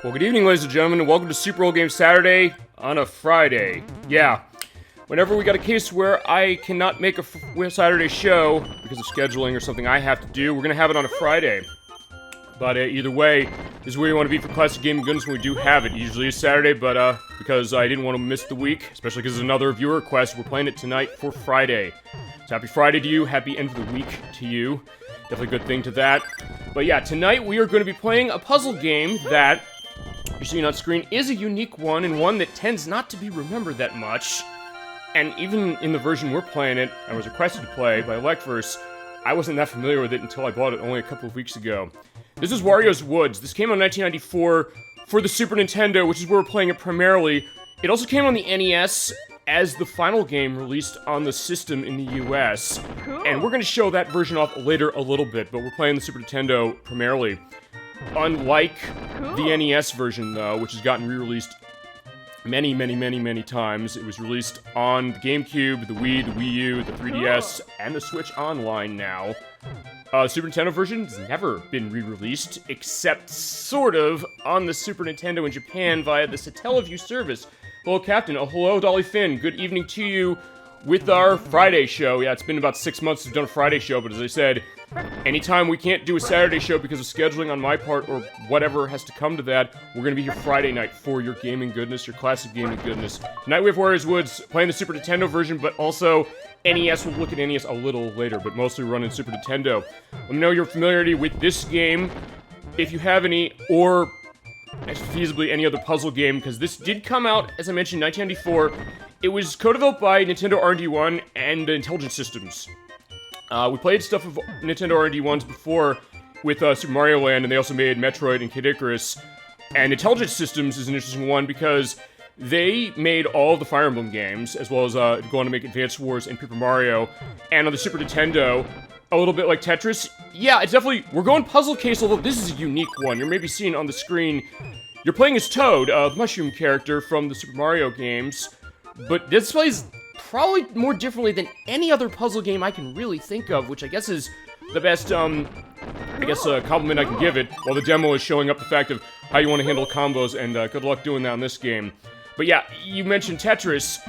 Well, good evening, ladies and gentlemen, and welcome to Super Old Game Saturday on a Friday. Yeah, whenever we got a case where I cannot make a Saturday show because of scheduling or something I have to do, we're gonna have it on a Friday. But either way, this is where you want to be for classic gaming goodness when we do have it. Usually it's Saturday, but because I didn't want to miss the week, especially because it's another viewer request, we're playing it tonight for Friday. So happy Friday to you, happy end of the week to you. Definitely a good thing to that. But yeah, tonight we are going to be playing a puzzle game that you're seeing on screen is a unique one, and one that tends not to be remembered that much. And even in the version we're playing it, I was requested to play by Electverse, I wasn't that familiar with it until I bought it only a couple of weeks ago. This is Wario's Woods. This came out in 1994 for the Super Nintendo, which is where we're playing it primarily. It also came on the NES as the final game released on the system in the US. Cool. And we're going to show that version off later a little bit, but we're playing the Super Nintendo primarily. Unlike the NES version, though, which has gotten re-released many times. It was released on the GameCube, the Wii, the Wii U, the 3DS, and the Switch Online now. Super Nintendo version has never been re-released, except sort of on the Super Nintendo in Japan via the Satellaview service. Hello, Captain. Oh, hello, Dolly Finn. Good evening to you with our Friday show. Yeah, it's been about 6 months since we've done a Friday show, but as I said, anytime we can't do a Saturday show because of scheduling on my part or whatever has to come to that, we're going to be here Friday night for your gaming goodness, your classic gaming goodness. Tonight we have Wario's Woods playing the Super Nintendo version, but also NES. We'll look at NES a little later, but mostly running Super Nintendo. Let me know your familiarity with this game, if you have any, or feasibly any other puzzle game, because this did come out, as I mentioned, 1994. It was co-developed by Nintendo R&D1 and Intelligent Systems. We played stuff of Nintendo R&D1s before with Super Mario Land, and they also made Metroid and Kid Icarus. And Intelligent Systems is an interesting one because they made all of the Fire Emblem games, as well as go on to make Advance Wars and Paper Mario. And on the Super Nintendo, a little bit like Tetris. Yeah, it's definitely, we're going puzzle case, although this is a unique one. You're maybe seeing on the screen, you're playing as Toad, the mushroom character from the Super Mario games. But this plays probably more differently than any other puzzle game I can really think of, which I guess is the best, compliment I can give it, while the demo is showing up the fact of how you want to handle combos, and good luck doing that in this game. But yeah, you mentioned Tetris.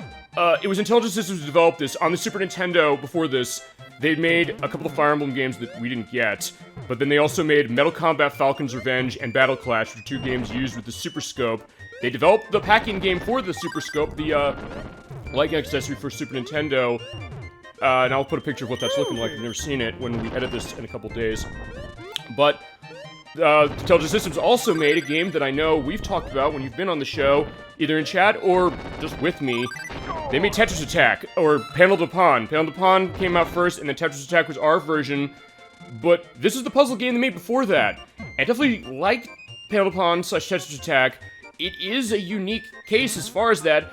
It was Intelligent Systems who developed this. On the Super Nintendo, before this, they made a couple of Fire Emblem games that we didn't get, but then they also made Metal Combat Falcon's Revenge and Battle Clash, which are two games used with the Super Scope. They developed the packing game for the Super Scope, the like accessory for Super Nintendo, and I'll put a picture of what that's looking like. I've never seen it when we edit this in a couple days. But Intelligent Systems also made a game that I know we've talked about when you've been on the show, either in chat or just with me. They made Tetris Attack, or Panel de Pon. Panel de Pon came out first, and then Tetris Attack was our version, but this is the puzzle game they made before that. I definitely like Panel de Pon / Tetris Attack. It is a unique case as far as that,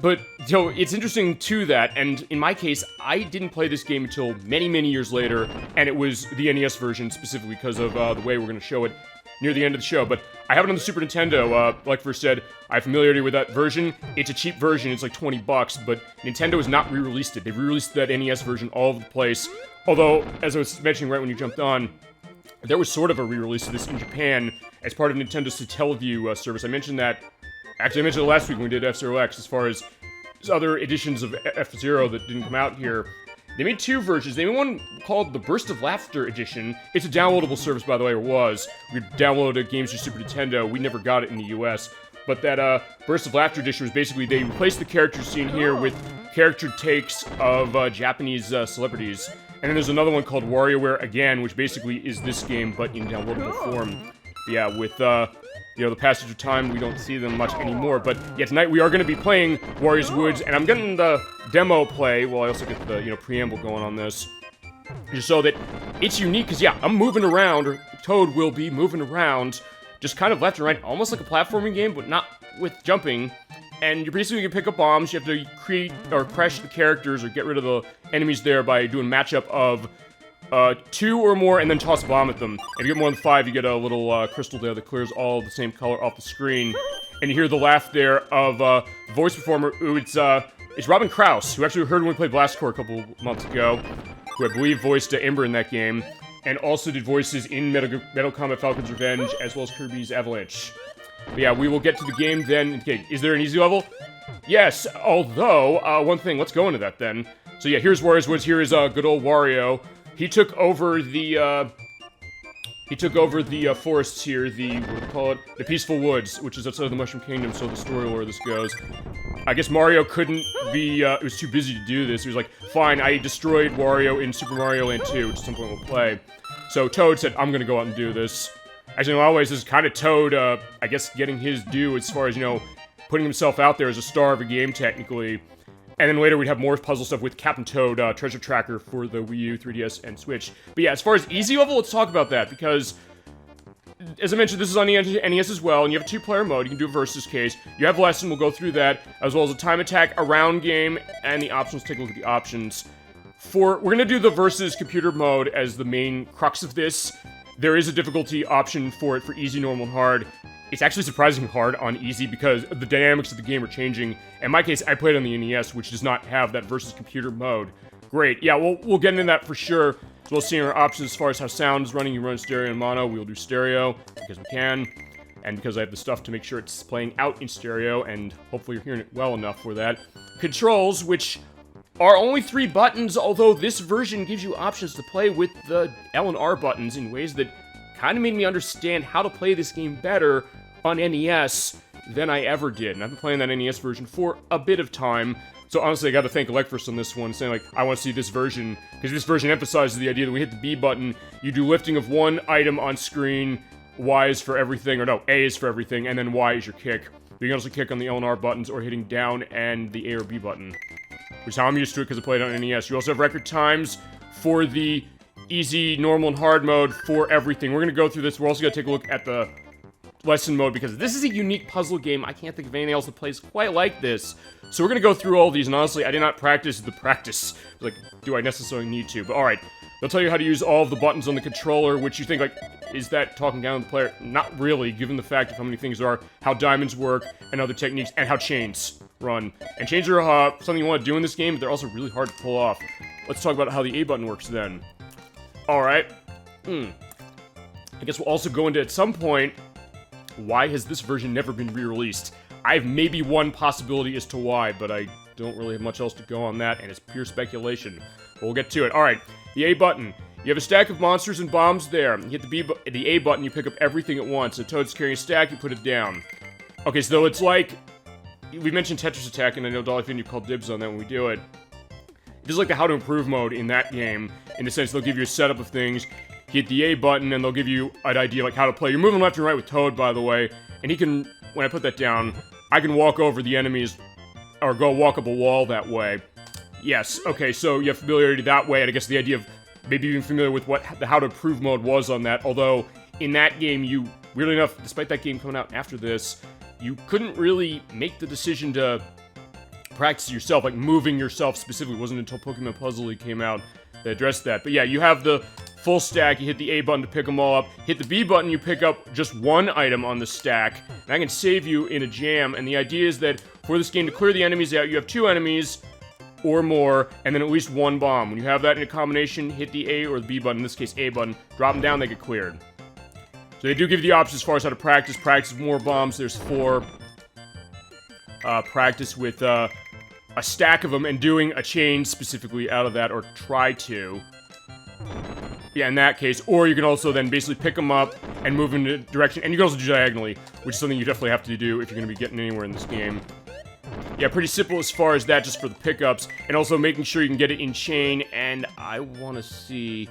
but, you know, it's interesting too that, and in my case, I didn't play this game until many years later, and it was the NES version specifically because of the way we're going to show it near the end of the show. But I have it on the Super Nintendo. Like first said, I have familiarity with that version. It's a cheap version, it's like $20, but Nintendo has not re-released it. They've re-released that NES version all over the place. Although, as I was mentioning right when you jumped on, there was sort of a re-release of this in Japan as part of Nintendo's Satellaview service. I mentioned that. Actually, I mentioned it last week when we did F-Zero X, as far as other editions of F-Zero that didn't come out here. They made two versions. They made one called the Burst of Laughter Edition. It's a downloadable service, by the way, or was. We downloaded games to Super Nintendo. We never got it in the US. But that Burst of Laughter Edition was basically, they replaced the characters seen here with character takes of Japanese celebrities. And then there's another one called WarioWare Again, which basically is this game, but in downloadable form. But yeah, with the passage of time, we don't see them much anymore. But yeah, tonight we are going to be playing Wario's Woods, and I'm getting the demo play, while I also get the, preamble going on this. Just so that it's unique, because yeah, I'm moving around, or Toad will be moving around, just kind of left and right, almost like a platforming game, but not with jumping. And you're basically going to pick up bombs. You have to create, or crash the characters, or get rid of the enemies there by doing matchup of 2 or more, and then toss a bomb at them. If you get more than 5, you get a little crystal there that clears all the same color off the screen. And you hear the laugh there of the voice performer. Ooh, it's Robin Krause, who actually heard when we played Blast Core a couple months ago, who I believe voiced Ember in that game, and also did voices in Metal Combat Falcon's Revenge, as well as Kirby's Avalanche. But yeah, we will get to the game then. Okay, is there an easy level? Yes, although, one thing, let's go into that then. So yeah, here's Wario's Woods, here is, good old Wario. He took over the forests here, what do you call it? The Peaceful Woods, which is outside of the Mushroom Kingdom, so the story where this goes. I guess Mario couldn't be, it was too busy to do this. He was like, fine, I destroyed Wario in Super Mario Land 2, which at some point we'll play. So Toad said, I'm gonna go out and do this. Actually, in a lot of ways, this is kind of Toad, I guess, getting his due as far as, you know, putting himself out there as a star of a game, technically. And then later we'd have more puzzle stuff with Captain Toad, Treasure Tracker for the Wii U, 3DS, and Switch. But yeah, as far as easy level, let's talk about that, because, as I mentioned, this is on the NES as well, and you have a two-player mode, you can do a versus case. You have Lesson, we'll go through that, as well as a time attack, a round game, and the options. Take a look at the options. We're gonna do the versus computer mode as the main crux of this. There is a difficulty option for it for easy, normal, and hard. It's actually surprisingly hard on easy because the dynamics of the game are changing. In my case, I played on the NES, which does not have that versus computer mode. Great, yeah, we'll get into that for sure. As well as seeing our options as far as how sound is running. You run stereo and mono, we'll do stereo, because we can. And because I have the stuff to make sure it's playing out in stereo, and hopefully you're hearing it well enough for that. Controls, which are only 3 buttons, although this version gives you options to play with the L and R buttons in ways that kind of made me understand how to play this game better on NES than I ever did. And I've been playing that NES version for a bit of time, so honestly I gotta thank Electrus on this one, saying like, I want to see this version, because this version emphasizes the idea that we hit the B button, you do lifting of one item on screen, Y is for everything, or no, A is for everything, and then Y is your kick. You can also kick on the L and R buttons, or hitting down and the A or B button, which is how I'm used to it because I played on NES. You also have record times for the easy, normal, and hard mode for everything. We're gonna go through this. We're also gonna take a look at the lesson mode because this is a unique puzzle game. I can't think of anything else that plays quite like this. So we're gonna go through all these, and honestly, I did not practice the practice. Like, do I necessarily need to? But alright, they'll tell you how to use all of the buttons on the controller, which you think, like, is that talking down to the player? Not really, given the fact of how many things there are, how diamonds work, and other techniques, and how chains run. And chains are something you want to do in this game, but they're also really hard to pull off. Let's talk about how the A button works then. Alright. I guess we'll also go into, at some point, why has this version never been re-released? I have maybe one possibility as to why, but I don't really have much else to go on that, and it's pure speculation. But we'll get to it. Alright, the A button. You have a stack of monsters and bombs there. You hit the A button, you pick up everything at once. So Toad's carrying a stack, you put it down. Okay, so it's like... We mentioned Tetris Attack, and I know, Dollyfin, you called dibs on that when we do it. It's just like the How to Improve mode in that game, in the sense they'll give you a setup of things. You hit the A button, and they'll give you an idea like how to play. You're moving left and right with Toad, by the way, and he can, when I put that down, I can walk over the enemies, or go walk up a wall that way. Yes, okay, so you have familiarity that way, and I guess the idea of maybe being familiar with what the How to Improve mode was on that, although in that game, you, weirdly enough, despite that game coming out after this, you couldn't really make the decision to practice yourself, like moving yourself specifically. It wasn't until Pokemon Puzzle League came out that addressed that. But yeah, you have the full stack, you hit the A button to pick them all up, hit the B button, you pick up just one item on the stack, and I can save you in a jam, and the idea is that for this game to clear the enemies out, you have 2 enemies, or more, and then at least 1 bomb. When you have that in a combination, hit the A or the B button, in this case A button, drop them down, they get cleared. So they do give you the options as far as how to practice. Practice with more bombs, there's 4. Practice with a stack of them and doing a chain specifically out of that, or try to. Yeah, in that case. Or you can also then basically pick them up and move in a direction, and you can also do diagonally, which is something you definitely have to do if you're going to be getting anywhere in this game. Yeah, pretty simple as far as that, just for the pickups, and also making sure you can get it in chain, and I want to see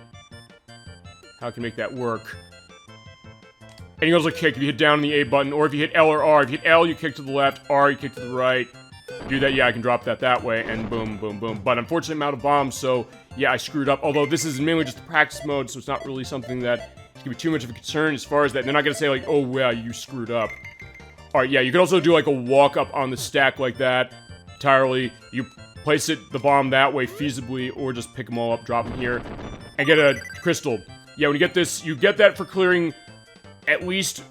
how I can make that work. And you can also kick if you hit down the A button, or if you hit L or R. If you hit L, you kick to the left, R, you kick to the right. Do that, yeah, I can drop that way, and boom, boom, boom. But unfortunately, I'm out of bombs, so yeah, I screwed up. Although this is mainly just a practice mode, so it's not really something that is going to be too much of a concern as far as that. They're not going to say, like, oh, yeah, you screwed up. Alright, yeah, you can also do, like, a walk up on the stack like that, entirely. You place the bomb that way feasibly, or just pick them all up, drop them here, and get a crystal. Yeah, when you get this, you get that for clearing at least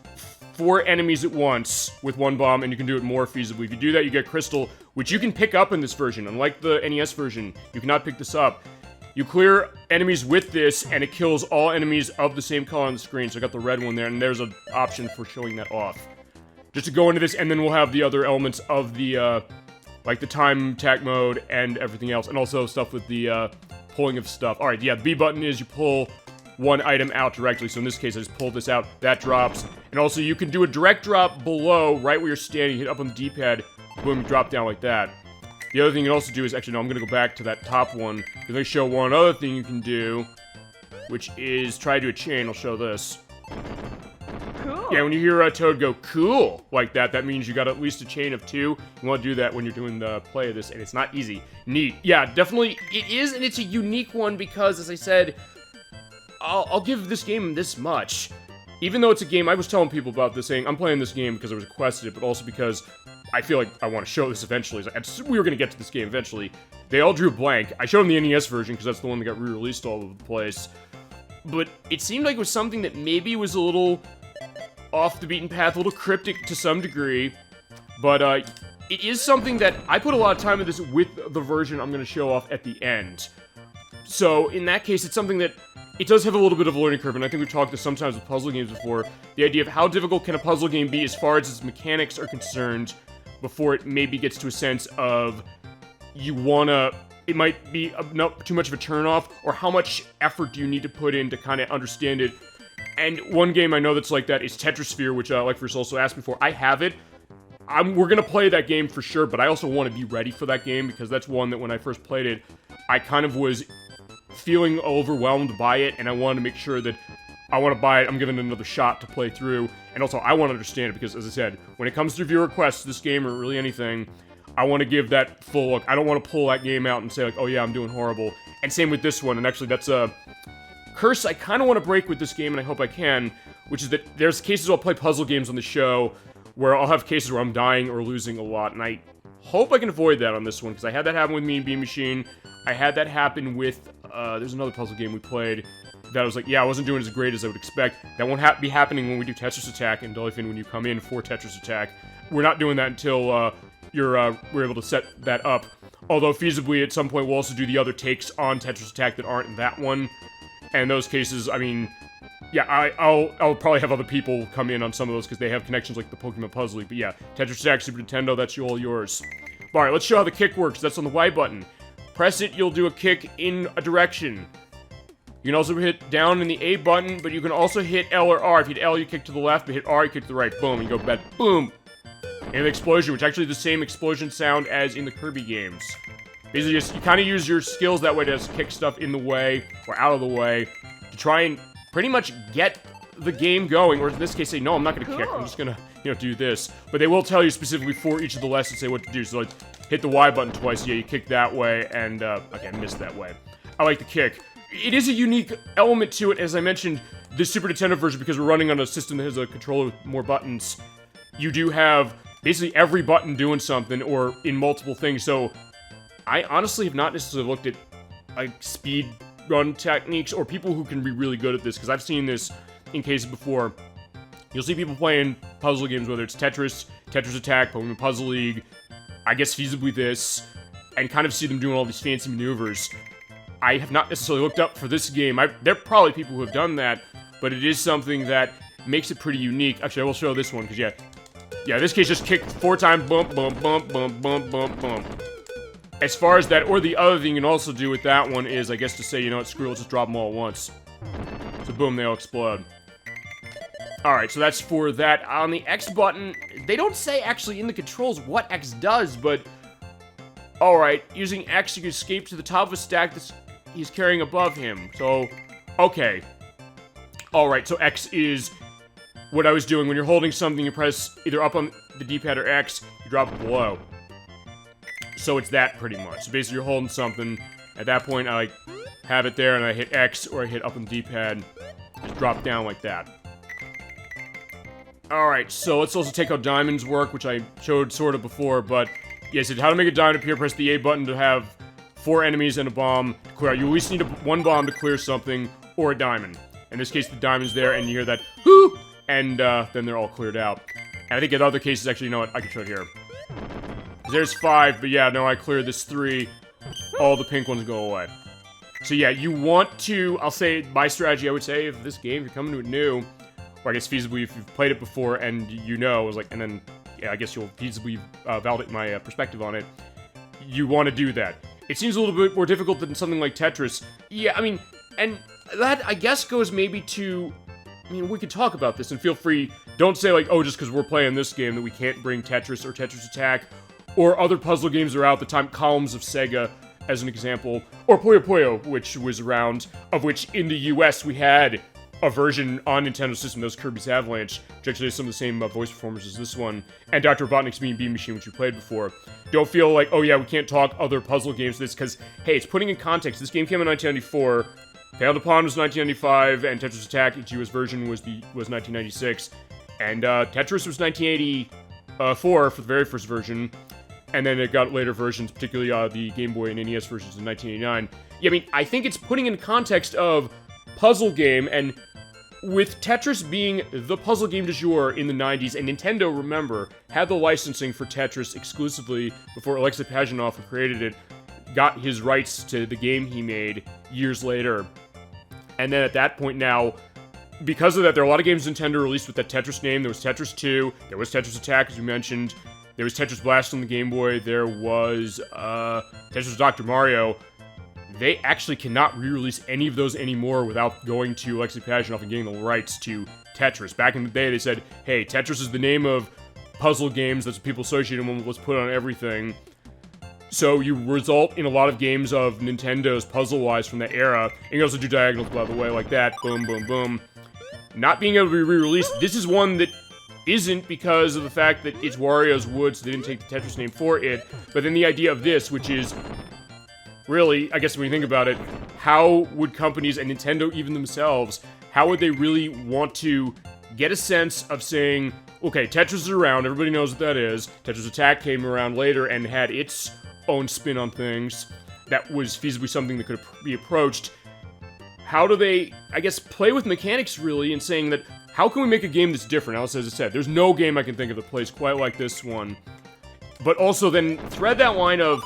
4 enemies at once with 1 bomb, and you can do it more feasibly. If you do that, you get crystal, which you can pick up in this version. Unlike the NES version, you cannot pick this up. You clear enemies with this, and it kills all enemies of the same color on the screen. So I got the red one there, and there's an option for showing that off. just to go into this, and then we'll have the other elements of the, like the time attack mode and everything else, and also stuff with the, pulling of stuff. Alright, yeah, the B button is you pull one item out directly, so in this case, I just pulled this out, that drops, and also you can do a direct drop below, right where you're standing, hit up on the D-pad, boom, drop down like that. The other thing you can also do is, actually, no, I'm gonna go back to that top one, because they show one other thing you can do, which is try to do a chain. I'll show this. Cool. Yeah, when you hear Toad go, cool, like that, that means you got at least a chain of 2. You want to do that when you're doing the play of this, and it's not easy. Neat. Yeah, definitely, it is, and it's a unique one, because, as I said, I'll give this game this much. Even though it's a game, I was telling people about this, saying, I'm playing this game because I was requested it, but also because I feel like I want to show this eventually. We were going to get to this game eventually. They all drew blank. I showed them the NES version, because that's the one that got re-released all over the place. But it seemed like it was something that maybe was a little off the beaten path, a little cryptic to some degree. But it is something that I put a lot of time into this with the version I'm going to show off at the end. So, in that case, it's something that it does have a little bit of a learning curve, and I think we've talked this sometimes with puzzle games before. The idea of how difficult can a puzzle game be as far as its mechanics are concerned before it maybe gets to a sense of you wanna... It might be not too much of a turnoff, or how much effort do you need to put in to kind of understand it. And one game I know that's like that is Tetrisphere, which like Chris also asked before. I have it. We're gonna play that game for sure, but I also want to be ready for that game, because that's one that when I first played it, I kind of was feeling overwhelmed by it, and I wanted to make sure that I want to buy it, I'm giving it another shot to play through, and also I want to understand it, because as I said, when it comes to viewer requests, this game, or really anything, I want to give that full look. I don't want to pull that game out and say like, oh yeah, I'm doing horrible. And same with this one, and actually that's a curse I kind of want to break with this game, and I hope I can, which is that there's cases I'll play puzzle games on the show where I'll have cases where I'm dying or losing a lot, and I hope I can avoid that on this one, because I had that happen with me and Beam Machine. I had that happen with, there's another puzzle game we played that I was like, yeah, I wasn't doing as great as I would expect. That won't be happening when we do Tetris Attack, and Dollyfin, when you come in for Tetris Attack. We're not doing that until, we're able to set that up. Although, feasibly, at some point, we'll also do the other takes on Tetris Attack that aren't in that one. And in those cases, I mean, yeah, I'll probably have other people come in on some of those, because they have connections like the Pokemon Puzzle League. But yeah, Tetris Attack, Super Nintendo, that's all yours. Alright, let's show how the kick works. That's on the Y button. Press it, you'll do a kick in a direction. You can also hit down in the A button, but you can also hit L or R. If you hit L, you kick to the left, but hit R, you kick to the right. Boom, you go back, boom. And an explosion, which actually is the same explosion sound as in the Kirby games. Basically, just, you kind of use your skills that way to just kick stuff in the way, or out of the way, to try and pretty much get the game going, or in this case, say, no, I'm not gonna kick, I'm just gonna, do this. But they will tell you specifically for each of the lessons, say what to do. So, like, hit the Y button twice, yeah, you kick that way, and, okay, I missed that way. I like the kick. It is a unique element to it, as I mentioned, the Super Nintendo version, because we're running on a system that has a controller with more buttons. You do have basically every button doing something, or in multiple things, so I honestly have not necessarily looked at, like, speed run techniques, or people who can be really good at this, because I've seen this in cases before. You'll see people playing puzzle games, whether it's Tetris, Tetris Attack, Pokemon Puzzle League, I guess feasibly this, and kind of see them doing all these fancy maneuvers. I have not necessarily looked up for this game. There are probably people who have done that, but it is something that makes it pretty unique. Actually, I will show this one, because yeah, in this case, just kick 4 times, bump, bump, bump, bump, bump, bump, bump. As far as that, or the other thing you can also do with that one is, I guess, to say, you know what, screw it, let's just drop them all at once. So boom, they all explode. Alright, so that's for that. On the X button, they don't say actually in the controls what X does, but... Alright, using X, you can escape to the top of a stack that he's carrying above him. So, okay. Alright, so X is what I was doing. When you're holding something, you press either up on the D-pad or X, you drop it below. So it's that, pretty much. So basically, you're holding something. At that point, I, like, have it there, and I hit X, or I hit up on the D-pad. Just drop down like that. Alright, so let's also take how diamonds work, which I showed sort of before, but... Yes, how to make a diamond appear, press the A button to have 4 enemies and a bomb to clear out. You at least need one bomb to clear something, or a diamond. In this case, the diamond's there, and you hear that, whoo! And, then they're all cleared out. And I think in other cases, actually, you know what, I can show it here. There's 5, but yeah, no, I cleared this 3. All the pink ones go away. So yeah, you want to, I'll say, my strategy, I would say, if this game, if you're coming to it new, or I guess feasibly if you've played it before and you know, is like, and then yeah, I guess you'll feasibly validate my perspective on it. You want to do that. It seems a little bit more difficult than something like Tetris. Yeah, I mean, and that I guess goes maybe to. I mean, we could talk about this and feel free. Don't say like, oh, just because we're playing this game that we can't bring Tetris or Tetris Attack or other puzzle games that are out at the time, Columns of Sega as an example, or Puyo Puyo, which was around, of which in the US we had a version on Nintendo system that was Kirby's Avalanche, which actually has some of the same voice performers as this one, and Dr. Robotnik's Mean Bean Machine, which we played before. Don't feel like, oh yeah, we can't talk other puzzle games this, because, hey, it's putting in context. This game came in 1994, Failed Upon was 1995, and Tetris Attack, its US version, was 1996, and Tetris was 1984 for the very first version, and then it got later versions, particularly the Game Boy and NES versions in 1989. Yeah, I mean, I think it's putting in context of puzzle game, and with Tetris being the puzzle game du jour in the 90s, and Nintendo, remember, had the licensing for Tetris exclusively before Alexei Pajitnov, who created it, got his rights to the game he made years later. And then at that point now, because of that, there are a lot of games Nintendo released with that Tetris name. There was Tetris 2, there was Tetris Attack, as you mentioned, there was Tetris Blast on the Game Boy, there was Tetris Dr. Mario. They actually cannot re-release any of those anymore without going to Alexei Pajitnov and getting the rights to Tetris. Back in the day, they said, hey, Tetris is the name of puzzle games, that's what people associate them with, let's put it on everything. So you result in a lot of games of Nintendo's puzzle-wise from that era. And you can also do diagonals, by the way, like that. Boom, boom, boom. Not being able to be re-released. This is one that isn't because of the fact that it's Wario's Wood, so they didn't take the Tetris name for it. But then the idea of this, which is really, I guess when you think about it, how would companies, and Nintendo even themselves, how would they really want to get a sense of saying, okay, Tetris is around, everybody knows what that is. Tetris Attack came around later and had its own spin on things. That was feasibly something that could be approached. How do they, I guess, play with mechanics, really, and saying that, how can we make a game that's different? Alice, as I said, there's no game I can think of that plays quite like this one. But also then thread that line of,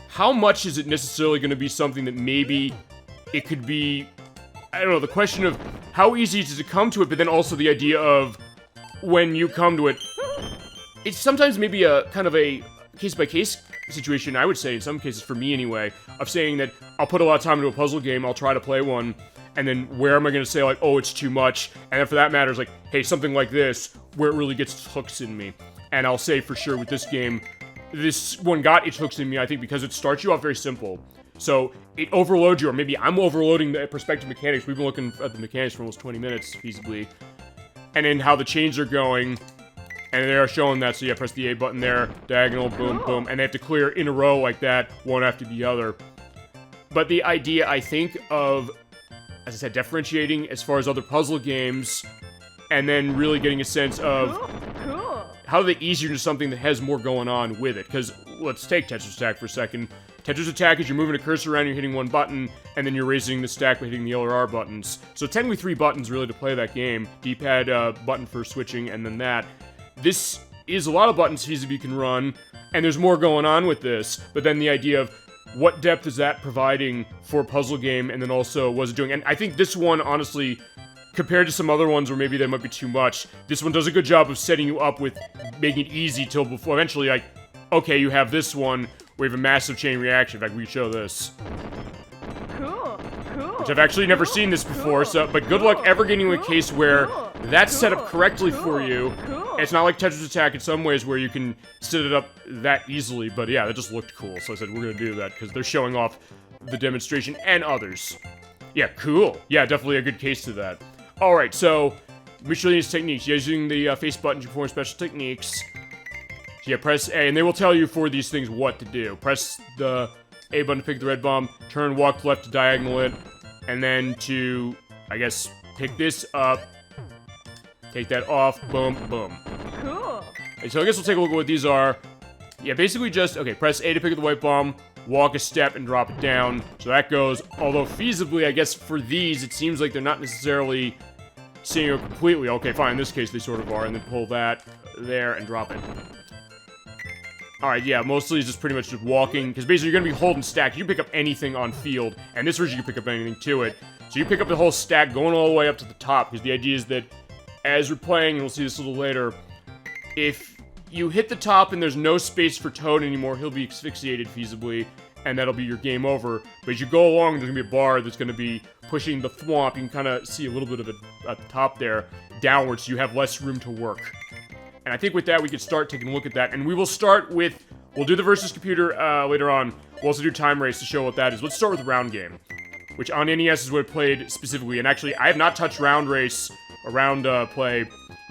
how much is it necessarily going to be something that maybe it could be, I don't know, the question of how easy is it to come to it, but then also the idea of when you come to it, it's sometimes maybe a kind of a case-by-case situation, I would say, in some cases, for me anyway, of saying that I'll put a lot of time into a puzzle game, I'll try to play one, and then where am I going to say, like, oh, it's too much, and then for that matter, it's like, hey, something like this, where it really gets hooks in me. And I'll say for sure with this game, this one got its hooks in me, I think, because it starts you off very simple. So, it overloads you, or maybe I'm overloading the perspective mechanics. We've been looking at the mechanics for almost 20 minutes, feasibly. And then how the chains are going, and they're showing that, so yeah, press the A button there, diagonal, boom, boom, and they have to clear in a row like that, one after the other. But the idea, I think, of, as I said, differentiating as far as other puzzle games, and then really getting a sense of how they ease you into something that has more going on with it. Because let's take Tetris Attack for a second. Tetris Attack is you're moving a cursor around, you're hitting one button, and then you're raising the stack by hitting the L or R buttons. So technically 3 buttons really to play that game. D-pad button for switching, and then that. This is a lot of buttons feasibly you can run, and there's more going on with this. But then the idea of what depth is that providing for a puzzle game, and then also what's it doing? And I think this one, honestly, compared to some other ones where maybe that might be too much, this one does a good job of setting you up with making it easy till before eventually, like, okay, you have this one where you have a massive chain reaction. In fact, we can show this. Cool. Which I've actually never seen this before, so, but good luck ever getting a case where that's set up correctly for you. It's not like Tetris Attack in some ways where you can set it up that easily, but yeah, that just looked cool, so I said we're gonna do that, because they're showing off the demonstration and others. Yeah, cool. Yeah, definitely a good case to that. Alright, so, miscellaneous techniques. Using the face button to perform special techniques. So yeah, press A, and they will tell you for these things what to do. Press the A button to pick the red bomb, turn, walk left to diagonal it, and then to, I guess, pick this up, take that off, boom, boom. Cool. And so I guess we'll take a look at what these are. Yeah, basically just, okay, press A to pick up the white bomb, walk a step and drop it down. So that goes, although feasibly, I guess for these, it seems like they're not necessarily seeing it completely. Okay, fine, in this case they sort of are, and then pull that there and drop it. Alright, yeah, mostly it's just pretty much just walking, because basically you're going to be holding stack. You can pick up anything on field, and this version you can pick up anything to it. So you pick up the whole stack going all the way up to the top, because the idea is that as we're playing, and we'll see this a little later, if you hit the top and there's no space for Toad anymore, he'll be asphyxiated feasibly, and that'll be your game over. But as you go along, there's gonna be a bar that's gonna be pushing the thwomp. You can kind of see a little bit of it at the top there, downwards, so you have less room to work. And I think with that, we could start taking a look at that. And we will start with, we'll do the versus computer later on. We'll also do time race to show what that is. Let's start with round game, which on NES is what I played specifically. And actually, I have not touched round race or round play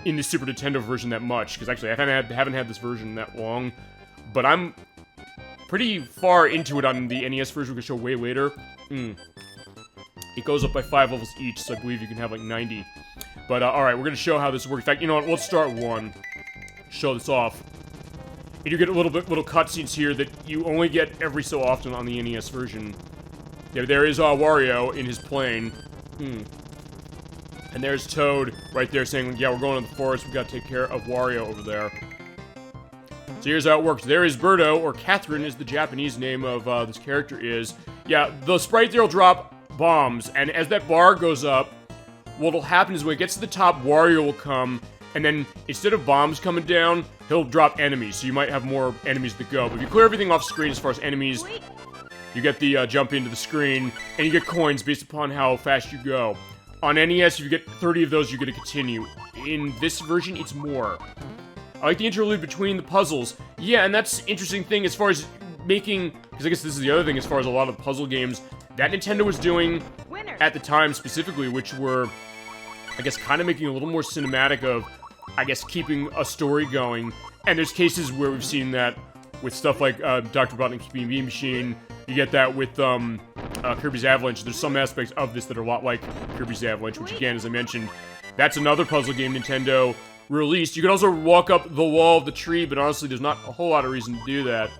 in the Super Nintendo version that much, because actually I haven't had this version that long. But I'm pretty far into it on the NES version, we can show way later. It goes up by 5 levels each, so I believe you can have like 90. But alright, we're gonna show how this works. In fact, you know what, let's start one. Show this off. And you get little cutscenes here that you only get every so often on the NES version. Yeah, there is Wario in his plane. And there's Toad right there saying, yeah, we're going to the forest, we gotta take care of Wario over there. So here's how it works. There is Birdo, or Catherine is the Japanese name of this character is. Yeah, the sprite there will drop bombs, and as that bar goes up, what'll happen is when it gets to the top, Wario will come, and then instead of bombs coming down, he'll drop enemies, so you might have more enemies to go. But if you clear everything off screen as far as enemies, you get the jump into the screen, and you get coins based upon how fast you go. On NES, if you get 30 of those, you get to continue. In this version, it's more. I like the interlude between the puzzles. Yeah, and that's an interesting thing as far as making, because I guess this is the other thing as far as a lot of puzzle games that Nintendo was doing at the time specifically, which were, I guess, kind of making a little more cinematic of, I guess, keeping a story going. And there's cases where we've seen that with stuff like Dr. Robotnik's Beam Machine. You get that with Kirby's Avalanche. There's some aspects of this that are a lot like Kirby's Avalanche, which again, as I mentioned, that's another puzzle game Nintendo released. You can also walk up the wall of the tree, but honestly, there's not a whole lot of reason to do that.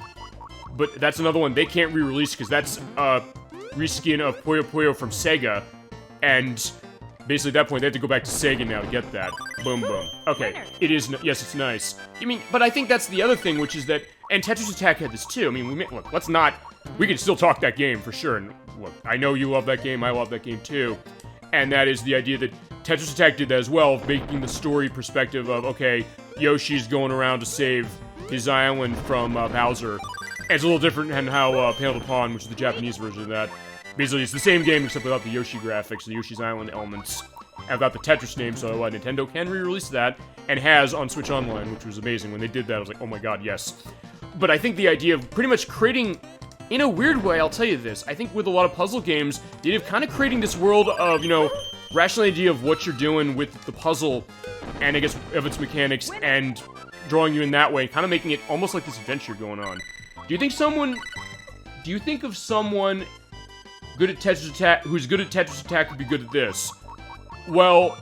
But that's another one they can't re-release because that's a reskin of Puyo Puyo from Sega, and basically at that point they have to go back to Sega now to get that. Boom, boom. Okay, it is. Yes, it's nice. I mean, but I think that's the other thing, which is that, and Tetris Attack had this too. I mean, look, let's not. We can still talk that game for sure. And look, I know you love that game. I love that game too. And that is the idea that Tetris Attack did that as well, of making the story perspective of, okay, Yoshi's going around to save his island from Bowser. And it's a little different than how Panel to Pawn, which is the Japanese version of that. Basically, it's the same game except without the Yoshi graphics, the Yoshi's Island elements. And without the Tetris name, so Nintendo can re-release that, and has on Switch Online, which was amazing. When they did that, I was like, oh my god, yes. But I think the idea of pretty much creating, in a weird way, I'll tell you this, I think with a lot of puzzle games, the idea of kind of creating this world of, you know, rational idea of what you're doing with the puzzle, and I guess of its mechanics, and drawing you in that way, kind of making it almost like this adventure going on. Do you think of someone good at Tetris Attack, who's good at Tetris Attack would be good at this? Well,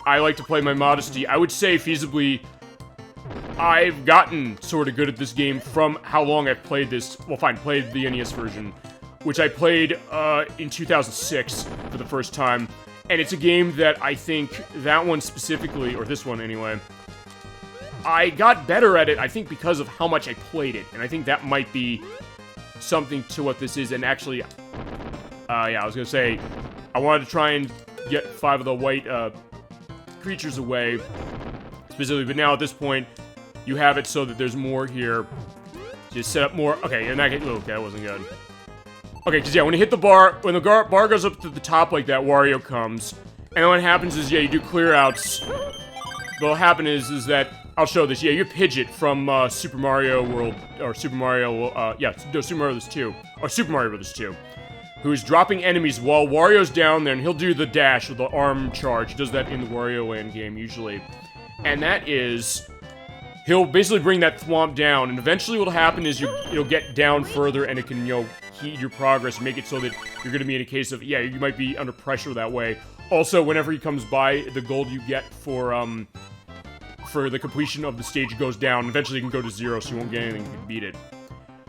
I like to play my modesty. I would say, feasibly, I've gotten sort of good at this game from how long I've played this. Well, fine, played the NES version, which I played in 2006 for the first time. And it's a game that I think, that one specifically, or this one anyway, I got better at it, I think, because of how much I played it. And I think that might be something to what this is. And actually, yeah, I was gonna say, I wanted to try and get 5 of the white creatures away, specifically, but now at this point, you have it so that there's more here. Just set up more. Okay, and that wasn't good. Okay, because yeah, when you hit the bar, when the bar goes up to the top like that, Wario comes, and then what happens is, yeah, you do clear outs. What'll happen is that, I'll show this, yeah, you Pidgeot from Super Mario World, or Super Mario, yeah, no, Super Mario Bros. 2, or Super Mario Bros. 2, who's dropping enemies while Wario's down there, and he'll do the dash, or the arm charge. He does that in the Wario Land game, usually. And that is, he'll basically bring that thwomp down, and eventually what'll happen is it'll get down further, and it can, you know, heed your progress, and make it so that you're gonna be in a case of, yeah, you might be under pressure that way. Also, whenever he comes by, the gold you get for the completion of the stage goes down. Eventually, you can go to 0, so you won't get anything to beat it.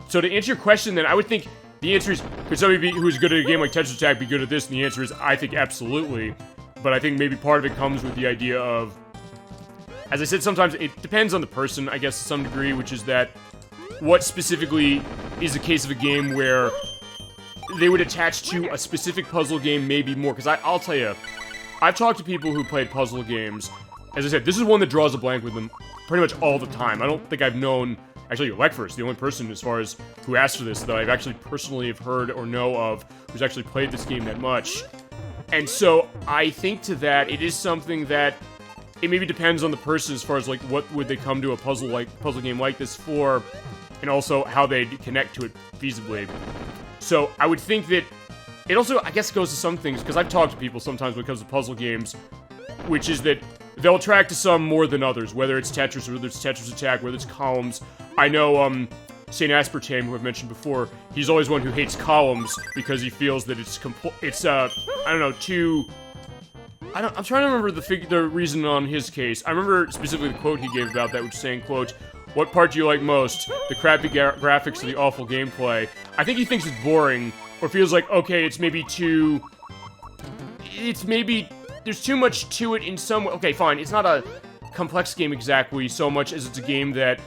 So to answer your question, then, I would think the answer is, could somebody who's good at a game like Tetris Attack be good at this? And the answer is, I think absolutely. But I think maybe part of it comes with the idea of, as I said, sometimes it depends on the person, I guess, to some degree, which is that what specifically is a case of a game where they would attach to a specific puzzle game maybe more. Because I'll tell you, I've talked to people who played puzzle games as I said, this is one that draws a blank with them pretty much all the time. I don't think I've known... Actually, Lekfir's the only person, as far as who asked for this, that I've actually personally have heard or know of who's actually played this game that much. And so, I think to that, it is something that it maybe depends on the person as far as, like, what would they come to a puzzle game like this for, and also how they'd connect to it feasibly. So, I would think that it also, I guess, goes to some things, because I've talked to people sometimes when it comes to puzzle games, which is that they'll attract to some more than others, whether it's Tetris, or whether it's Tetris Attack, whether it's columns. I know, St. Aspartame, who I've mentioned before, he's always one who hates columns because he feels that it's I don't know, too... I'm trying to remember the reason on his case. I remember specifically the quote he gave about that, which is saying, quote, "What part do you like most? The crappy graphics or the awful gameplay?" I think he thinks it's boring, or feels like, okay, it's maybe there's too much to it in some way. Okay, fine, it's not a complex game exactly so much as it's a game that,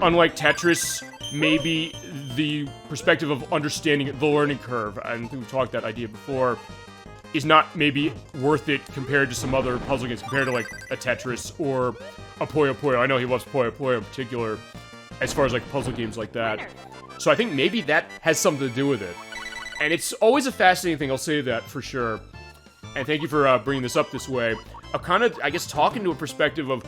unlike Tetris, maybe the perspective of understanding the learning curve, and we've talked that idea before, is not maybe worth it compared to some other puzzle games, compared to like a Tetris or a Puyo Puyo. I know he loves Puyo Puyo in particular, as far as like puzzle games like that. So I think maybe that has something to do with it. And it's always a fascinating thing, I'll say that for sure. And thank you for bringing this up this way. I'm kind of, I guess, talking to a perspective of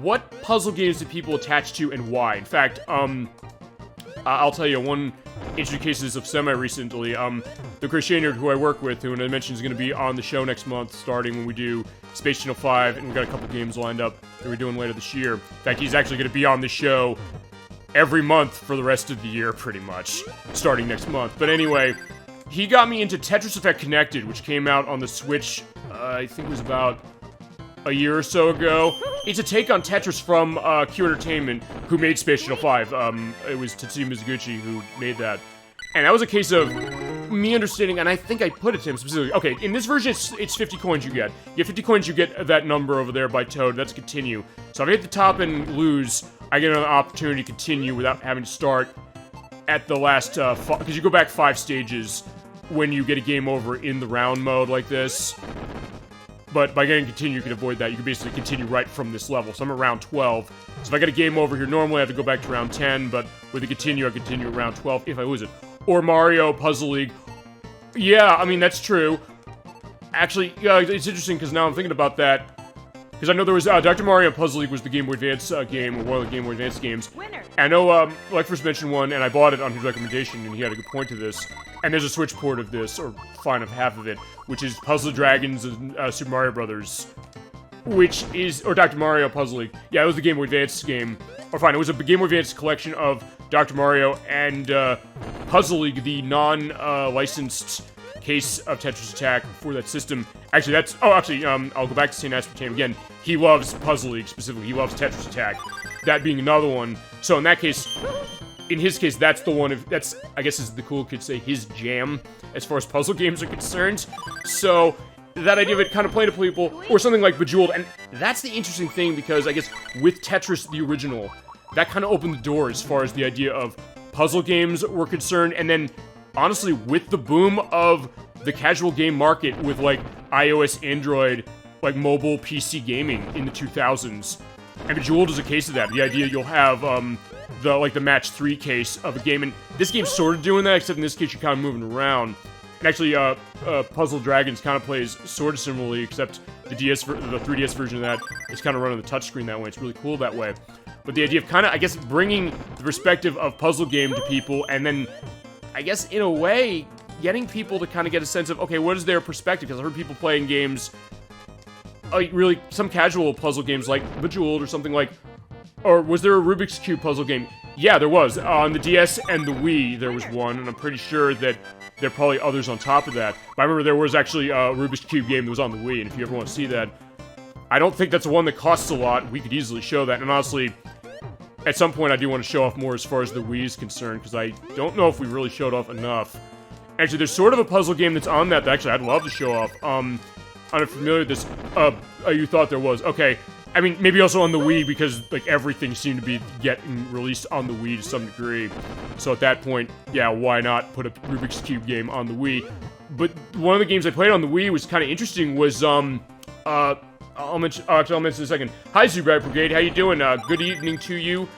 what puzzle games do people attach to and why. In fact, I'll tell you one interesting cases of semi-recently. The Crochet Nerd who I work with, who I mentioned is going to be on the show next month, starting when we do Space Channel 5, and we've got a couple games lined up that we're doing later this year. In fact, he's actually going to be on the show every month for the rest of the year, pretty much, starting next month. But anyway, he got me into Tetris Effect Connected, which came out on the Switch, I think it was about a year or so ago. It's a take on Tetris from Q Entertainment, who made Space Channel 5. It was Tetsuya Mizuguchi who made that. And that was a case of me understanding, and I think I put it to him specifically. Okay, in this version, it's 50 coins you get. You get 50 coins, you get that number over there by Toad. That's continue. So if I hit the top and lose, I get an opportunity to continue without having to start at the last, because you go back 5 stages when you get a game over in the round mode like this. But by getting continue, you can avoid that. You can basically continue right from this level. So I'm at round 12. So if I get a game over here, normally I have to go back to round 10, but with the continue, I continue at round 12 if I lose it. Or Mario Puzzle League. Yeah, I mean, that's true. Actually, yeah, it's interesting, because now I'm thinking about that. Because I know there was, Dr. Mario Puzzle League was the Game Boy Advance game, or one of the Game Boy Advance games. Winner. And I know, like first mentioned one, and I bought it on his recommendation, and he had a good point to this. And there's a Switch port of this, or fine of half of it, which is Puzzle Dragons and Super Mario Brothers, which is, or Dr. Mario Puzzle League. Yeah, it was the Game Boy Advance game. Or fine, it was a Game Boy Advance collection of Dr. Mario and Puzzle League, the non-licensed case of Tetris Attack for that system. Actually, that's... Oh, actually, I'll go back to St. Aspartame again. He loves Puzzle League, specifically. He loves Tetris Attack. That being another one. So in that case... In his case, that's the one of... That's, I guess, as the cool kids say, his jam, as far as puzzle games are concerned. So... That idea of it kind of playing to people, or something like Bejeweled, and that's the interesting thing, because I guess with Tetris, the original, that kind of opened the door as far as the idea of puzzle games were concerned, and then, honestly, with the boom of the casual game market with, like, iOS, Android, like, mobile PC gaming in the 2000s, and Bejeweled is a case of that. The idea you'll have, the match 3 case of a game, and this game's sort of doing that, except in this case you're kind of moving around. And actually, Puzzle Dragons kind of plays sort of similarly, except the 3DS version of that is kind of run on the touchscreen that way. It's really cool that way. But the idea of kind of, I guess, bringing the perspective of puzzle game to people, and then, I guess, in a way, getting people to kind of get a sense of, okay, what is their perspective? Because I've heard people playing games, like, really, some casual puzzle games like Bejeweled or something like, or was there a Rubik's Cube puzzle game? Yeah, there was. On the DS and the Wii, there was one, and I'm pretty sure that there are probably others on top of that. But I remember there was actually a Rubik's Cube game that was on the Wii, and if you ever want to see that, I don't think that's the one that costs a lot. We could easily show that, and honestly, at some point I do want to show off more as far as the Wii is concerned, because I don't know if we really showed off enough. Actually, there's sort of a puzzle game that's on that actually I'd love to show off. I'm unfamiliar with this. You thought there was. Okay. I mean, maybe also on the Wii, because, like, everything seemed to be getting released on the Wii to some degree. So at that point, yeah, why not put a Rubik's Cube game on the Wii? But one of the games I played on the Wii was kind of interesting was, I'll mention in a second. Hi, Zubat Brigade. How you doing? Good evening to you.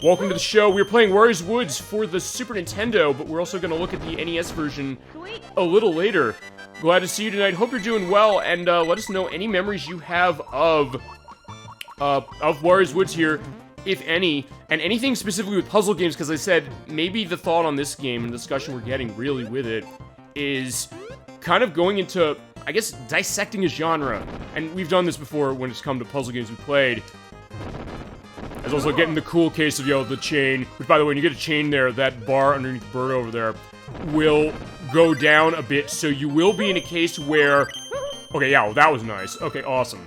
Welcome to the show. We're playing Wario's Woods for the Super Nintendo, but we're also going to look at the NES version a little later. Glad to see you tonight. Hope you're doing well, and let us know any memories you have of Wario's Woods here, if any, and anything specifically with puzzle games, because I said maybe the thought on this game and the discussion we're getting really with it is kind of going into, I guess, dissecting a genre. And we've done this before when it's come to puzzle games we played. There's also getting the cool case of, the chain, which, by the way, when you get a chain there, that bar underneath the bird over there will go down a bit, so you will be in a case where... Okay, yeah, well, that was nice. Okay, awesome.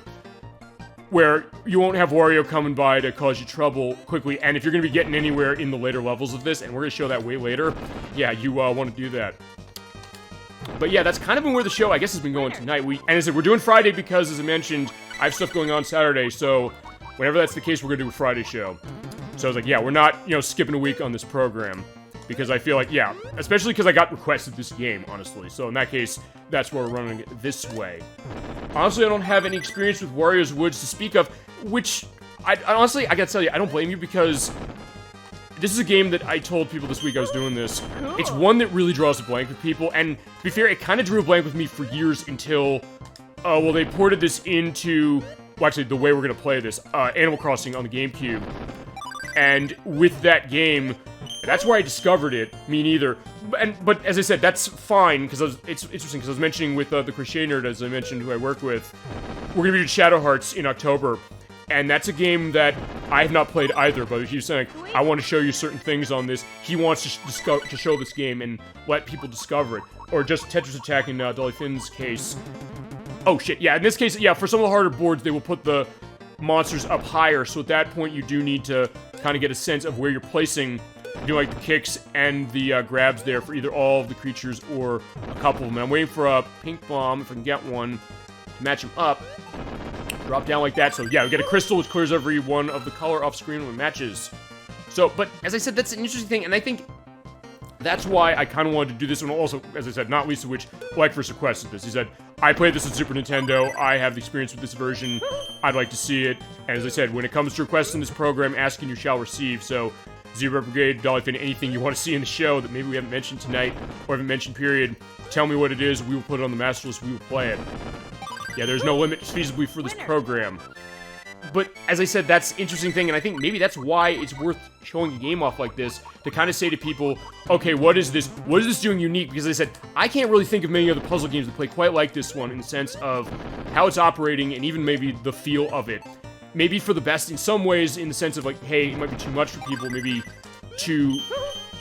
Where you won't have Wario coming by to cause you trouble quickly, and if you're going to be getting anywhere in the later levels of this, and we're going to show that way later, yeah, you want to do that. But yeah, that's kind of been where the show, I guess, has been going tonight. And as I said, we're doing Friday because, as I mentioned, I have stuff going on Saturday, so whenever that's the case, we're going to do a Friday show. So I was like, yeah, we're not, skipping a week on this program. Because I feel like, yeah, especially because I got requested this game, honestly. So in that case, that's where we're running it this way. Honestly, I don't have any experience with Wario's Woods to speak of, which, honestly, I gotta tell you, I don't blame you, because this is a game that I told people this week I was doing this. It's one that really draws a blank with people, and to be fair, it kind of drew a blank with me for years until, well, they ported this into, well, actually, the way we're gonna play this, Animal Crossing on the GameCube. And with that game, that's where I discovered it. Me neither. But as I said, that's fine, because it's interesting, because I was mentioning with the Crochet Nerd, as I mentioned, who I work with, we're going to be doing Shadow Hearts in October, and that's a game that I have not played either, but he was saying, I want to show you certain things on this. He wants to show this game and let people discover it. Or just Tetris Attack in Dolly Finn's case. Oh shit, yeah, in this case, yeah, for some of the harder boards, they will put the monsters up higher, so at that point you do need to kind of get a sense of where you're placing like the kicks and the grabs there for either all of the creatures or a couple of them. And I'm waiting for a pink bomb, if I can get one, to match them up. Drop down like that. So yeah, we get a crystal which clears every one of the color off screen when it matches. So, but as I said, that's an interesting thing, and I think that's why I kind of wanted to do this one also, as I said, not least of which, Like first requested this. He said, I played this on Super Nintendo, I have the experience with this version, I'd like to see it. And as I said, when it comes to requests in this program, asking you shall receive, so Zero Brigade, Dolly Finn, anything you want to see in the show that maybe we haven't mentioned tonight, or haven't mentioned, period, tell me what it is, we will put it on the master list, we will play it. Yeah, there's no limit feasibly for this program. But, as I said, that's an interesting thing, and I think maybe that's why it's worth showing a game off like this, to kind of say to people, okay, what is this doing unique? Because as I said, I can't really think of many other puzzle games that play quite like this one, in the sense of how it's operating, and even maybe the feel of it. Maybe for the best in some ways, in the sense of like, hey, it might be too much for people, maybe too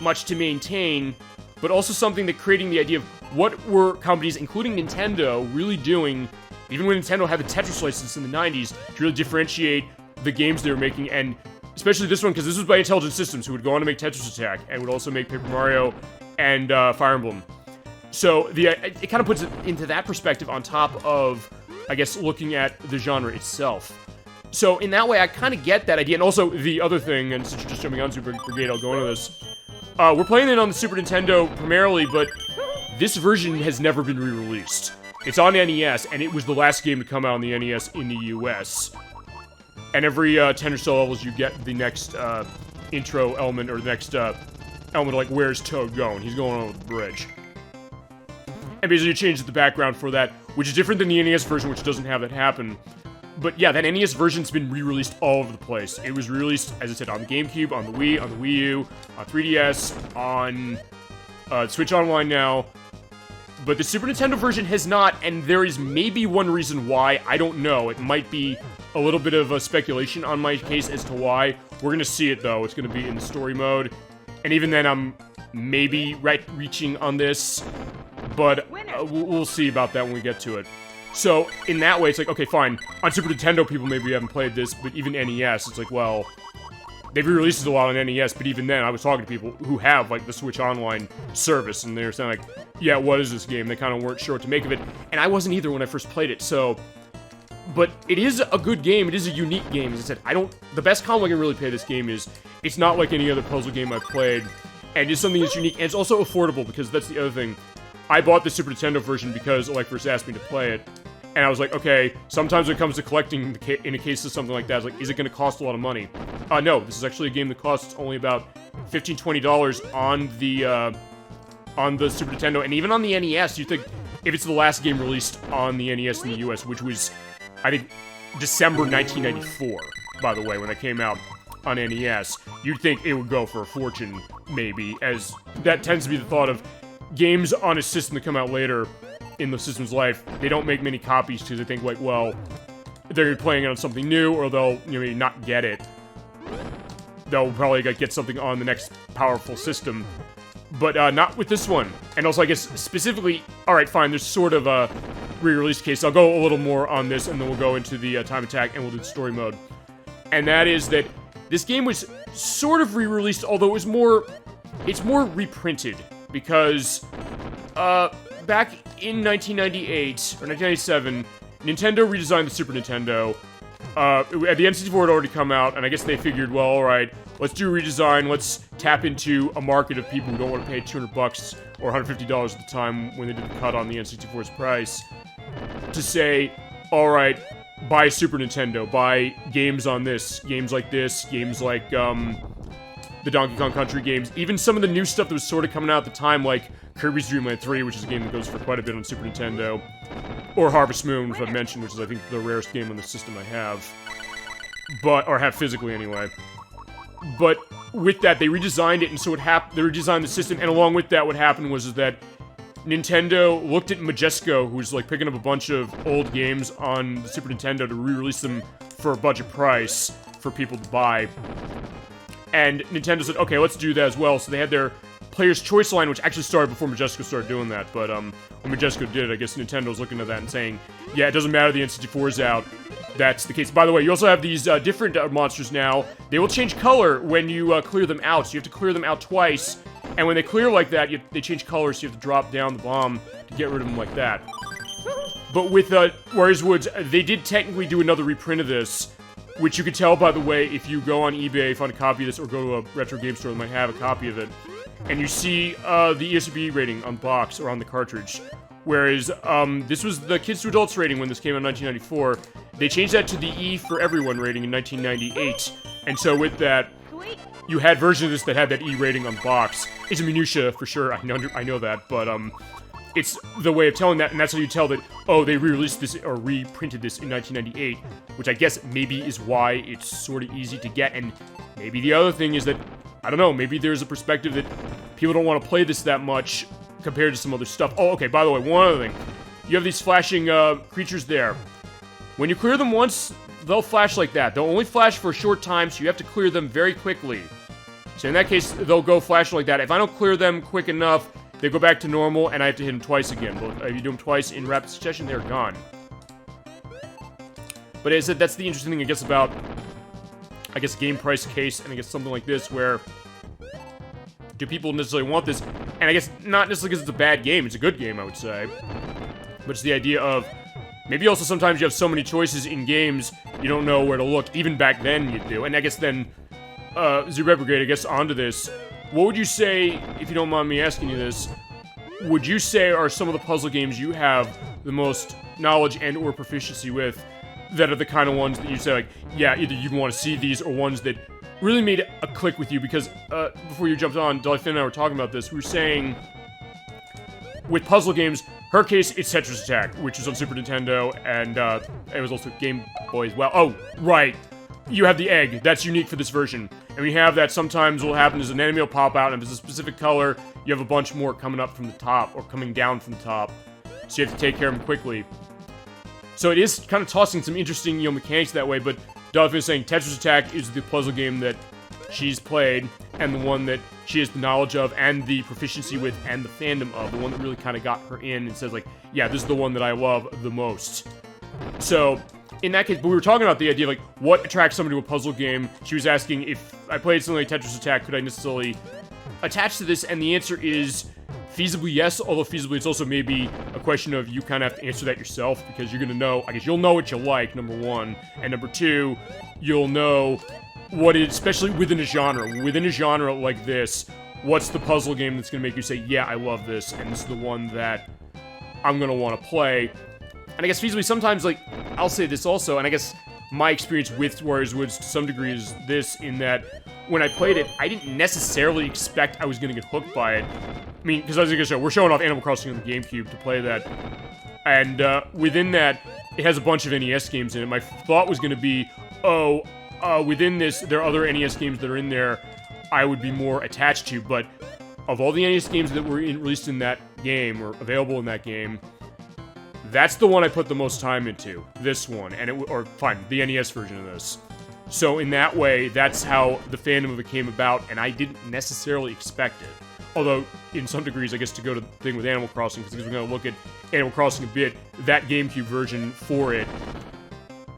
much to maintain, but also something that creating the idea of what were companies, including Nintendo, really doing, even when Nintendo had the Tetris license in the 90s, to really differentiate the games they were making, and especially this one, because this was by Intelligent Systems, who would go on to make Tetris Attack, and would also make Paper Mario and Fire Emblem. So it kind of puts it into that perspective on top of, I guess, looking at the genre itself. So, in that way, I kind of get that idea. And also, the other thing, and since you're just jumping on Super Brigade, I'll go into this. We're playing it on the Super Nintendo primarily, but this version has never been re-released. It's on NES, and it was the last game to come out on the NES in the US. And every 10 or so levels, you get the next intro element, or the next element, like, where's Toad going? He's going over the bridge. And basically, you change the background for that, which is different than the NES version, which doesn't have that happen. But yeah, that NES version's been re-released all over the place. It was released, as I said, on the GameCube, on the Wii, on the Wii U, on 3DS, on Switch Online now. But the Super Nintendo version has not, and there is maybe one reason why. I don't know. It might be a little bit of a speculation on my case as to why. We're going to see it, though. It's going to be in the story mode. And even then, I'm maybe reaching on this. But we'll see about that when we get to it. So, in that way, it's like, okay, fine. On Super Nintendo, people maybe haven't played this, but even NES, it's like, well, they've re-released it a lot on NES, but even then, I was talking to people who have, like, the Switch Online service, and they were saying, like, yeah, what is this game? They kind of weren't sure what to make of it, and I wasn't either when I first played it, so... But it is a good game, it is a unique game, as I said, the best compliment I can really pay this game is, it's not like any other puzzle game I've played, and it's something that's unique, and it's also affordable, because that's the other thing. I bought the Super Nintendo version because Like first asked me to play it, And I was like, okay, sometimes when it comes to collecting in a case of something like that, I was like, is it going to cost a lot of money? No, this is actually a game that costs only about $15, $20 on the Super Nintendo, and even on the NES. You think, if it's the last game released on the NES in the US, which was, I think, December 1994, by the way, when it came out on NES, you'd think it would go for a fortune, maybe, as that tends to be the thought of games on a system that come out later in the system's life. They don't make many copies because they think, like, well, they're playing it on something new, or they'll, maybe not get it. They'll probably get something on the next powerful system. But not with this one. And also, I guess, specifically, alright, fine, there's sort of a re-release case. I'll go a little more on this, and then we'll go into the time attack, and we'll do the story mode. And that is that this game was sort of re-released, although it's more reprinted, because back in 1998, or 1997, Nintendo redesigned the Super Nintendo. The N64 had already come out, and I guess they figured, well, alright, let's do a redesign, let's tap into a market of people who don't want to pay $200 or $150 at the time when they did the cut on the N64's price, to say, alright, buy a Super Nintendo, buy games on this, games like the Donkey Kong Country games, even some of the new stuff that was sort of coming out at the time, like Kirby's Dream Land 3, which is a game that goes for quite a bit on Super Nintendo, or Harvest Moon, which I've mentioned, which is, I think, the rarest game on the system I have. Or have physically, anyway. But with that, they redesigned it, and so they redesigned the system, and along with that, what happened was that Nintendo looked at Majesco, who's, like, picking up a bunch of old games on the Super Nintendo to re-release them for a budget price for people to buy. And Nintendo said, okay, let's do that as well. So they had their Player's Choice line, which actually started before Majesco started doing that. But when Majesco did it, I guess Nintendo was looking at that and saying, yeah, it doesn't matter, the N64's out. That's the case. By the way, you also have these different monsters now. They will change color when you clear them out. So you have to clear them out twice. And when they clear like that, they change colors, so you have to drop down the bomb to get rid of them like that. But with Warriors Woods, they did technically do another reprint of this, which you can tell, by the way, if you go on eBay, find a copy of this, or go to a retro game store that might have a copy of it, and you see the ESRB rating on the box or on the cartridge. Whereas this was the kids to adults rating when this came out in 1994. They changed that to the E for everyone rating in 1998. And so with that, you had versions of this that had that E rating on the box. It's a minutia for sure. I know that, but it's the way of telling that, and that's how you tell that, oh, they re-released this or reprinted this in 1998, which I guess maybe is why it's sort of easy to get. And maybe the other thing is that, I don't know, maybe there's a perspective that people don't want to play this that much compared to some other stuff. Oh, okay, by the way, one other thing. You have these flashing creatures there. When you clear them once, they'll flash like that. They'll only flash for a short time, so you have to clear them very quickly. So in that case, they'll go flash like that. If I don't clear them quick enough, they go back to normal, and I have to hit them twice again. But if you do them twice in rapid succession, they're gone. But as I said, that's the interesting thing, I guess, about, I guess, game price case, and I guess something like this, where do people necessarily want this? And I guess not necessarily because it's a bad game. It's a good game, I would say. But it's the idea of, maybe also sometimes you have so many choices in games, you don't know where to look. Even back then, you do. And I guess then, Zero Brigade, I guess, onto this. What would you say, if you don't mind me asking you this, would you say are some of the puzzle games you have the most knowledge and or proficiency with that are the kind of ones that you say, like, yeah, either you want to see these or ones that really made a click with you? Because, before you jumped on, Dolly Finn and I were talking about this, we were saying, with puzzle games, her case, it's Tetris Attack, which is on Super Nintendo, and, it was also Game Boy as well. Oh, right! You have the egg. That's unique for this version. And we have that sometimes what will happen is an enemy will pop out, and if it's a specific color, you have a bunch more coming up from the top, or coming down from the top. So you have to take care of them quickly. So it is kind of tossing some interesting, mechanics that way, but Dolphin is saying Tetris Attack is the puzzle game that she's played, and the one that she has the knowledge of, and the proficiency with, and the fandom of, the one that really kind of got her in and says, like, yeah, this is the one that I love the most. So, in that case, but we were talking about the idea of, like, what attracts somebody to a puzzle game. She was asking if I played something like Tetris Attack, could I necessarily attach to this, and the answer is feasibly yes, although feasibly it's also maybe a question of you kind of have to answer that yourself, because you're going to know, I guess you'll know what you like, number one, and number two, you'll know what is, especially within a genre like this, what's the puzzle game that's going to make you say, yeah, I love this, and this is the one that I'm going to want to play. And I guess feasibly sometimes, like, I'll say this also, and I guess my experience with Wario's Woods to some degree is this, in that when I played it, I didn't necessarily expect I was going to get hooked by it. I mean, because as you can show, we're showing off Animal Crossing on the GameCube to play that. And within that, it has a bunch of NES games in it. My thought was going to be, within this, there are other NES games that are in there I would be more attached to, but of all the NES games that were released in that game, or available in that game, that's the one I put the most time into. This one, the NES version of this. So in that way, that's how the fandom of it came about, and I didn't necessarily expect it. Although, in some degrees, I guess to go to the thing with Animal Crossing, because we're going to look at Animal Crossing a bit, that GameCube version for it,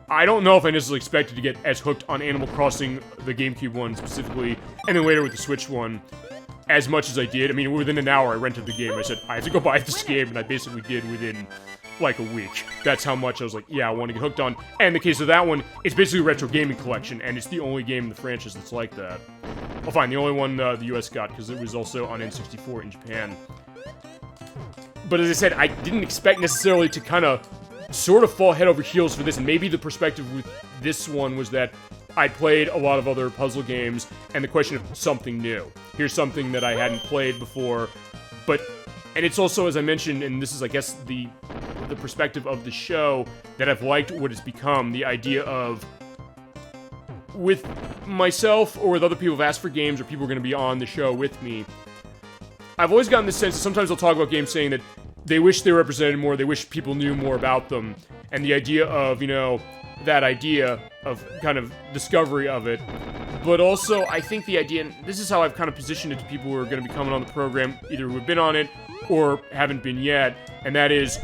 I don't know if I necessarily expected to get as hooked on Animal Crossing, the GameCube one specifically, and then later with the Switch one, as much as I did. I mean, within an hour, I rented the game. I said, I have to go buy this game, and I basically did within, like, a week. That's how much I was like, yeah, I want to get hooked on. And in the case of that one, it's basically a retro gaming collection, and it's the only game in the franchise that's like that. Well, fine, the only one the US got, because it was also on N64 in Japan. But as I said, I didn't expect necessarily to kind of sort of fall head over heels for this, and maybe the perspective with this one was that I played a lot of other puzzle games, and the question of something new. Here's something that I hadn't played before, and it's also, as I mentioned, and this is, I guess, the perspective of the show, that I've liked what it's become, the idea of, with myself or with other people who've asked for games, or people who are going to be on the show with me, I've always gotten this sense that sometimes they'll talk about games saying that they wish they were represented more, they wish people knew more about them, and the idea of, that idea of kind of discovery of it. But also, I think the idea, and this is how I've kind of positioned it to people who are going to be coming on the program, either who have been on it or haven't been yet, and that is,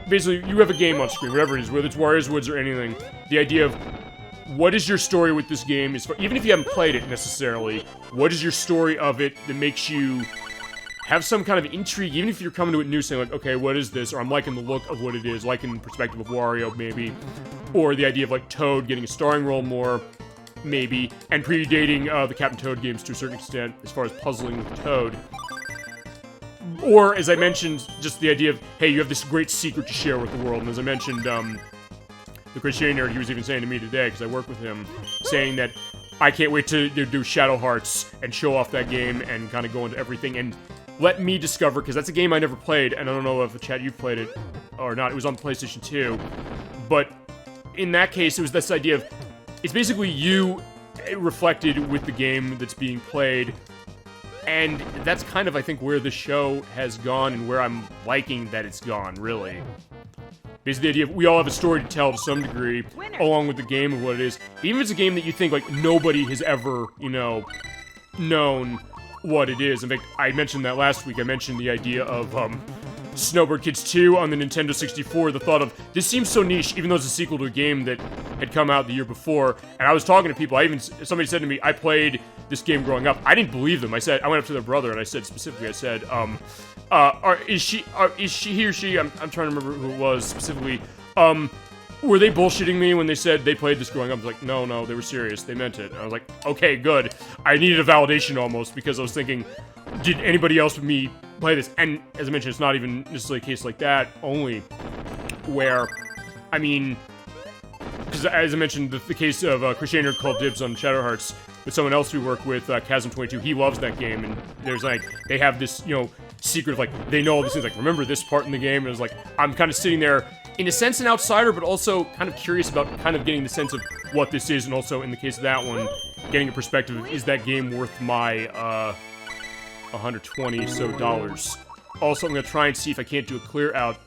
basically, you have a game on screen, whatever it is, whether it's Wario's Woods or anything, the idea of, what is your story with this game, even if you haven't played it necessarily, what is your story of it that makes you have some kind of intrigue, even if you're coming to it new, saying like, okay, what is this? Or I'm liking the look of what it is, liking the perspective of Wario, maybe. Or the idea of, like, Toad getting a starring role more, maybe. And predating the Captain Toad games to a certain extent, as far as puzzling with Toad. Or, as I mentioned, just the idea of, hey, you have this great secret to share with the world. And as I mentioned, the Christian nerd, he was even saying to me today, because I work with him, saying that I can't wait to do Shadow Hearts and show off that game and kind of go into everything. And let me discover, because that's a game I never played, and I don't know if the chat you've played it or not. It was on PlayStation 2. But in that case, it was this idea of, it's basically you reflected with the game that's being played. And that's kind of, I think, where the show has gone and where I'm liking that it's gone, really. Basically, the idea of we all have a story to tell to some degree, along with the game of what it is. Even if it's a game that you think, like, nobody has ever, known what it is. In fact, I mentioned that last week. I mentioned the idea of Snowboard Kids 2 on the Nintendo 64. The thought of, this seems so niche, even though it's a sequel to a game that had come out the year before. And I was talking to people. Somebody said to me, I played this game growing up. I didn't believe them. I went up to their brother and I said specifically, is he or she, I'm trying to remember who it was specifically, were they bullshitting me when they said they played this growing up? I was like, no, they were serious. They meant it. And I was like, okay, good. I needed a validation almost, because I was thinking, did anybody else with me play this? And as I mentioned, it's not even necessarily a case like that only, where, I mean, because as I mentioned, the case of Christian Nerd called dibs on Shadow Hearts with someone else we work with, Chasm22, he loves that game, and there's like, they have this, secret of like, they know all these things, like, remember this part in the game, and it's like, I'm kind of sitting there, in a sense an outsider, but also kind of curious about kind of getting the sense of what this is, and also in the case of that one, getting a perspective of, is that game worth my, $120 so. Also, I'm gonna try and see if I can't do a clear out.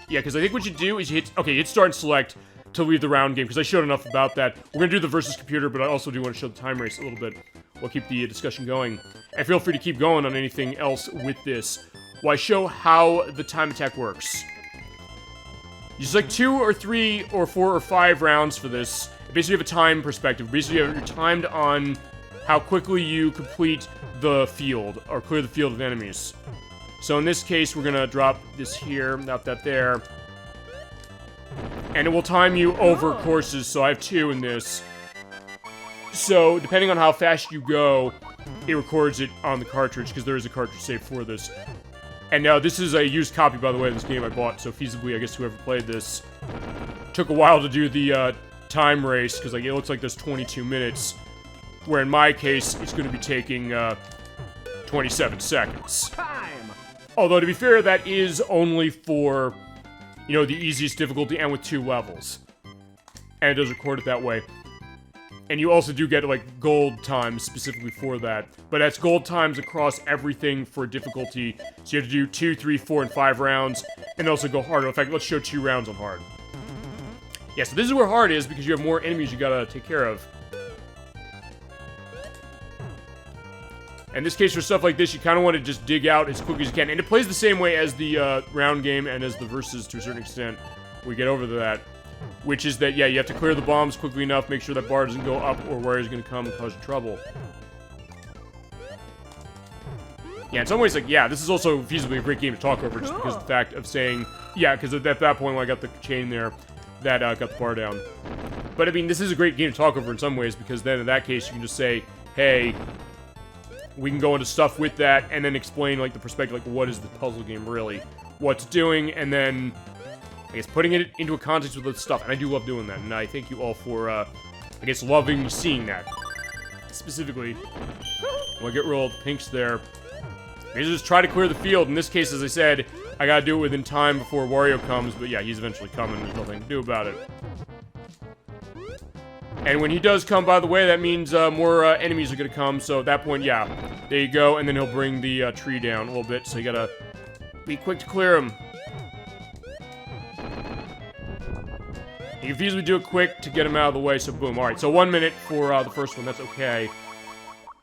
Yeah, because I think what you do is you hit start and select to leave the round game, because I showed enough about that. We're gonna do the versus computer, but I also do want to show the time race a little bit. We'll keep the discussion going. And feel free to keep going on anything else with this, while I show how the time attack works. Just like 2 or 3 or 4 or 5 rounds for this. Basically, you have a time perspective. Basically, you're timed on how quickly you complete the field, or clear the field of enemies. So in this case, we're gonna drop this here, not that there. And it will time you over courses, so I have 2 in this. So, depending on how fast you go, it records it on the cartridge, because there is a cartridge save for this. And now this is a used copy, by the way, of this game I bought, so feasibly, I guess whoever played this took a while to do the time race, because like, it looks like there's 22 minutes, where in my case, it's going to be taking 27 seconds. Time! Although, to be fair, that is only for, you know, the easiest difficulty and with 2 levels. And it does record it that way. And you also do get, like, gold times specifically for that. But that's gold times across everything for difficulty. So you have to do 2, 3, 4, and 5 rounds. And also go harder. In fact, let's show 2 rounds on hard. Yeah, so this is where hard is, because you have more enemies you gotta take care of. In this case, for stuff like this, you kind of want to just dig out as quickly as you can. And it plays the same way as the round game and as the versus to a certain extent. We get over to that. Which is that, yeah, you have to clear the bombs quickly enough, make sure that bar doesn't go up or Wario's going to come and cause you trouble. Yeah, in some ways, like, yeah, this is also feasibly a great game to talk over just because of the fact of saying, yeah, because at that point when I got the chain there, that got the bar down. But, I mean, this is a great game to talk over in some ways because then in that case you can just say, hey, we can go into stuff with that and then explain, like, the perspective, like, what is the puzzle game really? What's doing, and then I guess putting it into a context with the stuff, and I do love doing that, and I thank you all for, I guess, loving seeing that. Specifically, we'll get rid of the pinks there. Maybe just try to clear the field. In this case, as I said, I gotta do it within time before Wario comes, but yeah, he's eventually coming, there's nothing to do about it. And when he does come, by the way, that means more enemies are gonna come, so at that point, yeah, there you go, and then he'll bring the tree down a little bit, so you gotta be quick to clear him. You can easily do it quick to get him out of the way, so boom. Alright, so 1 minute for the first one, that's okay.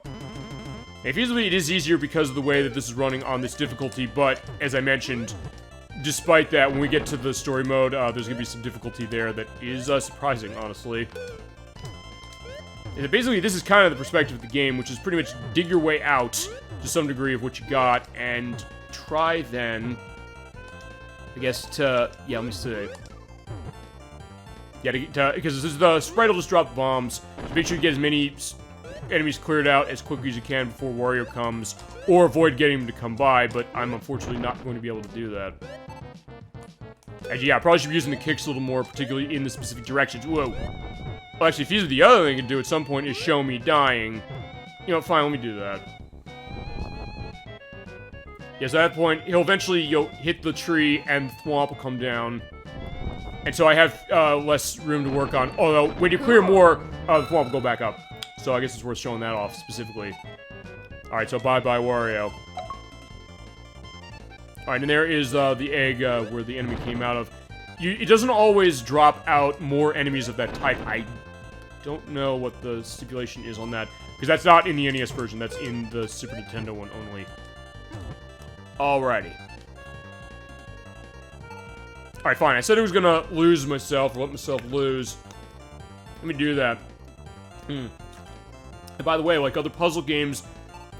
And feasibly, it is easier because of the way that this is running on this difficulty, but, as I mentioned, despite that, when we get to the story mode, there's gonna be some difficulty there that is surprising, honestly. And basically, this is kind of the perspective of the game, which is pretty much dig your way out to some degree of what you got, and try then, I guess, to, yeah, let me see. Yeah, because the sprite will just drop bombs. So make sure you get as many enemies cleared out as quickly as you can before Wario comes, or avoid getting him to come by, but I'm unfortunately not going to be able to do that. Actually, yeah, I probably should be using the kicks a little more, particularly in the specific directions. Whoa. Well, actually, if the other thing to do at some point is show me dying. You know, fine, let me do that. Yeah, so at that point, he'll eventually, hit the tree, and the thwomp will come down. And so I have less room to work on. Although, when you clear more, the thwomp will go back up. So I guess it's worth showing that off, specifically. Alright, so bye-bye, Wario. Alright, and there is the egg where the enemy came out of. It doesn't always drop out more enemies of that type. I don't know what the stipulation is on that. Because that's not in the NES version, that's in the Super Nintendo one only. Alrighty. Alright, fine. I said I was gonna lose myself, or let myself lose. Let me do that. And by the way, like other puzzle games,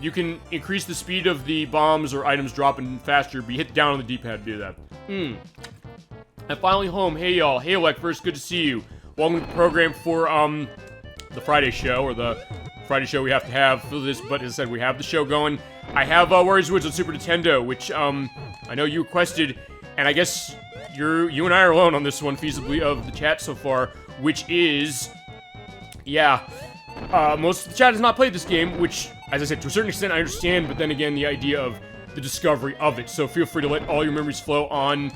you can increase the speed of the bombs or items dropping faster, but you hit down on the D-pad to do that. I'm finally home. Hey, y'all. Hey, Alec, first, good to see you. Welcome to the program for, the Friday show, or the Friday show we have to have for this, but as I said, we have the show going. I have, Wario's Woods on Super Nintendo, which, I know you requested, and I guess you and I are alone on this one, feasibly, of the chat so far, which is, yeah, most of the chat has not played this game, which, as I said, to a certain extent I understand, but then again, the idea of the discovery of it, so feel free to let all your memories flow on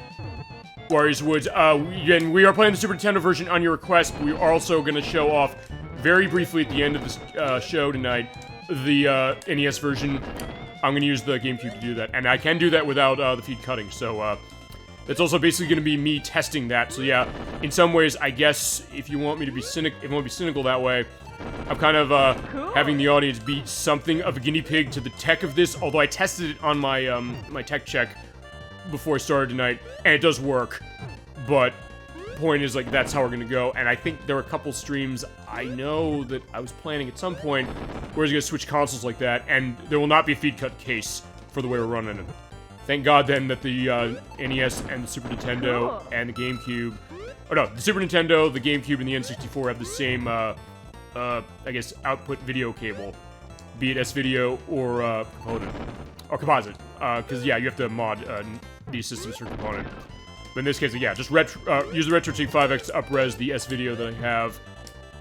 Wario's Woods. Again, we are playing the Super Nintendo version on your request, but we are also going to show off, very briefly at the end of this show tonight, the NES version. I'm going to use the GameCube to do that, and I can do that without the feed cutting, so, that's also basically going to be me testing that. So yeah, in some ways, I guess if you want me to be cynical that way, I'm kind of having the audience be something of a guinea pig to the tech of this. Although I tested it on my my tech check before I started tonight, and it does work. But point is, like, that's how we're going to go. And I think there are a couple streams I know that I was planning at some point where I was going to switch consoles like that, and there will not be a feed cut case for the way we're running it. Thank God, then, that the NES and the Super Nintendo and the GameCube... Oh, no, the Super Nintendo, the GameCube, and the N64 have the same, I guess, output video cable. Be it S-Video or component. or composite, because yeah, you have to mod these systems for component. But in this case, yeah, just use the RetroTink 5X to up-res the S-video that I have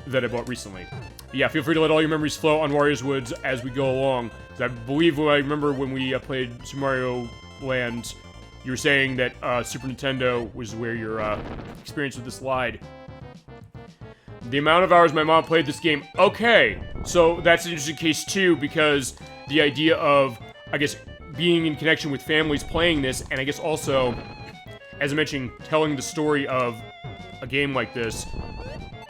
that I bought recently. But yeah, feel free to let all your memories flow on Wario's Woods as we go along. I believe I remember when we played Super Mario Land, you were saying that Super Nintendo was where your experience with this lied. The amount of hours my mom played this game. Okay, so that's an interesting case too, because the idea of, I guess, being in connection with families playing this, and I guess also, as I mentioned, telling the story of a game like this,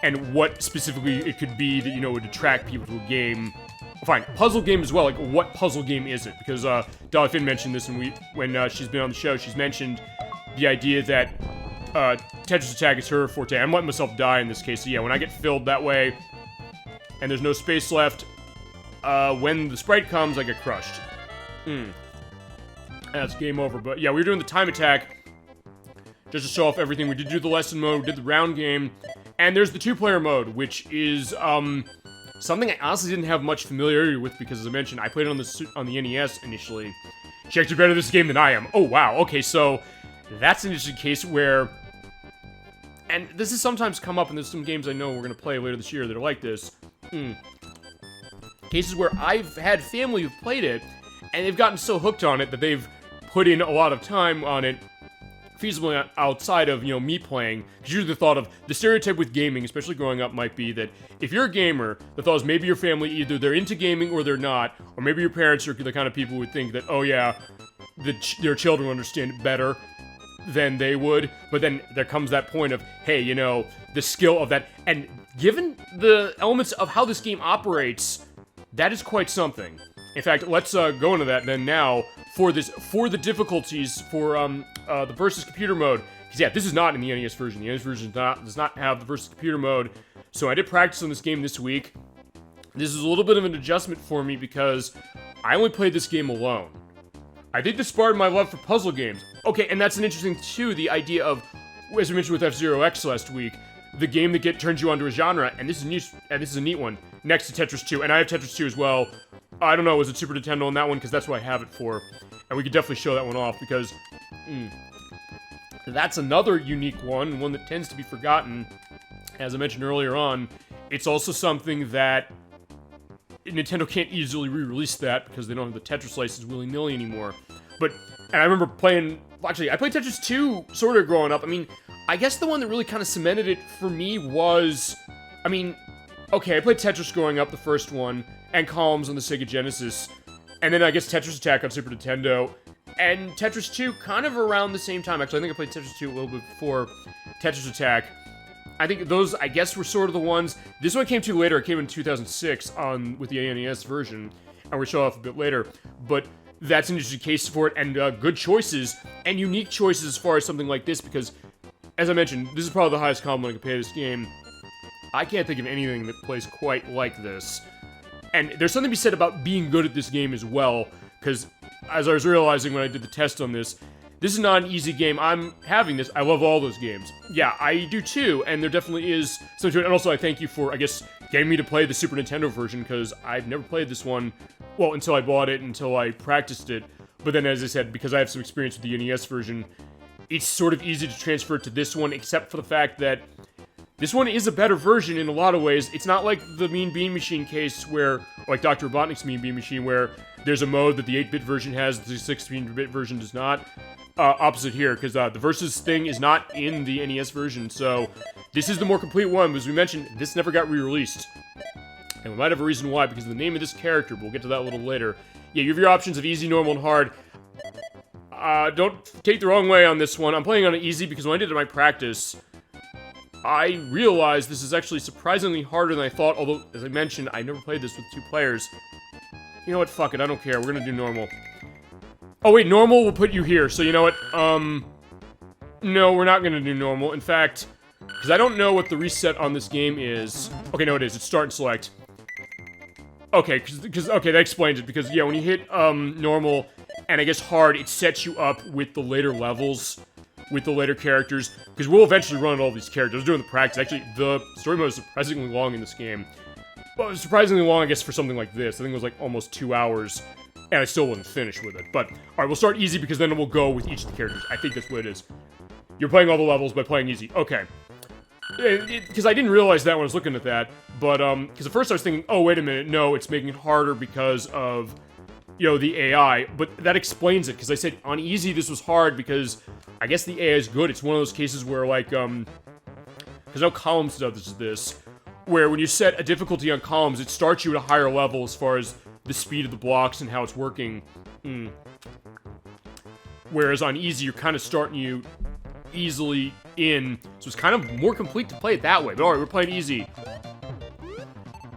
and what specifically it could be that, you know, would attract people to a game. Fine, puzzle game as well, like, what puzzle game is it? Because, Dolly Finn mentioned this when she's been on the show, she's mentioned the idea that, Tetris Attack is her forte. I'm letting myself die in this case, so yeah, when I get filled that way, and there's no space left, when the sprite comes, I get crushed. That's game over, but yeah, we were doing the time attack, just to show off everything. We did do the lesson mode, we did the round game, and there's the two-player mode, which is, something I honestly didn't have much familiarity with, because as I mentioned, I played it on the NES initially. She actually better at this game than I am. Oh, wow, okay, so that's an interesting case where, and this has sometimes come up, and there's some games I know we're going to play later this year that are like this. Cases where I've had family who've played it, and they've gotten so hooked on it that they've put in a lot of time on it, feasibly outside of, you know, me playing. Because usually the thought of, the stereotype with gaming, especially growing up, might be that if you're a gamer, the thought is maybe your family, either they're into gaming or they're not, or maybe your parents are the kind of people who would think that, oh yeah, their children understand it better than they would. But then there comes that point of, hey, you know, the skill of that, and given the elements of how this game operates, that is quite something. In fact, let's go into that then now for the difficulties for the versus computer mode. Because yeah, this is not in the NES version. The NES version does not have the versus computer mode. So I did practice on this game this week. This is a little bit of an adjustment for me because I only played this game alone. I think this sparked my love for puzzle games. Okay, and that's an interesting too, the idea of, as we mentioned with F-Zero X last week, the game that turns you onto a genre, and this is a neat one, next to Tetris 2, and I have Tetris 2 as well. I don't know, was it Super Nintendo on that one? Because that's what I have it for. And we could definitely show that one off, because that's another unique one that tends to be forgotten. As I mentioned earlier on, it's also something that Nintendo can't easily re-release that, because they don't have the Tetris license willy-nilly anymore. And I remember playing, actually, I played Tetris 2 sort of growing up. I mean, I guess the one that really kind of cemented it for me was, I mean, okay, I played Tetris growing up, the first one, and Columns on the Sega Genesis, and then I guess Tetris Attack on Super Nintendo, and Tetris 2 kind of around the same time. Actually, I think I played Tetris 2 a little bit before Tetris Attack. I think those, I guess, were sort of the ones. This one came to later. It came in 2006 with the NES version, and we'll show off a bit later. But that's an interesting case for it, and good choices, and unique choices as far as something like this, because, as I mentioned, this is probably the highest compliment I could pay this game. I can't think of anything that plays quite like this. And there's something to be said about being good at this game as well, because as I was realizing when I did the test on this is not an easy game. I'm having this. I love all those games. Yeah, I do too, and there definitely is something to it. And also, I thank you for, I guess, getting me to play the Super Nintendo version, because I've never played this one, well, until I bought it, until I practiced it. But then, as I said, because I have some experience with the NES version, it's sort of easy to transfer to this one, except for the fact that this one is a better version in a lot of ways. It's not like the Mean Bean Machine case where, like Dr. Robotnik's Mean Bean Machine, where there's a mode that the 8-bit version has, the 16-bit version does not. Opposite here, because the Versus thing is not in the NES version, so this is the more complete one. As we mentioned, this never got re-released. And we might have a reason why, because of the name of this character, but we'll get to that a little later. Yeah, you have your options of easy, normal, and hard. Don't take the wrong way on this one. I'm playing on it easy because when I did my practice, I realized this is actually surprisingly harder than I thought, although, as I mentioned, I never played this with 2 players. You know what, fuck it, I don't care, we're gonna do normal. Oh wait, normal will put you here, so you know what, no, we're not gonna do normal. In fact, because I don't know what the reset on this game is. Okay, no it is, it's start and select. Okay, okay, that explains it, because yeah, when you hit, normal, and I guess hard, it sets you up with the later levels, with the later characters, because we'll eventually run all these characters. I was doing the practice. Actually, the story mode is surprisingly long in this game. Well, surprisingly long, I guess, for something like this. I think it was like almost 2 hours. And I still wasn't finished with it. But, alright, we'll start easy because then we'll go with each of the characters. I think that's what it is. You're playing all the levels by playing easy. Okay. Because I didn't realize that when I was looking at that. But, because at first I was thinking, oh, wait a minute, no, it's making it harder because of, you know, the AI. But that explains it, because I said on easy this was hard because I guess the AI is good. It's one of those cases where, like, because no Columns does this, where when you set a difficulty on Columns, it starts you at a higher level as far as the speed of the blocks and how it's working. Whereas on easy, you're kind of starting you easily in, so it's kind of more complete to play it that way. But alright, we're playing easy.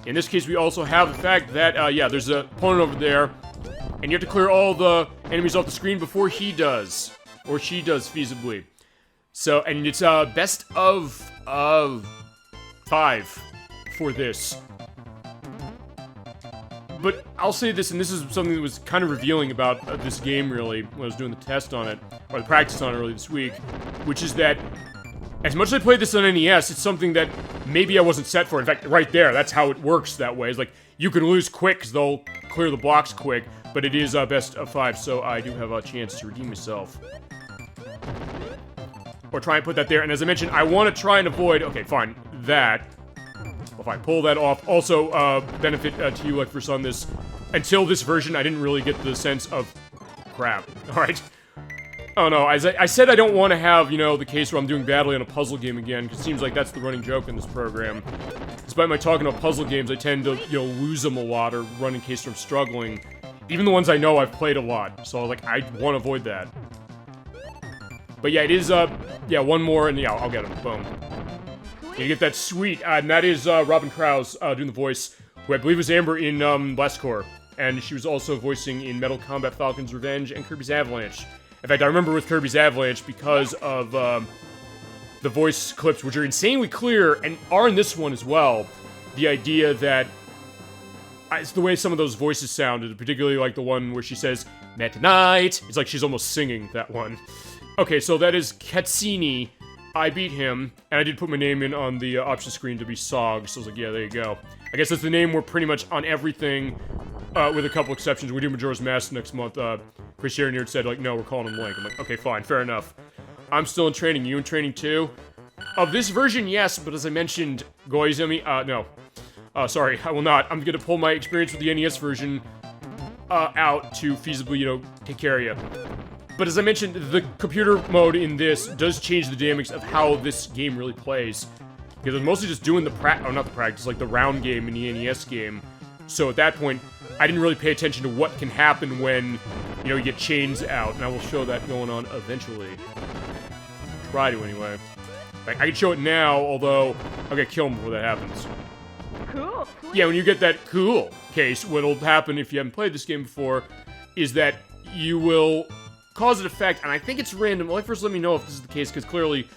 In this case, we also have the fact that, yeah, there's an opponent over there, and you have to clear all the enemies off the screen before he does, or she does, feasibly. So, and it's, best of 5 for this. But I'll say this, and this is something that was kind of revealing about this game, really, when I was doing the test on it, or the practice on it earlier this week, which is that, as much as I played this on NES, it's something that maybe I wasn't set for. In fact, right there, that's how it works that way. It's like, you can lose quick, because they'll clear the blocks quick, but it is best of 5, so I do have a chance to redeem myself. Or try and put that there, and as I mentioned, I want to try and avoid, okay, fine, that. If I pull that off, also, benefit to you, like, for on this, until this version, I didn't really get the sense of, crap, alright? Oh no, as I said I don't want to have, you know, the case where I'm doing badly on a puzzle game again, because it seems like that's the running joke in this program. Despite my talking about puzzle games, I tend to, you know, lose them a lot, or run in case I'm struggling. Even the ones I know I've played a lot, so, like, I want to avoid that. But yeah, it is, yeah, one more, and yeah, I'll get him, boom. You get that sweet, and that is Robin Krause doing the voice, who I believe was Amber in Blast Corps, and she was also voicing in Metal Combat Falcon's Revenge and Kirby's Avalanche. In fact, I remember with Kirby's Avalanche because of the voice clips, which are insanely clear, and are in this one as well. The idea that it's the way some of those voices sounded, particularly like the one where she says, "Met tonight." It's like she's almost singing that one. Okay, so that is Katsini. I beat him, and I did put my name in on the option screen to be Sog, so I was like, yeah, there you go. I guess that's the name we're pretty much on everything, with a couple exceptions. We do Majora's Mask next month. Chris Nerd said, like, no, we're calling him Link. I'm like, okay, fine, fair enough. I'm still in training. You in training too? Of this version, yes, but as I mentioned, Goizumi, no. Sorry, I will not. I'm gonna pull my experience with the NES version, out to feasibly, you know, take care of you. But as I mentioned, the computer mode in this does change the dynamics of how this game really plays. Because I'm mostly just doing the not the practice, like the round game in the NES game. So at that point, I didn't really pay attention to what can happen when, you know, you get chains out. And I will show that going on eventually. Try to, anyway. Like, I can show it now, although I'll get killed before that happens. Cool. Yeah, when you get that cool case, what'll happen if you haven't played this game before is that you will cause an effect, and I think it's random. Well, first let me know if this is the case, because clearly,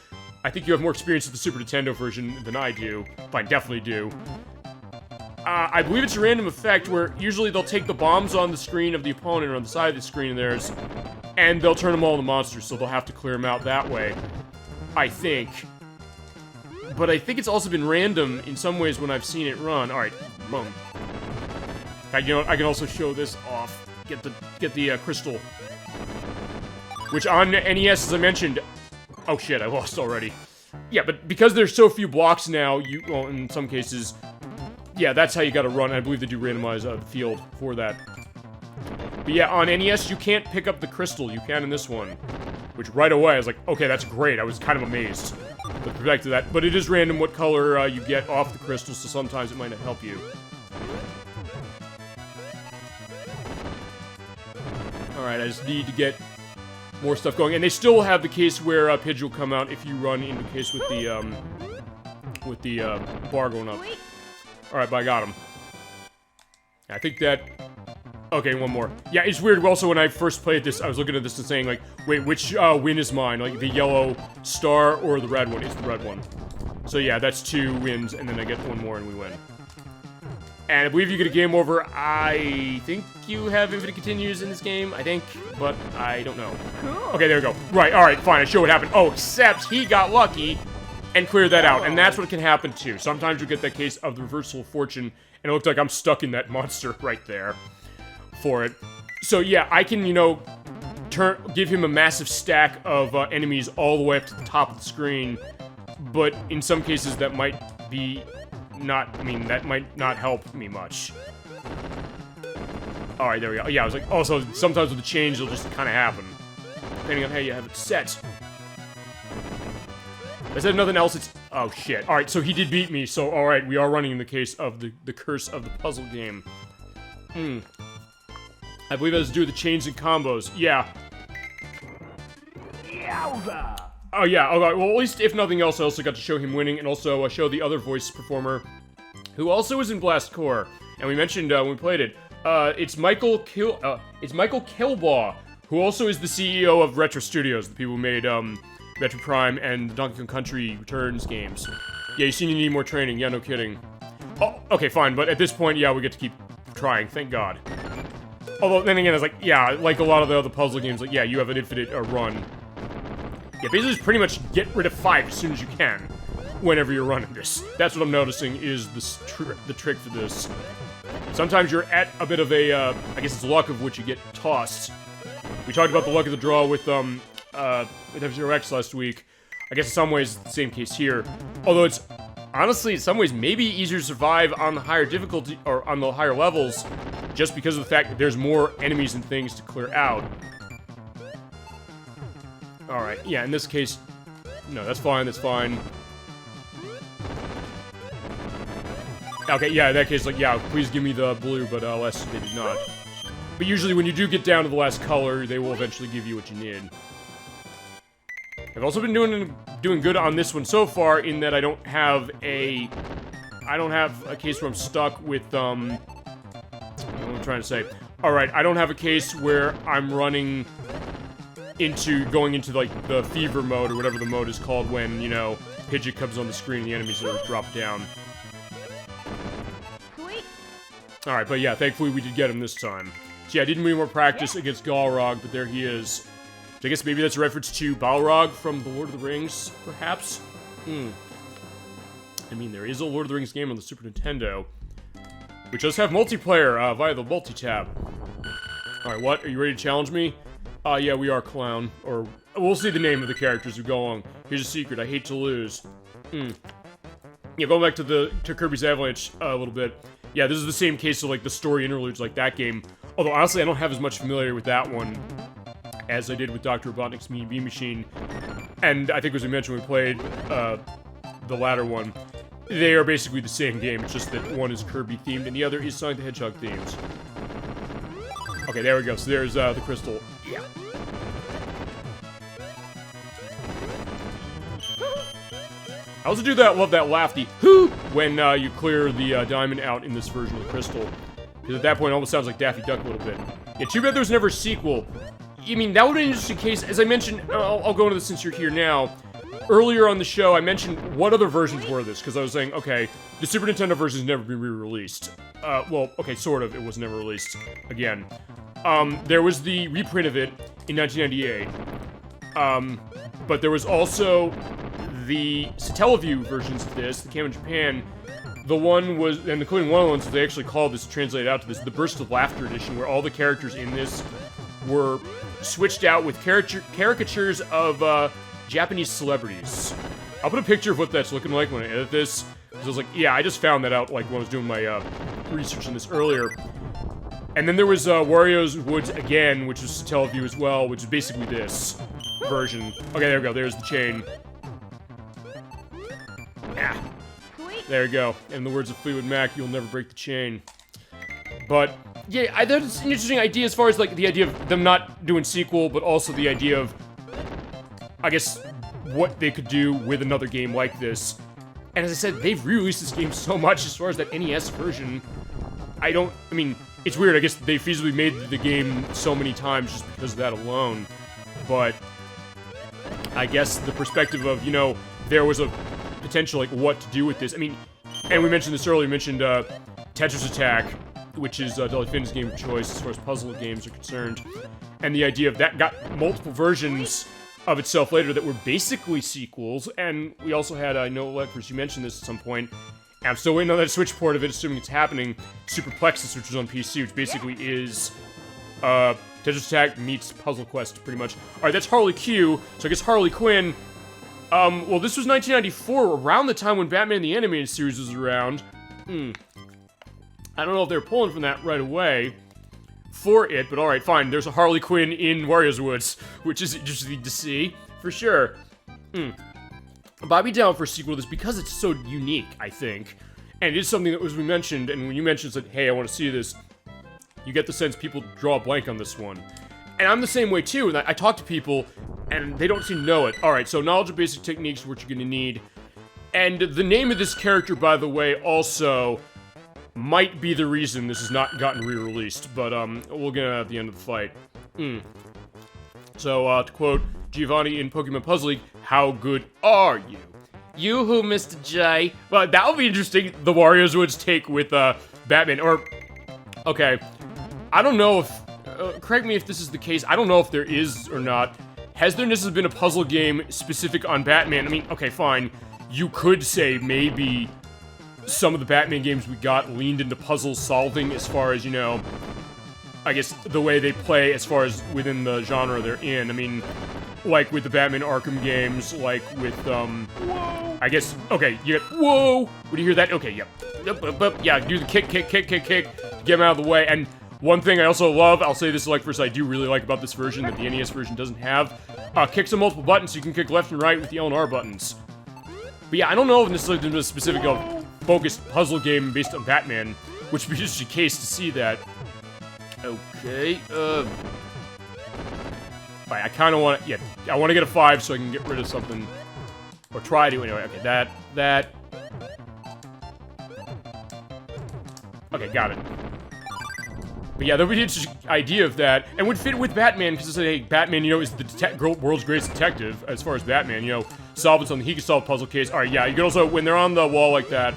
I think you have more experience with the Super Nintendo version than I do. Fine, definitely do. I believe it's a random effect where usually they'll take the bombs on the screen of the opponent or on the side of the screen of theirs, and they'll turn them all into monsters, so they'll have to clear them out that way. I think. But I think it's also been random in some ways when I've seen it run. Alright, boom. You know, I can also show this off. Get the crystal. Which on NES, as I mentioned... Oh shit, I lost already. Yeah, but because there's so few blocks now, well, in some cases... Yeah, that's how you gotta run. I believe they do randomize the field for that. But yeah, on NES, you can't pick up the crystal. You can in this one. Which right away, I was like, okay, that's great. I was kind of amazed with respect to that. But it is random what color you get off the crystal, so sometimes it might not help you. Alright, I just need to get more stuff going. And they still have the case where Pidge will come out if you run into the case with the bar going up. Alright, but I got him. I think that... Okay, one more. Yeah, it's weird. Also, when I first played this, I was looking at this and saying, like, wait, which win is mine? Like, the yellow star or the red one? It's the red one. So yeah, that's 2 wins, and then I get one more and we win. And I believe you get a game over. I think you have infinite continues in this game, I think, but I don't know. Cool. Okay, there we go. Right, alright, fine, I show what happened. Oh, except he got lucky and cleared that out, and that's what can happen too. Sometimes you get that case of the reversal of fortune, and it looks like I'm stuck in that monster right there for it. So yeah, I can, give him a massive stack of enemies all the way up to the top of the screen, but in some cases that might be that might not help me much. Alright, there we go. Yeah, I was like, also, sometimes with the change, it'll just kind of happen, depending on how you have it set. I said nothing else, it's... Oh, shit. Alright, so he did beat me, so alright, we are running in the case of the curse of the puzzle game. I believe that has to do with the chains and combos. Yeah. Yowza! Oh, yeah. Alright, well, at least, if nothing else, I also got to show him winning, and also show the other voice performer, who also was in Blast Core. And we mentioned when we played it. It's Michael Kilbaugh, who also is the CEO of Retro Studios, the people who made, Retro Prime and the Donkey Kong Country Returns games. Yeah, you seem to need more training. Yeah, no kidding. Oh, okay, fine. But at this point, yeah, we get to keep trying. Thank God. Although, then again, it's like, yeah, like a lot of the other puzzle games, like, yeah, you have an infinite run. Yeah, basically just pretty much get rid of 5 as soon as you can, whenever you're running this. That's what I'm noticing is the trick for this. Sometimes you're at a bit of a, I guess it's luck of which you get tossed. We talked about the luck of the draw with F-Zero X last week. I guess in some ways it's the same case here. Although it's, honestly, in some ways maybe easier to survive on the higher difficulty, or on the higher levels, just because of the fact that there's more enemies and things to clear out. Alright, yeah, in this case, no, that's fine, that's fine. Okay, yeah, in that case, like, yeah, please give me the blue, but alas, they did not. But usually when you do get down to the last color, they will eventually give you what you need. I've also been doing good on this one so far, in that I don't have a case where I'm stuck with, what am I trying to say? Alright, I don't have a case where I'm going into, like, the fever mode, or whatever the mode is called when, Pidgeot comes on the screen and the enemies are dropped down. Alright, but yeah, thankfully we did get him this time. So yeah, I didn't need more practice against Galrog, but there he is. So I guess maybe that's a reference to Balrog from The Lord of the Rings, perhaps? I mean, there is a Lord of the Rings game on the Super Nintendo, which does have multiplayer via the multi-tab. Alright, what? Are you ready to challenge me? Yeah, we are, clown. Or, we'll see the name of the characters who go on. Here's a secret, I hate to lose. Yeah, going back to Kirby's Avalanche a little bit. Yeah, this is the same case of, like, the story interludes like that game. Although, honestly, I don't have as much familiarity with that one as I did with Dr. Robotnik's Mean Bean Machine. And I think, as we mentioned when we played the latter one, they are basically the same game. It's just that one is Kirby-themed and the other is Sonic the Hedgehog-themed. Okay, there we go. So there's the crystal. Yeah. I also love that laughy "hoo" when you clear the diamond out in this version of the crystal. Because at that point it almost sounds like Daffy Duck a little bit. Yeah, too bad there was never a sequel. I mean, that would be an interesting case. As I mentioned, I'll go into this since you're here now. Earlier on the show, I mentioned what other versions were this, because I was saying, okay, the Super Nintendo version has never been re-released. Well, okay, sort of, it was never released again. There was the reprint of it in 1998. But there was also the Satellaview versions of this that came in Japan. The one was, and including one of the ones they actually called this, translated out to this, the Burst of Laughter edition, where all the characters in this were switched out with caricatures of Japanese celebrities. I'll put a picture of what that's looking like when I edit this, because I was like, yeah, I just found that out like when I was doing my research on this earlier. And then there was Wario's Woods Again, which was Satellaview as well, which is basically this version. Okay, there we go, there's the chain. Ah. There you go. In the words of Fleetwood Mac, you'll never break the chain. But, yeah, that's an interesting idea as far as, like, the idea of them not doing sequel, but also the idea of, I guess, what they could do with another game like this. And as I said, they've re-released this game so much as far as that NES version. I mean, it's weird, I guess they feasibly made the game so many times just because of that alone. But, I guess the perspective of, there was a potential, like, what to do with this. I mean, and we mentioned this earlier, we mentioned Tetris Attack, which is Dolly Finn's game of choice as far as puzzle games are concerned. And the idea of that got multiple versions of itself later that were basically sequels. And we also had, I know, Electors, you mentioned this at some point, and I'm still waiting on that Switch port of it, assuming it's happening, Superplexus, which was on PC, which basically is Tetris Attack meets Puzzle Quest, pretty much. Alright, that's Harley Q, so I guess Harley Quinn... well, this was 1994, around the time when Batman the Animated Series was around. I don't know if they're pulling from that right away for it, but alright, fine. There's a Harley Quinn in Wario's Woods, which is interesting to see, for sure. But I'd be down for a sequel to this because it's so unique, I think. And it is something that was we mentioned, and when you mentioned that, hey, I want to see this, you get the sense people draw a blank on this one. And I'm the same way too, and I talk to people, and they don't seem to know it. Alright, so knowledge of basic techniques is what you're gonna need. And the name of this character, by the way, also might be the reason this has not gotten re-released, but we'll get it at the end of the fight. So, to quote Giovanni in Pokemon Puzzle League, how good are you? You-hoo, Mr. J. Well, that would be interesting, the Wario's Woods take with, Batman, or... Okay, I don't know if... correct me if this is the case, I don't know if there is or not. Has there necessarily been a puzzle game specific on Batman? I mean, okay, fine. You could say maybe some of the Batman games we got leaned into puzzle solving as far as, you know, I guess the way they play as far as within the genre they're in. I mean, like with the Batman Arkham games, like with, Whoa. I guess, okay, you get, whoa! Would you hear that? Okay, yep. Yeah, do the kick, get him out of the way, and one thing I also love, I'll say this like first, I do really like about this version that the NES version doesn't have, kicks on multiple buttons so you can kick left and right with the L and R buttons. But yeah, I don't know if this is a specific focused puzzle game based on Batman, which would be just a case to see that. Okay, I kind of want to, yeah, I want to get a 5 so I can get rid of something. Or try to, anyway. Okay, that. Okay, got it. But yeah, that would be an interesting idea of that, and would fit with Batman, because it's like, hey, Batman, you know, is the world's greatest detective, as far as Batman, you know, solving something, he can solve a puzzle case. Alright, yeah, you can also, when they're on the wall like that,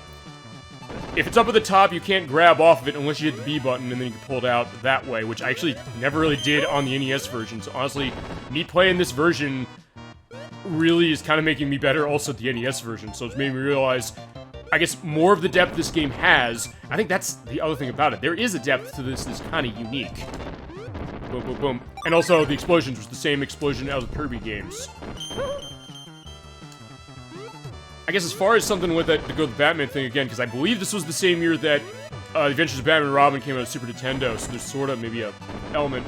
if it's up at the top, you can't grab off of it unless you hit the B button, and then you can pull it out that way, which I actually never really did on the NES version, so honestly, me playing this version really is kind of making me better also at the NES version, so it's made me realize, I guess, more of the depth this game has. I think that's the other thing about it. There is a depth to this that's kind of unique. Boom, boom, boom. And also, the explosions was the same explosion as the Kirby games. I guess as far as something with that, to go with the Batman thing again, because I believe this was the same year that The Adventures of Batman and Robin came out of Super Nintendo, so there's sort of maybe a element.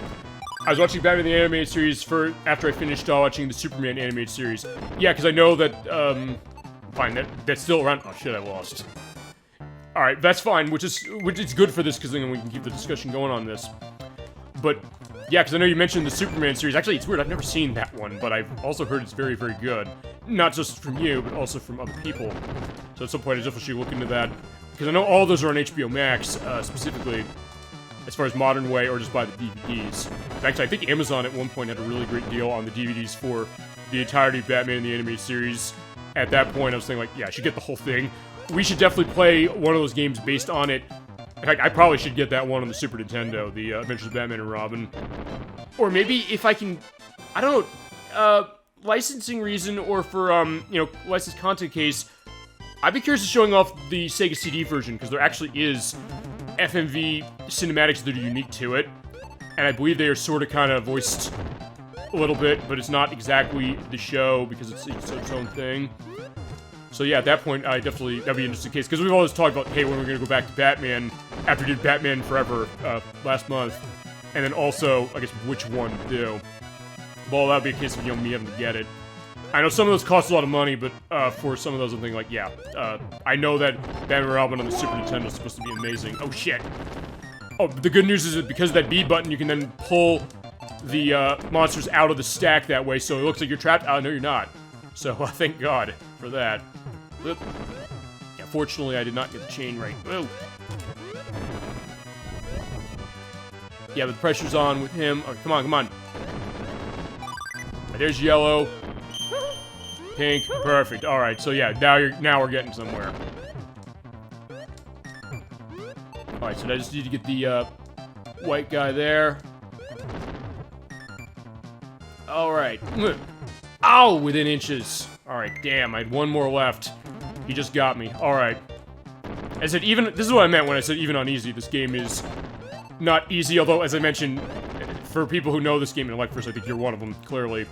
I was watching Batman the Animated Series after I finished watching the Superman Animated Series. Yeah, because I know that, fine, that's still around. Oh shit, I lost. Alright, that's fine, which is good for this, because then we can keep the discussion going on this. But, yeah, because I know you mentioned the Superman series. Actually, it's weird, I've never seen that one, but I've also heard it's very, very good. Not just from you, but also from other people. So at some point, I definitely should look into that. Because I know all those are on HBO Max, specifically, as far as modern way, or just buy the DVDs. In fact, I think Amazon at one point had a really great deal on the DVDs for the entirety of Batman the Animated Series. At that point, I was thinking, like, yeah, I should get the whole thing. We should definitely play one of those games based on it. In fact, I probably should get that one on the Super Nintendo, the Adventures of Batman and Robin. Or maybe if I can, I don't know, licensing reason or for, you know, licensed content case, I'd be curious to showing off the Sega CD version, because there actually is FMV cinematics that are unique to it. And I believe they are sort of kind of voiced a little bit, but it's not exactly the show, because it's its own thing. So yeah, at that point, that'd be an interesting case, because we've always talked about, hey, when we're gonna go back to Batman, after we did Batman Forever, last month, and then also, I guess, which one to do. Well, that'd be a case of, you know, me having to get it. I know some of those cost a lot of money, but, for some of those, I'm thinking, like, yeah, I know that Batman and Robin on the Super Nintendo is supposed to be amazing. Oh, shit! Oh, but the good news is that because of that B button, you can then pull the, monsters out of the stack that way, so it looks like you're trapped. Oh, no, you're not. So, thank God for that. Oop. Yeah, fortunately, I did not get the chain right. Oh. Yeah, but the pressure's on with him. Oh, come on, come on. Right, there's yellow. Pink. Perfect. Alright, so yeah, now we're getting somewhere. Alright, so I just need to get the, white guy there. Alright. Ow! Within inches. Alright, damn, I had one more left. He just got me. Alright. I said even, this is what I meant when I said even on easy. This game is not easy, although, as I mentioned, for people who know this game and like first, I think you're one of them, clearly.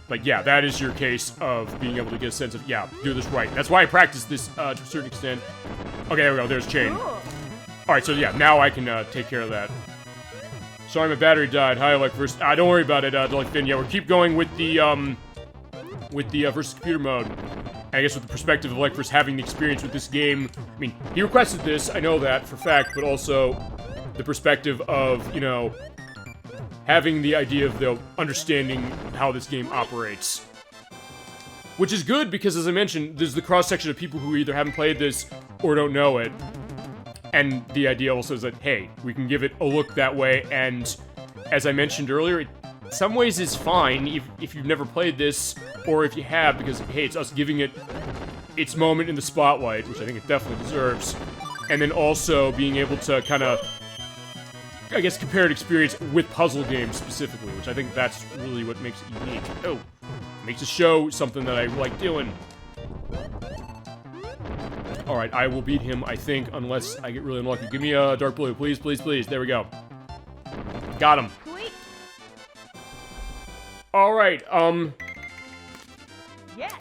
But yeah, that is your case of being able to get a sense of, yeah, do this right. That's why I practice this to a certain extent. Okay, there we go, there's chain. Cool. Alright, so yeah, now I can take care of that. Sorry, my battery died. Hi, like first. Don't worry about it, like Finn. Yeah, we'll keep going with the versus computer mode. And I guess with the perspective of like first having the experience with this game. I mean, he requested this, I know that for fact, but also the perspective of, you know, having the idea of the understanding how this game operates. Which is good because, as I mentioned, there's the cross-section of people who either haven't played this or don't know it. And the idea also is that, hey, we can give it a look that way, and as I mentioned earlier, it, in some ways is fine if you've never played this, or if you have, because, hey, it's us giving it its moment in the spotlight, which I think it definitely deserves, and then also being able to kind of, I guess, compare an experience with puzzle games specifically, which I think that's really what makes it unique. Oh, makes the show something that I like doing. Alright, I will beat him, I think, unless I get really unlucky. Give me a dark blue, please, please, please. There we go. Got him. Alright,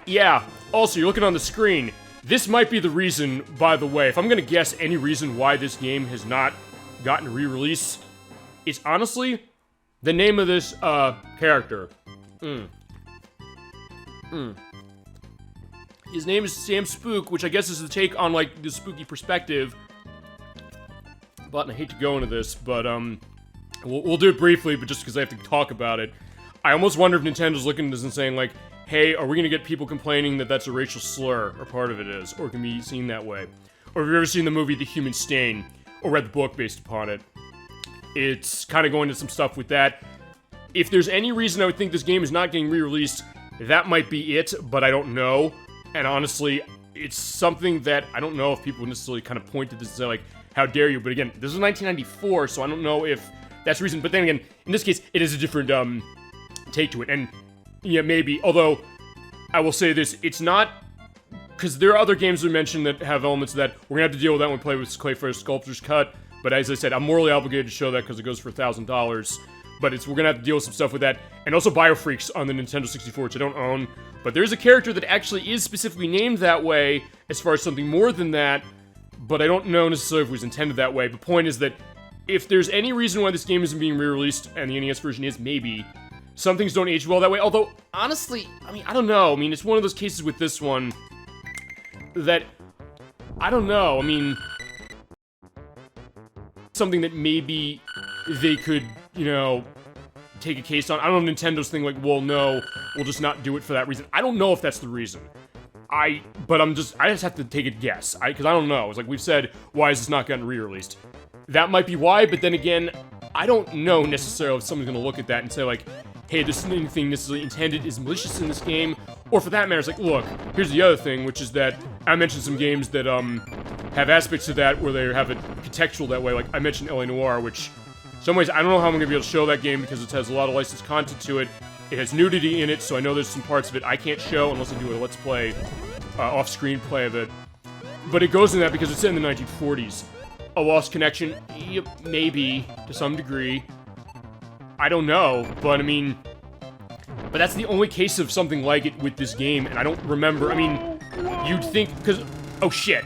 yeah. Also, you're looking on the screen. This might be the reason, by the way, if I'm gonna guess any reason why this game has not gotten re-release, it's honestly the name of this, character. His name is Sam Spook, which I guess is the take on, like, the spooky perspective. But, and I hate to go into this, but, we'll do it briefly, but just because I have to talk about it. I almost wonder if Nintendo's looking at this and saying, like, hey, are we gonna get people complaining that that's a racial slur, or part of it is, or can be seen that way? Or have you ever seen the movie The Human Stain, or read the book based upon it? It's kind of going into some stuff with that. If there's any reason I would think this game is not getting re-released, that might be it, but I don't know. And honestly, it's something that I don't know if people necessarily kind of point to this and say, like, how dare you? But again, this is 1994, so I don't know if that's the reason. But then again, in this case, it is a different, take to it. And, yeah, maybe. Although, I will say this, it's not... Because there are other games we mentioned that have elements of that. We're gonna have to deal with that when we play with Clayface Sculptor's Cut. But as I said, I'm morally obligated to show that because it goes for $1,000. But we're gonna have to deal with some stuff with that. And also Biofreaks on the Nintendo 64, which I don't own. But there's a character that actually is specifically named that way, as far as something more than that, but I don't know necessarily if it was intended that way. The point is that if there's any reason why this game isn't being re-released, and the NES version is, maybe, some things don't age well that way. Although, honestly, I mean, I don't know. I mean, it's one of those cases with this one that, I don't know. I mean, something that maybe they could, you know, take a case on. I don't know if Nintendo's thing, like, well, no, we'll just not do it for that reason. I don't know if that's the reason. I just have to take a guess. Because I don't know. It's like we've said, why is this not getting re-released? That might be why, but then again, I don't know necessarily if someone's gonna look at that and say, like, hey, this isn't anything necessarily intended is malicious in this game. Or for that matter, it's like, look, here's the other thing, which is that I mentioned some games that, have aspects to that where they have it contextual that way. Like, I mentioned L.A. Noire, which... In some ways, I don't know how I'm going to be able to show that game because it has a lot of licensed content to it. It has nudity in it, so I know there's some parts of it I can't show unless I do a Let's Play, off-screen play of it. But it goes in that because it's set in the 1940s. A Lost Connection? Yep, maybe, to some degree. I don't know, but I mean... But that's the only case of something like it with this game, and I don't remember, I mean, you'd think, because... Oh, shit.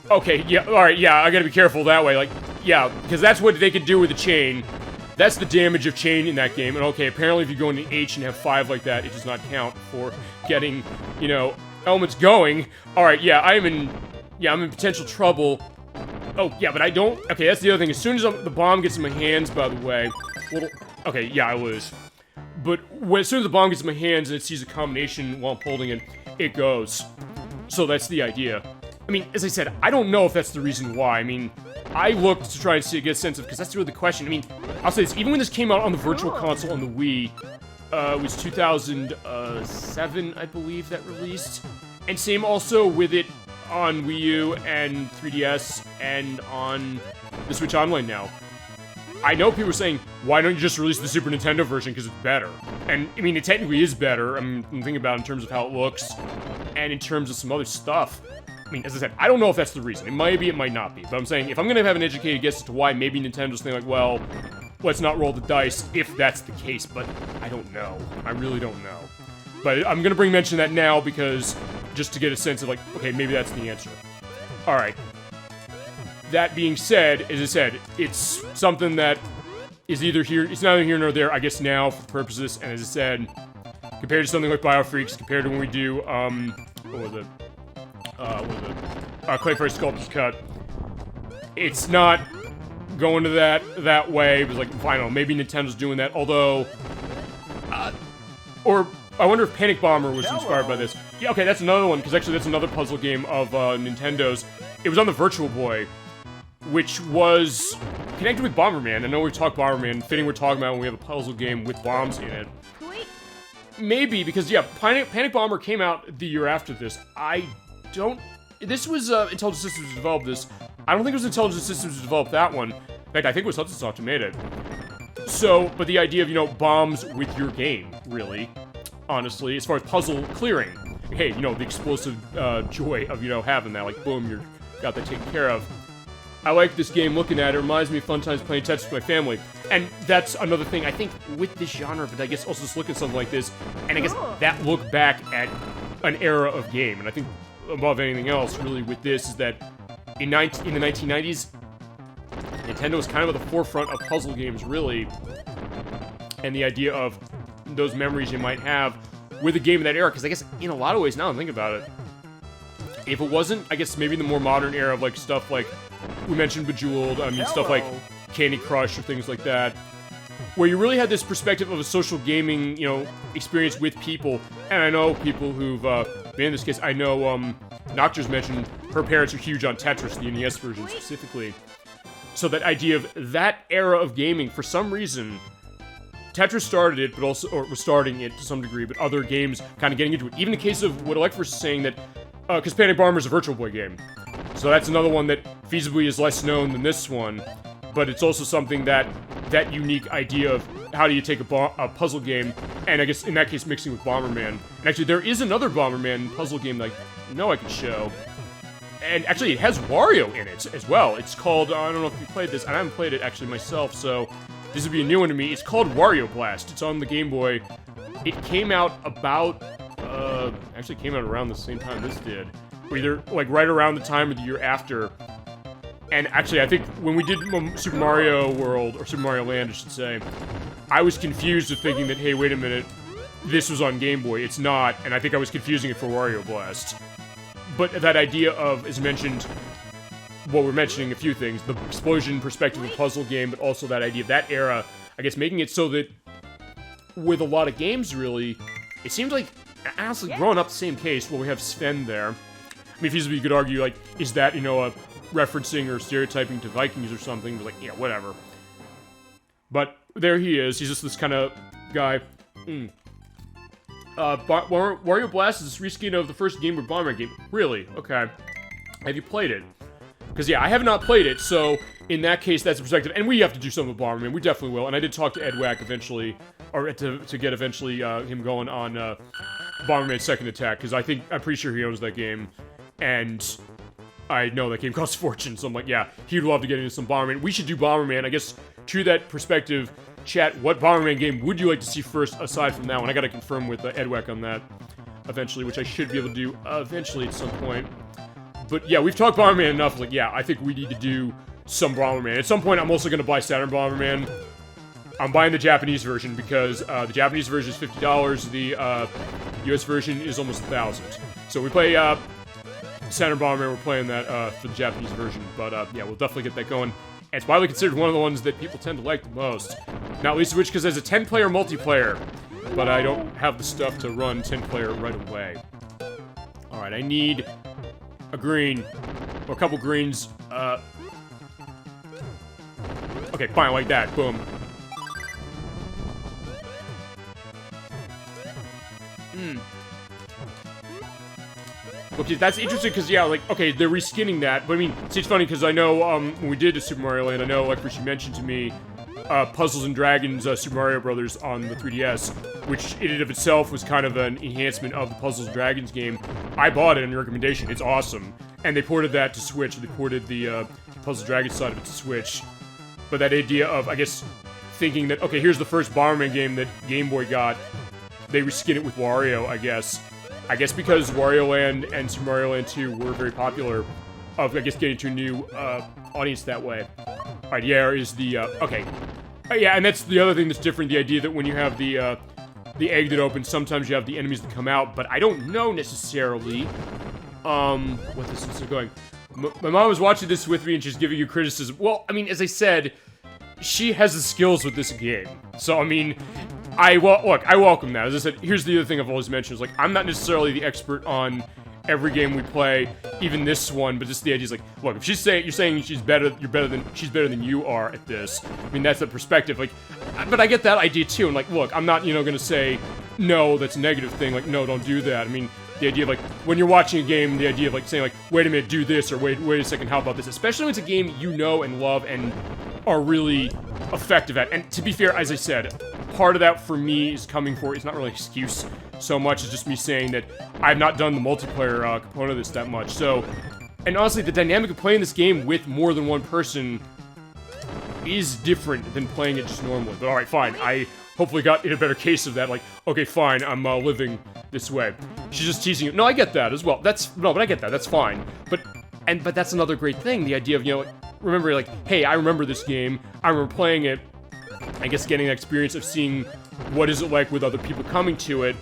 Okay, yeah, alright, yeah, I gotta be careful that way, like... Yeah, because that's what they could do with the chain. That's the damage of chain in that game. And okay, apparently if you go into H and have 5 like that, it does not count for getting, you know, elements going. Alright, yeah, I'm in potential trouble. Oh, yeah, but I don't... Okay, that's the other thing. As soon as the bomb gets in my hands, by the way... Okay, yeah, I lose. But as soon as the bomb gets in my hands and it sees a combination while I'm holding it, it goes. So that's the idea. I mean, as I said, I don't know if that's the reason why. I mean... I looked to try and get a sense of, because that's really the question. I mean, I'll say this, even when this came out on the Virtual Console on the Wii, it was 2007, I believe, that released. And same also with it on Wii U and 3DS and on the Switch Online now. I know people are saying, why don't you just release the Super Nintendo version because it's better? And, I mean, it technically is better. I'm thinking about it in terms of how it looks and in terms of some other stuff. I mean, as I said, I don't know if that's the reason. It might be, it might not be. But I'm saying, if I'm gonna have an educated guess as to why maybe Nintendo's thinking like, well, let's not roll the dice if that's the case, but I don't know. I really don't know. But I'm gonna mention that now because just to get a sense of like, okay, maybe that's the answer. All right. That being said, as I said, it's something that is either here, it's neither here nor there, I guess now for the purpose of this, and as I said, compared to something like Biofreaks, compared to when we do, Clay Fighter Sculptor's Cut, it's not going to that way. It was like, I don't know, maybe Nintendo's doing that, although, or I wonder if Panic Bomber was inspired by this. Yeah, okay, that's another one, because actually that's another puzzle game of Nintendo's. It was on the Virtual Boy, which was connected with Bomberman. I know we talked Bomberman, fitting we're talking about when we have a puzzle game with bombs in it. Maybe, because, yeah, Panic Bomber came out the year after this. This was, Intelligent Systems developed this. I don't think it was Intelligent Systems who developed that one. In fact, I think it was Hudson Soft who made it. So, but the idea of, you know, bombs with your game, really, honestly, as far as puzzle clearing. Hey, you know, the explosive joy of, you know, having that, like, boom, you got that taken care of. I like this game looking at it. It reminds me of fun times playing Tetris with my family. And that's another thing, I think, with this genre, but I guess also just looking at something like this, and I guess that look back at an era of game. And I think, above anything else, really, with this, is that in the 1990s, Nintendo was kind of at the forefront of puzzle games, really. And the idea of those memories you might have with a game of that era, because I guess, in a lot of ways, now I'm thinking about it, if it wasn't, I guess, maybe the more modern era of, like, stuff like, we mentioned Bejeweled, I mean, stuff like Candy Crush or things like that, where you really had this perspective of a social gaming, you know, experience with people. And I know people who've, in this case, I know, Noctur's mentioned her parents are huge on Tetris, the NES version specifically. So that idea of that era of gaming, for some reason, Tetris started it, but also, or was starting it to some degree, but other games kind of getting into it. Even in the case of what Electverse is saying that, because Panic Bomber is a Virtual Boy game. So that's another one that feasibly is less known than this one, but it's also something that unique idea of how do you take a puzzle game, and I guess in that case mixing with Bomberman. And actually there is another Bomberman puzzle game that I know I could show, and actually it has Wario in it as well. It's called, I don't know if you played this, and I haven't played it actually myself, so this would be a new one to me. It's called Wario Blast. It's on the Game Boy. It came out about, actually came out around the same time this did. Either, like, right around the time of the year after. And actually, I think when we did Super Mario World, or Super Mario Land, I should say, I was confused of thinking that, hey, wait a minute, this was on Game Boy. It's not, and I think I was confusing it for Wario Blast. But that idea of, as mentioned, well, we're mentioning a few things, the explosion perspective of puzzle game, but also that idea of that era, I guess making it so that, with a lot of games, really, it seems like, honestly, growing up the same case, well, we have Sven there. I mean, feasibly you could argue, like, is that, you know, a referencing or stereotyping to Vikings or something? But, like, yeah, whatever. But there he is. He's just this kind of guy. Wario Blast is this reskin of the first Game Boy Bomberman game. Really? Okay. Have you played it? Because, yeah, I have not played it, so in that case, that's a perspective. And we have to do something with Bomberman. We definitely will. And I did talk to Ed Wack eventually, or to get eventually him going on Bomberman Second Attack, because I'm pretty sure he owns that game. And I know that game costs a fortune, so I'm like, yeah, he'd love to get into some Bomberman. We should do Bomberman. I guess, to that perspective, chat, what Bomberman game would you like to see first, aside from that one? I gotta confirm with Edwack on that eventually, which I should be able to do eventually at some point. But yeah, we've talked Bomberman enough, like, yeah, I think we need to do some Bomberman. At some point, I'm also gonna buy Saturn Bomberman. I'm buying the Japanese version, because the Japanese version is $50, the US version is almost $1,000. So we play, Saturn Bomberman, we're playing that for the Japanese version, but yeah, we'll definitely get that going. And it's widely considered one of the ones that people tend to like the most. Not least of which because there's a 10-player multiplayer, but I don't have the stuff to run 10-player right away. Alright, I need a green, or a couple greens. Okay, fine, like that, boom. Okay, that's interesting because, yeah, like, okay, they're reskinning that, but I mean, see, it's funny because I know, when we did the Super Mario Land, I know, like, she mentioned to me, Puzzles and Dragons, Super Mario Brothers on the 3DS, which in and of itself was kind of an enhancement of the Puzzles and Dragons game. I bought it on your recommendation, it's awesome. And they ported that to Switch, they ported the Puzzle Dragons side of it to Switch. But that idea of, I guess, thinking that, okay, here's the first Bomberman game that Game Boy got. They reskin it with Wario, I guess. I guess because Wario Land and Super Mario Land 2 were very popular, of, I guess, getting to a new audience that way. Alright, yeah, is the, okay. Yeah, and that's the other thing that's different, the idea that when you have the egg that opens, sometimes you have the enemies that come out, but I don't know necessarily, what this is going. My mom was watching this with me and she's giving you criticism. Well, I mean, as I said, she has the skills with this game. So, I mean, I welcome that. As I said, here's the other thing I've always mentioned, is like, I'm not necessarily the expert on every game we play, even this one, but just the idea is like, look, if you're saying she's better than you are at this, I mean, that's the perspective, like, but I get that idea too, and like, look, I'm not, gonna say, no, that's a negative thing, like, no, don't do that. I mean, the idea of like, when you're watching a game, the idea of like, saying like, wait a minute, do this, or wait a second, how about this, especially when it's a game you know and love and are really effective at, and to be fair, as I said, part of that for me is coming for, it's not really an excuse so much as just me saying that I've not done the multiplayer component of this that much, so, and honestly, the dynamic of playing this game with more than one person is different than playing it just normally, but alright, fine, I hopefully got in a better case of that, like, okay, fine, I'm living this way. She's just teasing you. No, I get that as well, but I get that, that's fine, but that's another great thing, the idea of, remember, like, hey, I remember this game, I remember playing it, I guess getting an experience of seeing what is it like with other people coming to it,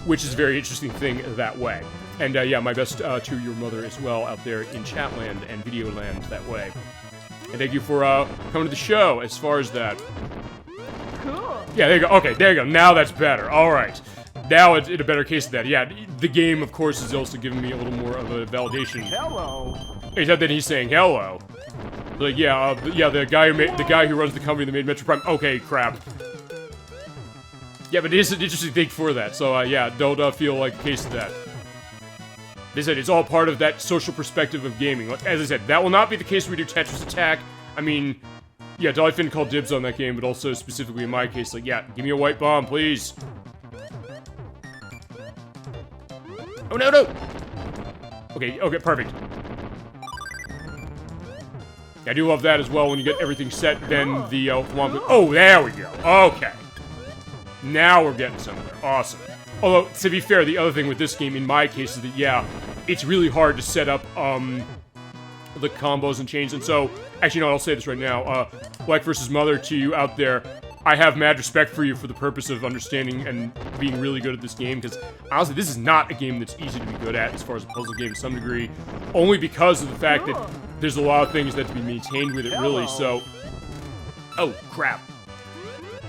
which is a very interesting thing that way. And yeah, my best to your mother as well out there in Chatland and Videoland that way. And thank you for coming to the show as far as that. Cool. Yeah, there you go. Okay, there you go. Now that's better. All right. Now it's in a better case of that. Yeah, the game, of course, is also giving me a little more of a validation. Hello. Except that he's saying hello. Like, yeah, the guy who runs the company that made Metro Prime. Okay, crap. Yeah, but it is an interesting thing for that. So, yeah, don't feel like a case of that. They said it's all part of that social perspective of gaming. Like, as I said, that will not be the case when we do Tetris Attack. I mean, yeah, Dollyfin called dibs on that game, but also specifically in my case, like, yeah, give me a white bomb, please. Oh, no, no! Okay, perfect. I do love that as well, when you get everything set, then the womp. Oh, there we go. Okay. Now we're getting somewhere. Awesome. Although, to be fair, the other thing with this game, in my case, is that, yeah, it's really hard to set up, the combos and chains, and so, actually, no, I'll say this right now, Like vs. Mother, to you out there, I have mad respect for you for the purpose of understanding and being really good at this game, because, honestly, this is not a game that's easy to be good at, as far as a puzzle game to some degree, only because of the fact that there's a lot of things that have to be maintained with it, really, so... Oh, crap.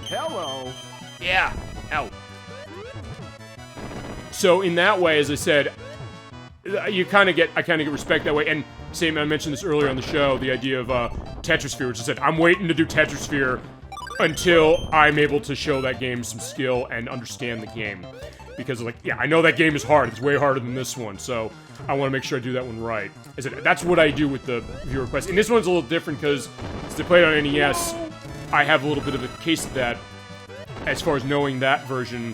Hello. Yeah. Ow. So in that way, as I said, I kind of get respect that way. And same, I mentioned this earlier on the show, the idea of Tetrisphere, which I said I'm waiting to do Tetrisphere until I'm able to show that game some skill and understand the game, because like, yeah, I know that game is hard. It's way harder than this one, so I want to make sure I do that one right. I said that's what I do with the viewer request. And this one's a little different because since they play it on NES, I have a little bit of a case of that. As far as knowing that version.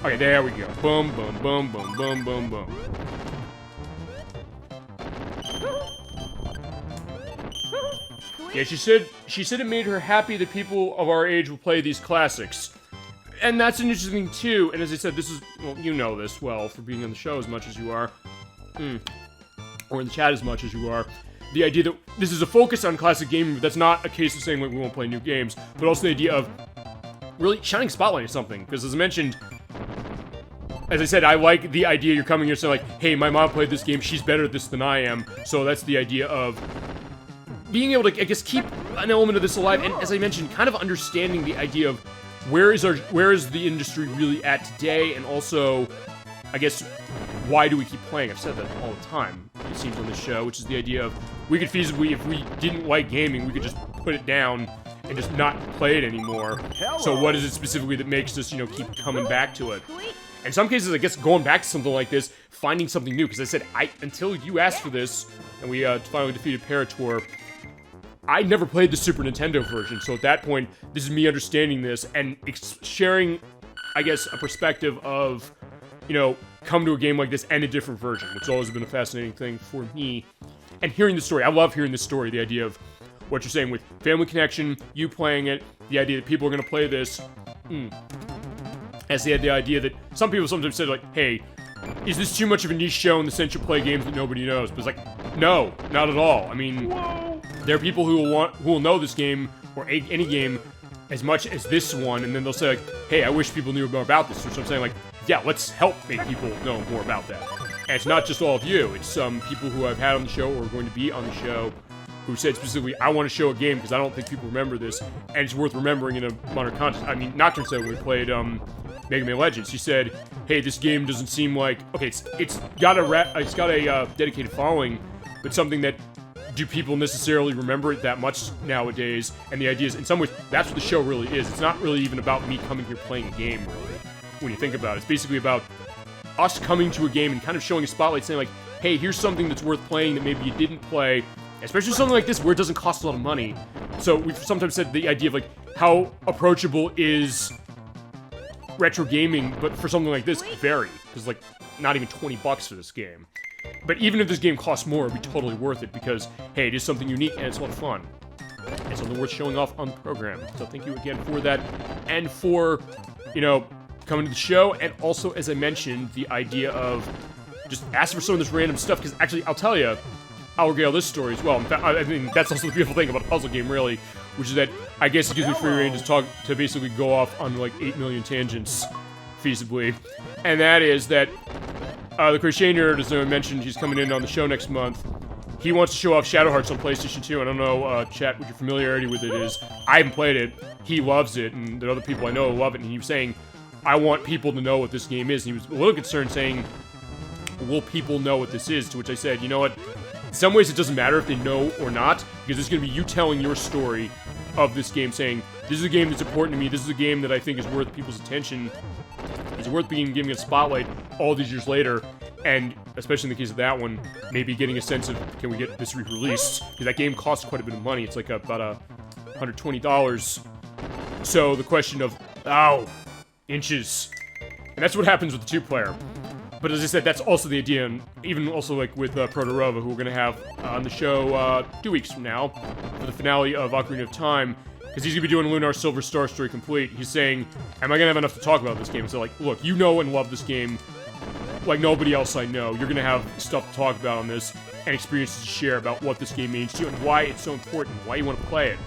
Okay, there we go. Boom, boom, boom, boom, boom, boom, boom. Yeah, she said it made her happy that people of our age will play these classics. And that's an interesting thing, too. And as I said, this is, well, you know this well, for being on the show as much as you are. Or in the chat as much as you are. The idea that this is a focus on classic gaming, but that's not a case of saying, like, we won't play new games. But also the idea of really shining spotlight or something, because as I mentioned, as I said, I like the idea you're coming here saying like, hey, my mom played this game, she's better at this than I am, so that's the idea of being able to, I guess, keep an element of this alive, and as I mentioned, kind of understanding the idea of where is the industry really at today, and also, I guess, why do we keep playing? I've said that all the time, it seems, on this show, which is the idea of, we could feasibly, if we didn't like gaming, we could just put it down and just not play it anymore. Hello. So what is it specifically that makes us, keep coming back to it? In some cases, I guess, going back to something like this, finding something new, because I said, until you asked for this, and we finally defeated Parator, I never played the Super Nintendo version, so at that point, this is me understanding this, and sharing, I guess, a perspective of, come to a game like this and a different version, which has always been a fascinating thing for me. And hearing the story, I love hearing the story, the idea of what you're saying with family connection, you playing it, the idea that people are going to play this. As they had the idea that some people sometimes said, like, hey, is this too much of a niche show in the sense you play games that nobody knows? But it's like, no, not at all. I mean, there are people who will know this game, or any game, as much as this one, and then they'll say, like, hey, I wish people knew more about this. So I'm saying, like, yeah, let's help make people know more about that. And it's not just all of you. It's some people who I've had on the show or are going to be on the show who said specifically, I want to show a game because I don't think people remember this, and it's worth remembering in a modern context. I mean, Nocturne said when we played Mega Man Legends, he said, hey, this game doesn't seem like... Okay, it's got a dedicated following, but something that... Do people necessarily remember it that much nowadays? And the idea is, in some ways, that's what the show really is. It's not really even about me coming here playing a game, really, when you think about it. It's basically about us coming to a game and kind of showing a spotlight, saying, like, hey, here's something that's worth playing that maybe you didn't play, especially something like this where it doesn't cost a lot of money. So we've sometimes said the idea of, like, how approachable is retro gaming, but for something like this, very. Because, like, not even 20 bucks for this game. But even if this game costs more, it'd be totally worth it because, hey, it is something unique and it's a lot of fun. And something worth showing off on the program. So thank you again for that. And for, you know, coming to the show. And also, as I mentioned, the idea of just asking for some of this random stuff. Because actually, I'll tell you, I'll regale this story as well. In fact, I mean, that's also the beautiful thing about a puzzle game, really. Which is that I guess it gives me free rein to basically go off on like 8 million tangents, feasibly. And that is that the Crochet Nerd, as I mentioned, he's coming in on the show next month. He wants to show off Shadow Hearts on PlayStation 2. I don't know, chat, what your familiarity with it is. I haven't played it. He loves it, and there are other people I know who love it. And he was saying, I want people to know what this game is. And he was a little concerned, saying, will people know what this is? To which I said, you know what? In some ways, it doesn't matter if they know or not, because it's going to be you telling your story of this game, saying, this is a game that's important to me. This is a game that I think is worth people's attention. It's worth giving a spotlight all these years later, and especially in the case of that one, maybe getting a sense of, can we get this re-released? Because that game costs quite a bit of money. It's like about $120. So the question of, inches. And that's what happens with the 2-player. But as I said, that's also the idea, and even also like with Protorova, who we're going to have on the show 2 weeks from now, for the finale of Ocarina of Time, because he's going to be doing Lunar Silver Star Story Complete. He's saying, am I going to have enough to talk about this game? So like, look, you know and love this game like nobody else I know. You're going to have stuff to talk about on this, and experiences to share about what this game means to you, and why it's so important, why you want to play it.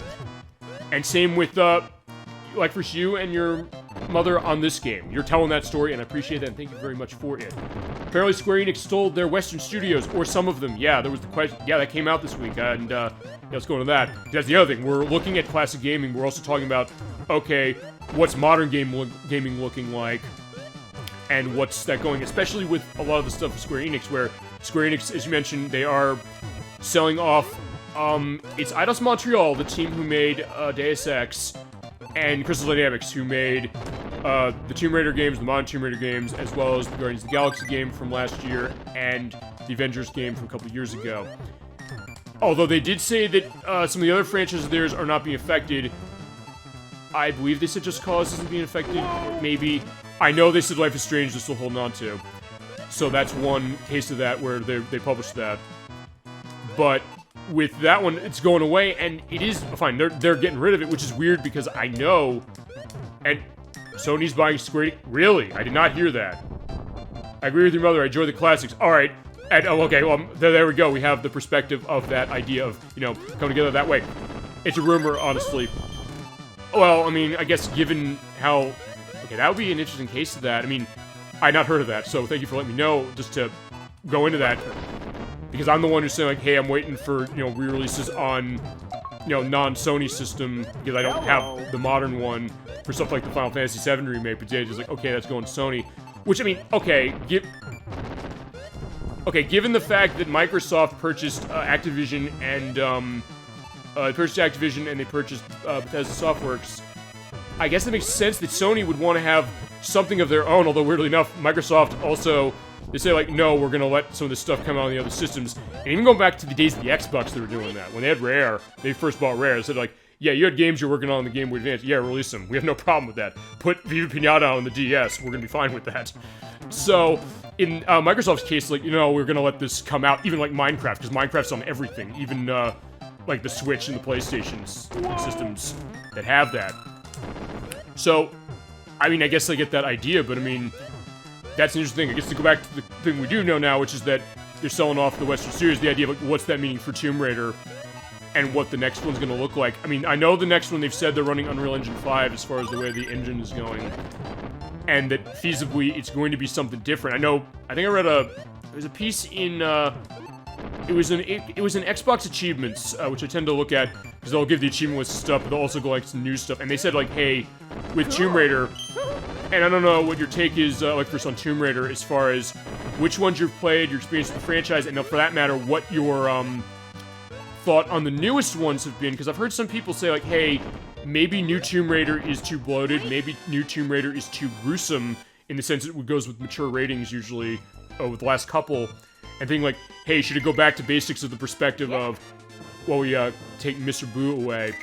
And same with, like for you and your mother on this game. You're telling that story, and I appreciate that, and thank you very much for it. Apparently Square Enix stole their Western studios, or some of them. Yeah, there was the question. Yeah, that came out this week, and yeah, let's go into that. That's the other thing. We're looking at classic gaming. We're also talking about, okay, what's modern gaming looking like, and what's that going, especially with a lot of the stuff with Square Enix, where Square Enix, as you mentioned, they are selling off, it's Eidos Montreal, the team who made Deus Ex, and Crystal Dynamics, who made the Tomb Raider games, the modern Tomb Raider games, as well as the Guardians of the Galaxy game from last year, and the Avengers game from a couple years ago. Although they did say that some of the other franchises of theirs are not being affected. I believe they said Just Cause isn't being affected, or maybe. I know they said Life is Strange they're still holding on to. So that's one case of that where they published that. But with that one, it's going away, and it is fine. They're getting rid of it, which is weird because I know, and Sony's buying Square Enix. Really? I did not hear that. I agree with your mother. I enjoy the classics. All right. And, okay, well, there we go. We have the perspective of that idea of, you know, coming together that way. It's a rumor, honestly. Well, I mean, I guess given how... Okay, that would be an interesting case of that. I mean, I had not heard of that, so thank you for letting me know, just to go into that. Because I'm the one who's saying, like, hey, I'm waiting for, you know, re-releases on, you know, non-Sony system, because I don't have the modern one for stuff like the Final Fantasy VII remake, but Jay's just like, okay, that's going to Sony. Which, I mean, okay, given the fact that Microsoft purchased Activision and, they purchased Bethesda Softworks, I guess it makes sense that Sony would want to have something of their own, although weirdly enough, Microsoft also, they say like, no, we're gonna let some of this stuff come out on the other systems. And even going back to the days of the Xbox, they were doing that. When they had Rare, they first bought Rare, they said like, yeah, you had games you're working on the Game Boy Advance, yeah, release them. We have no problem with that. Put Viva Pinata on the DS, we're gonna be fine with that. So, in Microsoft's case, like, you know, we're gonna let this come out, even like Minecraft, because Minecraft's on everything. Even, like the Switch and the PlayStation systems that have that. So, I mean, I guess I get that idea, but I mean, that's an interesting thing. I guess to go back to the thing we do know now, which is that they're selling off the Western series, the idea of like, what's that meaning for Tomb Raider and what the next one's gonna look like. I mean, I know the next one, they've said they're running Unreal Engine 5 as far as the way the engine is going, and that feasibly it's going to be something different. I think I read there's a piece in, it was an Xbox Achievements, which I tend to look at, because they'll give the achievement list stuff, but they'll also go like some new stuff, and they said like, hey, with Tomb Raider, and I don't know what your take is, like first on Tomb Raider, as far as which ones you've played, your experience with the franchise, and for that matter, what your, thought on the newest ones have been, because I've heard some people say like, hey, maybe New Tomb Raider is too bloated, maybe New Tomb Raider is too gruesome, in the sense it goes with mature ratings usually, with the last couple, and thinking like, hey, should it go back to basics of the perspective of, well, we take Mr. Boo away,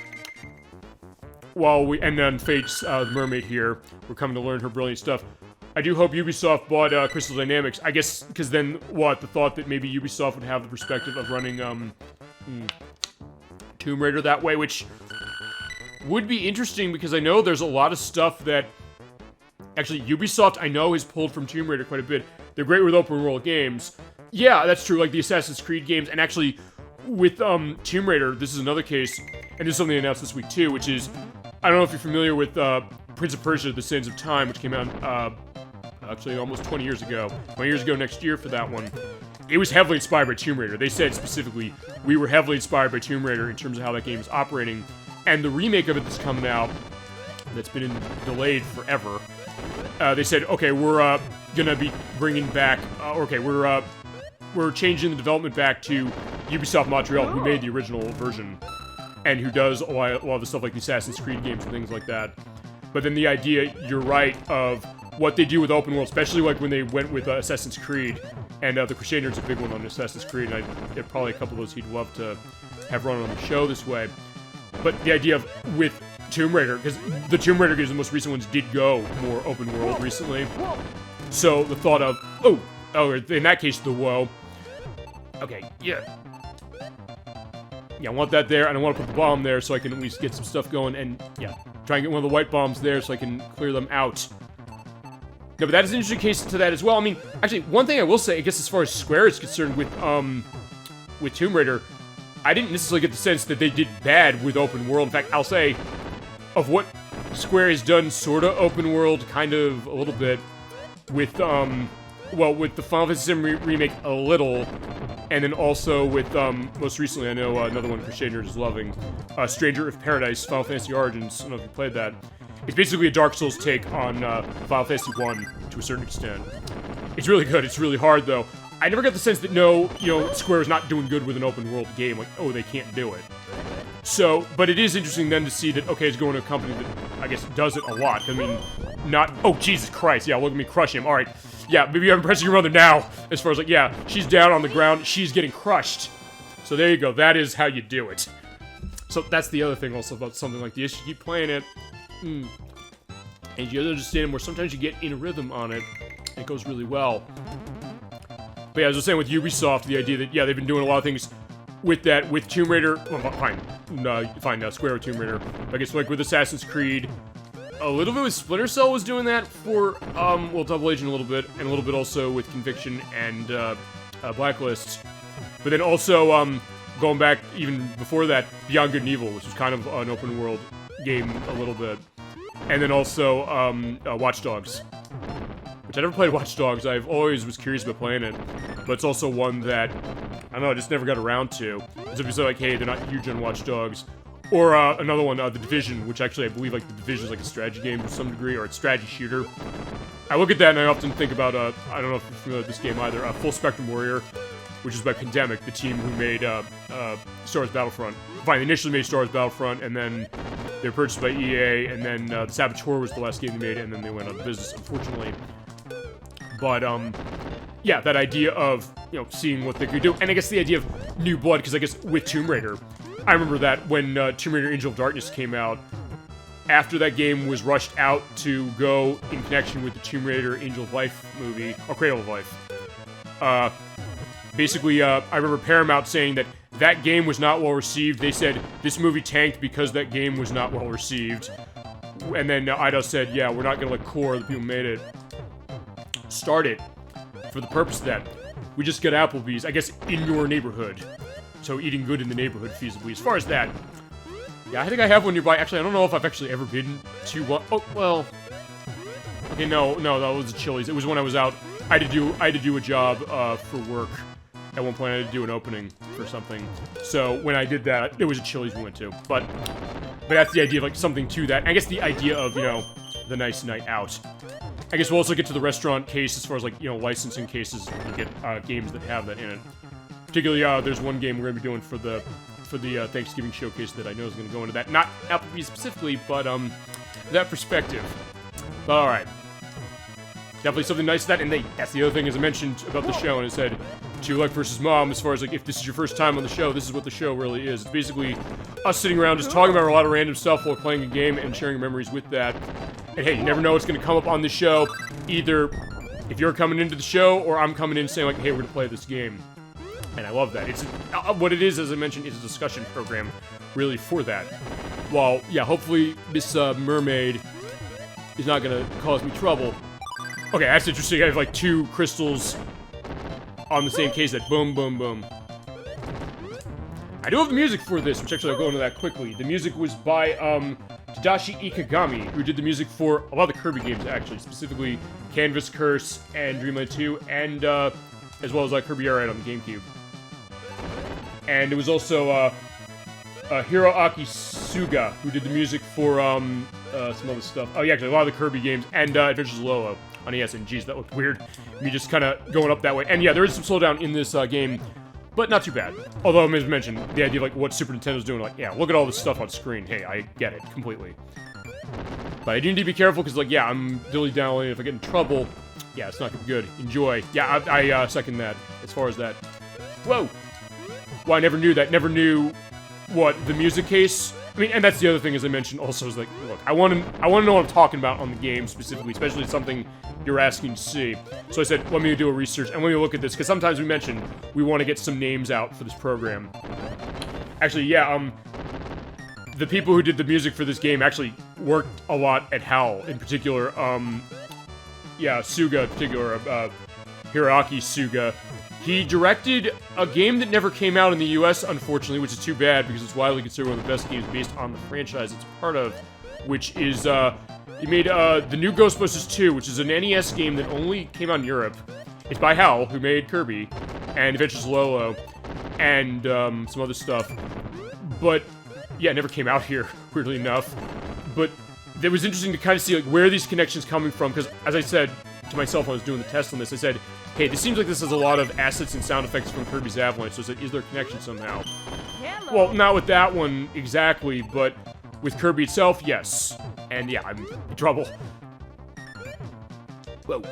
and then Fate's the mermaid here, we're coming to learn her brilliant stuff. I do hope Ubisoft bought Crystal Dynamics, I guess, because then, the thought that maybe Ubisoft would have the perspective of running, Tomb Raider that way, which would be interesting, because I know there's a lot of stuff that, actually, Ubisoft, I know, has pulled from Tomb Raider quite a bit. They're great with open world games. Yeah, that's true, like the Assassin's Creed games, and actually, with, Tomb Raider, this is another case, and this is something they announced this week too, which is, I don't know if you're familiar with, Prince of Persia, The Sands of Time, which came out, actually almost 20 years ago. 20 years ago next year for that one. It was heavily inspired by Tomb Raider. They said specifically, we were heavily inspired by Tomb Raider in terms of how that game is operating. And the remake of it that's coming out, that's been delayed forever, they said, okay, we're gonna be bringing back, we're changing the development back to Ubisoft Montreal, who made the original version, and who does a lot of the stuff like the Assassin's Creed games and things like that. But then the idea, you're right, of what they do with open world, especially like when they went with Assassin's Creed, and the Crusader's a big one on Assassin's Creed, and there are probably a couple of those he'd love to have run on the show this way. But the idea of, with Tomb Raider, because the Tomb Raider games, the most recent ones, did go more open world recently. So the thought of, in that case, the whoa. Okay, yeah. Yeah, I want that there, and I want to put the bomb there so I can at least get some stuff going, and yeah, try and get one of the white bombs there so I can clear them out. No, but that is an interesting case to that as well. I mean, actually, one thing I will say, I guess as far as Square is concerned with Tomb Raider, I didn't necessarily get the sense that they did bad with open world. In fact, I'll say, of what Square has done sorta open world, kind of a little bit, with, with the Final Fantasy VII Remake a little, and then also with, most recently, I know another one Crusader is loving, Stranger of Paradise, Final Fantasy Origins. I don't know if you played that. It's basically a Dark Souls take on Final Fantasy 1 to a certain extent. It's really good. It's really hard, though. I never got the sense that Square is not doing good with an open world game. Like, oh, they can't do it. So, but it is interesting then to see that, okay, it's going to a company that, I guess, does it a lot. I mean, oh, Jesus Christ. Yeah, look at me crush him. All right. Yeah, maybe I'm impressing your mother now. As far as, like, yeah, she's down on the ground. She's getting crushed. So there you go. That is how you do it. So that's the other thing also about something like this. You keep playing it. And you understand where sometimes you get in a rhythm on it, and it goes really well. But yeah, as I was saying with Ubisoft, the idea that, yeah, they've been doing a lot of things with that, with Tomb Raider, well, fine, Square with Tomb Raider, but I guess like with Assassin's Creed, a little bit with Splinter Cell was doing that for, Double Agent a little bit, and a little bit also with Conviction and, Blacklist. But then also, going back even before that, Beyond Good and Evil, which was kind of an open world game a little bit. And then also, Watch Dogs. Which I never played Watch Dogs, I've always was curious about playing it. But it's also one that, I don't know, I just never got around to. As if you say like, hey, they're not huge on Watch Dogs. Or, another one, The Division, which actually I believe, like, The Division is like a strategy game to some degree, or a strategy shooter. I look at that and I often think about, I don't know if you're familiar with this game either, Full Spectrum Warrior, which is by Pandemic, the team who made, Star Wars Battlefront. Fine, they initially made Star Wars Battlefront, and then they were purchased by EA, and then, The Saboteur was the last game they made, and then they went out of business, unfortunately. But, yeah, that idea of, seeing what they could do, and I guess the idea of new blood, because I guess with Tomb Raider, I remember that when Tomb Raider Angel of Darkness came out, after that game was rushed out to go in connection with the Tomb Raider Angel of Life movie, or Cradle of Life, basically, I remember Paramount saying that that game was not well received. They said this movie tanked because that game was not well received. And then Eidos said, yeah, we're not gonna let core, the people who made it, start it for the purpose of that. We just got Applebee's, I guess, in your neighborhood. So eating good in the neighborhood, feasibly. As far as that, yeah, I think I have one nearby. Actually, I don't know if I've actually ever been to one. Oh, well. Okay, no, that was a Chili's. It was when I was out. I had to do a job for work. At one point, I had to do an opening for something. So when I did that, it was a Chili's we went to. But that's the idea of like something to that. I guess the idea of, you know, the nice night out. I guess we'll also get to the restaurant case as far as like, you know, licensing cases. You get games that have that in it. Particularly, there's one game we're gonna be doing for the Thanksgiving showcase that I know is gonna go into that. Not Applebee's specifically, but that perspective. But all right. Definitely something nice to that, and that's the other thing as I mentioned about the show, and it said, to Luck vs. Mom, as far as like, if this is your first time on the show, this is what the show really is. It's basically us sitting around just talking about a lot of random stuff while playing a game and sharing memories with that. And hey, you never know what's gonna come up on the show, either if you're coming into the show, or I'm coming in saying like, hey, we're gonna play this game. And I love that. It's what it is, as I mentioned, is a discussion program, really, for that. While, yeah, hopefully this mermaid is not gonna cause me trouble. Okay, that's interesting. I have like 2 crystals on the same case that boom, boom, boom. I do have the music for this, which actually I'll go into that quickly. The music was by Tadashi Ikegami, who did the music for a lot of the Kirby games, actually. Specifically, Canvas Curse and Dreamland 2, and as well as Kirby Air Ride on the GameCube. And it was also Hiroaki Suga, who did the music for some other stuff. Oh yeah, actually a lot of the Kirby games, and Adventures of Lolo on NES, and geez, that looked weird. Me just kind of going up that way. And yeah, there is some slowdown in this game, but not too bad. Although, as mentioned, the idea of like what Super Nintendo's doing, like, yeah, look at all this stuff on screen. Hey, I get it completely. But I do need to be careful because, like, yeah, I'm dilly-dallying. If I get in trouble, yeah, it's not gonna be good. Enjoy. Yeah, I second that as far as that. Whoa! Well, I never knew that. Never knew what the music case. I mean, and that's the other thing, as I mentioned, also, is like, look, I want to know what I'm talking about on the game specifically, especially something you're asking to see. So I said, let me do a research and let me look at this, because sometimes we mentioned we want to get some names out for this program. Actually, yeah, the people who did the music for this game actually worked a lot at HAL, in particular, yeah, Suga in particular, Hiroaki Suga. He directed a game that never came out in the US, unfortunately, which is too bad, because it's widely considered one of the best games based on the franchise it's part of, which is, he made, the new Ghostbusters 2, which is an NES game that only came out in Europe. It's by HAL, who made Kirby, and Adventures of Lolo, and, some other stuff. But, yeah, it never came out here, weirdly enough. But it was interesting to kind of see, like, where are these connections coming from, because, as I said to myself when I was doing the test on this, I said, hey, this seems like this has a lot of assets and sound effects from Kirby's Avalanche, so I said, is there a connection somehow? Hello. Well, not with that one exactly, but with Kirby itself, yes. And yeah, I'm in trouble. Whoa.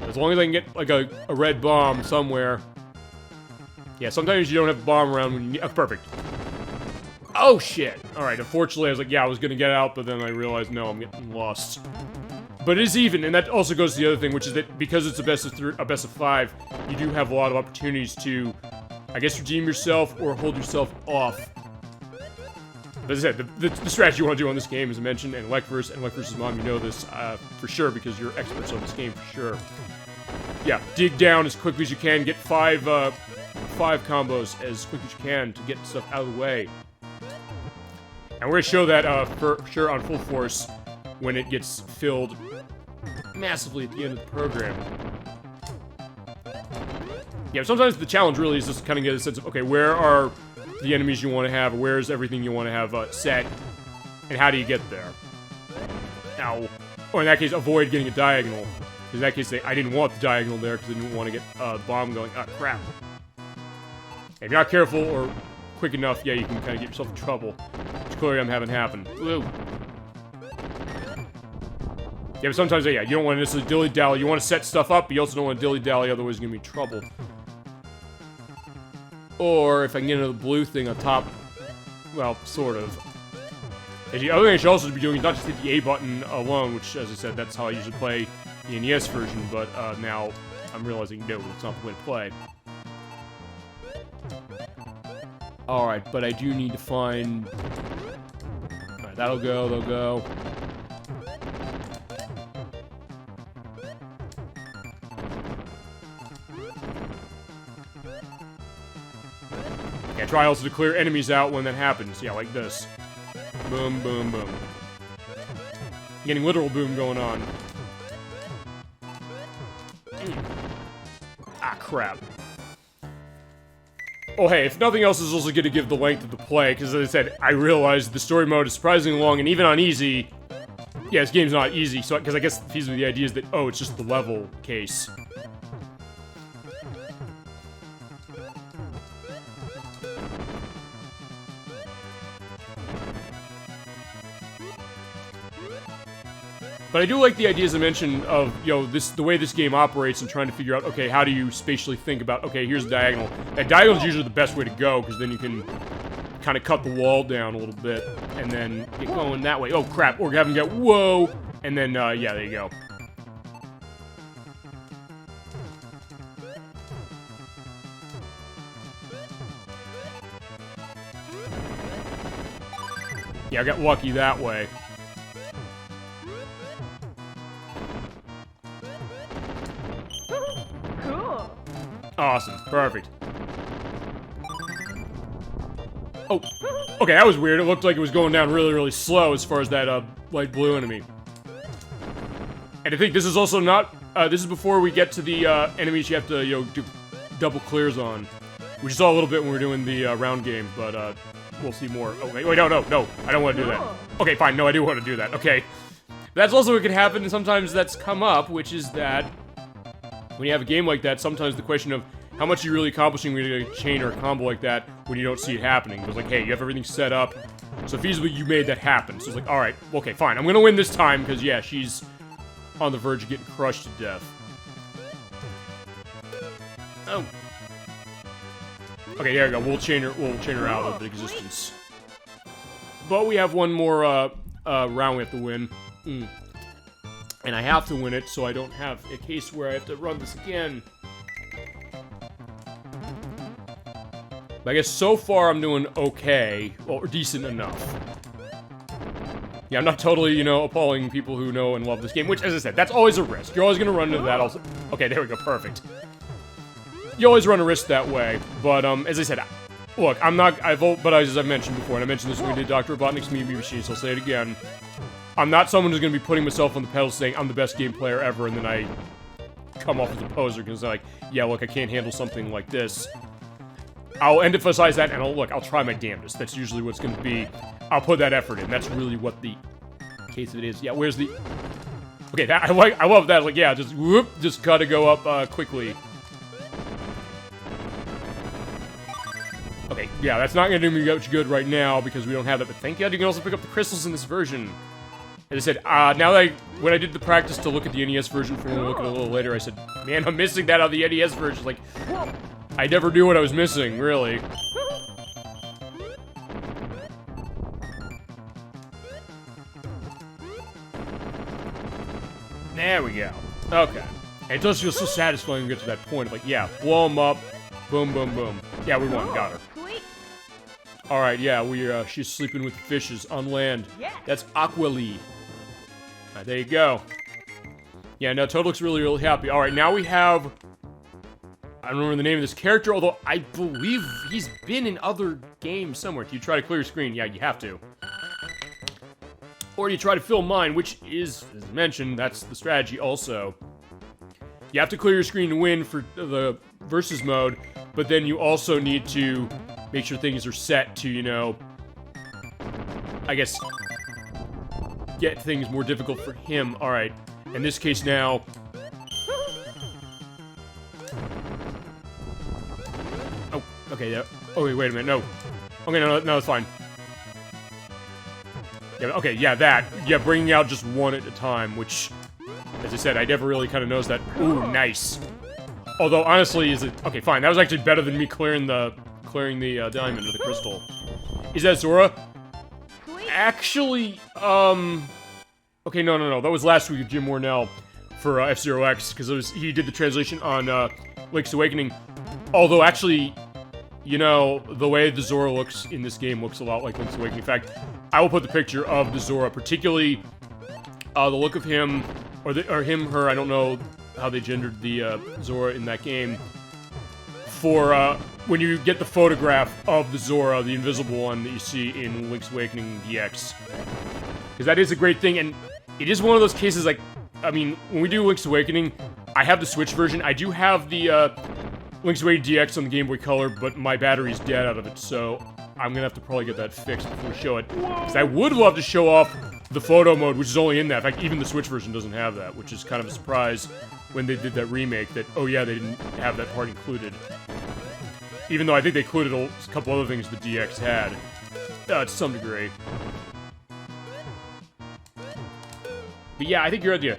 As long as I can get, like, a red bomb somewhere. Yeah, sometimes you don't have a bomb around when you need... Oh, perfect. Oh, shit. Alright, unfortunately, I was like, yeah, I was gonna get out, but then I realized, no, I'm getting lost. But it is even, and that also goes to the other thing, which is that because it's a best of 5, you do have a lot of opportunities to, I guess, redeem yourself or hold yourself off. But as I said, the strategy you want to do on this game, as I mentioned, and Luck vs. Mom, you know this for sure because you're experts on this game for sure. Yeah, dig down as quickly as you can, get 5 combos as quick as you can to get stuff out of the way. And we're going to show that for sure on full force when it gets filled massively at the end of the program. Yeah, sometimes the challenge really is just to kind of get a sense of, okay, where are the enemies you want to have, where's everything you want to have set, and how do you get there? Now, or in that case, avoid getting a diagonal. Because in that case, I didn't want the diagonal there because I didn't want to get the bomb going. Ah, crap. If you're not careful or quick enough, yeah, you can kind of get yourself in trouble. Which clearly I'm having happen. Woo. Yeah, but sometimes, yeah, you don't want to necessarily dilly-dally. You want to set stuff up, but you also don't want to dilly-dally, otherwise you're going to be in trouble. Or, if I can get into the blue thing on top, well, sort of. And the other thing I should also be doing is not just hit the A button alone, which, as I said, that's how I usually play the NES version, but now I'm realizing, no, that's not the way to play. Alright, but I do need to find... Alright, that'll go. Yeah, try also to clear enemies out when that happens. Yeah, like this. Boom, boom, boom. Getting literal boom going on. Ah, crap. Oh, hey, if nothing else, is also going to give the length of the play, because as I said, I realized the story mode is surprisingly long, and even on easy, yeah, this game's not easy, so, because I guess the idea is that, oh, it's just the level case. But I do like the ideas I mentioned of, you know, the way this game operates and trying to figure out, okay, how do you spatially think about, okay, here's the diagonal. That diagonal is usually the best way to go, because then you can kind of cut the wall down a little bit, and then get going that way. Oh, crap, or have them get, whoa! And then, yeah, there you go. Yeah, I got lucky that way. Awesome. Perfect. Oh. Okay, that was weird. It looked like it was going down really, really slow as far as that, light blue enemy. And I think this is also not... this is before we get to the, enemies you have to, you know, do double clears on. Which you saw a little bit when we were doing the, round game, but, we'll see more. Oh, wait, no. I don't want to do that. Okay, fine. No, I do want to do that. Okay. That's also what can happen, and sometimes that's come up, which is that... When you have a game like that, sometimes the question of how much you're really accomplishing with a chain or a combo like that when you don't see it happening. It's like, hey, you have everything set up, so feasibly you made that happen. So it's like, alright, okay, fine, I'm gonna win this time, because, yeah, she's on the verge of getting crushed to death. Oh. Okay, there we go, we'll chain her out of existence. But we have one more, round we have to win. And I have to win it, so I don't have a case where I have to run this again. But I guess so far I'm doing okay, or decent enough. Yeah, I'm not totally, you know, appalling people who know and love this game, which, as I said, that's always a risk. You're always gonna run into that also. Okay, there we go, perfect. You always run a risk that way, but, as I said, look, but as I mentioned before, and I mentioned this when we did Dr. Robotnik's Meet Machine, so I'll say it again. I'm not someone who's going to be putting myself on the pedal saying I'm the best game player ever, and then I come off as a poser because I'm like, yeah, look, I can't handle something like this. I'll emphasize that, and I'll try my damnedest. That's usually what's going to be. I'll put that effort in. That's really what the case of it is. Yeah, where's the... Okay, that, I love that. Like, yeah, just whoop, just gotta go up quickly. Okay, yeah, that's not going to do me much good right now because we don't have that, but thank God you can also pick up the crystals in this version. As I said, now that when I did the practice to look at the NES version for when we look at it a little later, I said, man, I'm missing that on the NES version. Like, I never knew what I was missing, really. There we go. Okay. And it does feel so satisfying to get to that point of like, yeah, blow them up, boom, boom, boom. Yeah, we won, got her. Alright, yeah, she's sleeping with the fishes on land. That's Aqualee. Alright, there you go. Yeah, no, Toad looks really, really happy. Alright, now we have... I don't remember the name of this character, although I believe he's been in other games somewhere. Do you try to clear your screen? Yeah, you have to. Or do you try to fill mine, which is, as mentioned, that's the strategy also. You have to clear your screen to win for the versus mode, but then you also need to make sure things are set to, you know, I guess, get things more difficult for him. Alright, in this case now... Oh, okay, yeah. Oh, wait a minute, no. Okay, no, it's fine. Yeah, okay, yeah, that. Yeah, bringing out just one at a time, which, as I said, I never really kind of noticed that. Ooh, nice. Although, honestly, is it... Okay, fine, that was actually better than me clearing the diamond or the crystal. Is that Zora? Actually, okay, no. That was last week with Jim Warnell for F-Zero X, because he did the translation on Link's Awakening. Although, actually, you know, the way the Zora looks in this game looks a lot like Link's Awakening. In fact, I will put the picture of the Zora, particularly the look of him, or him, her, I don't know how they gendered the Zora in that game, for when you get the photograph of the Zora, the invisible one that you see in Link's Awakening DX. Because that is a great thing, and it is one of those cases, like, I mean, when we do Link's Awakening, I have the Switch version. I do have the Link's Awakening DX on the Game Boy Color, but my battery's dead out of it, so I'm gonna have to probably get that fixed before we show it. Because I would love to show off the photo mode, which is only in that. In fact, even the Switch version doesn't have that, which is kind of a surprise when they did that remake, that, oh yeah, they didn't have that part included. Even though I think they included a couple other things the DX had, to some degree. But yeah, I think your idea.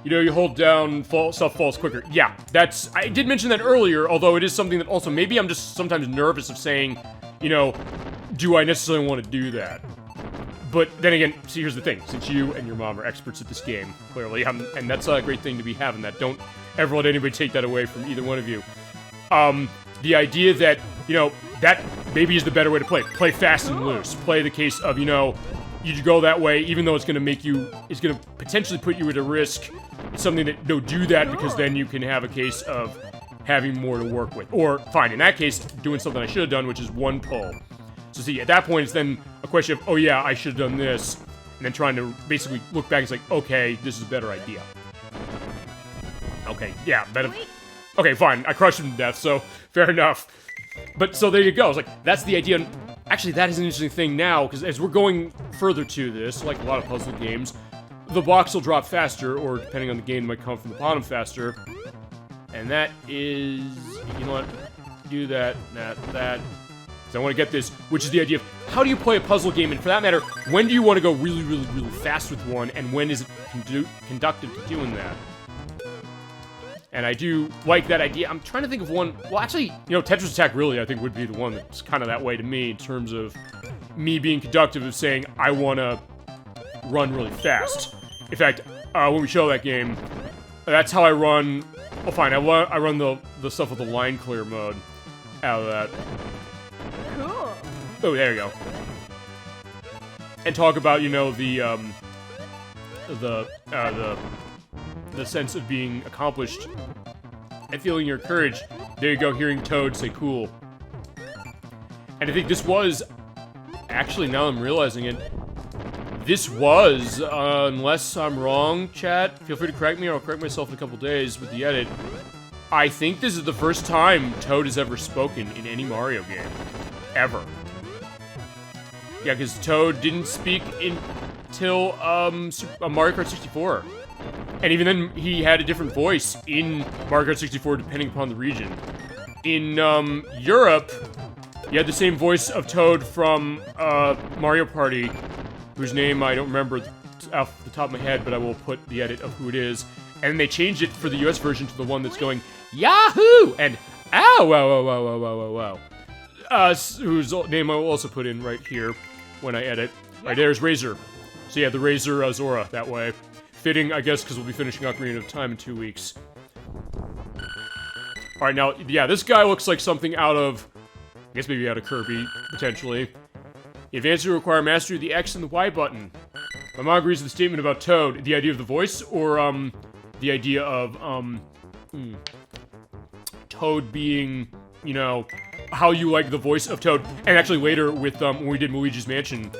You know, you hold down, stuff falls quicker. Yeah, that's... I did mention that earlier, although it is something that also... Maybe I'm just sometimes nervous of saying, you know, do I necessarily want to do that? But then again, see, here's the thing. Since you and your mom are experts at this game, clearly, and that's a great thing to be having that. Don't ever let anybody take that away from either one of you. The idea that, you know, that maybe is the better way to play. Play fast and loose. Play the case of, you know, you go that way, even though it's going to make you... It's going to potentially put you at a risk. It's something that, no, do that, because then you can have a case of having more to work with. Or, fine, in that case, doing something I should have done, which is one pull. So see, at that point, it's then a question of, oh yeah, I should have done this, and then trying to basically look back and it's like, okay, this is a better idea. Okay, yeah, better... Okay, fine, I crushed him to death, so fair enough. But, so there you go, it's like, that's the idea. Actually, that is an interesting thing now, because as we're going further to this, like a lot of puzzle games, the box will drop faster, or depending on the game, it might come from the bottom faster. And that is... You know what? Do that, that. Because I want to get this, which is the idea of how do you play a puzzle game, and for that matter, when do you want to go really, really, really fast with one, and when is it conductive to doing that? And I do like that idea. I'm trying to think of one... Well, actually, you know, Tetris Attack really, I think, would be the one that's kind of that way to me, in terms of me being conductive of saying, I want to run really fast. In fact, when we show that game, that's how I run... Oh, fine, I run the stuff with the line clear mode out of that. Cool. Oh, there you go. And talk about, you know, the sense of being accomplished and feeling your courage. There you go, hearing Toad say cool. And I think this was... Actually, now I'm realizing it, this was, unless I'm wrong, chat, feel free to correct me, or I'll correct myself in a couple days with the edit. I think this is the first time Toad has ever spoken in any Mario game. Ever. Yeah, because Toad didn't speak until, Mario Kart 64. And even then, he had a different voice in Mario Kart 64, depending upon the region. In, Europe, you had the same voice of Toad from, Mario Party, whose name I don't remember off the top of my head, but I will put the edit of who it is. And they changed it for the US version to the one that's going, Yahoo! And, ow, wow, wow, wow, wow, wow, wow, wow. Whose name I will also put in right here when I edit. Right, there's Razor. So yeah, the Razor Zora, that way. Fitting, I guess, because we'll be finishing Ocarina of Time in 2 weeks. Alright, now, yeah, this guy looks like something out of... I guess maybe out of Kirby, potentially. The advances require mastery of the X and the Y button. My mom agrees with the statement about Toad. The idea of the voice, or, the idea of, Toad being, you know, how you like the voice of Toad. And actually later with, when we did Luigi's Mansion,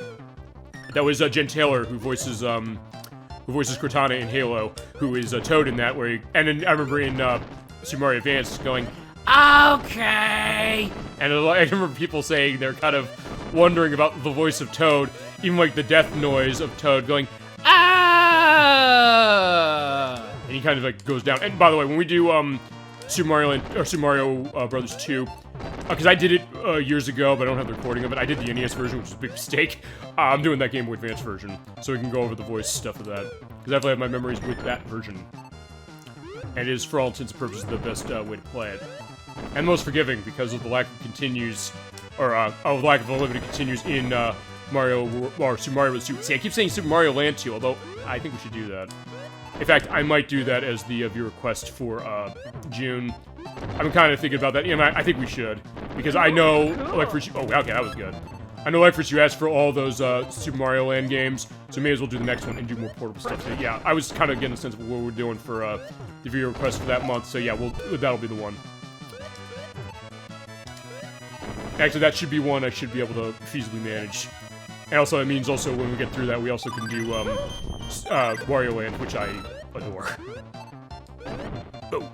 that was, Jen Taylor, who voices Cortana in Halo, who is Toad in that, where he, and then I remember in, Super Mario Advance going, okay! And I remember people saying they're kind of wondering about the voice of Toad, even like the death noise of Toad going, ah! And he kind of like goes down. And by the way, when we do, Super Mario Brothers 2, because I did it years ago, but I don't have the recording of it. I did the NES version, which is a big mistake. I'm doing that Game Boy Advance version, so we can go over the voice stuff of that. Because I definitely have my memories with that version. And it is, for all intents and purposes, the best way to play it. And most forgiving, because of the lack of continues, or lack of unlimited continues in Super Mario Bros. 2. See, I keep saying Super Mario Land 2, although I think we should do that. In fact, I might do that as the viewer request for June. I'm kind of thinking about that. Yeah, I think we should. Because I know, like, for oh, okay, that was good. I know, like, first you asked for all those Super Mario Land games, so may as well do the next one and do more portable stuff. So yeah, I was kind of getting a sense of what we're doing for the video request for that month. So yeah, that'll be the one. Actually, that should be one I should be able to feasibly manage. And also, it means also when we get through that, we also can do Wario Land, which I adore. Oh.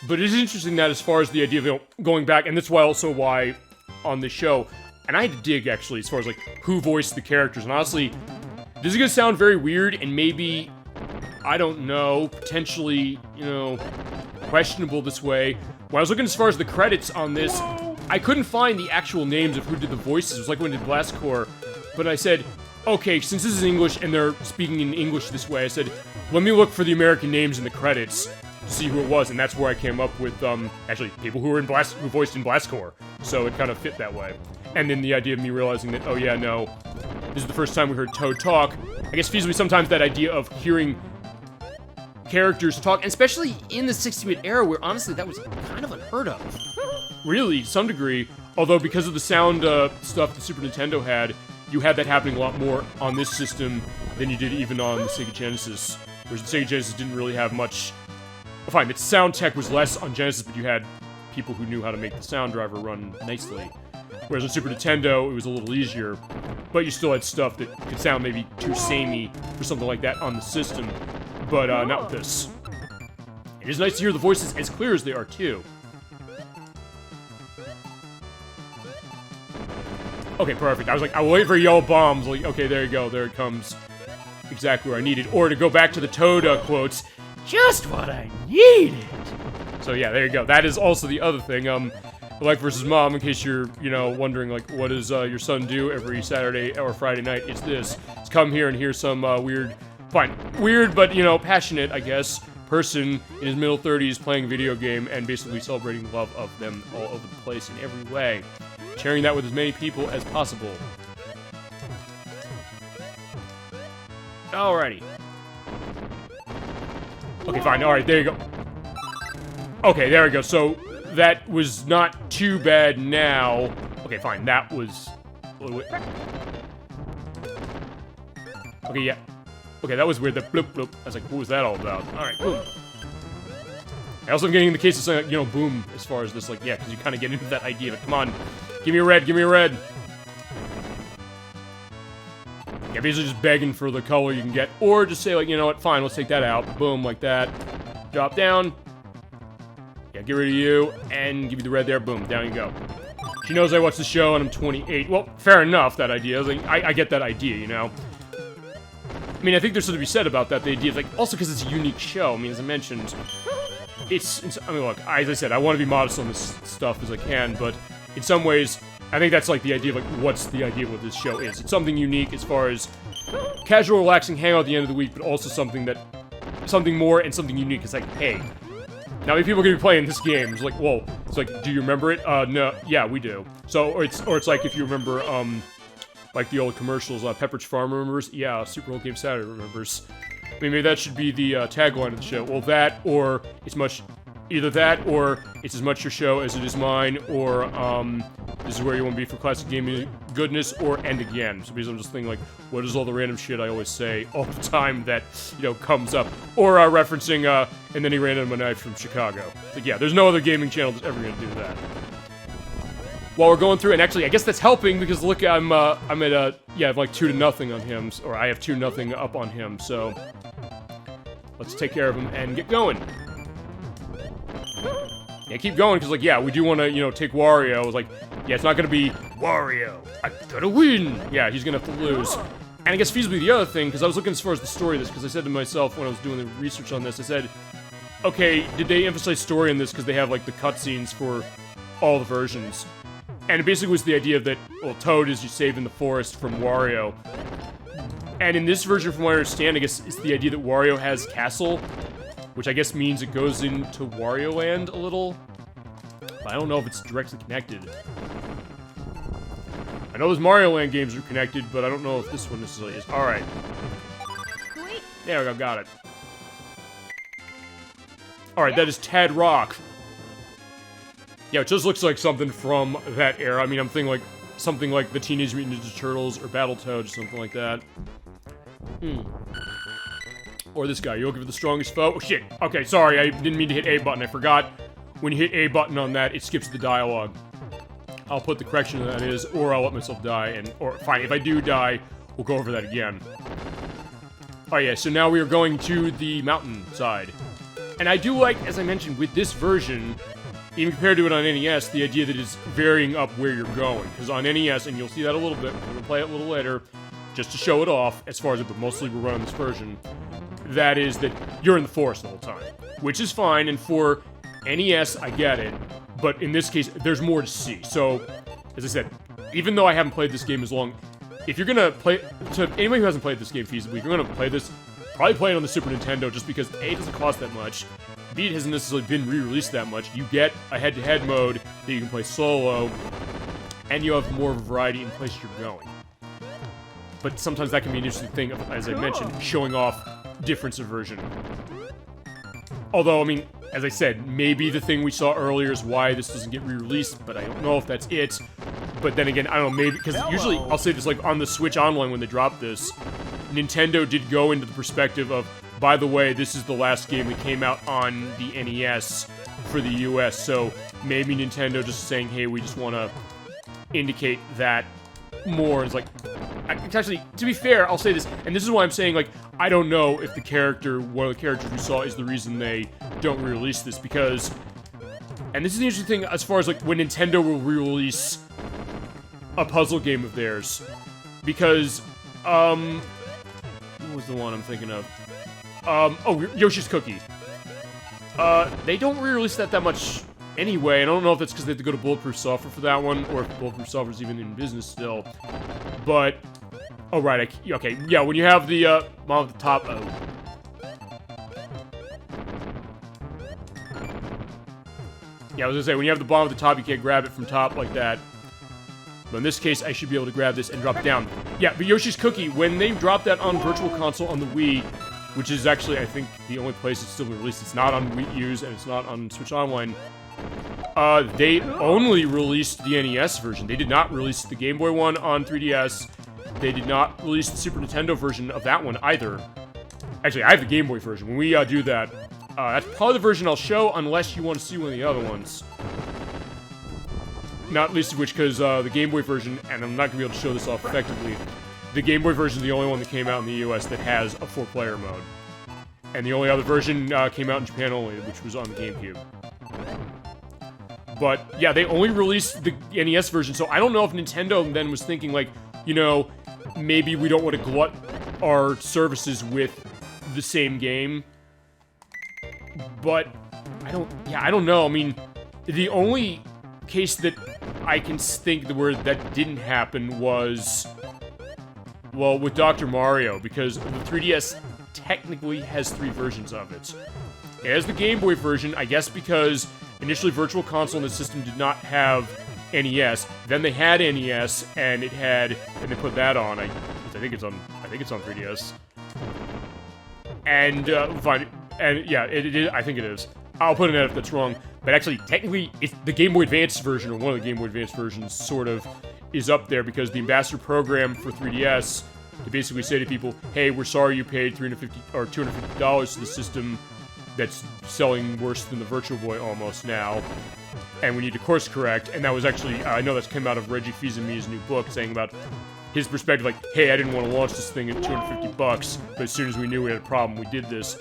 But it is interesting that as far as the idea of going back, and that's why on the show, and I had to dig actually as far as like who voiced the characters, and honestly, this is gonna sound very weird and maybe, I don't know, potentially, you know, questionable this way. When I was looking as far as the credits on this, I couldn't find the actual names of who did the voices. It was like when I did Blast Corps, but I said, okay, since this is English and they're speaking in English this way, I said, let me look for the American names in the credits to see who it was, and that's where I came up with, actually, people who were who voiced in Blast Corps. So it kind of fit that way. And then the idea of me realizing that, oh yeah, no, this is the first time we heard Toad talk. I guess feasibly sometimes that idea of hearing characters talk, and especially in the 60-bit era where honestly that was kind of unheard of. Really, to some degree, although because of the sound stuff the Super Nintendo had, you had that happening a lot more on this system than you did even on the Sega Genesis. Whereas the Sega Genesis didn't really have much. Well, fine, the sound tech was less on Genesis, but you had people who knew how to make the sound driver run nicely. Whereas on Super Nintendo, it was a little easier, but you still had stuff that could sound maybe too samey for something like that on the system. But not with this. It is nice to hear the voices as clear as they are, too. Okay, perfect. I was like, I will wait for yellow bombs. Like, okay, there you go. There it comes. Exactly where I needed. Or to go back to the Toad quotes, just what I needed. So yeah, there you go. That is also the other thing. Like versus Mom, in case you're, you know, wondering, like, what does your son do every Saturday or Friday night? It's this. It's come here and hear some weird, but, you know, passionate, I guess, person in his middle 30s playing a video game and basically celebrating the love of them all over the place in every way. Sharing that with as many people as possible. Alrighty. Okay, fine. Alright, there you go. Okay, there we go. So, that was not too bad now. Okay, fine. That was a little bit... Okay, yeah. Okay, that was weird. The bloop bloop. I was like, what was that all about? Alright, boom. I also am getting in the case of saying, you know, boom, as far as this, like, yeah, because you kind of get into that idea of, come on, give me a red, give me a red. Yeah, basically just begging for the color you can get, or just say, like, you know what, fine, let's take that out. Boom, like that. Drop down. Yeah, get rid of you, and give you the red there. Boom, down you go. She knows I watch the show, and I'm 28. Well, fair enough, that idea. I was like, I get that idea, you know? I mean, I think there's something to be said about that. The idea is, like, also because it's a unique show. I mean, as I mentioned, I mean, look, as I said, I want to be modest on this stuff as I can, but in some ways, I think that's, like, the idea of, like, what's the idea of what this show is. It's something unique as far as casual, relaxing hangout at the end of the week, but also something more and something unique. It's like, hey, now many people are going to be playing this game. It's like, whoa. It's like, do you remember it? No. Yeah, we do. So, or it's like if you remember, like the old commercials, Pepperidge Farm remembers? Yeah, SuperOldGameSaturday remembers. I mean, maybe that should be the tagline of the show. Well, that, or it's much... Either that, or it's as much your show as it is mine, or, this is where you want to be for classic gaming goodness, or end again. So basically I'm just thinking, like, what is all the random shit I always say all the time that, you know, comes up? Or, referencing, and then he ran into a knife from Chicago. It's like, yeah, there's no other gaming channel that's ever gonna do that. While we're going through, and actually, I guess that's helping, because look, I'm at, yeah, I have like 2-0 on him, or I have 2-0 up on him, so... Let's take care of him and get going. Yeah, keep going, because, like, yeah, we do want to, you know, take Wario. I was like, yeah, it's not going to be Wario, I gotta win. Yeah, he's going to have to lose. And I guess feasibly the other thing, because I was looking as far as the story of this, because I said to myself when I was doing the research on this, I said, okay, did they emphasize story in this because they have, like, the cutscenes for all the versions? And it basically was the idea that, well, Toad is you saved in the forest from Wario. And in this version, from what I understand, I guess it's the idea that Wario has Castle, which I guess means it goes into Wario Land a little. But I don't know if it's directly connected. I know those Mario Land games are connected, but I don't know if this one necessarily is. Alright. There we go, got it. Alright, that is Tad Rock. Yeah, it just looks like something from that era. I mean, I'm thinking like something like the Teenage Mutant Ninja Turtles or Battletoads or something like that. Or this guy, you looking for the strongest foe? Oh shit, okay, sorry, I didn't mean to hit A button. I forgot when you hit A button on that, it skips the dialogue. I'll put the correction that is, or I'll let myself die, or fine, if I do die, we'll go over that again. Oh yeah, so now we are going to the mountain side. And I do like, as I mentioned, with this version, even compared to it on NES, the idea that it's varying up where you're going. Because on NES, and you'll see that a little bit, we're going to play it a little later, just to show it off, as far as it, but mostly we're running this version, that is that you're in the forest the whole time. Which is fine, and for NES, I get it, but in this case, there's more to see. So, as I said, even though I haven't played this game as long, if you're gonna play, to anybody who hasn't played this game feasibly, if you're gonna play this, probably play it on the Super Nintendo just because A, it doesn't cost that much, B, it hasn't necessarily been re-released that much. You get a head-to-head mode that you can play solo, and you have more of a variety in places you're going. But sometimes that can be an interesting thing, as I mentioned, showing off difference of version. Although, I mean, as I said, maybe the thing we saw earlier is why this doesn't get re-released, but I don't know if that's it. But then again, I don't know, maybe, because usually, I'll say this, like, on the Switch Online when they dropped this, Nintendo did go into the perspective of, by the way, this is the last game that came out on the NES for the US, so maybe Nintendo just saying, hey, we just want to indicate that more. It's like, actually, to be fair, I'll say this, and this is why I'm saying, like, I don't know if the character, one of the characters we saw, is the reason they don't re-release this, because, and this is the interesting thing as far as, like, when Nintendo will re-release a puzzle game of theirs, because, what was the one I'm thinking of? Oh, Yoshi's Cookie. They don't re-release that much anyway. I don't know if that's because they have to go to Bulletproof Software for that one, or if Bulletproof Software's even in business still. But, oh right, okay, yeah, when you have the, bomb at the top, yeah, I was gonna say, when you have the bomb at the top, you can't grab it from top like that. But in this case, I should be able to grab this and drop it down. Yeah, but Yoshi's Cookie, when they dropped that on Virtual Console on the Wii, which is actually, I think, the only place it's still been released. It's not on Wii U's, and it's not on Switch Online. They only released the NES version. They did not release the Game Boy one on 3DS. They did not release the Super Nintendo version of that one either. Actually, I have the Game Boy version. When we do that, that's probably the version I'll show, unless you want to see one of the other ones. Not least of which, because the Game Boy version, and I'm not going to be able to show this off effectively, the Game Boy version is the only one that came out in the US that has a 4-player mode. And the only other version came out in Japan only, which was on the GameCube. But, yeah, they only released the NES version, so I don't know if Nintendo then was thinking, like, you know, maybe we don't want to glut our services with the same game. But, I don't know. I mean, the only case that I can think where that didn't happen was, well, with Dr. Mario, because the 3DS technically has 3 versions of it. It has the Game Boy version, I guess because initially Virtual Console in the system did not have NES. Then they had NES, and it had, and they put that on. I think it's on 3DS. And fine, and yeah, I think it is. I'll put it in if that's wrong. But actually, technically, it's the Game Boy Advance version, or one of the Game Boy Advance versions, sort of, is up there, because the Ambassador Program for 3DS, to basically say to people, hey, we're sorry you paid $350 or $250 to the system that's selling worse than the Virtual Boy almost now, and we need to course correct. And that was actually, I know that's come out of Reggie Fils-Aimé's new book, saying about his perspective, like, hey, I didn't want to launch this thing at $250, but as soon as we knew we had a problem, we did this.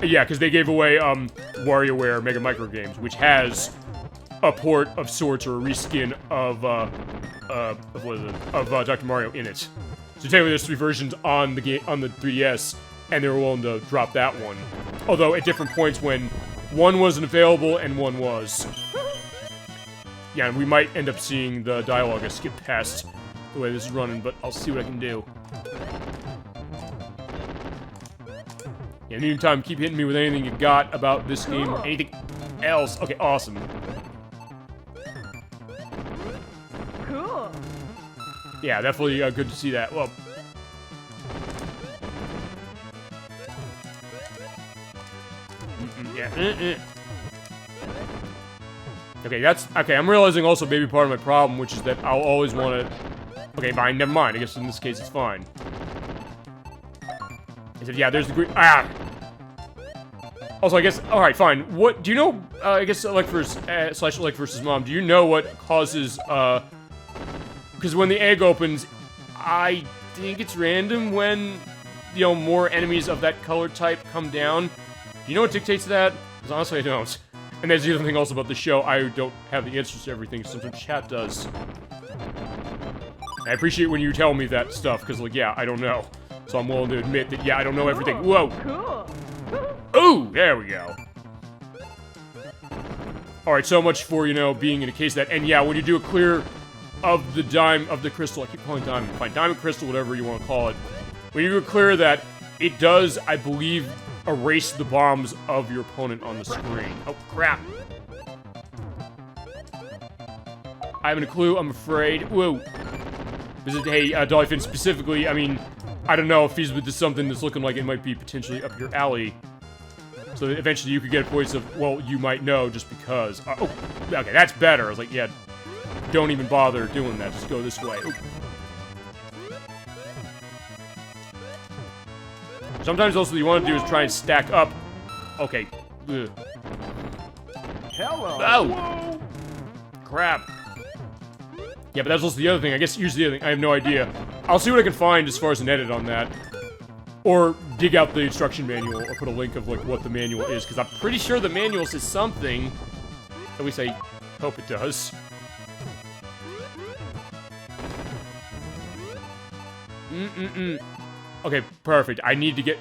Yeah, because they gave away WarioWare Mega Micro Games, which has a port of sorts, or a reskin of Dr. Mario in it. So technically, there's 3 versions on the 3DS, and they were willing to drop that one. Although at different points when one wasn't available and one was. Yeah, and we might end up seeing the dialogue I skipped past the way this is running, but I'll see what I can do. Yeah, in the meantime, keep hitting me with anything you got about this game or anything else. Okay, awesome. Cool. Yeah, definitely good to see that. Well, yeah. Okay, okay, I'm realizing also maybe part of my problem, which is that I'll always want to... Okay, fine, never mind. I guess in this case it's fine. I said, yeah, there's the green... Ah! Also, I guess... Alright, fine. What... Do you know... I guess Elect versus... slash Elect versus Mom, do you know what causes, because when the egg opens, I think it's random when, you know, more enemies of that color type come down. Do you know what dictates that? Because honestly, I don't. And there's the other thing also about the show, I don't have the answers to everything, sometimes chat does. I appreciate when you tell me that stuff, because, like, yeah, I don't know. So I'm willing to admit that, yeah, I don't know everything. Whoa! Cool. Ooh! There we go. Alright, so much for, you know, being in a case that, and yeah, when you do a clear of the crystal, I keep calling it diamond, fine, diamond crystal, whatever you want to call it. When you do a clear of that, it does, I believe, erase the bombs of your opponent on the screen. Oh, crap. I haven't a clue, I'm afraid. Whoa. Hey, Dolphin, specifically, I mean, I don't know if he's with something that's looking like it might be potentially up your alley. So that eventually you could get points of, well, you might know just because. Oh, okay, that's better. I was like, yeah, don't even bother doing that. Just go this way. Ooh. Sometimes also what you want to do is try and stack up. Okay. Ugh. Hello. Oh! Whoa. Crap. Yeah, but that's also the other thing. I guess here's the other thing. I have no idea. I'll see what I can find as far as an edit on that. Or dig out the instruction manual or put a link of, like, what the manual is. Because I'm pretty sure the manual says something. At least I hope it does. Okay, perfect. I need to get...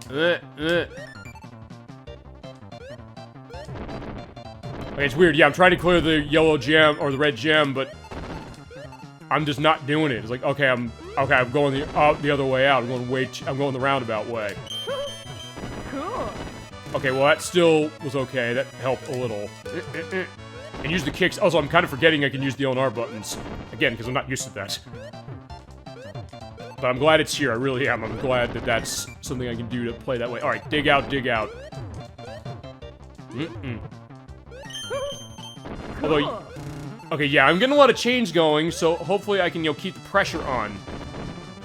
Okay, it's weird. Yeah, I'm trying to clear the yellow gem, or the red gem, but... I'm just not doing it. It's like, okay, I'm going the other way out. I'm going the roundabout way. Cool. Okay, well, that still was okay. That helped a little. And use the kicks. Also, I'm kind of forgetting I can use the L and R buttons. Again, because I'm not used to that. But I'm glad it's here. I really am. I'm glad that that's something I can do to play that way. Alright, dig out, dig out. Although, okay, yeah, I'm getting a lot of change going, so hopefully I can, you know, keep the pressure on.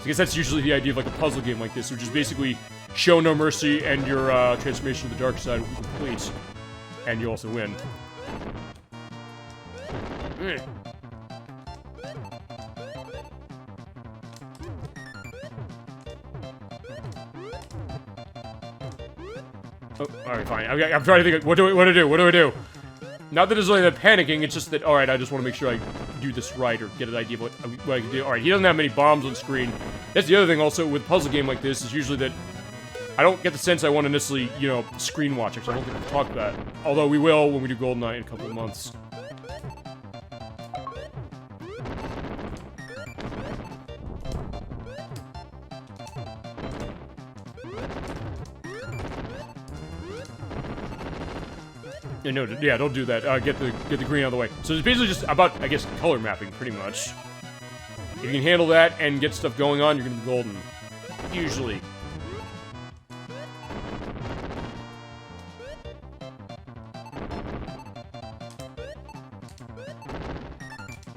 I guess that's usually the idea of, like, a puzzle game like this, which is basically show no mercy and your transformation to the dark side will be complete. And you also win. Oh, alright, fine. I'm trying to think of, what do I do? Not that it's really that panicking, it's just that, alright, I just want to make sure I do this right, or get an idea of what I can do. Alright, he doesn't have many bombs on screen. That's the other thing also with a puzzle game like this, is usually that I don't get the sense I want to necessarily, you know, screen watch, actually. I don't think we'll talk about it. Although we will when we do GoldenEye in a couple of months. No, yeah, don't do that. Get the green out of the way. So it's basically just about, I guess, color mapping, pretty much. If you can handle that and get stuff going on, you're gonna be golden. Usually.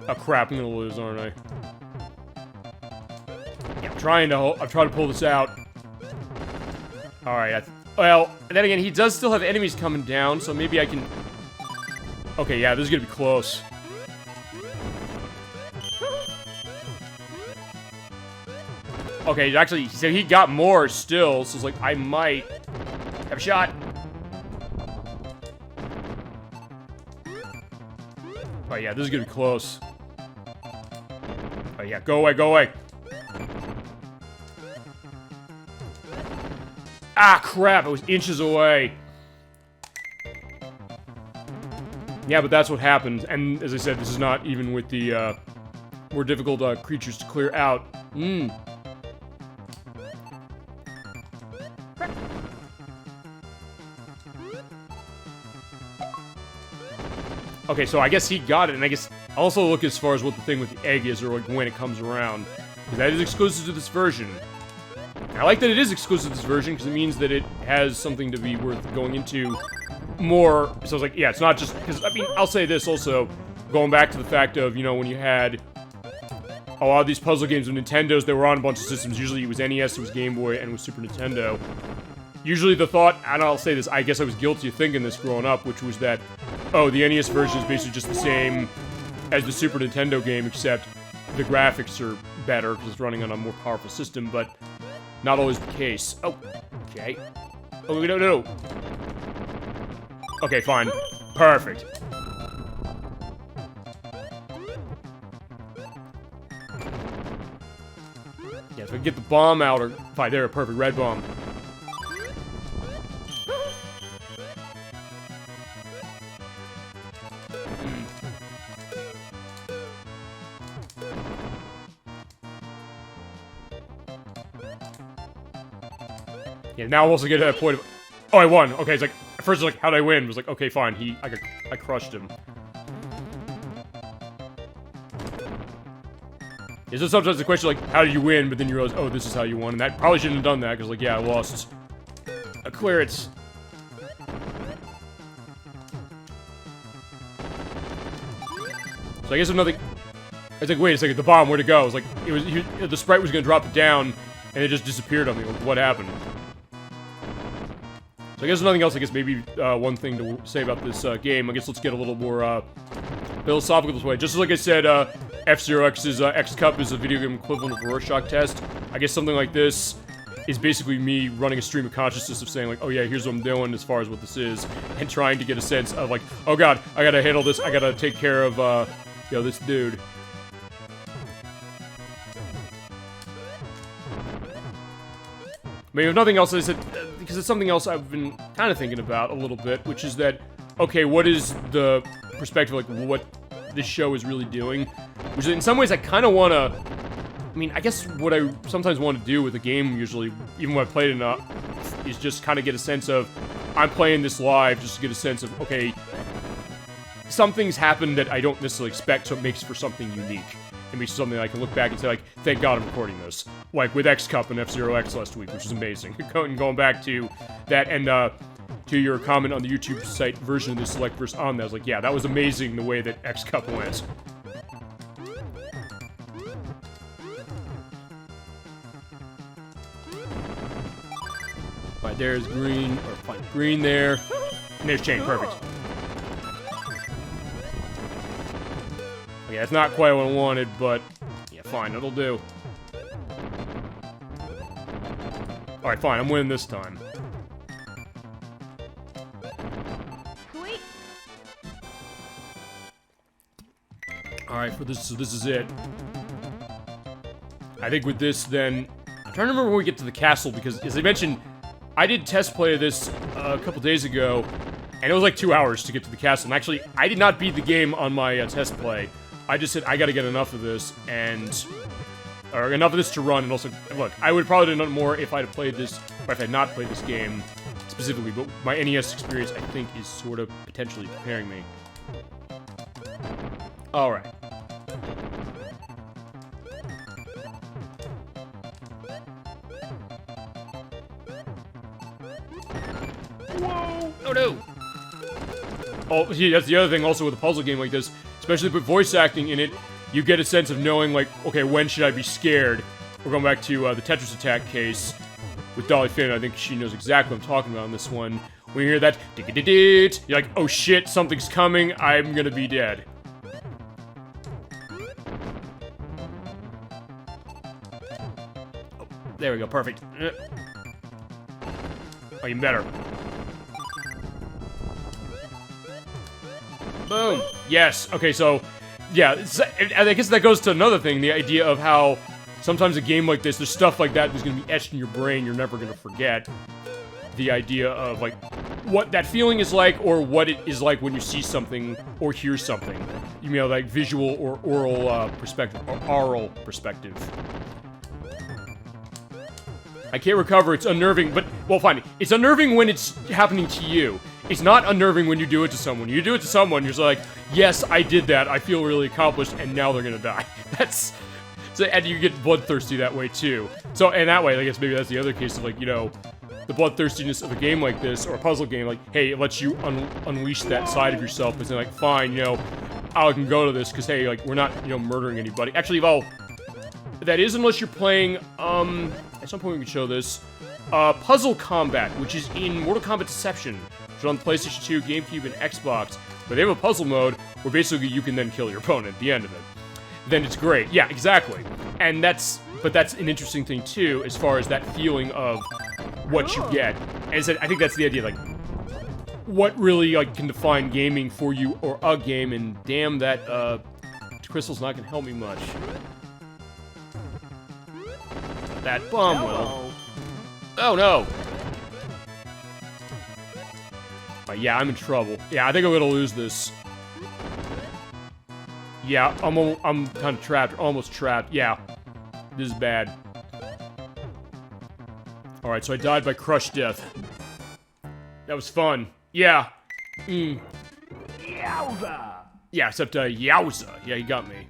Oh crap, I'm gonna lose, aren't I? Yeah, I'm trying to pull this out. Alright, well, and then again, he does still have enemies coming down, so maybe I can... Okay, yeah, this is gonna be close. Okay, actually, he said he got more still, so it's like, I might have a shot. Oh yeah, this is gonna be close. Oh yeah, go away, go away. Ah, crap, I was inches away. Yeah, but that's what happened, and as I said, this is not even with the, more difficult, creatures to clear out. Okay, so I guess he got it, and I guess also look as far as what the thing with the egg is, or like when it comes around. Because that is exclusive to this version. I like that it is exclusive to this version, because it means that it has something to be worth going into more. So I was like, yeah, it's not just, because, I mean, I'll say this also, going back to the fact of, you know, when you had a lot of these puzzle games with Nintendos, they were on a bunch of systems. Usually it was NES, it was Game Boy, and it was Super Nintendo. Usually the thought, and I'll say this, I guess I was guilty of thinking this growing up, which was that, oh, the NES version is basically just the same as the Super Nintendo game, except the graphics are better because it's running on a more powerful system, but not always the case. Oh, okay. Oh, no. Okay, fine. Perfect. Yeah, if I can get the bomb out, or fine, there, a perfect red bomb. Yeah, now I'm also getting to that point of, oh, I won. Okay, it's like, at first it's like, how'd I win? It was like, okay, fine, I crushed him. It's just sometimes the question like, how did you win? But then you realize, oh, this is how you won. And that probably shouldn't have done that, because like, yeah, I lost a clearance. So I guess another, I was like, wait a second, the bomb, where'd it go? It was like, the sprite was gonna drop it down, and it just disappeared on me. Like, what happened? So I guess nothing else, I guess maybe one thing to say about this game, I guess let's get a little more philosophical this way. Just like I said, F-Zero X's X-Cup is a video game equivalent of a Rorschach test. I guess something like this is basically me running a stream of consciousness of saying like, oh yeah, here's what I'm doing as far as what this is, and trying to get a sense of like, oh god, I gotta handle this, I gotta take care of, you know, this dude. Maybe if nothing else, I said, because it's something else I've been kind of thinking about a little bit, which is that, okay, what is the perspective, like, what this show is really doing? Which in some ways I kind of want to, I mean, I guess what I sometimes want to do with a game, usually, even when I've played enough, is just kind of get a sense of, I'm playing this live, just to get a sense of, okay, something's happened that I don't necessarily expect, so it makes for something unique. It makes something I can look back and say, like, thank God I'm recording this. Like with X-Cup and F-Zero X last week, which is amazing. Going back to that, and to your comment on the YouTube site version of the Select verse on that, I was like, yeah, that was amazing the way that X-Cup went. Right, there's green, or fine, green there. And there's chain, perfect. Okay, that's not quite what I wanted, but yeah, fine, it'll do. Alright, fine, I'm winning this time. Sweet. Alright, so this is it. I think with this, then, I'm trying to remember when we get to the castle, because, as I mentioned, I did test play this a couple days ago, and it was like 2 hours to get to the castle, and actually, I did not beat the game on my test play. I just said, I gotta get enough of this, or enough of this to run, and also, look, I would probably have done more if I'd played this, or if I had not played this game specifically, but my NES experience, I think, is sort of potentially preparing me. Alright. Whoa! Oh no! Oh, see, that's the other thing also with a puzzle game like this, especially with voice acting in it, you get a sense of knowing, like, okay, when should I be scared? We're going back to the Tetris Attack case with Dolly Finn. I think she knows exactly what I'm talking about on this one. When you hear that, you're like, oh shit, something's coming, I'm gonna be dead. Oh, there we go, perfect. Oh, even better. Boom. Yes. Okay, so, yeah, I guess that goes to another thing, the idea of how sometimes a game like this, there's stuff like that that's going to be etched in your brain you're never going to forget. The idea of, like, what that feeling is like, or what it is like when you see something or hear something. You know, like visual or oral perspective, or aural perspective. I can't recover, it's unnerving, but, well, fine. It's unnerving when it's happening to you. It's not unnerving when you do it to someone. You do it to someone, you're just like, yes, I did that, I feel really accomplished, and now they're gonna die. So, and you get bloodthirsty that way too. So, and that way, I guess maybe that's the other case of like, you know, the bloodthirstiness of a game like this, or a puzzle game, like, hey, it lets you unleash that side of yourself, because they're like, fine, you know, I can go to this, because, hey, like, we're not, you know, murdering anybody. Actually, well, that is unless you're playing, at some point we can show this, Puzzle Combat, which is in Mortal Kombat Deception, which is on PlayStation 2, GameCube, and Xbox, but they have a puzzle mode where basically you can then kill your opponent at the end of it. Then it's great. Yeah, exactly. And that's an interesting thing too, as far as that feeling of what you get. And I think that's the idea, like, what really, like, can define gaming for you, or a game, and damn, that, crystal's not gonna help me much. That bomb will. Oh no! Yeah, I'm in trouble. Yeah, I think I'm gonna lose this. Yeah, I'm kind of trapped, almost trapped. Yeah, this is bad. All right, so I died by crush death. That was fun. Yeah. Yowza! Yeah, except Yowza. Yeah, he got me.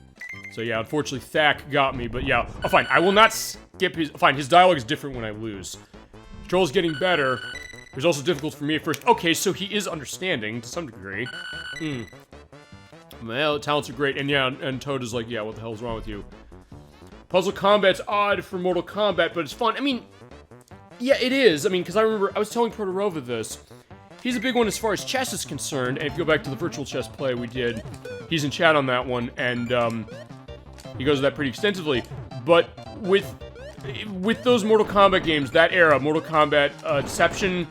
So yeah, unfortunately, Thak got me. But yeah, oh fine. I will not skip his. Fine, his dialogue is different when I lose. Control's getting better. It was also difficult for me at first. Okay, so he is understanding to some degree. Well, talents are great, and yeah, and Toad is like, yeah, what the hell's wrong with you? Puzzle combat's odd for Mortal Kombat, but it's fun. I mean, yeah, it is. I mean, because I remember I was telling Protorova this. He's a big one as far as chess is concerned, and if you go back to the virtual chess play we did, he's in chat on that one, and he goes to that pretty extensively. But with those Mortal Kombat games, that era, Mortal Kombat, Deception,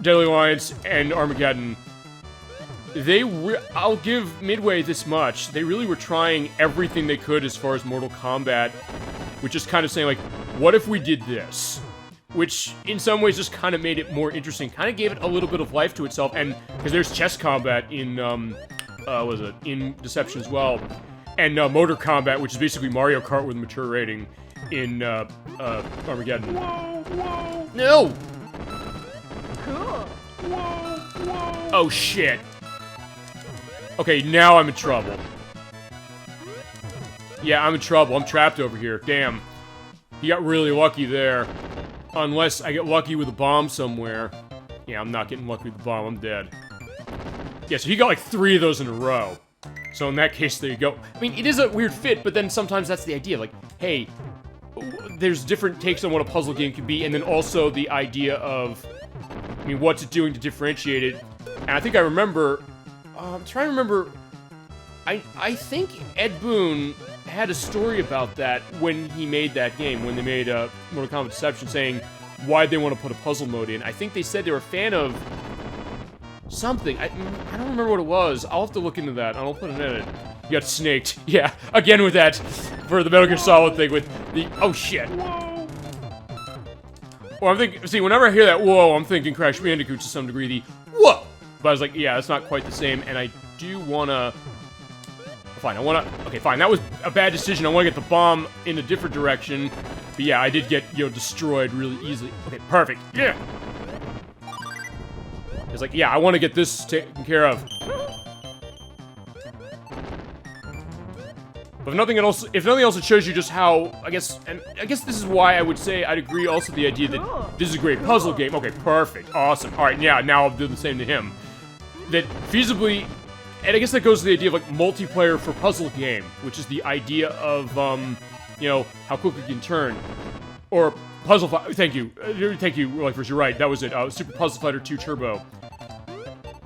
Deadly Alliance, and Armageddon, I'll give Midway this much. They really were trying everything they could as far as Mortal Kombat, which is kind of saying, like, what if we did this? Which, in some ways, just kind of made it more interesting. Kind of gave it a little bit of life to itself, and, because there's chess combat in, in Deception as well. And, Motor Combat, which is basically Mario Kart with a mature rating in, Armageddon. Whoa, whoa! No! Cool. Whoa, whoa! Oh, shit. Okay, now I'm in trouble. Yeah, I'm in trouble. I'm trapped over here. Damn. He got really lucky there. Unless I get lucky with a bomb somewhere. Yeah, I'm not getting lucky with the bomb. I'm dead. Yeah, so he got like 3 of those in a row. So in that case, there you go. I mean, it is a weird fit, but then sometimes that's the idea. Like, hey, there's different takes on what a puzzle game can be, and then also the idea of, I mean, what's it doing to differentiate it? And I think I remember, I'm trying to remember, I think Ed Boon had a story about that when he made that game, when they made Mortal Kombat Deception, saying why'd they want to put a puzzle mode in. I think they said they were a fan of something. I don't remember what it was. I'll have to look into that. I'll put an edit. You got snaked. Yeah, again with that, for the Metal Gear Solid thing with the, oh shit. Well, I'm thinking, see, whenever I hear that whoa, I'm thinking Crash Bandicoot to some degree, the whoa. But I was like, yeah, that's not quite the same, and I do wanna, fine, okay, fine, that was a bad decision. I wanna get the bomb in a different direction. But yeah, I did get, you know, destroyed really easily. Okay, perfect, yeah! It's like, yeah, I wanna get this taken care of. But if nothing else, it shows you just how, I guess this is why I would say I'd agree also the idea that this is a great puzzle game. Okay, perfect, awesome. Alright, yeah, now I'll do the same to him. That feasibly, and I guess that goes to the idea of like multiplayer for puzzle game, which is the idea of, you know, how quickly you can turn. Or Puzzle Fighter, thank you, Life, you're right, that was it, Super Puzzle Fighter 2 Turbo.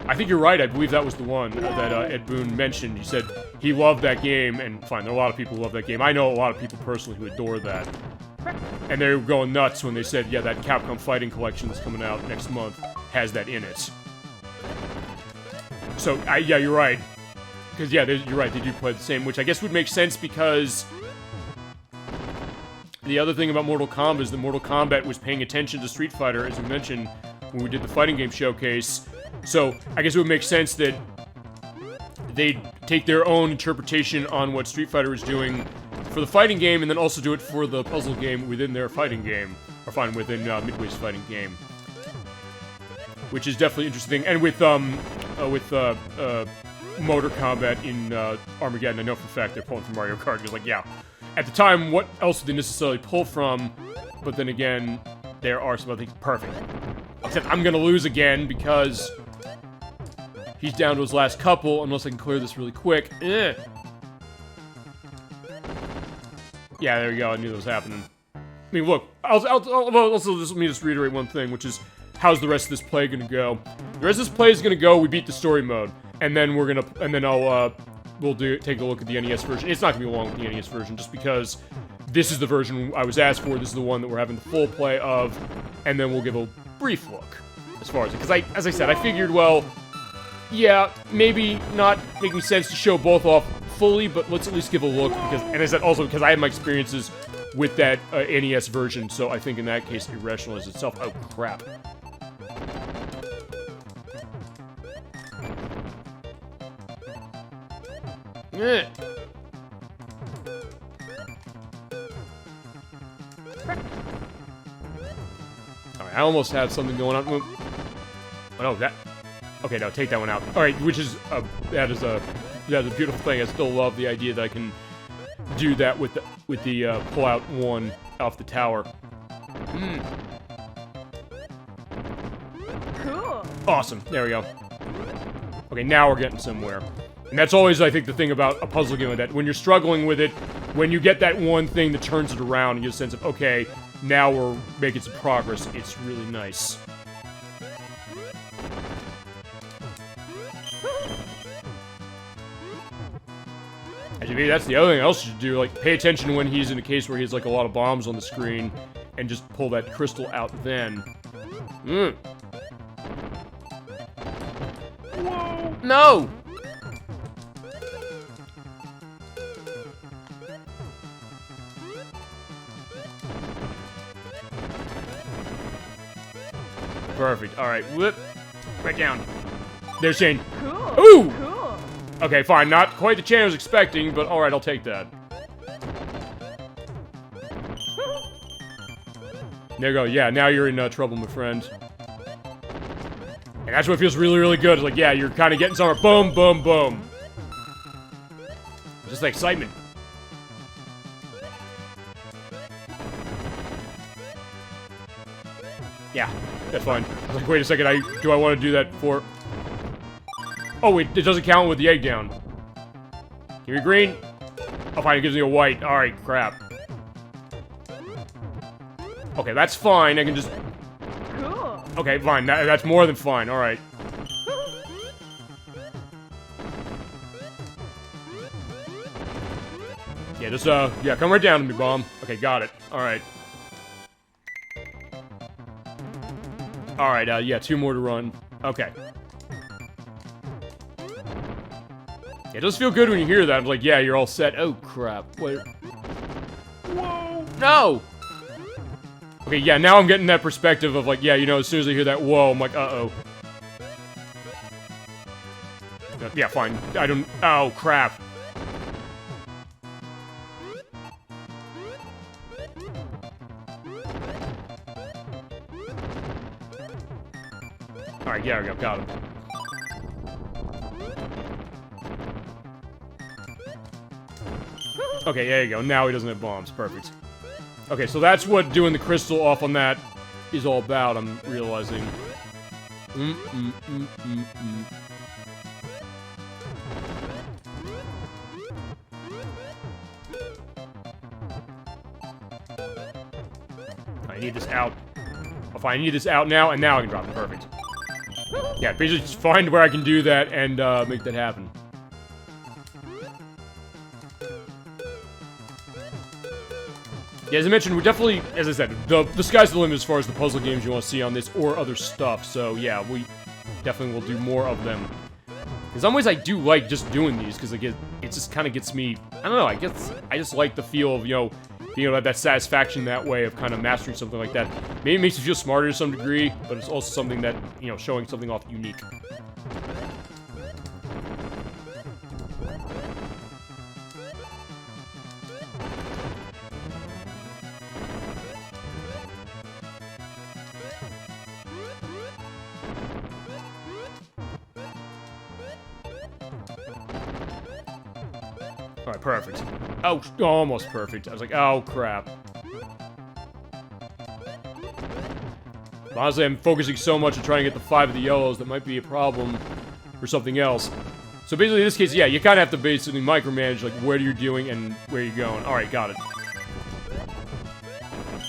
I think you're right, I believe that was the one that Ed Boon mentioned. He said he loved that game, and fine, there are a lot of people who love that game. I know a lot of people personally who adore that. And they were going nuts when they said, yeah, that Capcom Fighting Collection that's coming out next month has that in it. So, yeah, you're right. Because, yeah, you're right, they do play the same, which I guess would make sense because the other thing about Mortal Kombat is that Mortal Kombat was paying attention to Street Fighter, as we mentioned when we did the fighting game showcase. So, I guess it would make sense that they'd take their own interpretation on what Street Fighter is doing for the fighting game, and then also do it for the puzzle game within their fighting game. Or fine, within Midway's fighting game. Which is definitely interesting. And with Motor Combat in Armageddon, I know for a fact they're pulling from Mario Kart. It's like, yeah, at the time, what else did they necessarily pull from? But then again, there are some other things. Perfect. Except I'm gonna lose again because he's down to his last couple, unless I can clear this really quick. Eh. Yeah, there you go. I knew that was happening. I mean, look. Also, let me just reiterate one thing, which is, how's the rest of this play gonna go? The rest of this play is gonna go. We beat the story mode, and then we'll take a look at the NES version. It's not gonna be long with the NES version, just because this is the version I was asked for. This is the one that we're having the full play of, and then we'll give a brief look as far as it. Because as I said, I figured, well, yeah, maybe not making sense to show both off fully, but let's at least give a look, and I said also because I had my experiences with that NES version, so I think in that case it rationalizes itself. Oh, crap. Eh. Alright, I almost have something going on. Oh, no, that... Okay, no, take that one out. Alright, which is... that is a beautiful thing. I still love the idea that I can do that with the pull-out one off the tower. Cool. Awesome. There we go. Okay, now we're getting somewhere. And that's always, I think, the thing about a puzzle game like that. When you're struggling with it, when you get that one thing that turns it around, and you get a sense of, okay, now we're making some progress, it's really nice. Actually, maybe that's the other thing else you should do, like, pay attention when he's in a case where he has, like, a lot of bombs on the screen, and just pull that crystal out then. Whoa! No! Perfect. Alright, whoop. Right down. There's Shane. Cool. Ooh! Cool. Okay, fine. Not quite the chain I was expecting, but alright, I'll take that. There you go. Yeah, now you're in trouble, my friend. And that's what feels really, really good. It's like, yeah, you're kind of getting somewhere. Boom, boom, boom. Just the excitement. Yeah, that's fine. I was like, wait a second, do I want to do that for... Oh, wait, it doesn't count with the egg down. Give me green. Oh, fine, it gives me a white. Alright, crap. Okay, that's fine, I can just... Cool. Okay, fine, that's more than fine, alright. Yeah, just, yeah, come right down to me, bomb. Okay, got it. Alright. Alright, yeah, 2 more to run. Okay. Yeah, it does feel good when you hear that. I'm like, yeah, you're all set. Oh, crap. Wait. Whoa! No! Okay, yeah, now I'm getting that perspective of, like, yeah, you know, as soon as I hear that, whoa, I'm like, uh-oh. Yeah, fine. I don't... Oh, crap. Alright, yeah, we got him. Okay, there you go. Now he doesn't have bombs. Perfect. Okay, so that's what doing the crystal off on that is all about, I'm realizing. I need this out. Oh, fine, I need this out now, and now I can drop it. Perfect. Yeah, basically just find where I can do that and make that happen. Yeah, as I mentioned, we're definitely, as I said, the sky's the limit as far as the puzzle games you want to see on this or other stuff. So yeah, we definitely will do more of them. In some ways, I do like just doing these because it just kind of gets me. I don't know. I guess I just like the feel of, you know, being able to have that satisfaction that way of kind of mastering something like that. Maybe it makes you feel smarter to some degree, but it's also something that, you know, showing something off unique. Alright, perfect. Oh, almost perfect. I was like, oh, crap. Honestly, I'm focusing so much on trying to get the 5 of the yellows that might be a problem for something else. So basically, in this case, yeah, you kind of have to basically micromanage, like, what you're doing and where you're going. Alright, got it.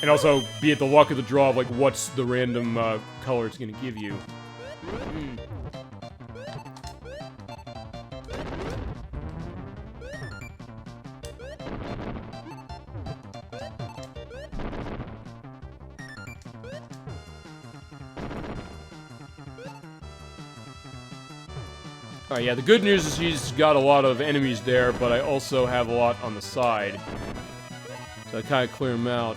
And also, be at the luck of the draw of, like, what's the random, color it's gonna give you. Alright, yeah, the good news is he's got a lot of enemies there, but I also have a lot on the side. So I kind of clear him out.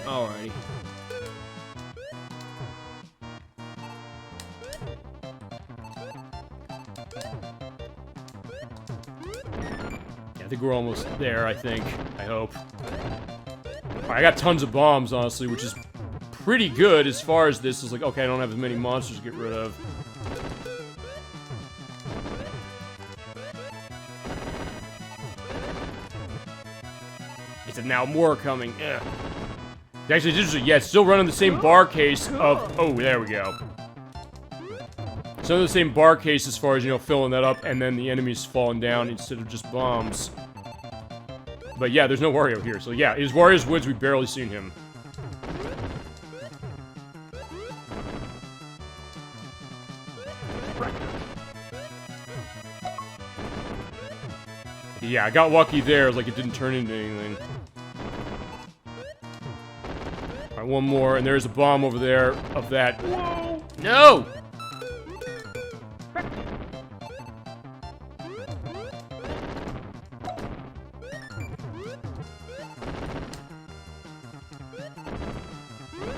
Alrighty. Yeah, I think we're almost there, I think. I hope. Alright, I got tons of bombs, honestly, which is pretty good as far as this is like, okay, I don't have as many monsters to get rid of. Is it now more coming? Ugh. Actually, yeah, it's still running the same bar case of... Oh, there we go. So the same bar case as far as, you know, filling that up, and then the enemies falling down instead of just bombs. But yeah, there's no Wario here, so yeah, is Wario's Woods, we've barely seen him. Yeah, I got lucky there, like it didn't turn into anything. Alright, one more, and there's a bomb over there of that. Whoa! No!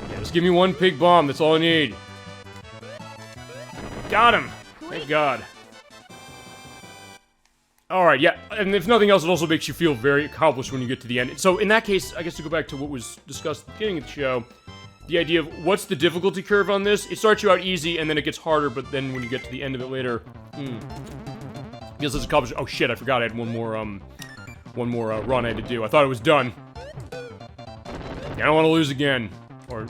Yeah, just give me one pig bomb, that's all I need. Got him! Thank God. Alright, yeah, and if nothing else, it also makes you feel very accomplished when you get to the end. So, in that case, I guess to go back to what was discussed at the beginning of the show, the idea of what's the difficulty curve on this, it starts you out easy, and then it gets harder, but then when you get to the end of it later, feels it's accomplished. Oh shit, I forgot I had one more run I had to do. I thought it was done. Yeah, I don't want to lose again. Or...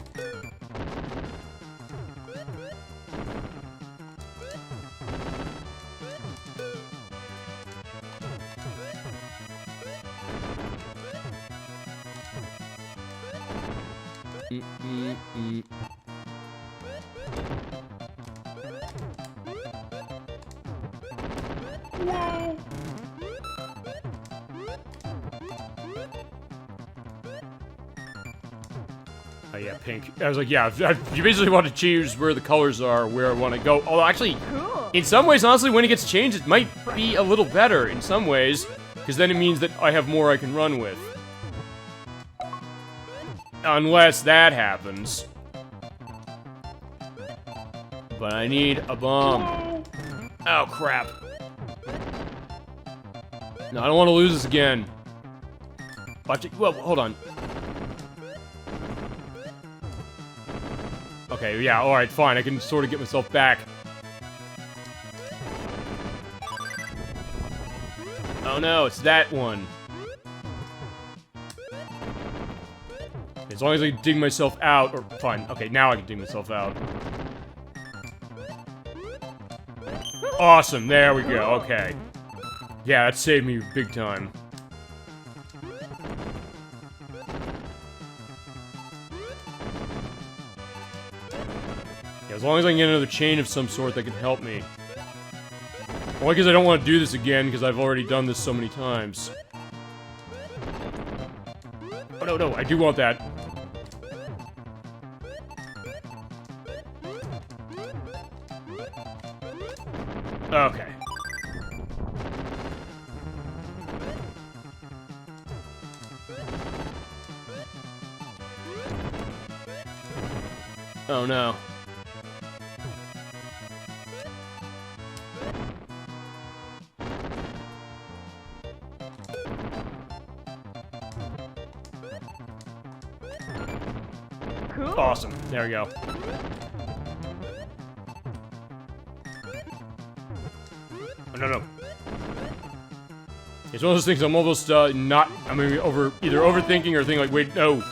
Whoa! Oh yeah, pink. I was like, yeah, you basically want to choose where the colors are, where I want to go. Although, actually, Cool. in some ways, honestly, when it gets changed, it might be a little better in some ways, because then it means that I have more I can run with. Unless that happens. But I need a bomb. Whoa! Oh, crap. No, I don't want to lose this again. Watch it. Well, hold on. Okay, yeah, alright, fine. I can sort of get myself back. Oh no, it's that one. As long as I dig myself out, or fine. Okay, now I can dig myself out. Awesome, there we go, okay. Yeah, that saved me big time. Yeah, as long as I can get another chain of some sort that can help me. Only because I don't want to do this again, because I've already done this so many times. Oh, no, no, I do want that. Okay. Oh no. Cool. Awesome. There we go. Oh, no. It's one of those things I'm almost not. I'm either overthinking or thinking like, wait, no.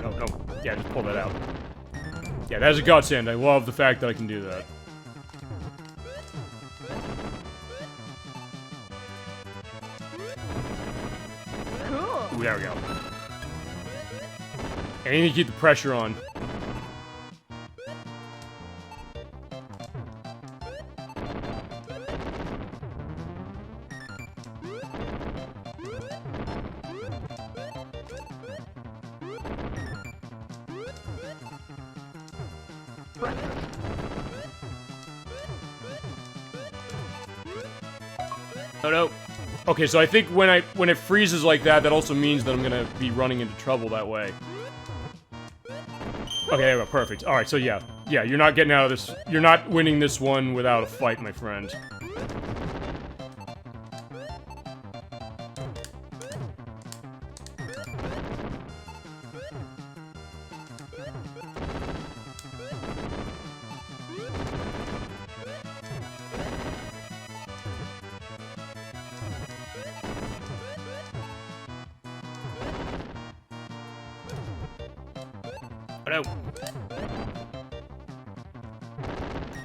No. Yeah, just pull that out. Yeah, that's a godsend. I love the fact that I can do that. Cool. Ooh, there we go. And you need to keep the pressure on. Oh no. Okay, so I think when it freezes like that, that also means that I'm gonna be running into trouble that way. Okay, there we go, perfect. Alright, so yeah. Yeah, you're not getting out of this. You're not winning this one without a fight, my friend. Oh no.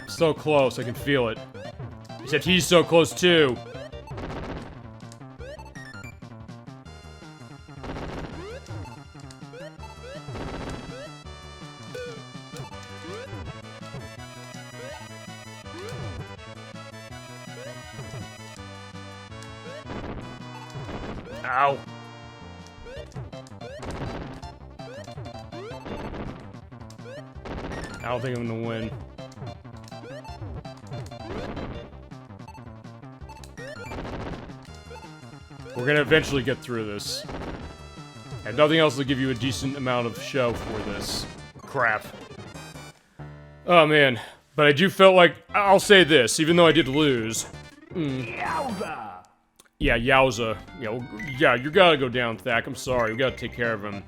So close, I can feel it. Except he's so close too. Ow. I don't think I'm gonna win. We're gonna eventually get through this. And nothing else will give you a decent amount of show for this. Crap. Oh man. But I do feel like, I'll say this, even though I did lose. Yowza! Yeah, yowza. Yeah, you gotta go down, Thak. I'm sorry, we gotta take care of him.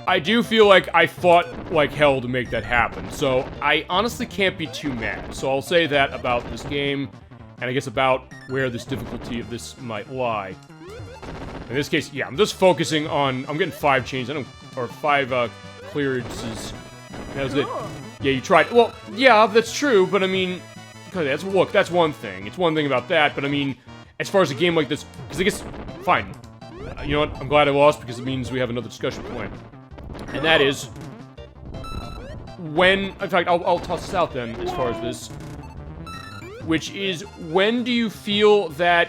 I do feel like I fought like hell to make that happen, so I honestly can't be too mad. So I'll say that about this game, and I guess about where this difficulty of this might lie. In this case, yeah, I'm just focusing on, I'm getting 5 chains, or 5 clearances. That was it. Yeah, you tried, well, yeah, that's true, but I mean, look, that's one thing. It's one thing about that, but I mean, as far as a game like this, because I guess, fine. You know what, I'm glad I lost, because it means we have another discussion point. And that is, when, in fact, I'll toss this out then, as far as this, which is, when do you feel that,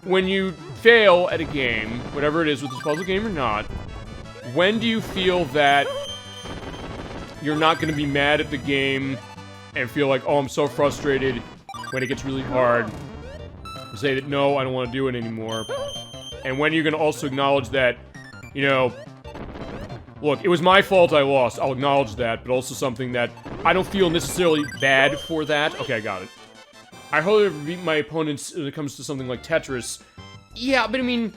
when you fail at a game, whatever it is, with this puzzle game or not, when do you feel that you're not going to be mad at the game, and feel like, oh, I'm so frustrated, when it gets really hard, say that, no, I don't want to do it anymore, and when you're going to also acknowledge that, you know, look, it was my fault I lost, I'll acknowledge that, but also something that I don't feel necessarily bad for that. Okay, I got it. I hardly ever beat my opponents when it comes to something like Tetris. Yeah, but I mean,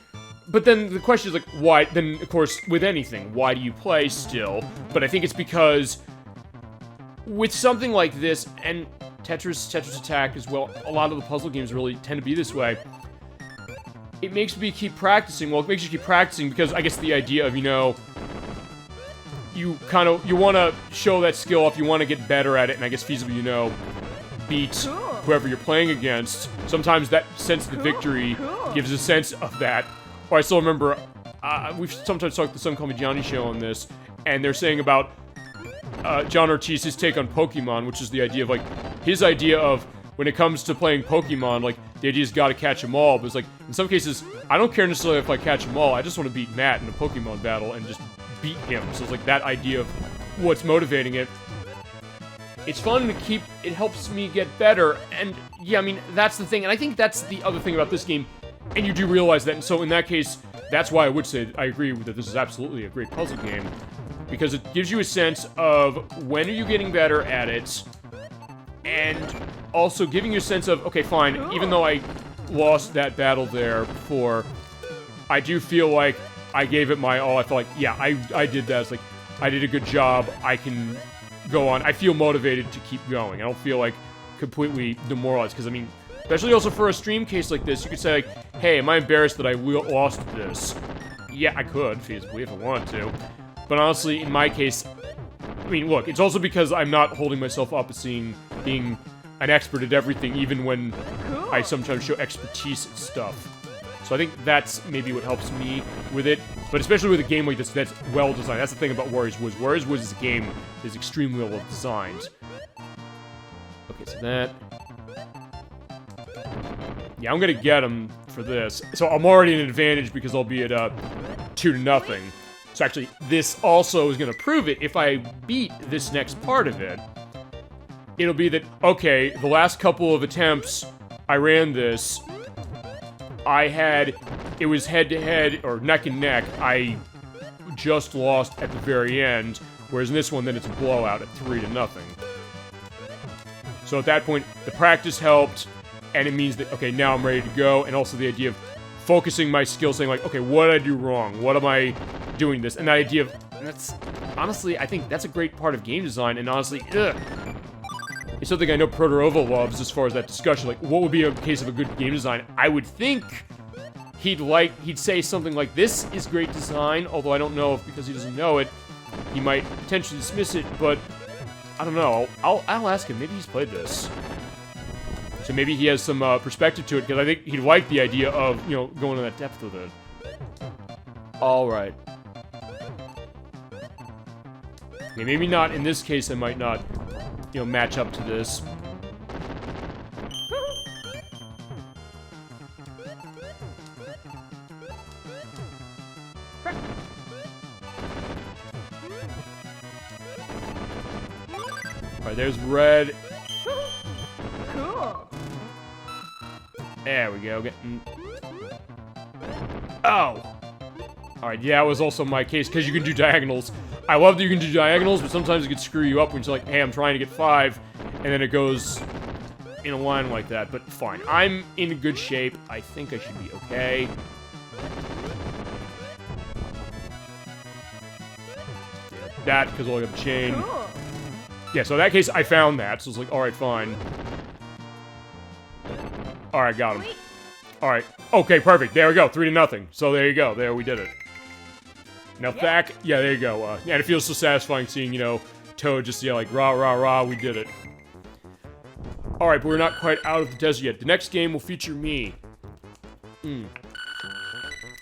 but then the question is like, why, then of course, with anything, why do you play still? But I think it's because, with something like this, and Tetris Attack as well, a lot of the puzzle games really tend to be this way, it makes me keep practicing. Well, it makes you keep practicing because I guess the idea of, you know, you want to show that skill off, you want to get better at it, and I guess feasibly, you know, beat whoever you're playing against. Sometimes that sense of victory gives a sense of that. Or I still remember, we've sometimes talked to Some Call Me Johnny show on this, and they're saying about John Ortiz, his take on Pokemon, which is the idea of, like, his idea of, when it comes to playing Pokemon, like, the idea's gotta catch them all, but it's like, in some cases, I don't care necessarily if I catch them all, I just want to beat Matt in a Pokemon battle and just beat him. So it's like that idea of what's motivating it. It's fun to keep, it helps me get better, and yeah, I mean, that's the thing, and I think that's the other thing about this game, and you do realize that, and so in that case, that's why I would say I agree that this is absolutely a great puzzle game, because it gives you a sense of when are you getting better at it, and also giving you a sense of, okay, fine, even though I lost that battle there before, I do feel like I gave it my all. I felt like, yeah, I did that. It's like, I did a good job. I can go on. I feel motivated to keep going. I don't feel like completely demoralized, because I mean, especially also for a stream case like this, you could say like, hey, am I embarrassed that I lost this? Yeah, I could, feasibly, if I wanted to. But honestly, in my case, I mean, look, it's also because I'm not holding myself up as being an expert at everything, even when I sometimes show expertise at stuff. So I think that's maybe what helps me with it, but especially with a game like this that's well designed. That's the thing about Wario's Woods. Wario's Woods is a game that is extremely well designed. Okay, so that... Yeah, I'm gonna get him for this. So I'm already in an advantage because I'll be at 2-0. So actually, this also is gonna prove it. If I beat this next part of it, it'll be that, okay, the last couple of attempts I ran this, it was head-to-head, or neck-and-neck. I just lost at the very end, whereas in this one, then it's a blowout at 3-0. So at that point, the practice helped, and it means that, okay, now I'm ready to go, and also the idea of focusing my skills, saying like, okay, what did I do wrong? What am I doing this? And that idea of, and that's, honestly, I think that's a great part of game design, and honestly, it's something I know Protorova loves as far as that discussion. Like, what would be a case of a good game design? I would think he'd say something like, this is great design, although I don't know if because he doesn't know it, he might potentially dismiss it, but I don't know. I'll ask him. Maybe he's played this. So maybe he has some perspective to it, because I think he'd like the idea of, you know, going to that depth with it. Alright. Okay, maybe not. In this case, I might not, you know, match up to this. Alright, there's red. Cool. There we go. Oh! Alright, yeah, it was also my case, because you can do diagonals. I love that you can do diagonals, but sometimes it can screw you up when you're like, hey, I'm trying to get 5, and then it goes in a line like that, but fine. I'm in good shape. I think I should be okay. Yeah, that, because I got the chain. Cool. Yeah, so in that case, I found that, so it's like, alright, fine. Alright, got him. Alright. Okay, perfect. There we go. 3-0. So there you go. There, we did it. Now back. Yeah, there you go. And it feels so satisfying seeing, you know, Toad just yell like, rah, rah, rah, we did it. Alright, but we're not quite out of the desert yet. The next game will feature me.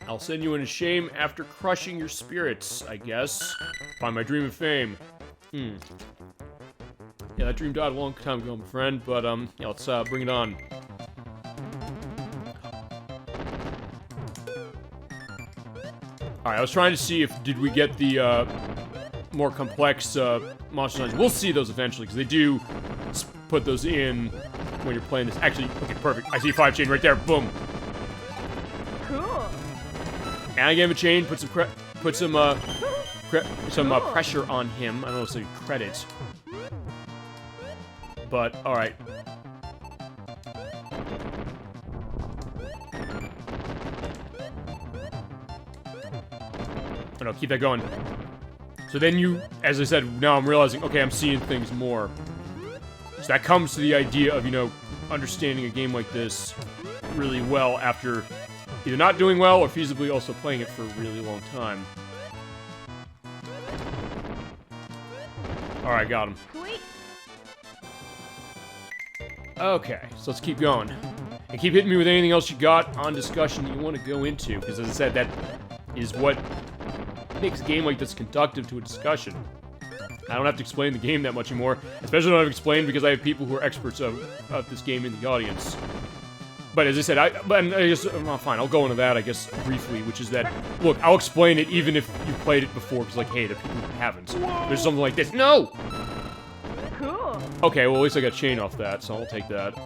I'll send you into shame after crushing your spirits, I guess. By my dream of fame. Yeah, that dream died a long time ago, my friend, but, yeah, let's, bring it on. Alright, I was trying to see if, did we get the, more complex, monster designs. We'll see those eventually, because they do put those in when you're playing this. Actually, okay, perfect. I see 5 chain right there. Boom. Cool. And I gave him a chain, put some pressure on him. I don't know if it's credit. But, alright. Oh no, keep that going. So then you, as I said, now I'm realizing, okay, I'm seeing things more. So that comes to the idea of, you know, understanding a game like this really well after either not doing well or feasibly also playing it for a really long time. Alright, got him. Okay, so let's keep going. And keep hitting me with anything else you got on discussion that you want to go into, because as I said, that is what makes a game like this conductive to a discussion. I don't have to explain the game that much anymore, especially don't have to explain because I have people who are experts of this game in the audience. But as I said, I guess, well, fine, I'll go into that, I guess, briefly, which is that, look, I'll explain it even if you played it before, because, like, hey, the people who haven't. There's something like this. No! Cool. Okay, well, at least I got chain off that, so I'll take that.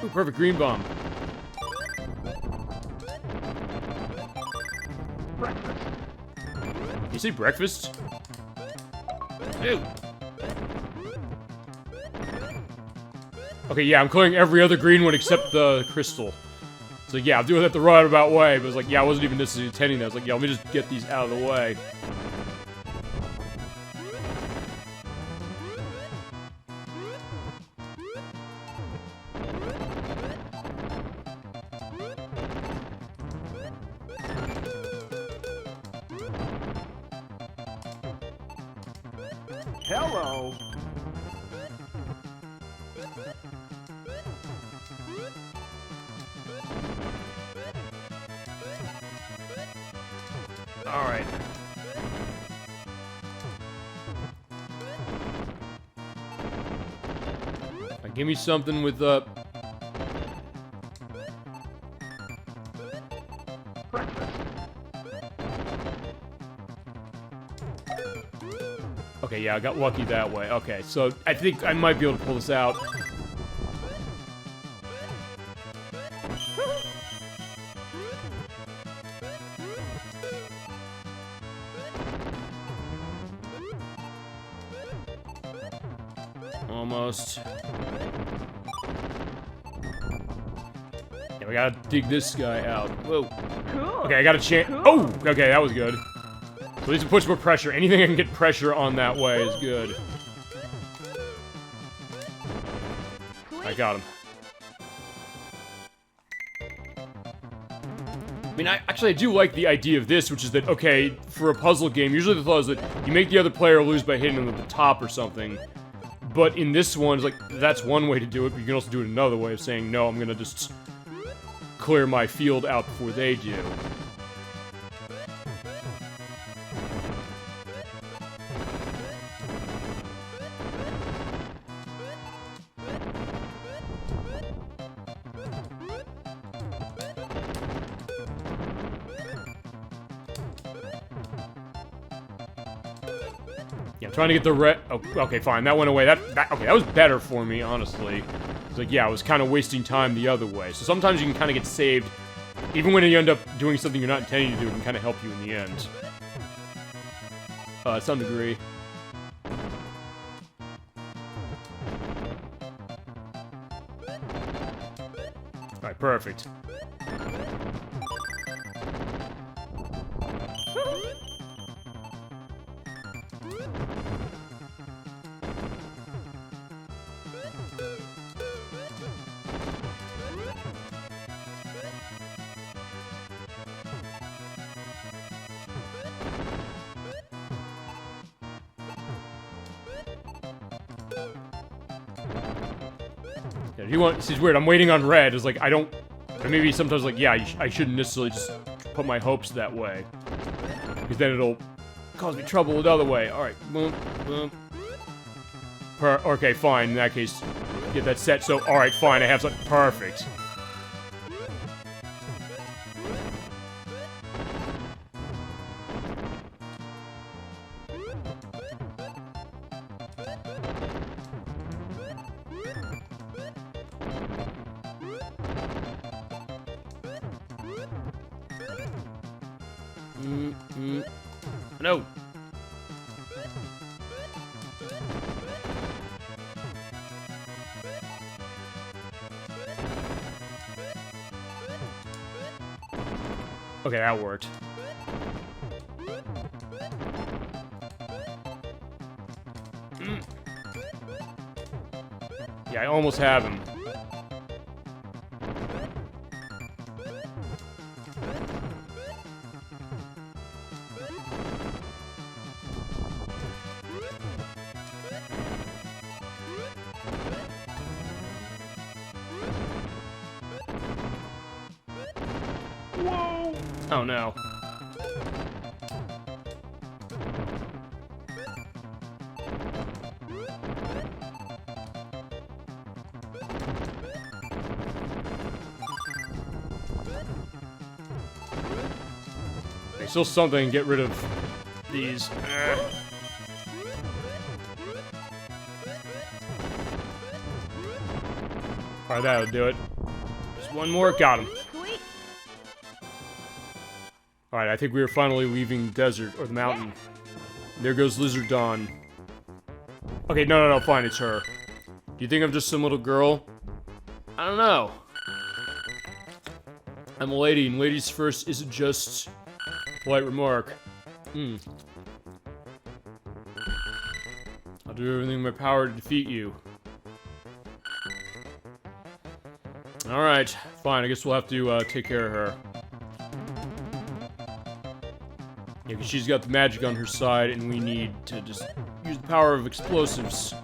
Ooh, perfect green bomb. Breakfast. You say breakfast? Ew. Okay, yeah, I'm clearing every other green one except the crystal. So yeah, I'm doing that the roundabout way, but it's like, yeah, I wasn't even necessarily intending that. I was like, yeah, let me just get these out of the way. Hello. Alright. Give me something with, Okay, yeah, I got lucky that way. Okay, so I think I might be able to pull this out. Almost. Yeah, we gotta dig this guy out. Whoa. Cool. Okay, I got a chance. Cool. Oh! Okay, that was good. So at least it puts more pressure. Anything I can get pressure on that way is good. I got him. I mean, I do like the idea of this, which is that, okay, for a puzzle game, usually the thought is that you make the other player lose by hitting them with the top or something. But in this one, it's like, that's one way to do it, but you can also do it another way of saying, no, I'm gonna just clear my field out before they do. Yeah, I'm trying to get the red. Oh, okay, fine. That went away. Okay, that was better for me, honestly. It's like, yeah, I was kind of wasting time the other way. So sometimes you can kind of get saved, even when you end up doing something you're not intending to do. It can kind of help you in the end. To some degree. All right, perfect. Yeah, if you want, this is weird. I'm waiting on red. It's like, I don't. Maybe sometimes, like, yeah, I shouldn't necessarily just put my hopes that way. Because then it'll cause me trouble the other way. Alright. Boom, boom. Okay, fine. In that case, get that set. So, alright, fine. I have something. Perfect. No. Okay, that worked. Yeah, I almost have him. Oh no. There's still something. Get rid of these. Alright, that'll do it. Just one more. Got him. Sweet. Alright, I think we are finally leaving the desert, or the mountain. There goes Lizard Dawn. Okay, no, fine, it's her. Do you think I'm just some little girl? I don't know. I'm a lady, and ladies first isn't just polite remark. I'll do everything in my power to defeat you. Alright, fine, I guess we'll have to take care of her. Yeah, because she's got the magic on her side, and we need to just use the power of explosives.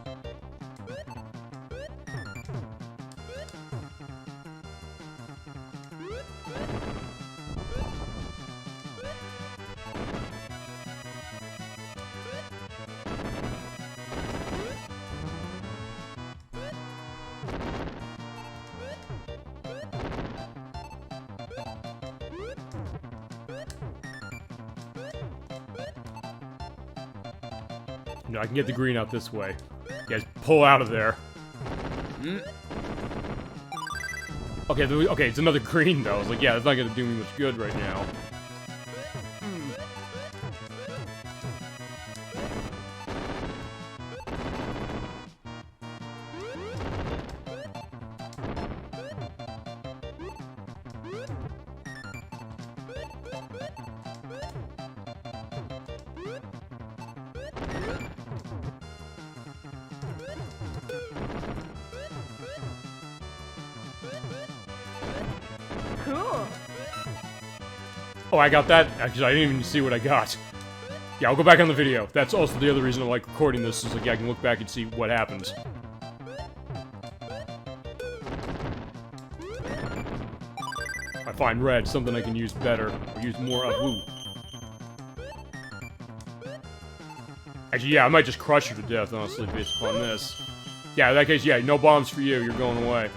No, I can get the green out this way. You guys pull out of there. Okay, okay, it's another green though. I was like, yeah, it's not gonna do me much good right now. Cool. Oh, I got that? Actually, I didn't even see what I got. Yeah, I'll go back on the video. That's also the other reason I like recording this, is like, yeah, I can look back and see what happens. I find red, something I can use better, or use more of. Ooh. Actually, yeah, I might just crush you to death, honestly, based upon this. Yeah, in that case, yeah, no bombs for you, you're going away.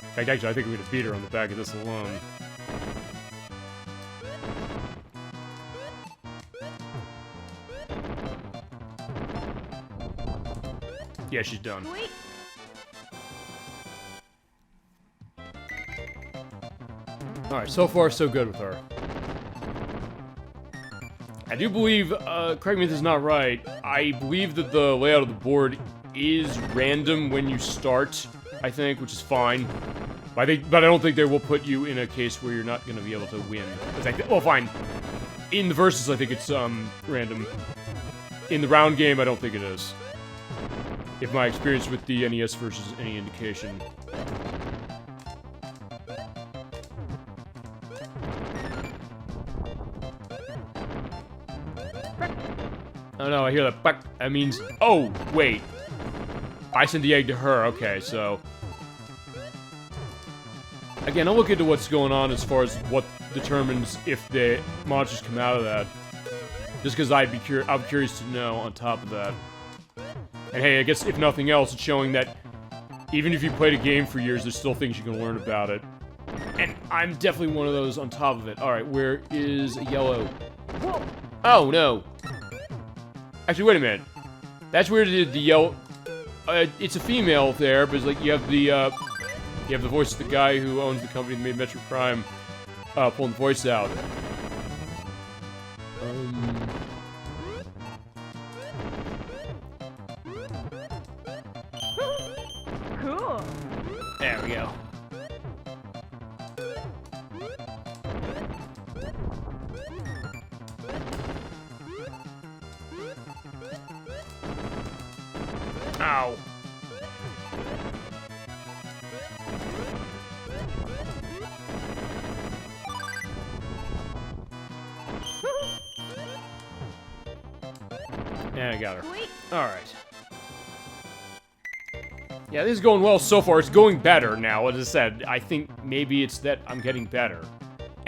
In fact, actually, I think we're gonna beat her on the back of this alone. Yeah, she's done. Sweet. Alright, so far so good with her. I do believe, correct me if this is not right, I believe that the layout of the board is random when you start, I think, which is fine. But I don't think they will put you in a case where you're not going to be able to win. Well, fine. In the versus, I think it's, random. In the round game, I don't think it is. If my experience with the NES versus is any indication. Oh no, I hear that buck. That means... Oh, wait. I sent the egg to her. Okay, so... Again, I'll look into what's going on as far as what determines if the monsters come out of that. Just because I'm curious to know on top of that. And hey, I guess if nothing else, it's showing that even if you played a game for years, there's still things you can learn about it. And I'm definitely one of those on top of it. Alright, where is yellow? Oh, no. Actually, wait a minute. That's weird. The yellow... it's a female there, but it's like you have the voice of the guy who owns the company that made Metroid Prime, pulling the voice out. Cool. There we go. Ow. Yeah, I got her. Alright. Yeah, this is going well so far. It's going better now. As I said, I think maybe it's that I'm getting better.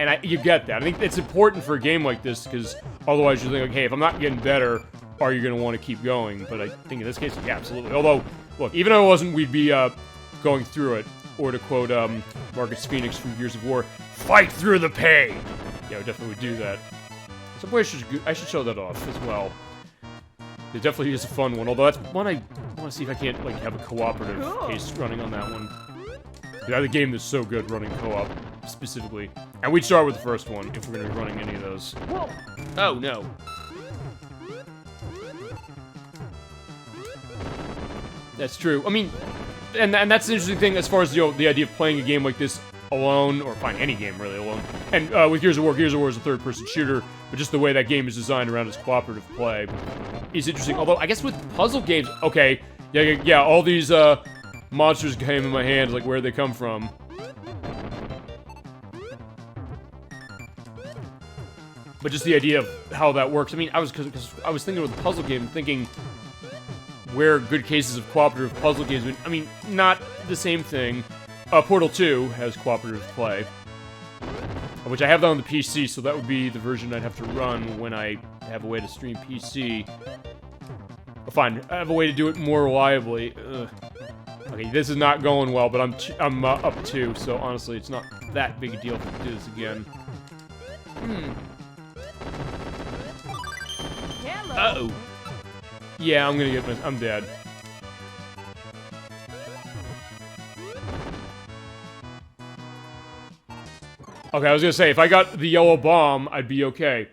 And you get that. I think it's important for a game like this, because otherwise you're thinking, like, hey, if I'm not getting better, are you going to want to keep going? But I think in this case, yeah, absolutely. Although, look, even if it wasn't, we'd be going through it. Or to quote Marcus Phoenix from Gears of War, fight through the pain! Yeah, we definitely would do that. Some way I should show that off as well. It definitely is a fun one, although that's one I want to see if I can't, like, have a cooperative case running on that one. Yeah, the game is so good running co-op, specifically. And we'd start with the first one, if we're going to be running any of those. Whoa. Oh, no. That's true. I mean, and that's the interesting thing as far as, the idea of playing a game like this alone, or fine, any game really alone. And with Gears of War is a third-person shooter, but just the way that game is designed around its cooperative play is interesting. Although, I guess with puzzle games, okay, yeah, all these monsters came in my hands, like, where'd they come from? But just the idea of how that works. I mean, because I was thinking with the puzzle game, thinking where good cases of cooperative puzzle games, I mean, not the same thing. Portal 2 has cooperative play, which I have that on the PC, so that would be the version I'd have to run when I have a way to stream PC. Oh, fine, I have a way to do it more reliably. Ugh. Okay, this is not going well, but I'm up 2, so honestly, it's not that big a deal if I do this again. Uh-oh. Yeah, I'm dead. Okay, I was gonna say, if I got the yellow bomb, I'd be okay.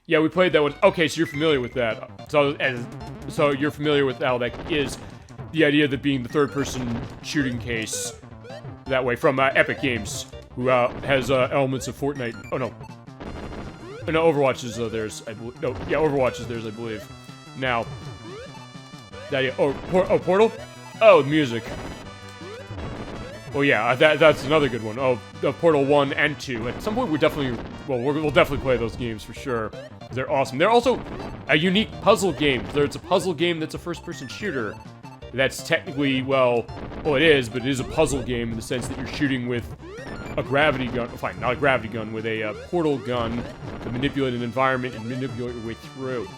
Yeah, we played that one. Okay, so you're familiar with that. So you're familiar with how that is. The idea of that being the third-person shooting case that way from Epic Games, who has elements of Fortnite. Oh, no. No, Overwatch is theirs, I believe. No, yeah, Overwatch is theirs, I believe. Now. Portal? Oh, music. Oh yeah, that's another good one. Oh, Portal 1 and 2. At some point, we'll definitely play those games for sure. They're awesome. They're also a unique puzzle game. It's a puzzle game that's a first-person shooter. That's technically, well, it is, but it is a puzzle game in the sense that you're shooting with a gravity gun. Oh, fine, not a gravity gun, with a portal gun to manipulate an environment and manipulate your way through.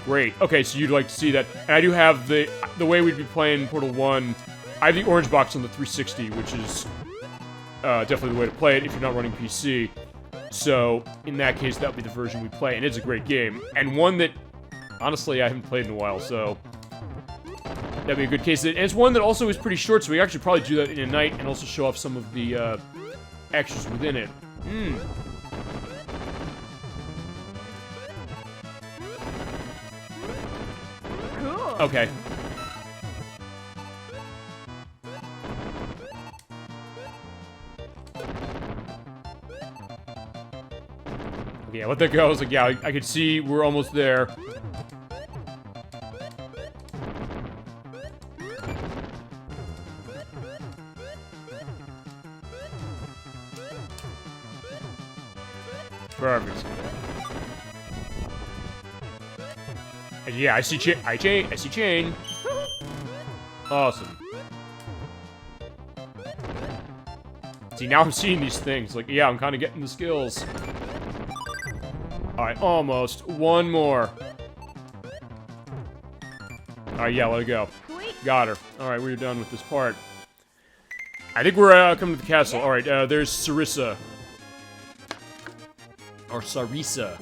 Great. Okay, so you'd like to see that. And I do have the way we'd be playing Portal 1. I have the orange box on the 360, which is definitely the way to play it if you're not running PC. So, in that case, that would be the version we play, and it's a great game. And one that, honestly, I haven't played in a while, so that'd be a good case. And it's one that also is pretty short, so we actually probably do that in a night and also show off some of the extras within it. Cool. Okay. Yeah, let that go. I was like, yeah, I could see we're almost there. Perfect. And yeah, I see chain. Awesome. See, now I'm seeing these things. Like, yeah, I'm kind of getting the skills. Alright, almost. One more. Alright, yeah, let it go. Got her. Alright, we're done with this part. I think we're coming to the castle. Alright, there's Sarissa. Or Sarissa.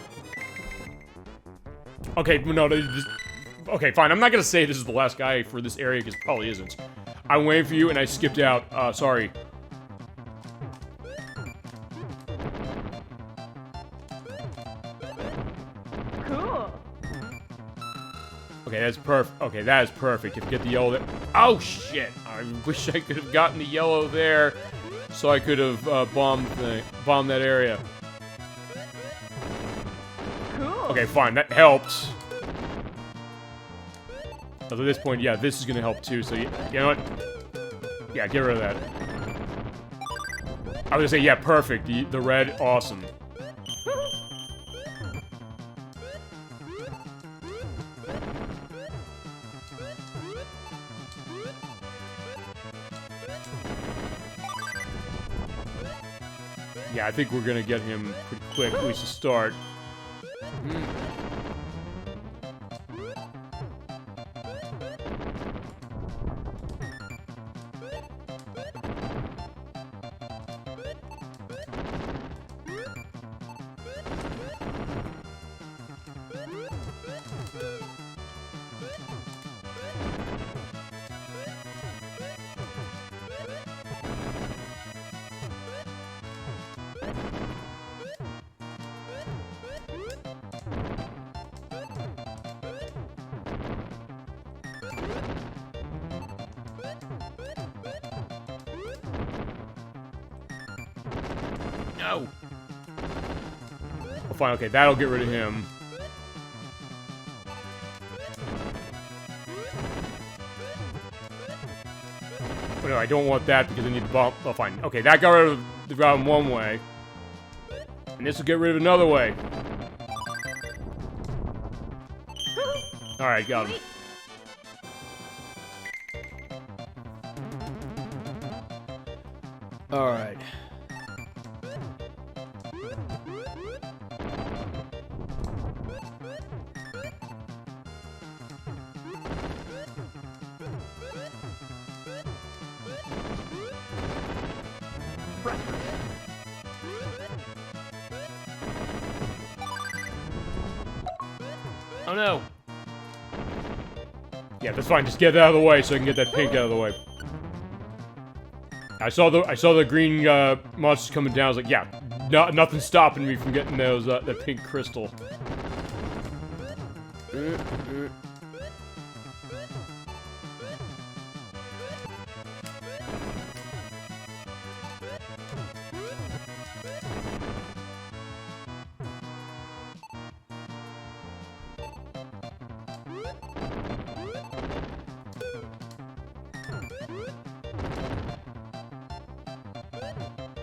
Okay, no, okay, fine. I'm not gonna say this is the last guy for this area, because it probably isn't. I'm waiting for you, and I skipped out. Sorry. Okay, that's perfect. Okay, that is perfect. If you get the yellow there. Oh, shit! I wish I could have gotten the yellow there, so I could have bombed that area. Cool. Okay, fine. That helped. At this point, yeah, this is gonna help too. So you know what? Yeah, get rid of that. I was gonna say, yeah, perfect. The red, awesome. Yeah, I think we're gonna get him pretty quick, at least to start. No! Oh, fine, okay, that'll get rid of him. But no, I don't want that because I need the bomb. Oh, fine. Okay, that got rid of the ground one way. And this will get rid of another way. Alright, got him. Alright. Oh no! Yeah, that's fine. Just get that out of the way so I can get that pink out of the way. I saw the green monsters coming down. I was like, yeah, nothing's stopping me from getting those that pink crystal.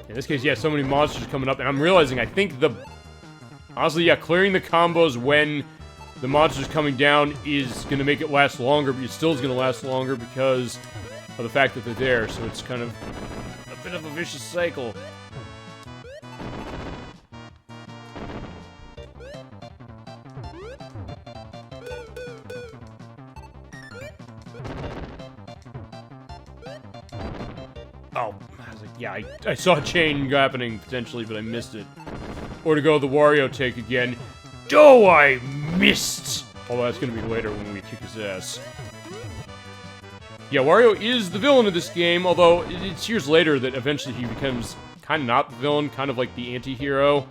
In this case, yeah, so many monsters coming up, and I'm realizing, I think honestly, yeah, clearing the combos when the monster's coming down is gonna make it last longer, but it still is gonna last longer because of the fact that they're there, so it's kind of a bit of a vicious cycle. Oh, I was like, yeah, I saw a chain happening, potentially, but I missed it. Or to go the Wario take again. Oh, I missed! Although that's gonna be later when we kick his ass. Yeah, Wario is the villain of this game, although it's years later that eventually he becomes kind of not the villain, kind of like the anti-hero.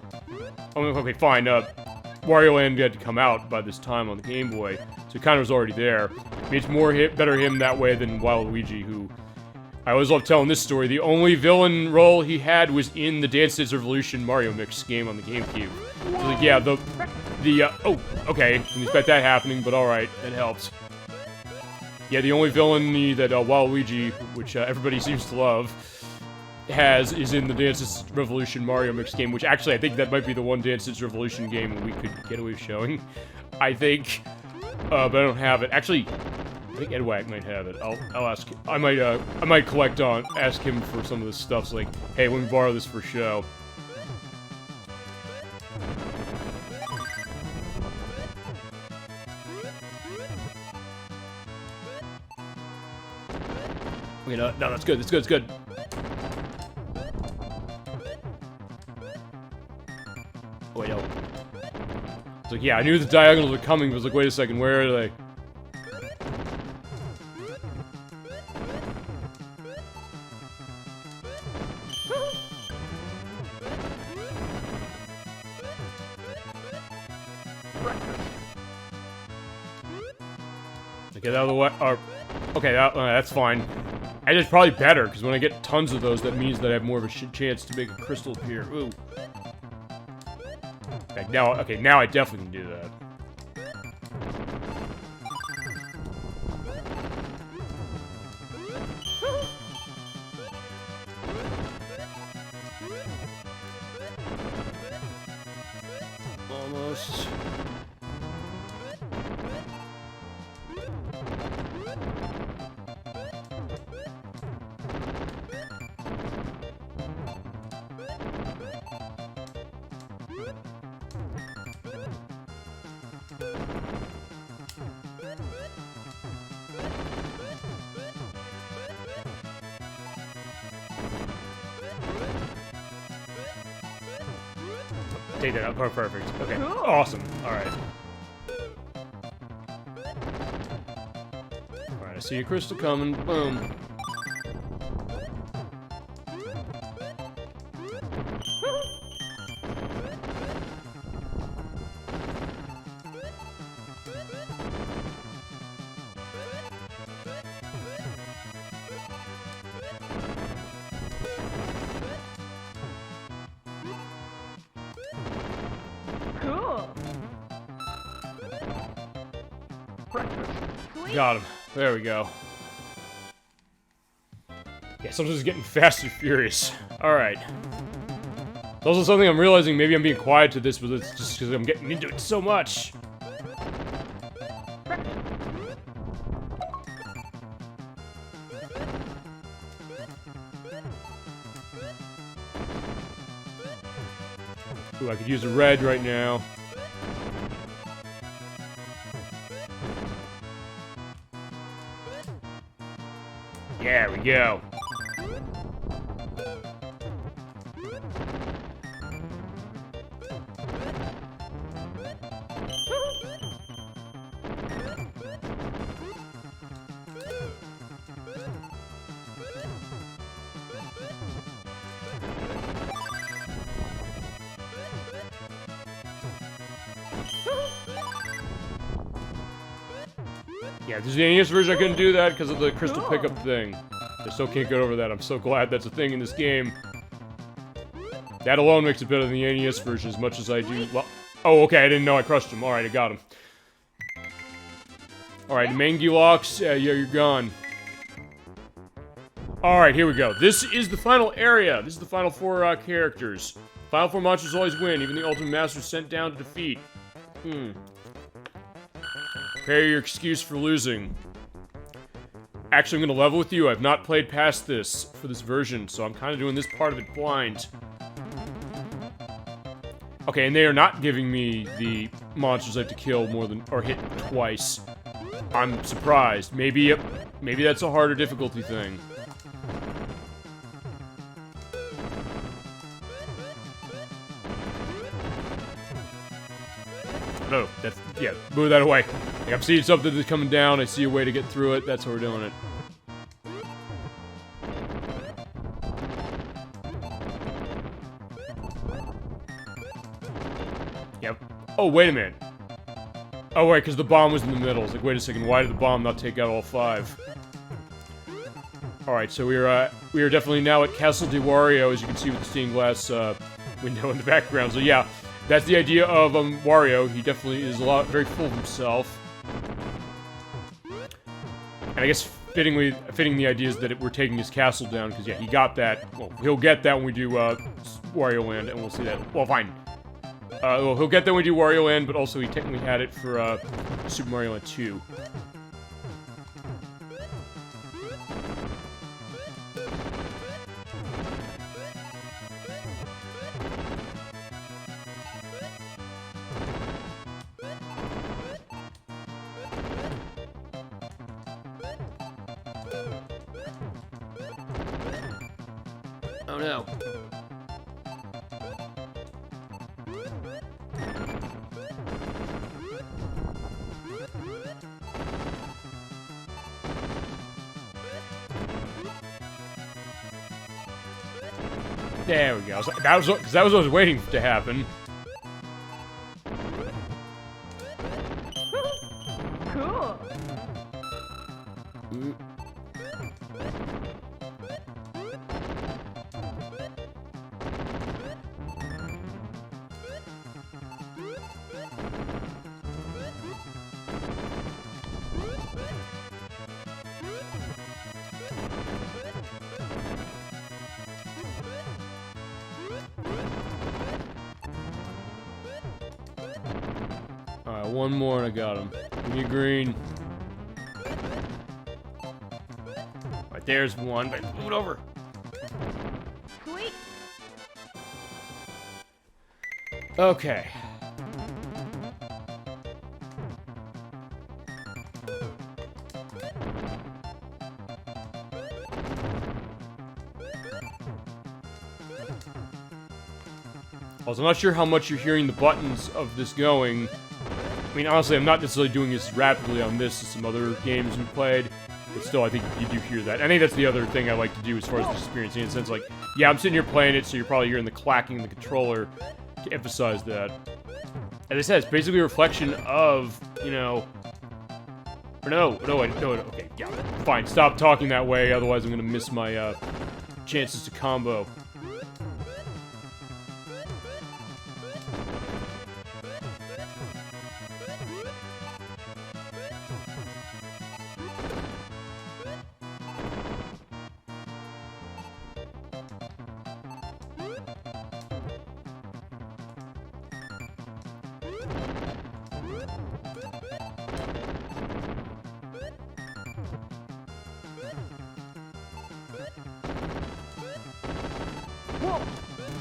Oh, okay, fine, Wario Land had to come out by this time on the Game Boy, so he kind of was already there. I mean, it's better him that way than Waluigi, who... I always love telling this story. The only villain role he had was in the Dance Dance Revolution Mario Mix game on the GameCube. So, like, yeah, oh, okay, didn't expect that happening, but alright, that helps. Yeah, the only villain that Waluigi, which everybody seems to love, is in the Dance Dance Revolution Mario Mix game, which actually I think that might be the one Dance Dance Revolution game we could get away with showing. I think, but I don't have it. Actually, I think Edwack might have it. I'll ask. I might ask him for some of this stuff. So like, hey, let me borrow this for show. Okay, no, that's good. That's good. Oh, wait, no. It's like, yeah, I knew the diagonals were coming, but I was like, wait a second, where are they? Get out of the way. Okay, that's fine. And it's probably better, because when I get tons of those, that means that I have more of a chance to make a crystal appear. Ooh. Okay, now I definitely can do that. Almost. take that out. Oh, perfect. Okay. Cool. Awesome. Alright. Alright, I see a crystal coming. Boom. Cool. Sweet. Got him. There we go. Yeah, sometimes it's getting fast and furious. Alright. It's also something I'm realizing, maybe I'm being quiet to this, but it's just because I'm getting into it so much. Ooh, I could use a red right now. There we go. Yeah, this is the NES version. I couldn't do that because of the crystal pickup thing. I still can't get over that. I'm so glad that's a thing in this game. That alone makes it better than the NES version as much as I do. Well, oh, okay, I didn't know I crushed him. Alright, I got him. Alright, Mangulocks, yeah, you're gone. Alright, here we go. This is the final area. This is the final 4 characters. Final 4 monsters always win, even the Ultimate Master sent down to defeat. Prepare your excuse for losing. Actually, I'm gonna level with you. I've not played past this for this version, so I'm kind of doing this part of it blind. Okay, and they are not giving me the monsters I have to kill more than, or hit twice. I'm surprised. Maybe that's a harder difficulty thing. No, that's, yeah, move that away. Like, I'm seeing something that's coming down, I see a way to get through it, that's how we're doing it. Yep. Oh, wait a minute. Oh, wait, because the bomb was in the middle. It's like, wait a second, why did the bomb not take out all 5? Alright, so we are definitely now at Castle de Wario, as you can see with the stained glass window in the background. So yeah, that's the idea of Wario. He definitely is very full of himself. And I guess fitting the idea is that we're taking his castle down, because yeah, he got that. Well, he'll get that when we do Wario Land, and we'll see that. Well, fine. Well, he'll get that when we do Wario Land, but also he technically had it for Super Mario Land 2. Oh no. There we go. That was what I was waiting to happen. Cool. Alright, one more and I got him. Give me a green. Alright, there's one, but move it over. Sweet. Okay. Also, I'm not sure how much you're hearing the buttons of this going. I mean, honestly, I'm not necessarily doing this rapidly on this as some other games we played, but still, I think you do hear that. I think that's the other thing I like to do as far as this experience, in a sense, like, yeah, I'm sitting here playing it, so you're probably hearing the clacking of the controller to emphasize that. As I said, it's basically a reflection of, you know... Or no, okay, yeah, fine, stop talking that way, otherwise I'm gonna miss my, chances to combo.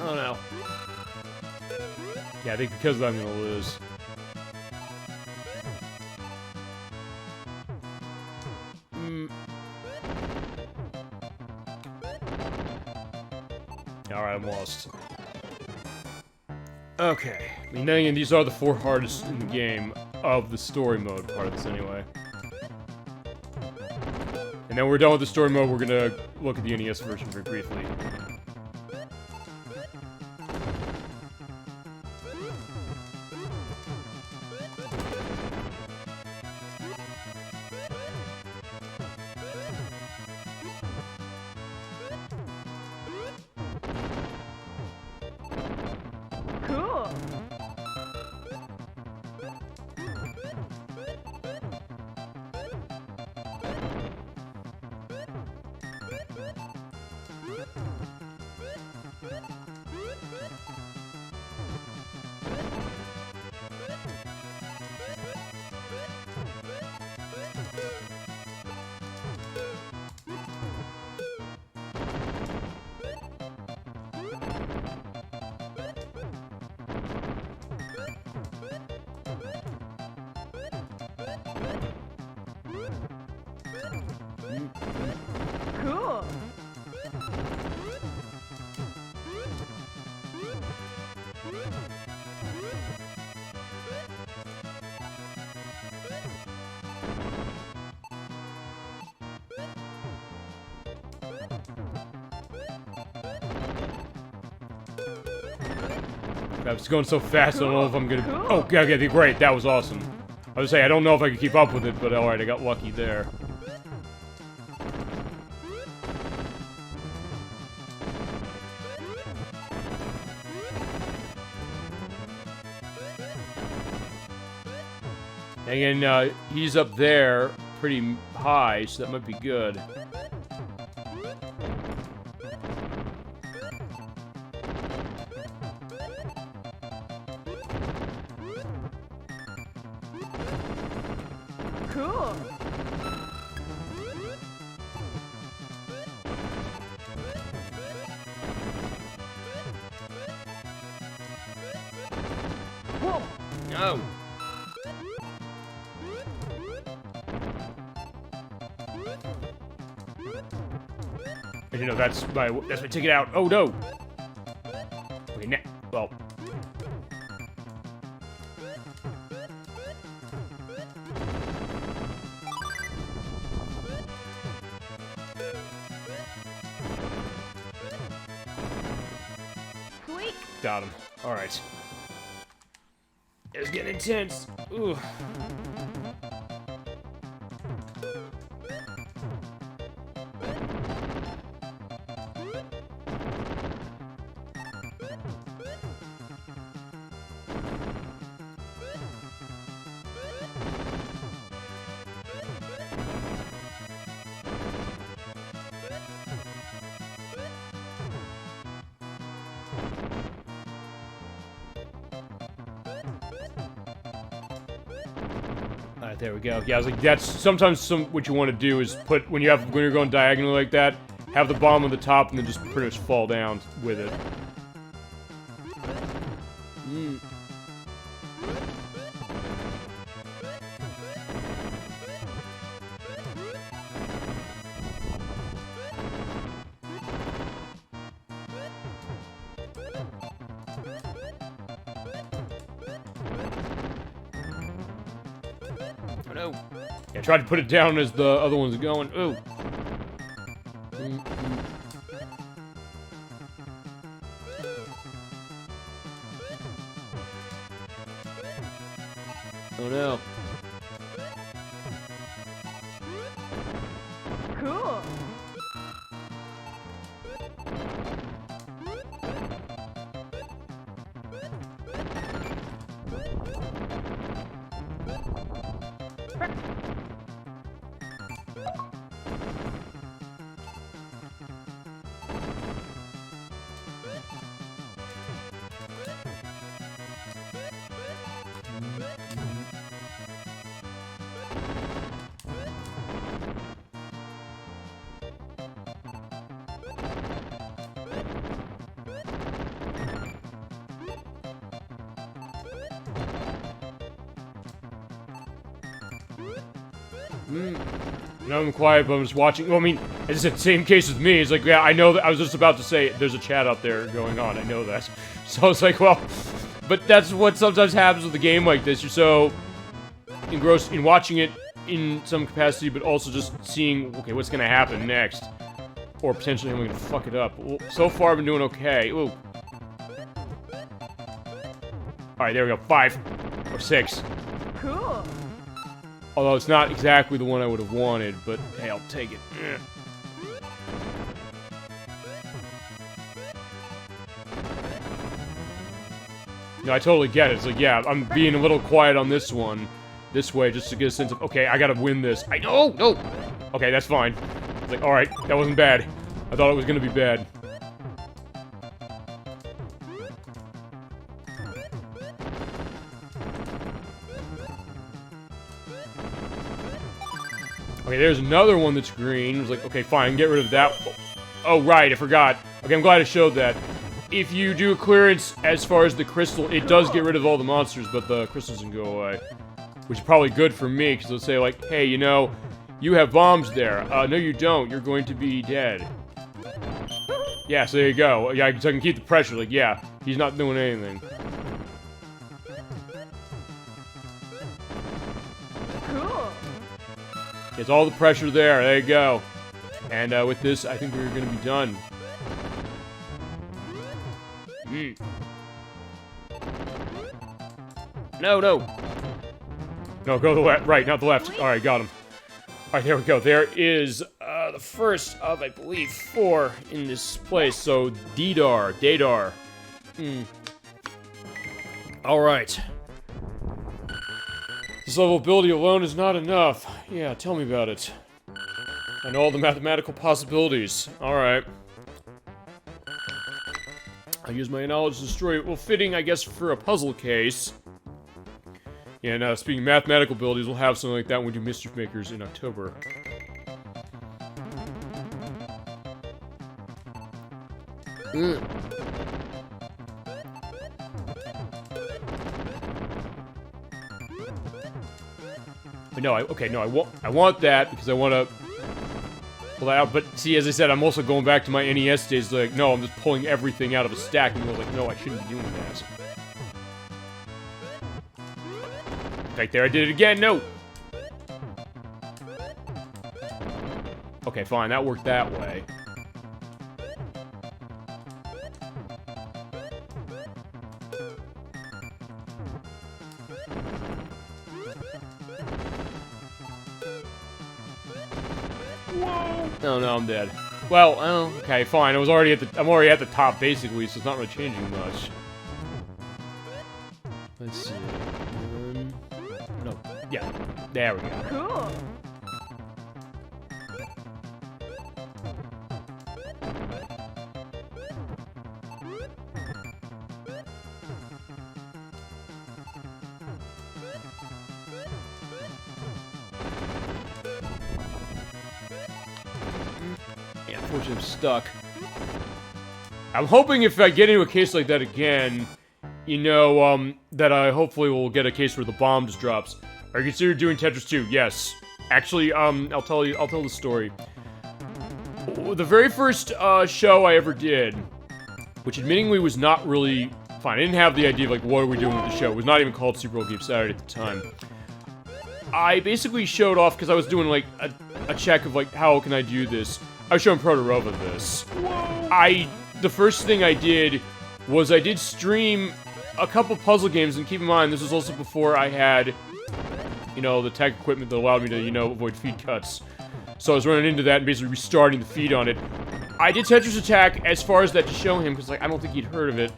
Oh no. Yeah, I think because I'm gonna lose. Alright, I'm lost. Okay. I mean, then again, these are the 4 hardest in the game, of the story mode parts, anyway. And then we're done with the story mode, we're gonna look at the NES version very briefly. Cool. Cool. I was going so fast, I don't know if I'm gonna... Oh, okay, great, that was awesome. I was saying, I don't know if I can keep up with it, but alright, I got lucky there. And again, he's up there pretty high, so that might be good. Cool. Oh. And you know, that's my ticket out. Oh no. Okay, now, well. Sweet. Got him. All right. It's getting intense. Ooh. Alright, there we go. Yeah, I was like, that's sometimes what you want to do is put, when you're going diagonally like that, have the bomb on the top and then just pretty much fall down with it. Yeah, try to put it down as the other one's going. Ooh. Oh no. Cool. No, I'm quiet, but I'm just watching. Well, I mean, it's the same case with me. It's like, yeah, I know that. I was just about to say, there's a chat out there going on. I know that. So it's like, well, but that's what sometimes happens with a game like this. You're so engrossed in watching it in some capacity, but also just seeing, okay, what's gonna happen next, or potentially I'm gonna fuck it up. Well, so far, I've been doing okay. Ooh. All right, there we go. 5 or 6. Cool. Although it's not exactly the one I would have wanted, but hey, I'll take it. No, I totally get it. It's like, yeah, I'm being a little quiet on this one, this way, just to get a sense of, okay, I gotta win this. No! Okay, that's fine. It's like, alright, that wasn't bad. I thought it was gonna be bad. Okay, there's another one that's green. It's like, okay, fine, get rid of that. Oh, right, I forgot. Okay, I'm glad I showed that. If you do a clearance as far as the crystal, it does get rid of all the monsters, but the crystals can go away. Which is probably good for me, because they'll say, like, hey, you know, you have bombs there. No, you don't. You're going to be dead. Yeah, so there you go. Yeah, so I can keep the pressure. Like, yeah, he's not doing anything. Cool. It's all the pressure there. There you go. And with this, I think we're going to be done. No. No, go to the left. Right, not the left. Alright, got him. Alright, there we go. There is the first of, I believe, 4 in this place. So, Dadar. Alright. This level of ability alone is not enough. Yeah, tell me about it. I know all the mathematical possibilities. Alright. I use my knowledge to destroy it. Well, fitting, I guess, for a puzzle case. Yeah, and speaking of mathematical abilities, we'll have something like that when we do Mischief Makers in October. But no, I want that because I want to pull that out. But see, as I said, I'm also going back to my NES days. Like, no, I'm just pulling everything out of a stack, and you're like, no, I shouldn't be doing that. Right there, I did it again. No. Okay, fine. That worked that way. Whoa! No, I'm dead. Well, okay, fine. I'm already at the top basically, so it's not really changing much. Let's see. No. Yeah. There we go. Cool. Yeah, unfortunately I'm stuck. I'm hoping if I get into a case like that again, you know, that I hopefully will get a case where the bomb just drops. Are you considering doing Tetris 2? Yes. Actually, I'll tell the story. The very first, show I ever did, which admittingly was not really fine. I didn't have the idea of, like, what are we doing with the show. It was not even called Super Old Game Saturday at the time. I basically showed off, because I was doing, like, a check of, like, how can I do this. I was showing Protorova this. The first thing I did was I did stream a couple puzzle games, and keep in mind, this was also before I had, you know, the tech equipment that allowed me to, you know, avoid feed cuts. So I was running into that and basically restarting the feed on it. I did Tetris Attack as far as that to show him, because, like, I don't think he'd heard of it.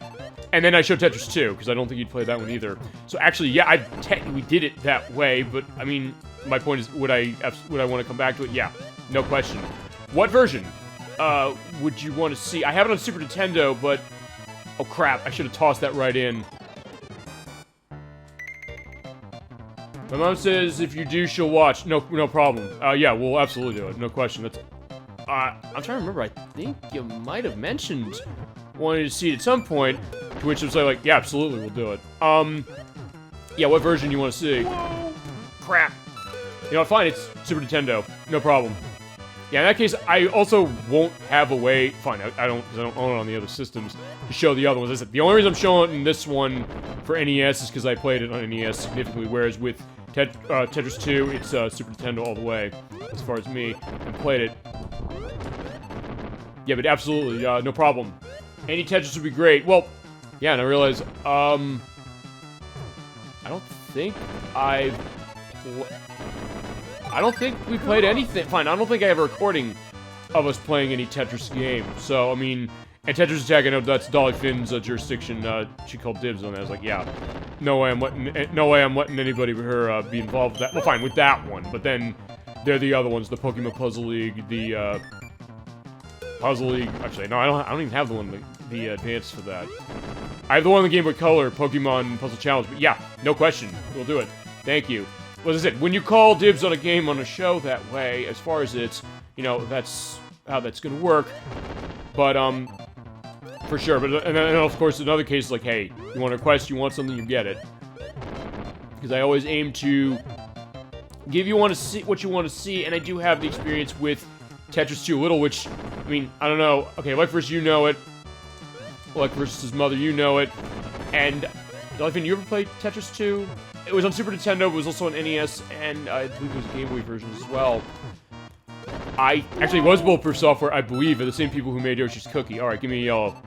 And then I showed Tetris 2, because I don't think he'd played that one either. So actually, yeah, I technically did it that way, but, I mean, my point is, would I want to come back to it? Yeah, no question. What version would you want to see? I have it on Super Nintendo, but... Oh, crap, I should have tossed that right in. My mom says if you do, she'll watch. No problem. Yeah, we'll absolutely do it. No question. That's... I'm trying to remember. I think you might have mentioned wanting to see it at some point, to which I was like, yeah, absolutely, we'll do it. Yeah, what version do you want to see? Whoa. Crap. You know, fine, it's Super Nintendo. No problem. Yeah, in that case, I also won't have a way... Fine, I don't, because I don't own it on the other systems, to show the other ones. I said, the only reason I'm showing it in this one for NES is because I played it on NES significantly, whereas with Tetris 2, it's Super Nintendo all the way, as far as me, and played it. Yeah, but absolutely, no problem. Any Tetris would be great. Well, yeah, and I realize, I don't think I don't think we played anything. Fine, I don't think I have a recording of us playing any Tetris game. So, I mean, and Tetris Attack, I know that's Dolly Finn's jurisdiction. She called dibs on that. I was like, yeah, no way I'm letting anybody but her be involved with that. Well, fine, with that one. But then there are the other ones, the Pokemon Puzzle League, the Puzzle League. Actually, no, I don't even have the one, the advance for that. I have the one on the Game Boy Color, Pokemon Puzzle Challenge. But yeah, no question, we'll do it. Thank you. Well, as I said, when you call dibs on a game on a show that way, as far as it's, you know, that's how that's gonna work. But, for sure. But, and then, of course, in other cases, like, hey, you want a request, you want something, you get it. Because I always aim to give you what you want to see, and I do have the experience with Tetris 2 Little, which, I mean, I don't know. Okay, Like vs. You know it. Like vs. His Mother, you know it. And, Dolphin, you ever played Tetris 2? It was on Super Nintendo, it was also on NES, and I believe it was Game Boy version as well. Actually, it was Bulletproof Software, I believe, are the same people who made Yoshi's Cookie. Alright, give me a yellow.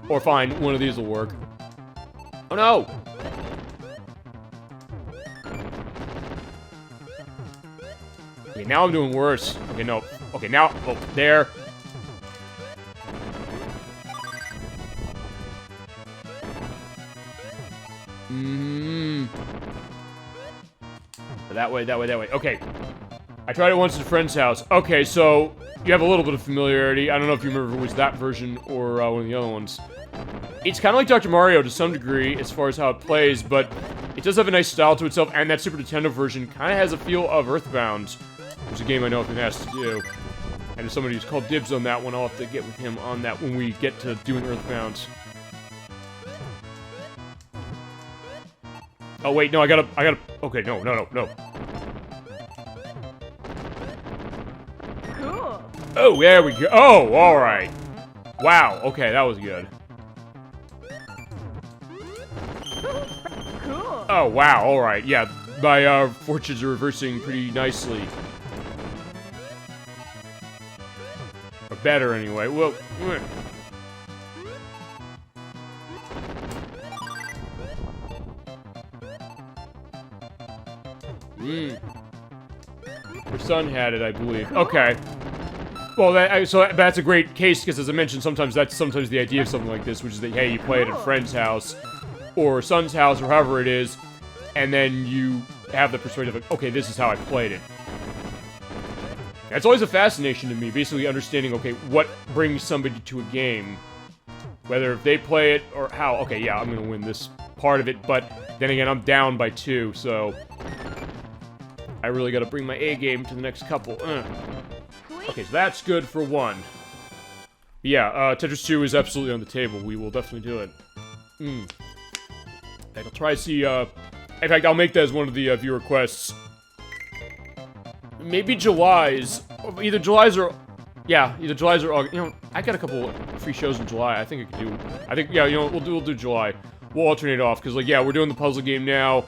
Or fine, one of these will work. Oh no! Okay, now I'm doing worse. Okay, no. Okay, now, oh, there. That way. Okay. I tried it once at a friend's house. Okay, so you have a little bit of familiarity. I don't know if you remember if it was that version or one of the other ones. It's kind of like Dr. Mario to some degree as far as how it plays, but it does have a nice style to itself, and that Super Nintendo version kind of has a feel of Earthbound, which is a game I know I've been asked to do. And if somebody who's called dibs on that one, I'll have to get with him on that when we get to doing Earthbound. Oh wait, no, I gotta, okay, no. Cool. Oh, there we go. Oh, alright. Wow, okay, that was good. Cool. Oh, wow, alright, yeah. My, fortunes are reversing pretty nicely. Or better, anyway. Well, Your son had it, I believe. Okay. Well, so that's a great case, because as I mentioned, sometimes that's the idea of something like this, which is that, hey, you play it at a friend's house, or son's house, or however it is, and then you have the perspective of, okay, this is how I played it. That's always a fascination to me, basically understanding, okay, what brings somebody to a game, whether if they play it, or how. Okay, yeah, I'm gonna win this part of it, but then again, I'm down by 2, so I really gotta bring my A game to the next couple. Okay, so that's good for 1. But yeah, Tetris 2 is absolutely on the table. We will definitely do it. I'll try to see, in fact, I'll make that as one of the viewer requests. Maybe July's. Either July's or... Yeah, either July's or August. You know, I got a couple free shows in July. I think I could do... yeah, you know, we'll do July. We'll alternate off, because, like, yeah, we're doing the puzzle game now.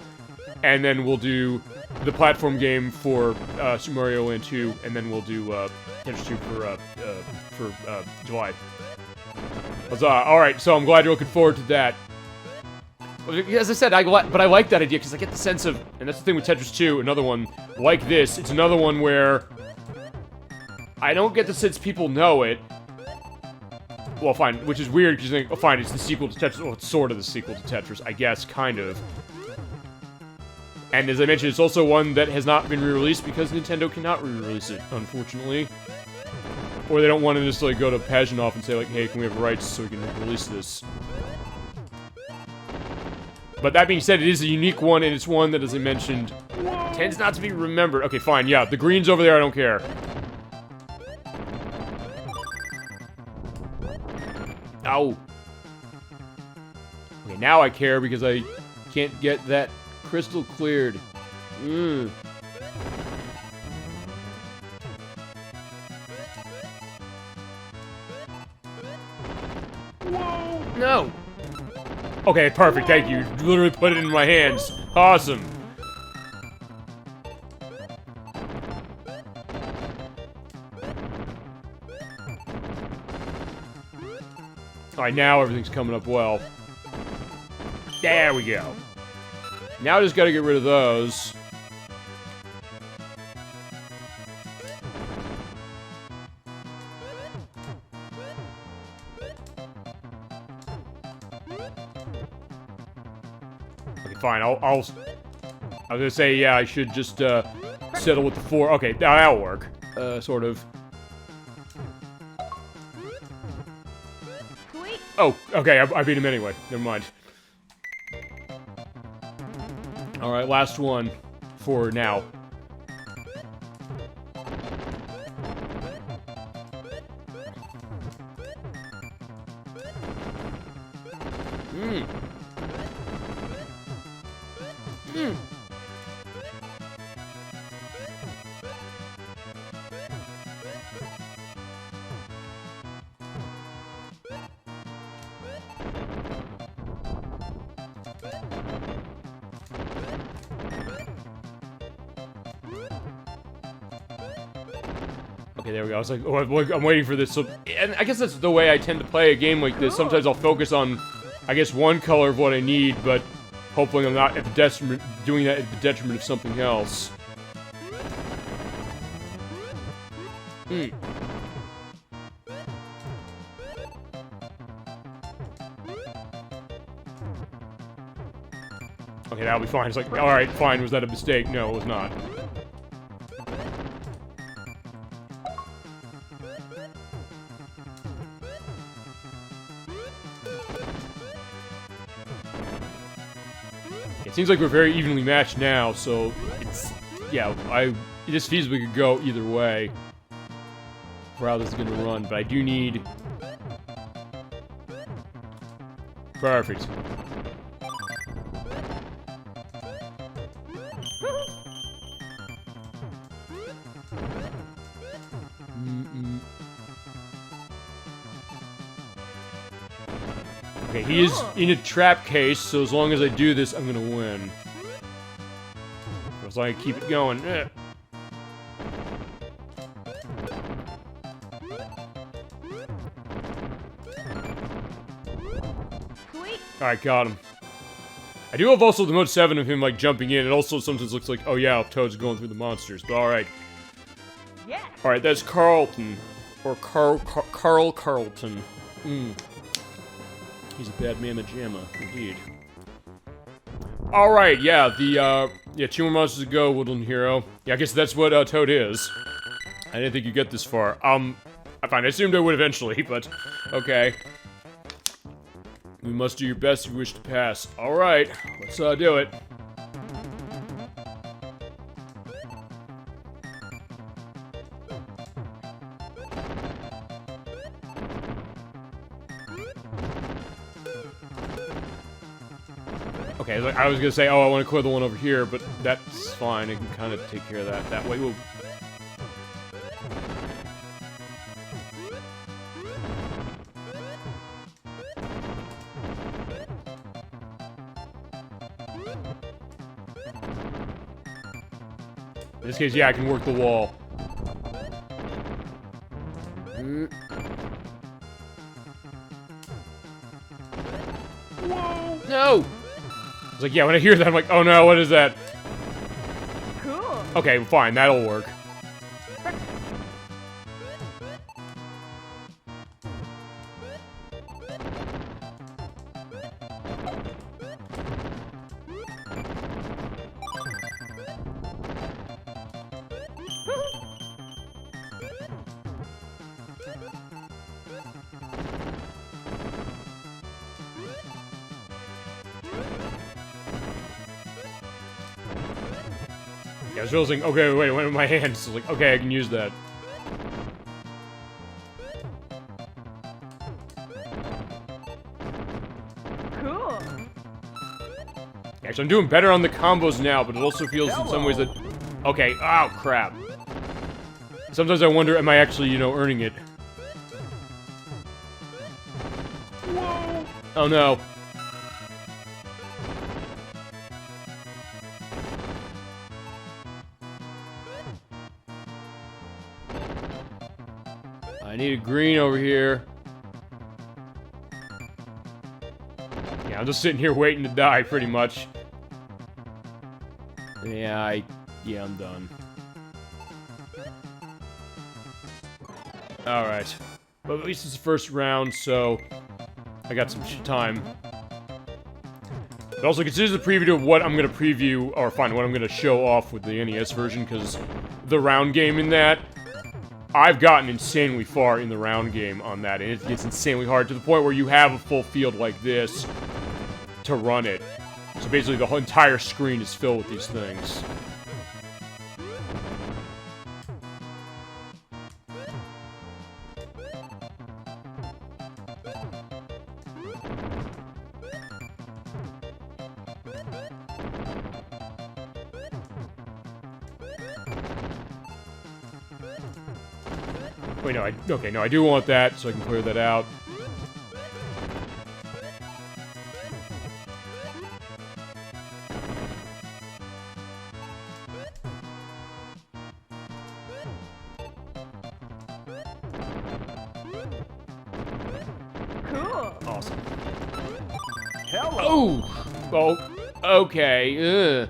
and then we'll do the platform game for Super Mario Land 2, and then we'll do Tetris 2 for July. Huzzah. All right, so I'm glad you're looking forward to that. As I said, I like that idea because I get the sense of, and that's the thing with Tetris 2, another one like this. It's another one where I don't get the sense people know it. Well, fine, which is weird because you think, oh, fine, it's the sequel to Tetris. Well, it's sort of the sequel to Tetris, I guess, kind of. And as I mentioned, it's also one that has not been re-released because Nintendo cannot re-release it, unfortunately. Or they don't want to just, like, go to Paginoff and say, like, hey, can we have rights so we can release this? But that being said, it is a unique one, and it's one that, as I mentioned, tends not to be remembered. Okay, fine, yeah, the green's over there, I don't care. Ow. Okay, now I care because I can't get that crystal cleared. Whoa! No! Okay, perfect, thank you. You literally put it in my hands. Awesome. Alright, now everything's coming up well. There we go. Now I just gotta get rid of those. Okay, fine, I was gonna say, yeah, I should just, settle with the 4. Okay, that'll work. Sort of. Oh, okay, I beat him anyway. Never mind. Alright, last one for now. Okay, there we go. I was like, oh, I'm waiting for this. So, and I guess that's the way I tend to play a game like this. Sometimes I'll focus on, I guess, one color of what I need, but hopefully I'm not at the detriment, doing that at the detriment of something else. Okay, that'll be fine. It's like, alright, fine. Was that a mistake? No, it was not. It seems like we're very evenly matched now, so it's, yeah, this feasibly could go either way for how this is gonna run, but I do need... Perfect. Okay, he is in a trap case, so as long as I do this, I'm gonna win. As long as I keep it going. Alright, got him. I do have also the mode 7 of him, like, jumping in. It also sometimes looks like, oh yeah, Toad's going through the monsters, but alright. Yeah. Alright, that's Carlton. Or Carl Carlton. He's a bad mamma jamma, indeed. Alright, yeah, yeah, 2 more monsters to go, Woodland Hero. Yeah, I guess that's what, Toad is. I didn't think you'd get this far. Fine, I assumed I would eventually, but, okay. You must do your best if you wish to pass. Alright, let's, do it. Okay, I was gonna say, oh, I want to clear the one over here, but that's fine. I can kind of take care of that way. Whoa. In this case, yeah, I can work the wall. Whoa! No! I was like, yeah, when I hear that, I'm like, oh no, what is that? Cool. Okay, fine, that'll work. Yeah, I was realizing, okay, wait, it went in my hands. So I was like, okay, I can use that. Cool. Actually, I'm doing better on the combos now, but it also feels in some ways that... Okay, oh, crap. Sometimes I wonder, am I actually, you know, earning it? Whoa! Oh, no. I need a green over here. Yeah, I'm just sitting here waiting to die, pretty much. Yeah, I'm done. Alright. But at least it's the first round, so I got some time. But also consider the preview of what I'm gonna preview, or fine, what I'm gonna show off with the NES version, because the round game in that, I've gotten insanely far in the round game on that, and it gets insanely hard to the point where you have a full field like this to run it. So basically the whole entire screen is filled with these things. Wait, no, okay, no, I do want that, so I can clear that out. Cool. Awesome. Hello! Oh, okay, ugh.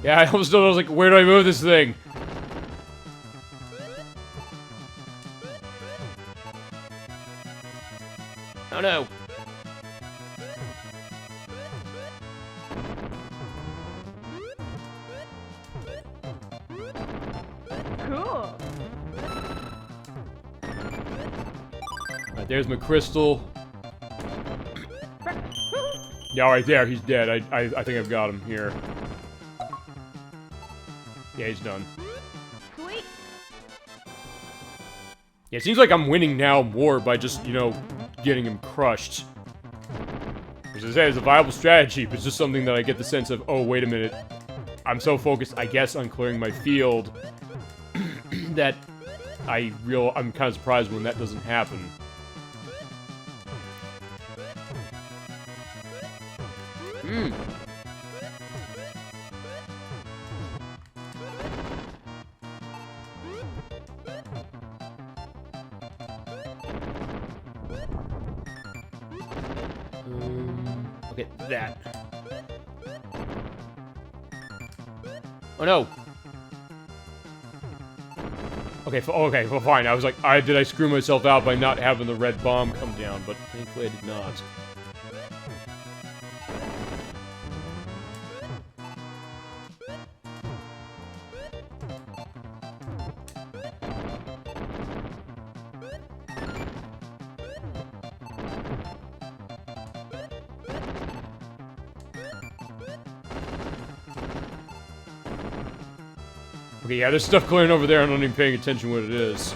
Yeah, I almost was like, where do I move this thing? Oh no. Cool. Alright, there's my crystal. Yeah, right there, he's dead. I think I've got him here. Yeah, he's done. Sweet. Yeah, it seems like I'm winning now more by just, you know, getting him crushed. As I say, it's a viable strategy, but it's just something that I get the sense of, oh, wait a minute. I'm so focused, I guess, on clearing my field that I'm kind of surprised when that doesn't happen. Okay, that. Oh no. Okay, okay, well fine. I was like, did I screw myself out by not having the red bomb come down? But thankfully I did not. Okay, yeah, there's stuff clearing over there. I'm not even paying attention what it is.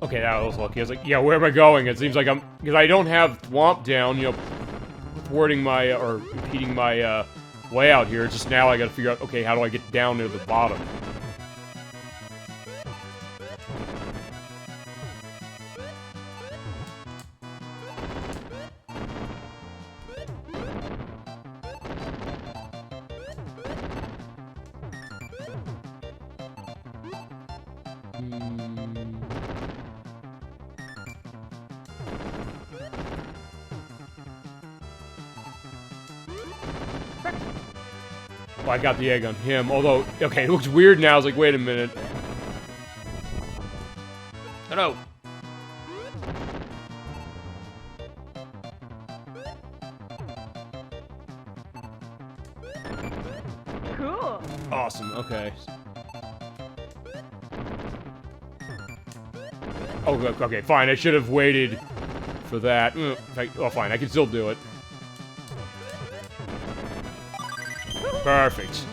Okay, that was lucky. I was like, yeah, where am I going? It seems like I'm... Because I don't have Thwomp down, you know, thwarting my... or impeding my, way out here. It's just now I gotta figure out, okay, how do I get down near the bottom? Well, I got the egg on him, although, okay, it looks weird now. I was like, wait a minute. Oh, no. Cool. Awesome, okay. Oh, okay, fine. I should have waited for that. Oh, fine. I can still do it. Perfect.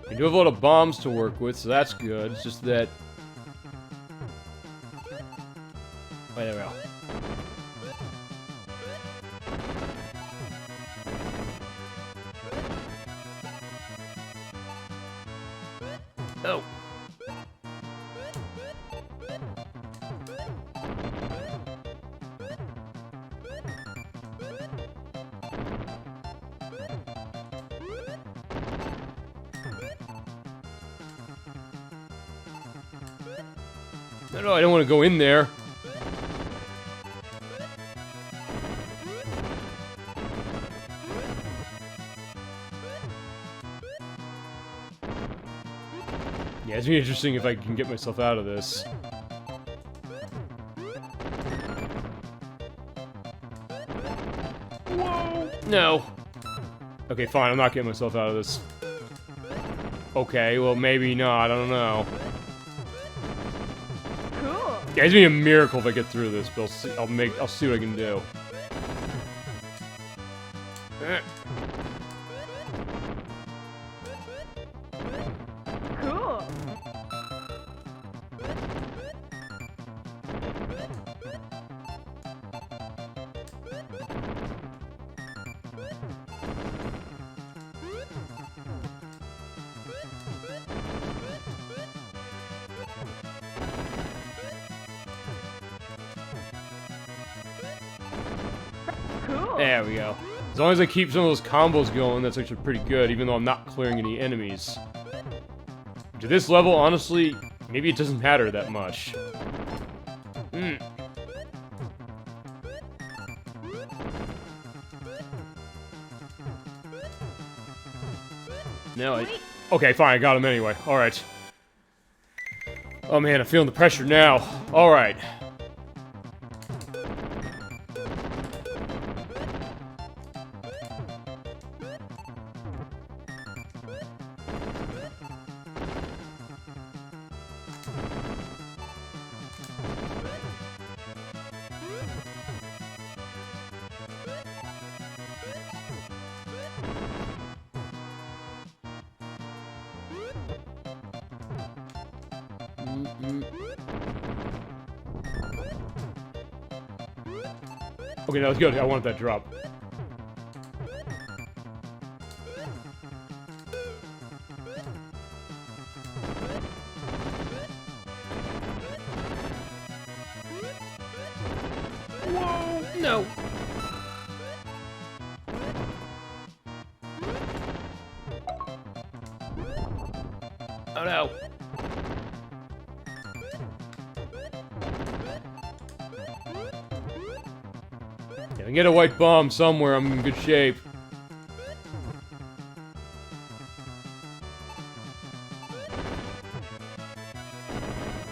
I do have a lot of bombs to work with, so that's good. It's just that... Wait, there we go. Oh. No, I don't want to go in there. Yeah, it's gonna be interesting if I can get myself out of this. Whoa! No. Okay, fine, I'm not getting myself out of this. Okay, well, maybe not, I don't know. Cool. Yeah, it's gonna be a miracle if I get through this, but I'll see what I can do. Cool. Cool. There we go. As long as I keep some of those combos going, that's actually pretty good, even though I'm not clearing any enemies. To this level, honestly, maybe it doesn't matter that much. No, okay, fine, I got him anyway. Alright. Oh man, I'm feeling the pressure now. Alright. Okay, that was good. I wanted that drop. Whoa! No. Oh no. can get a white bomb somewhere, I'm in good shape.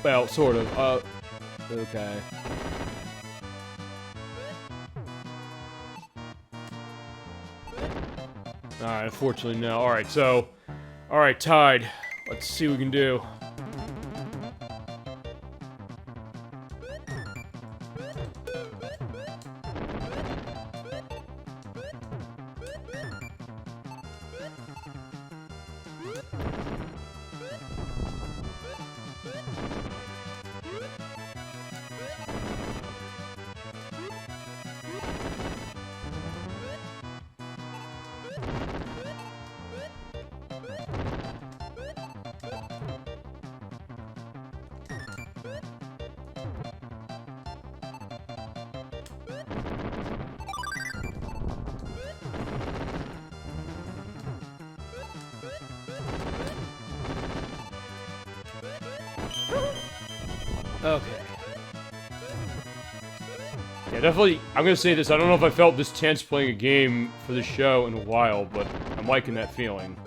Well, sort of. Okay. Alright, unfortunately, no. Alright, so... Alright, tied. Let's see what we can do. Okay. Yeah, definitely, I'm gonna say this, I don't know if I felt this tense playing a game for the show in a while, but I'm liking that feeling.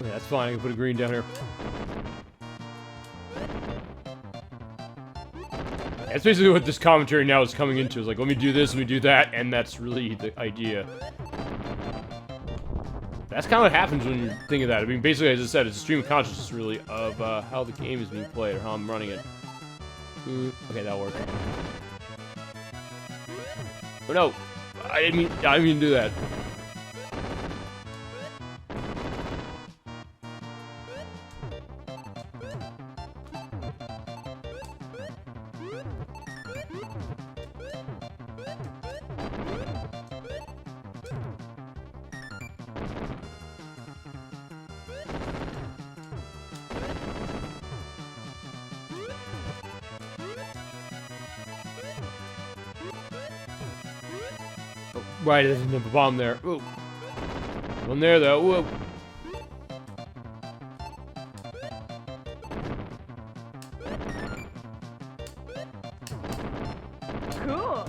Yeah, that's fine, I can put a green down here. That's basically what this commentary now is coming into. Is like, let me do this, let me do that, and that's really the idea. That's kind of what happens when you think of that. I mean, basically, as I said, it's a stream of consciousness, really, of how the game is being played, or how I'm running it. Okay, that'll work. Oh no! I didn't mean to do that. Right, there's a bomb there. Ooh. One there, though. Whoa. Cool.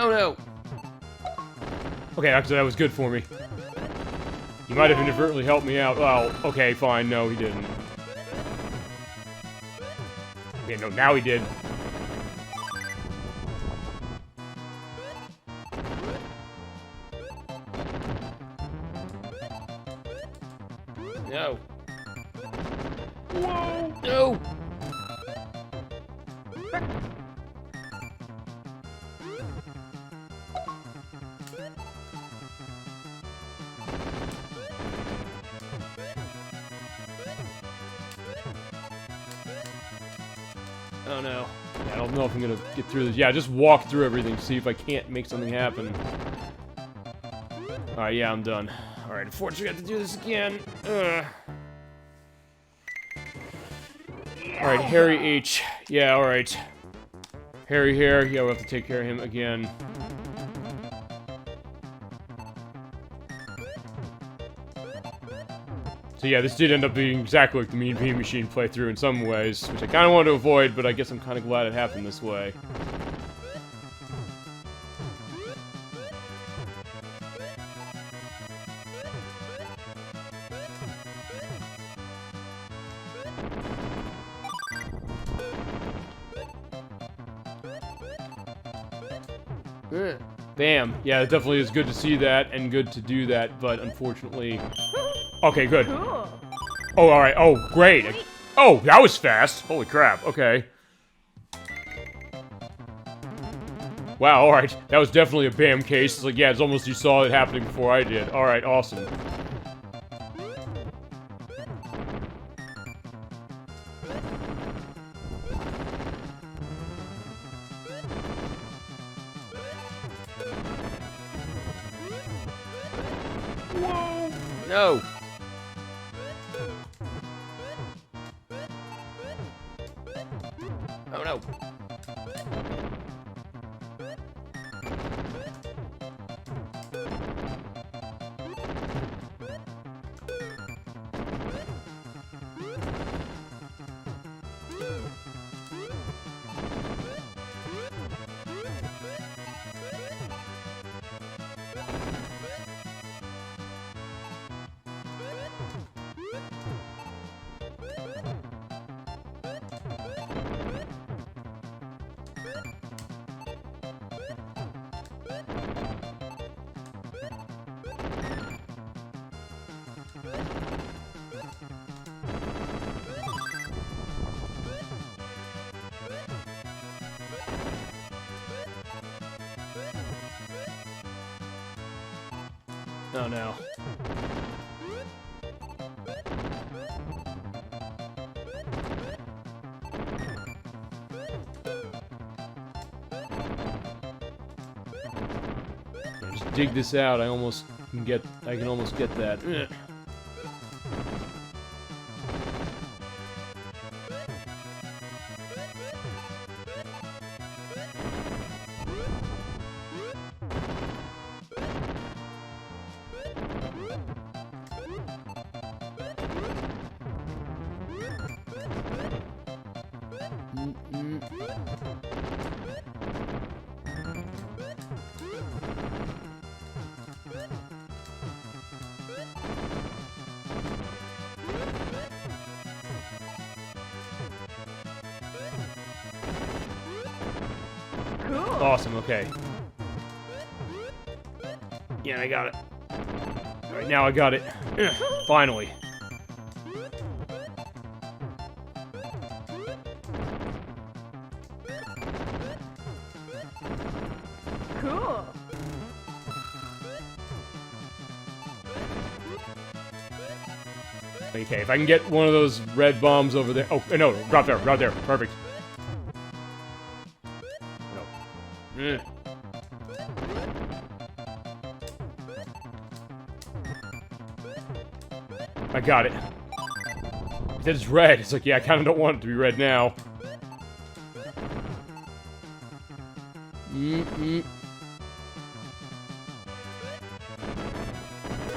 Oh no! Okay, actually that was good for me. He might have inadvertently helped me out. Well, okay, fine. No, he didn't. Okay, no, now he did. No. Whoa! No! Oh no. Yeah, I don't know if I'm gonna get through this. Yeah, just walk through everything, see if I can't make something happen. Alright, yeah, I'm done. Alright, unfortunately I have to do this again. Alright, Harry H. Yeah, alright. Harry here. Yeah, we'll have to take care of him again. So yeah, this did end up being exactly like the Mean Bean Machine playthrough in some ways, which I kind of wanted to avoid, but I guess I'm kind of glad it happened this way. Bam. Yeah, it definitely is good to see that and good to do that, but unfortunately... Okay, good. Cool. Oh, alright. Oh, great. Oh, that was fast. Holy crap. Okay. Wow, alright. That was definitely a bam case. It's like, yeah, it's almost you saw it happening before I did. Alright, awesome. Whoa! No. Oh no. Oh no. Yeah, just dig this out. I can almost get that. Ugh. Cool. Awesome, okay. Yeah, I got it. Alright, now I got it. Ugh, finally. Cool. Okay, if I can get one of those red bombs over there. Oh, no, right there, right there. Perfect. No. Ugh. I got it. It said it's red. It's like, yeah, I kind of don't want it to be red now.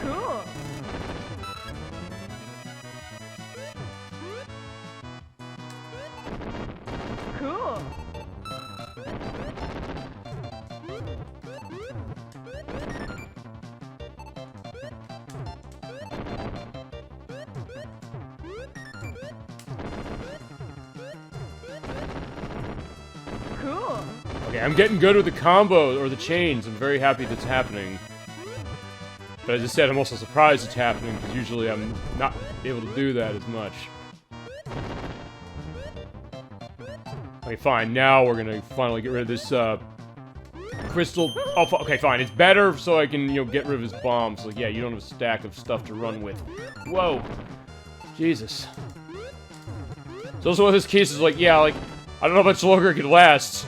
Cool. Cool. Cool. Okay, I'm getting good with the combo or the chains. I'm very happy that's happening. But as I said, I'm also surprised it's happening, because usually I'm not able to do that as much. Okay, fine. Now we're gonna finally get rid of this, crystal... Oh, okay, fine. It's better so I can, you know, get rid of his bombs. Like, yeah, you don't have a stack of stuff to run with. Whoa. Jesus. It's also one of those cases, like, yeah, like, I don't know how much longer it could last.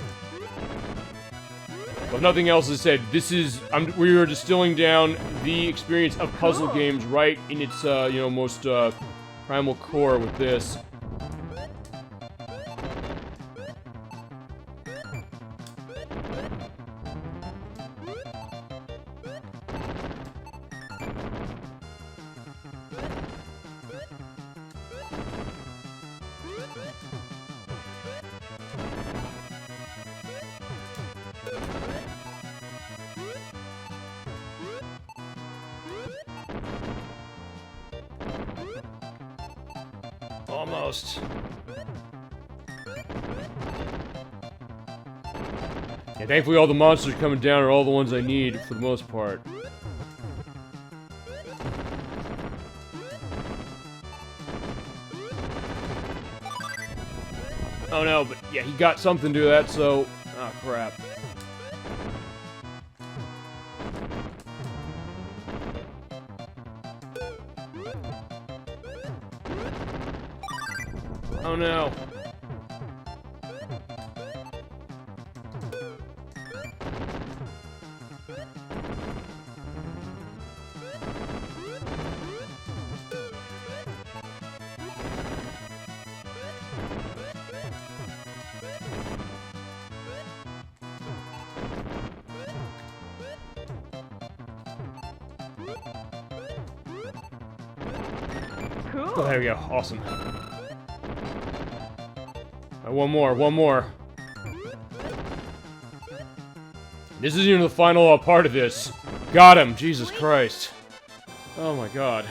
But if nothing else is said, this is... we are distilling down the experience of puzzle games right in its, you know, most, primal core with this. Almost. Yeah, thankfully all the monsters coming down are all the ones I need for the most part. Oh no, but yeah, he got something to that, so... Oh, crap. Oh no. Cool. Oh, there we go. Awesome. One more. This isn't even the final part of this. Got him! Jesus Christ. Oh my god.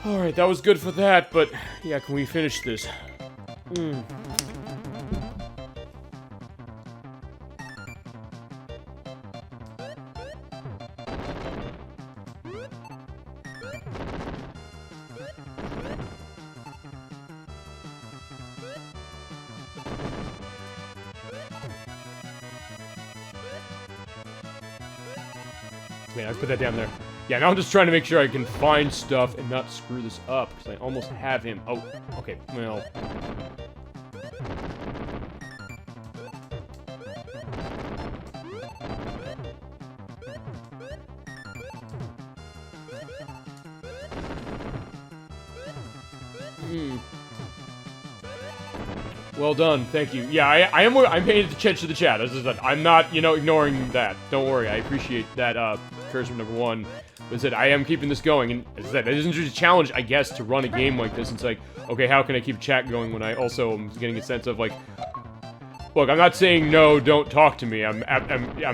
Alright, that was good for that, but... Yeah, can we finish this? Man, I put that down there. Yeah, now I'm just trying to make sure I can find stuff and not screw this up, because I almost have him. Oh, okay, well... Well done, thank you. Yeah, I'm paying attention to the chat. As I said, I'm not, ignoring that. Don't worry, I appreciate that, cursor number one. But as I said, I am keeping this going, and as I said, it isn't just a challenge, I guess, to run a game like this. It's like, okay, how can I keep chat going when I also am getting a sense of, like, look, I'm not saying no, don't talk to me. I'm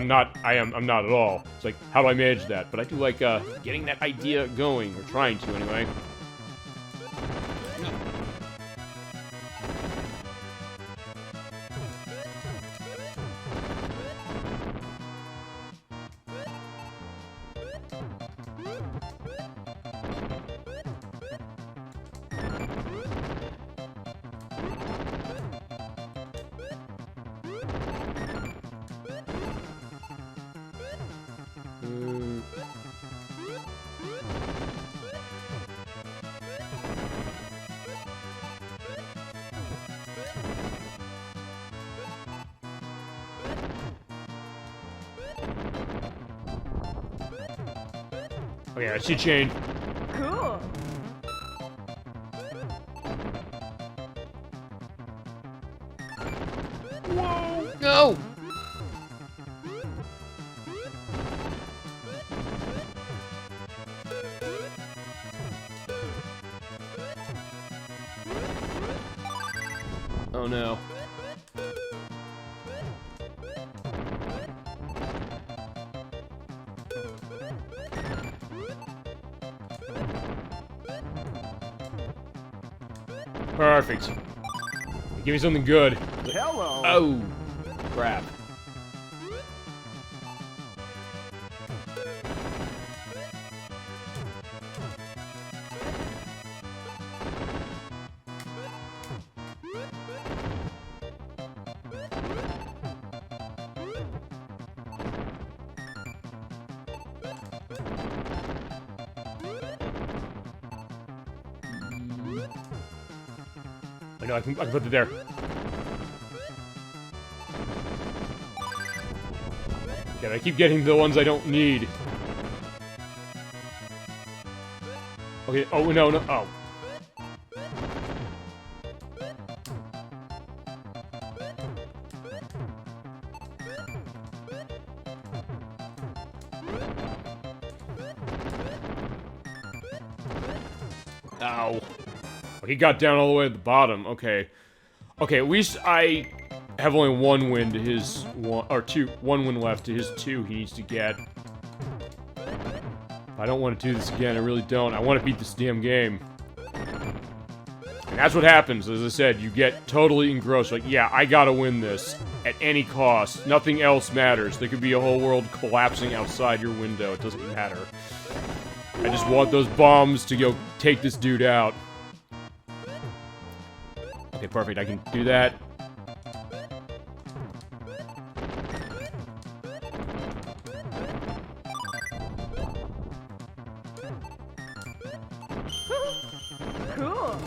not at all. It's like, how do I manage that? But I do like, getting that idea going, or trying to, anyway. Okay, I see chain. Cool. Whoa! No! Oh no. Perfect. Give me something good. Hello! Oh, crap. I know, I can put it there. Yeah, I keep getting the ones I don't need. Okay, oh, no, oh. Ow. He got down all the way to the bottom. Okay. Okay, at least I have only one win to his one, or two, one win left to his two he needs to get. I don't want to do this again, I really don't. I want to beat this damn game. And that's what happens. As I said, you get totally engrossed. Like, yeah, I gotta win this at any cost. Nothing else matters. There could be a whole world collapsing outside your window. It doesn't matter. I just want those bombs to go take this dude out. Okay, perfect. I can do that. Cool.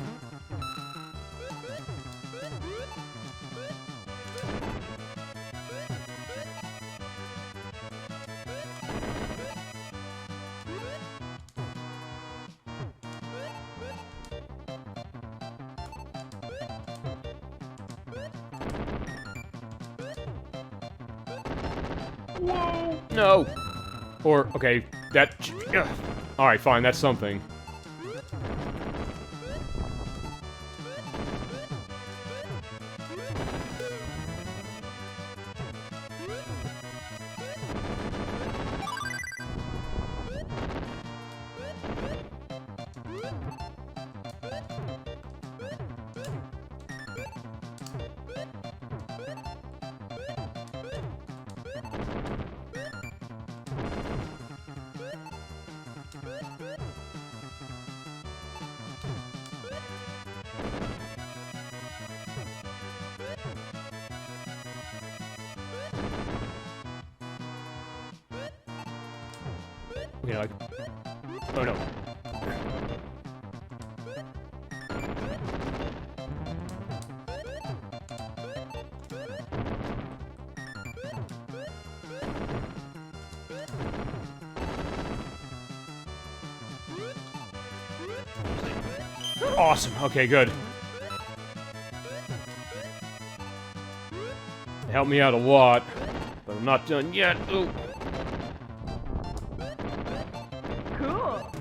Whoa! No. Or, okay, that... Alright, fine, that's something. You know, like... Oh, no. Awesome. Okay, good. It helped me out a lot, but I'm not done yet. Ooh. Cool.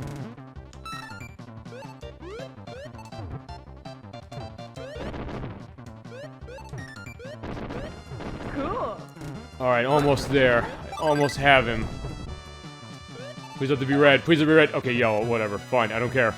Cool. Alright, almost there. I almost have him. Please have to be red. Please have to be red. Okay, yellow. Whatever. Fine. I don't care.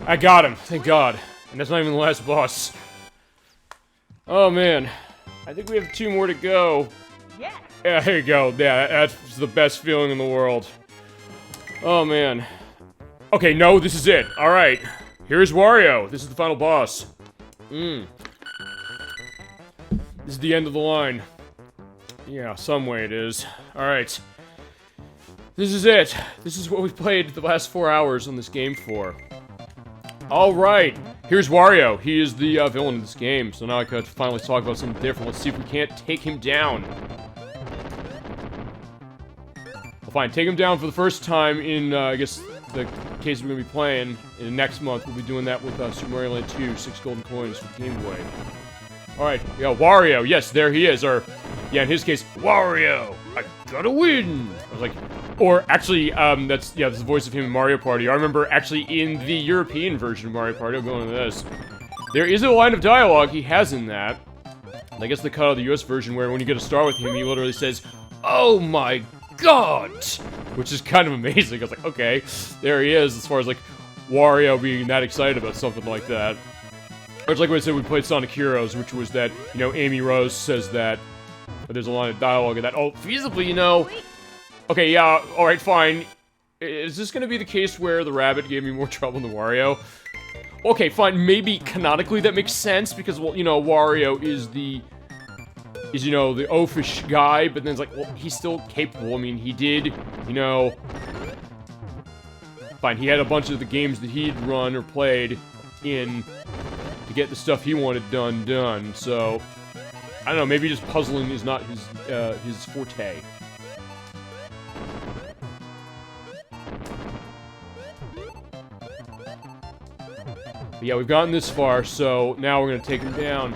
I got him, thank God. And that's not even the last boss. Oh man. I think we have 2 more to go. Yeah. Yeah, there you go. Yeah, that's the best feeling in the world. Oh man. Okay, no, this is it. Alright. Here's Wario. This is the final boss. This is the end of the line. Yeah, some way it is. Alright. This is it. This is what we've played the last 4 hours on this game for. Alright, here's Wario. He is the villain of this game, so now I can finally talk about something different. Let's see if we can't take him down. Well, fine, take him down for the first time in, I guess, the case we're going to be playing. In next month, we'll be doing that with Super Mario Land 2, 6 golden coins for the Game Boy. Alright, yeah, Wario, yes, there he is, or, yeah, in his case, Wario, I gotta win! I was like, or, actually, that's the voice of him in Mario Party. I remember, actually, in the European version of Mario Party, I'll go into this, there is a line of dialogue he has in that, I guess the cut of the US version, where when you get a star with him, he literally says, "Oh my God!" Which is kind of amazing. I was like, okay, there he is, as far as, like, Wario being that excited about something like that. Or it's like when I said we played Sonic Heroes, which was that, you know, Amy Rose says that, but there's a line of dialogue in that, oh, feasibly, you know... Okay, yeah, alright, fine. Is this gonna be the case where the rabbit gave me more trouble than Wario? Okay, fine, maybe canonically that makes sense, because, well, you know, Wario is you know, the oafish guy, but then it's like, well, he's still capable. I mean, he did, you know... Fine, he had a bunch of the games that he'd run or played in to get the stuff he wanted done, so... I don't know, maybe just puzzling is not his forte. But yeah, we've gotten this far, so now we're gonna take him down.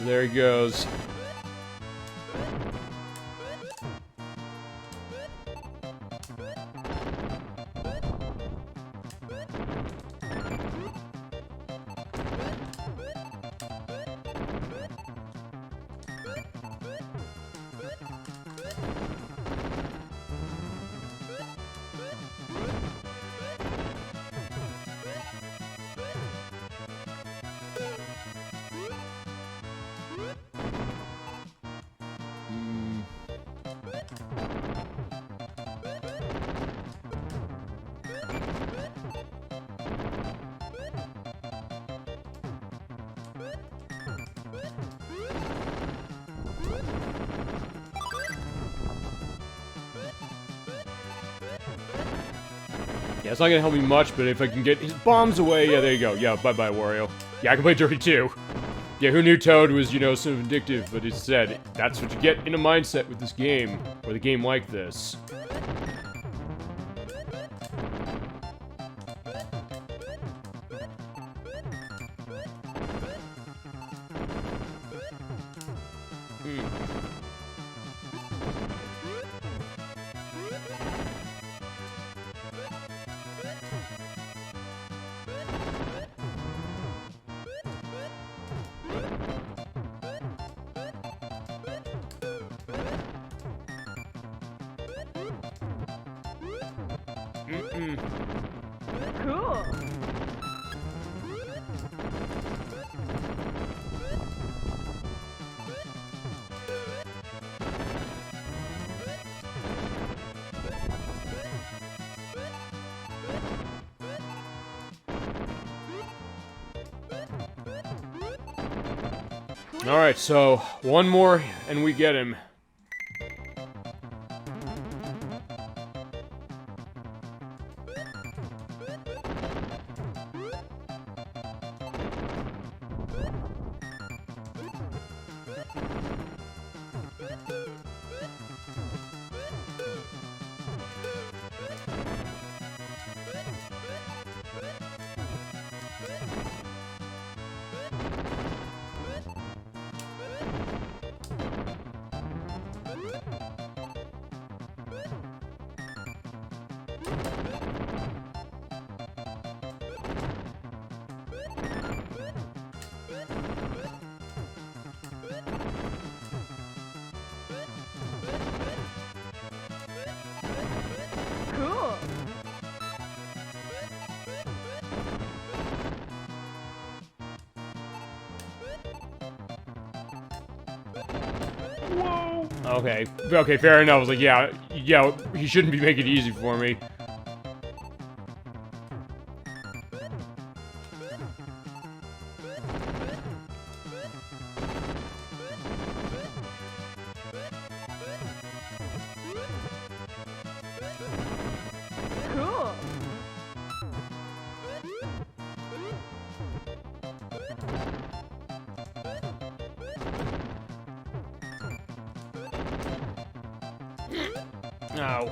So there he goes. Yeah, it's not gonna help me much, but if I can get his bombs away, yeah, there you go. Yeah, bye-bye, Wario. Yeah, I can play Dirty too. Yeah, who knew Toad was, you know, so vindictive, but it said, that's what you get in a mindset with this game, or the game like this. Cool. Alright, so, one more, and we get him. Cool. Whoa! Okay, okay, fair enough. I was like, yeah, he shouldn't be making it easy for me. Cool. Ow.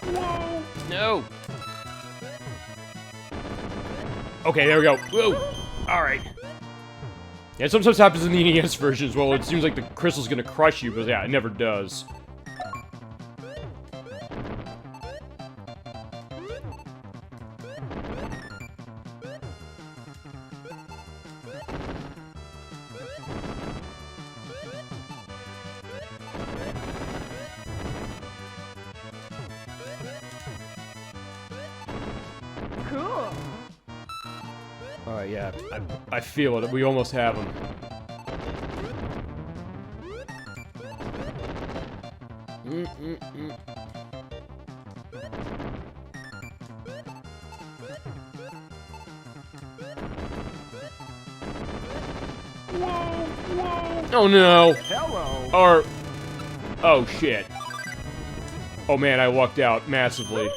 Whoa! No! Okay, there we go. Whoa! Alright. Yeah, it sometimes happens in the NES version as well. It seems like the crystal's gonna crush you, but yeah, it never does. Cool. Alright, yeah, I feel it. We almost have him. Whoa! Oh no! Hello! Or... Oh shit. Oh man, I lucked out massively.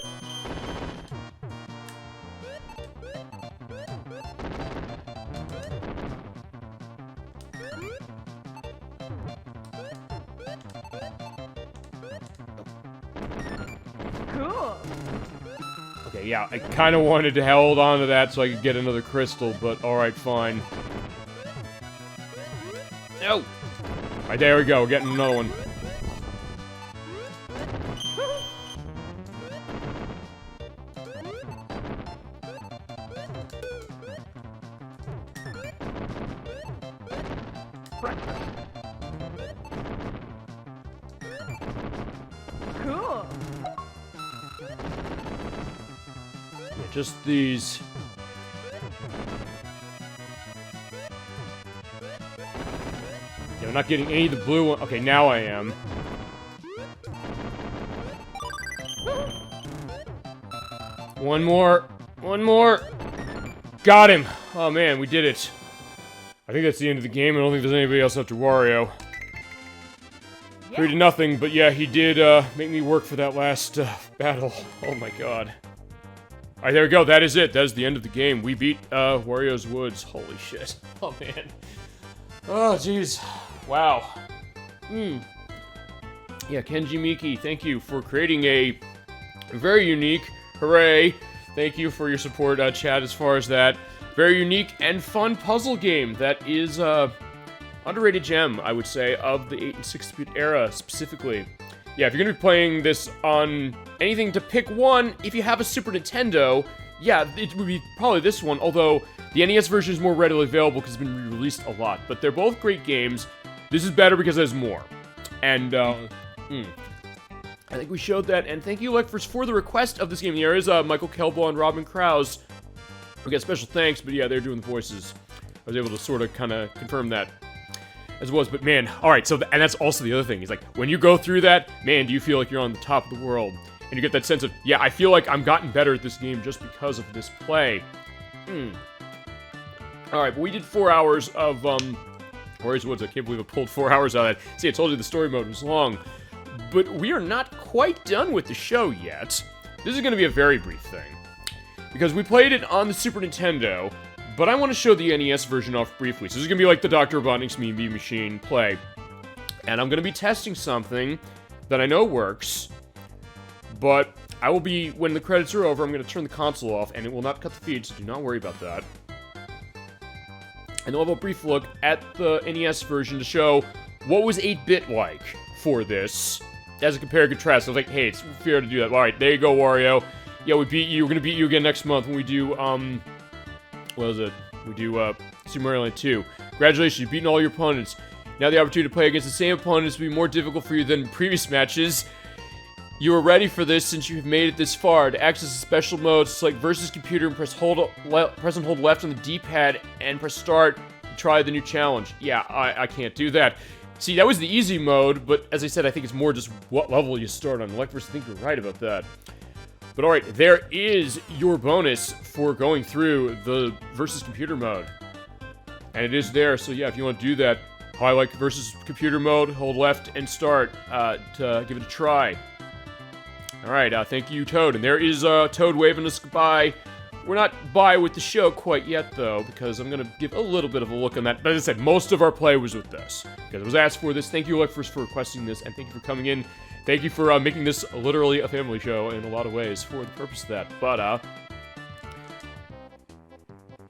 Cool. Okay, yeah, I kind of wanted to hold on to that so I could get another crystal, but alright, fine. No! Alright, there we go, we're getting another one. Cool. Yeah, just these. Yeah, I'm not getting any of the blue one. Okay, now I am. One more. One more. Got him. Oh man, we did it. I think that's the end of the game. I don't think there's anybody else after Wario. 3-0, but yeah, he did make me work for that last battle. Oh my god. Alright, there we go. That is it. That is the end of the game. We beat Wario's Woods. Holy shit. Oh man. Oh jeez. Wow. Yeah, Kenji Miki, thank you for creating a very unique, hooray. Thank you for your support, chat, as far as that. Very unique and fun puzzle game that is, underrated gem, I would say, of the 8 and 16-bit era, specifically. Yeah, if you're gonna be playing this on anything to pick one, if you have a Super Nintendo, yeah, it would be probably this one, although the NES version is more readily available because it's been re-released a lot. But they're both great games. This is better because there's more. And, I think we showed that, and thank you, Lekfors, for the request of this game. There is Michael Kelbaugh and Robin Krause. We got special thanks, but yeah, they're doing the voices. I was able to sort of kind of confirm that as was, but man, alright, so, and that's also the other thing, is like, when you go through that, man, do you feel like you're on the top of the world. And you get that sense of, yeah, I feel like I'm gotten better at this game just because of this play. Alright, but we did 4 hours of, Wario's Woods. I can't believe I pulled 4 hours out of that. See, I told you the story mode was long. But we are not quite done with the show yet. This is going to be a very brief thing. Because we played it on the Super Nintendo, but I want to show the NES version off briefly. So this is going to be like the Dr. Robotnik's Mean Bee Machine play. And I'm going to be testing something that I know works, but I will be, when the credits are over, I'm going to turn the console off, and it will not cut the feed, so do not worry about that. And we'll have a brief look at the NES version to show what was 8-bit like for this, as a compare and contrast. I was like, hey, it's fair to do that. Alright, there you go, Wario. Yeah, we beat you. We're gonna beat you again next month when we do, what is it? We do, Super Mario Land 2. Congratulations, you've beaten all your opponents. Now the opportunity to play against the same opponents will be more difficult for you than previous matches. You are ready for this since you have made it this far. To access the special mode, select versus computer and press and hold left on the D-pad and press start to try the new challenge. Yeah, I can't do that. See, that was the easy mode, but as I said, I think it's more just what level you start on. Lekfors, I think you're right about that. But alright, there is your bonus for going through the versus computer mode. And it is there, so yeah, if you want to do that, highlight versus computer mode, hold left, and start to give it a try. Alright, thank you, Toad. And there is Toad waving us goodbye. We're not by with the show quite yet, though, because I'm going to give a little bit of a look on that. But as I said, most of our play was with this, because it was asked for this. Thank you, Lekfors, for requesting this, and thank you for coming in. Thank you for making this literally a family show in a lot of ways for the purpose of that. But,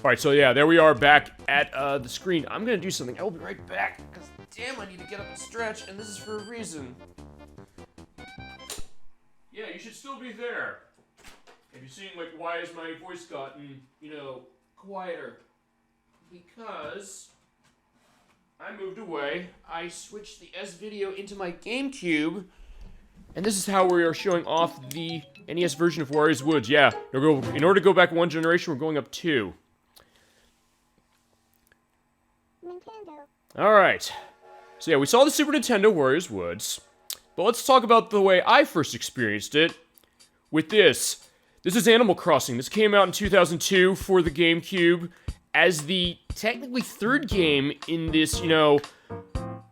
alright, so yeah, there we are back at the screen. I'm going to do something. I will be right back, because damn, I need to get up and stretch, and this is for a reason. Yeah, you should still be there. Have you seen, like, why has my voice gotten, you know, quieter? Because I moved away. I switched the S-Video into my GameCube, and this is how we are showing off the NES version of Wario's Woods. Yeah, in order to go back one generation, we're going up 2. Nintendo. Alright. So yeah, we saw the Super Nintendo Wario's Woods, but let's talk about the way I first experienced it with this. This is Animal Crossing. This came out in 2002 for the GameCube, as the technically third game in this, you know,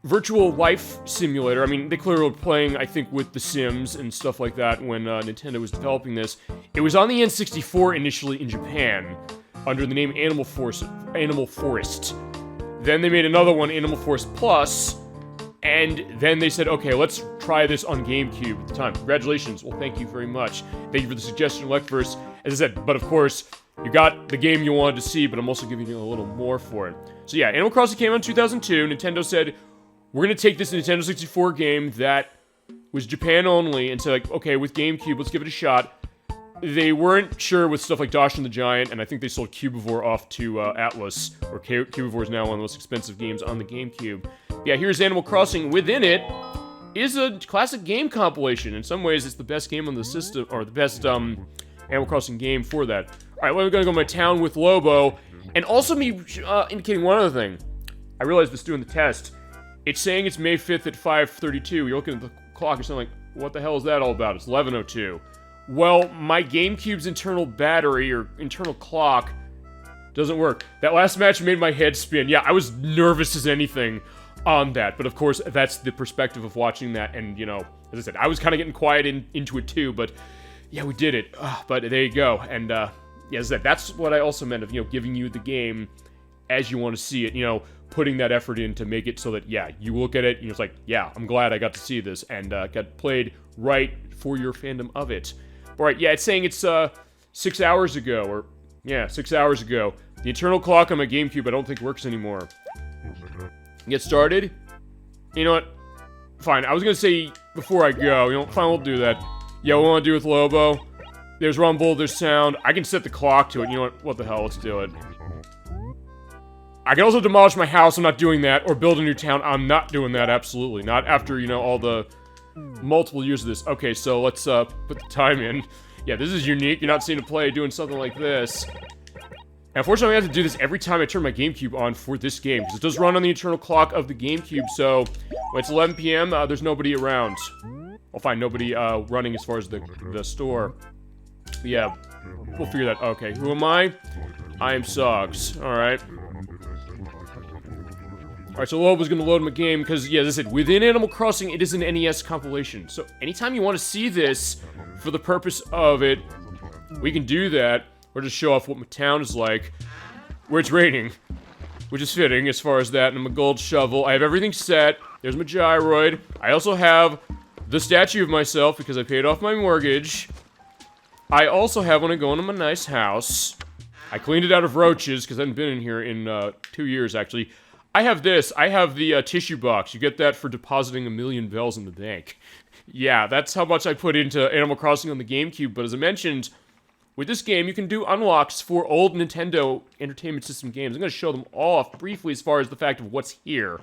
virtual life simulator. I mean, they clearly were playing, I think, with The Sims and stuff like that when Nintendo was developing this. It was on the N64 initially in Japan, under the name Animal Forest. Then they made another one, Animal Forest Plus, and then they said, okay, let's try this on GameCube at the time. Congratulations. Well, thank you very much. Thank you for the suggestion, Lecverse. As I said, but of course, you got the game you wanted to see, but I'm also giving you a little more for it. So yeah, Animal Crossing came out in 2002. Nintendo said, we're going to take this Nintendo 64 game that was Japan only and say, like, okay, with GameCube, let's give it a shot. They weren't sure with stuff like Dash and the Giant, and I think they sold Cubivore off to Atlas, or Cubivore is now one of the most expensive games on the GameCube. Yeah, here's Animal Crossing. Within it is a classic game compilation. In some ways, it's the best game on the system, or the best Animal Crossing game for that. Alright, well, I'm gonna go to my town with Lobo, and also me indicating one other thing. I realized this doing the test. It's saying it's May 5th at 5:32. You're looking at the clock, you're saying like, what the hell is that all about? It's 11:02. Well, my GameCube's internal battery, or internal clock, doesn't work. That last match made my head spin. Yeah, I was nervous as anything on that, but of course, that's the perspective of watching that, and, you know, as I said, I was kind of getting quiet into it too, but yeah, we did it. But there you go, and, yeah, as I said, that's what I also meant of, you know, giving you the game as you want to see it, you know, putting that effort in to make it so that, yeah, you look at it, and you're just like, yeah, I'm glad I got to see this, and got played right for your fandom of it. Alright, yeah, it's saying it's 6 hours ago, or, yeah, 6 hours ago. The internal clock on my GameCube I don't think works anymore. Get started? You know what? Fine, I was gonna say before I go, you know, fine, we'll do that. Yeah, what we wanna do with Lobo? There's rumble, there's sound. I can set the clock to it, you know what the hell, let's do it. I can also demolish my house, I'm not doing that, or build a new town, I'm not doing that, absolutely. Not after, you know, all the multiple years of this. Okay, so let's put the time in. Yeah, this is unique. You're not seeing a play doing something like this. And unfortunately, I have to do this every time I turn my GameCube on for this game, because it does run on the internal clock of the GameCube, so when it's 11 p.m., there's nobody around. I'll find nobody running as far as the store. But yeah, we'll figure that. Okay, who am I? I am Sogs. Alright. Alright, so Lobo's gonna load my game, because, yeah, as I said, within Animal Crossing, it is an NES compilation. So, anytime you want to see this, for the purpose of it, we can do that, or just show off what my town is like, where it's raining, which is fitting as far as that, and my gold shovel. I have everything set. There's my gyroid. I also have the statue of myself, because I paid off my mortgage. I also have one going to my nice house. I cleaned it out of roaches, because I haven't been in here in 2 years, actually. I have this. I have the tissue box. You get that for depositing 1,000,000 bells in the bank. Yeah, that's how much I put into Animal Crossing on the GameCube, but as I mentioned, with this game, you can do unlocks for old Nintendo Entertainment System games. I'm going to show them all off briefly as far as the fact of what's here.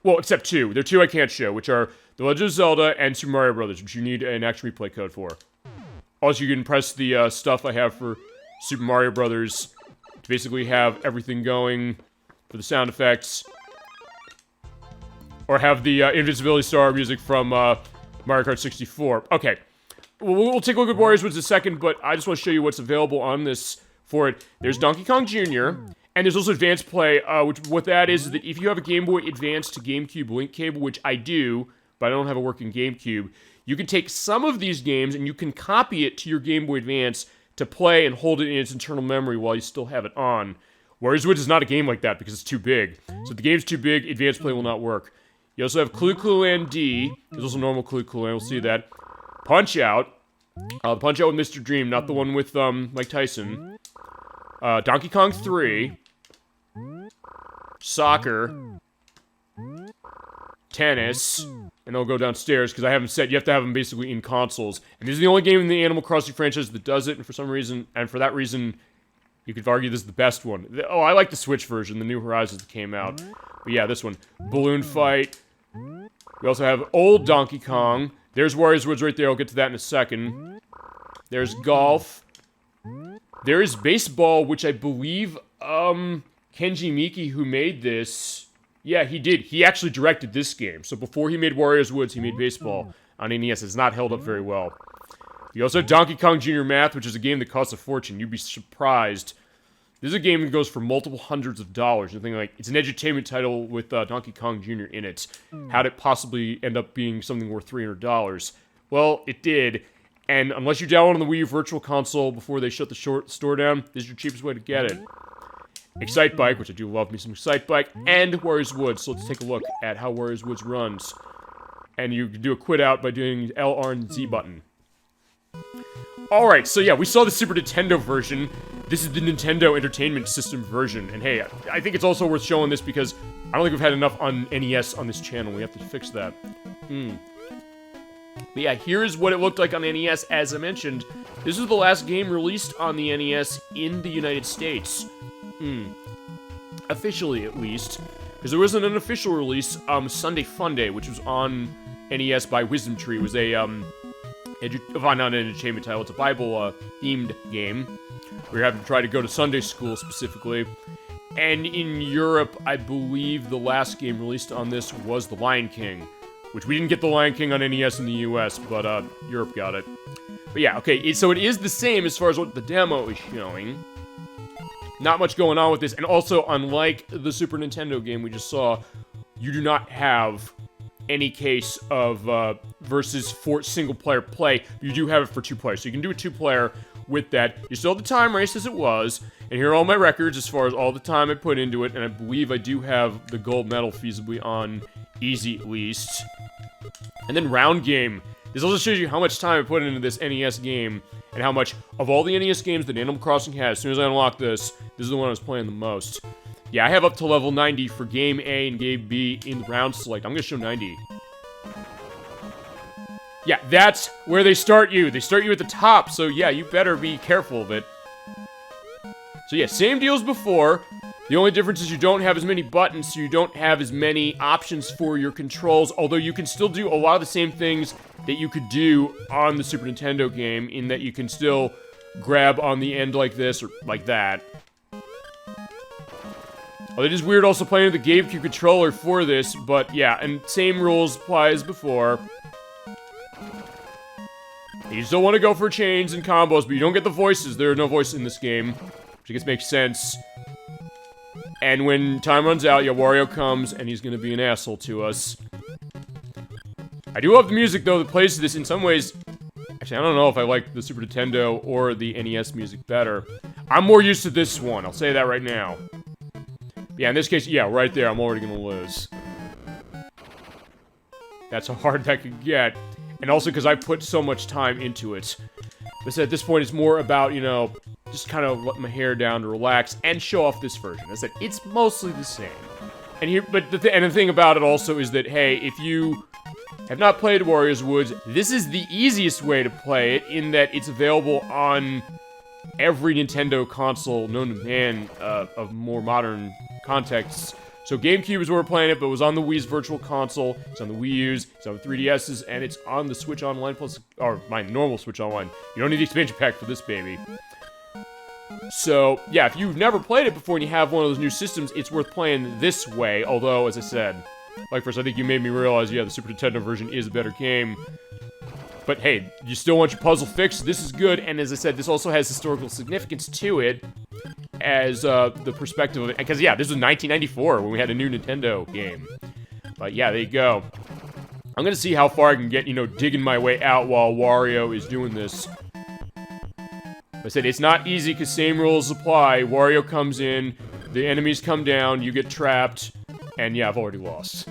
Well, except two. There are two I can't show, which are The Legend of Zelda and Super Mario Brothers, which you need an action replay code for. Also, you can press the stuff I have for Super Mario Brothers to basically have everything going for the sound effects, or have the Invincibility Star music from Mario Kart 64. Okay, we'll take a look at Wario's Woods in a second, but I just want to show you what's available on this for it. There's Donkey Kong Jr., and there's also Advanced Play, which what that is that if you have a Game Boy Advance to GameCube link cable, which I do, but I don't have a working GameCube, you can take some of these games and you can copy it to your Game Boy Advance to play and hold it in its internal memory while you still have it on. Wario's Woods is not a game like that because it's too big. So if the game's too big, Advanced Play will not work. You also have Clue Clue Land D. There's also normal Clue Clue Land, we'll see that. Punch-Out. Punch-Out with Mr. Dream, not the one with Mike Tyson. Donkey Kong 3. Soccer. Tennis. And they'll go downstairs, because I haven't said, you have to have them basically in consoles. And this is the only game in the Animal Crossing franchise that does it, and for some reason, and for that reason, you could argue this is the best one. Oh, I like the Switch version, the New Horizons that came out. But yeah, this one. Balloon Fight. We also have old Donkey Kong. There's Wario's Woods right there, I'll get to that in a second. There's Golf. There is Baseball, which I believe, Kenji Miki, who made this... Yeah, he did. He actually directed this game. So before he made Wario's Woods, he made Baseball on NES. It's not held up very well. You also have Donkey Kong Jr. Math, which is a game that costs a fortune. You'd be surprised. This is a game that goes for multiple hundreds of dollars. You're thinking, like, it's an edutainment title with Donkey Kong Jr. in it. How'd it possibly end up being something worth $300? Well, it did. And unless you download on the Wii U Virtual Console before they shut the store down, this is your cheapest way to get it. Excite Bike, which I do love me some Excite Bike, and Wario's Woods. So let's take a look at how Wario's Woods runs. And you can do a quit out by doing L, R, and Z button. Alright, so yeah, we saw the Super Nintendo version. This is the Nintendo Entertainment System version. And hey, I think it's also worth showing this because I don't think we've had enough on NES on this channel. We have to fix that. But yeah, here's what it looked like on NES, as I mentioned. This is the last game released on the NES in the United States. Officially, at least. Because there was an unofficial release, Sunday Funday, which was on NES by Wisdom Tree. It was a, not an entertainment title, it's a Bible-themed game. Where you have to try to go to Sunday school, specifically. And in Europe, I believe the last game released on this was The Lion King. Which we didn't get The Lion King on NES in the US, but Europe got it. But yeah, okay, so it is the same as far as what the demo is showing. Not much going on with this, and also, unlike the Super Nintendo game we just saw, you do not have any case of versus for single-player play. You do have it for 2 players, so you can do a 2-player with that. You still have the time race as it was, and here are all my records as far as all the time I put into it, and I believe I do have the gold medal feasibly on easy at least. And then round game. This also shows you how much time I put into this NES game, and how much of all the NES games that Animal Crossing has. As soon as I unlock this is the one I was playing the most. Yeah, I have up to level 90 for Game A and Game B in the round select. I'm gonna show 90. Yeah, that's where they start you. They start you at the top, so yeah, you better be careful of it. So yeah, same deal as before. The only difference is you don't have as many buttons, so you don't have as many options for your controls, although you can still do a lot of the same things that you could do on the Super Nintendo game, in that you can still grab on the end like this, or like that. Although it is weird also playing with the GameCube controller for this, but yeah, and same rules apply as before. You still want to go for chains and combos, but you don't get the voices. There are no voices in this game, which I guess makes sense. And when time runs out, yeah, Wario comes, and he's gonna be an asshole to us. I do love the music, though, that plays to this. In some ways, actually, I don't know if I like the Super Nintendo or the NES music better. I'm more used to this one, I'll say that right now. But yeah, in this case, yeah, right there, I'm already gonna lose. That's how hard that could get. And also because I put so much time into it. But at this point, it's more about, you know, just kind of let my hair down to relax and show off this version. I said, it's mostly the same. And here, but the thing about it also is that, hey, if you have not played Wario's Woods, this is the easiest way to play it, in that it's available on every Nintendo console known to man of more modern contexts. So GameCube is where we're playing it, but it was on the Wii's Virtual Console, it's on the Wii U's, it's on the 3DS's, and it's on the Switch Online Plus, or my normal Switch Online. You don't need the expansion pack for this baby. So, yeah, if you've never played it before and you have one of those new systems, it's worth playing this way, although, as I said, like first, I think you made me realize, yeah, the Super Nintendo version is a better game. But hey, you still want your puzzle fixed, this is good, and as I said, this also has historical significance to it, as the perspective of it, because yeah, this was 1994 when we had a new Nintendo game. But yeah, there you go. I'm gonna see how far I can get, you know, digging my way out while Wario is doing this. I said, it's not easy because same rules apply. Wario comes in, the enemies come down, you get trapped, and yeah, I've already lost.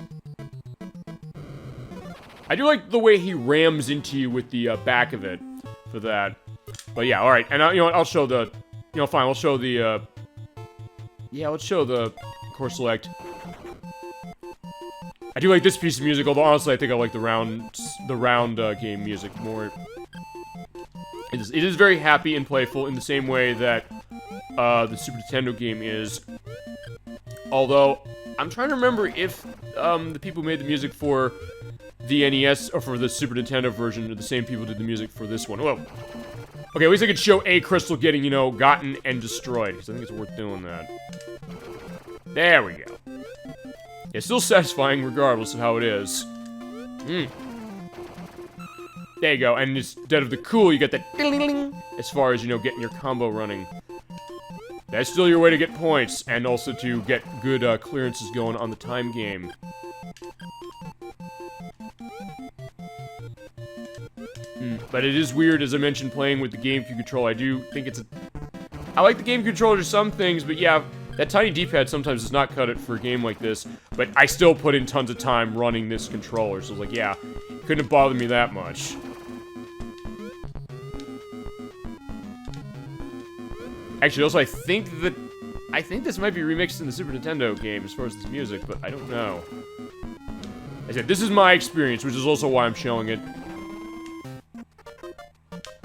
I do like the way he rams into you with the back of it for that. But yeah, alright, and you know what, I'll show the, you know, fine, we'll show the, yeah, let's show the course select. I do like this piece of music, although honestly I think I like the round game music more. It is very happy and playful in the same way that the Super Nintendo game is. Although, I'm trying to remember if the people who made the music for the NES, or for the Super Nintendo version, are the same people who did the music for this one. Whoa. Okay, at least I could show a crystal getting, you know, gotten and destroyed, because I think it's worth doing that. There we go. It's still satisfying regardless of how it is. There you go, and instead of the cool, you get that ding-ding-ding, as far as, you know, getting your combo running. That's still your way to get points, and also to get good clearances going on the time game. But it is weird, as I mentioned, playing with the GameCube controller. I do think it's I like the GameCube controller to some things, but yeah, that tiny D-pad sometimes does not cut it for a game like this. But I still put in tons of time running this controller, so like, yeah, couldn't have bothered me that much. Actually, also, I think this might be remixed in the Super Nintendo game as far as this music, but I don't know. I said, this is my experience, which is also why I'm showing it.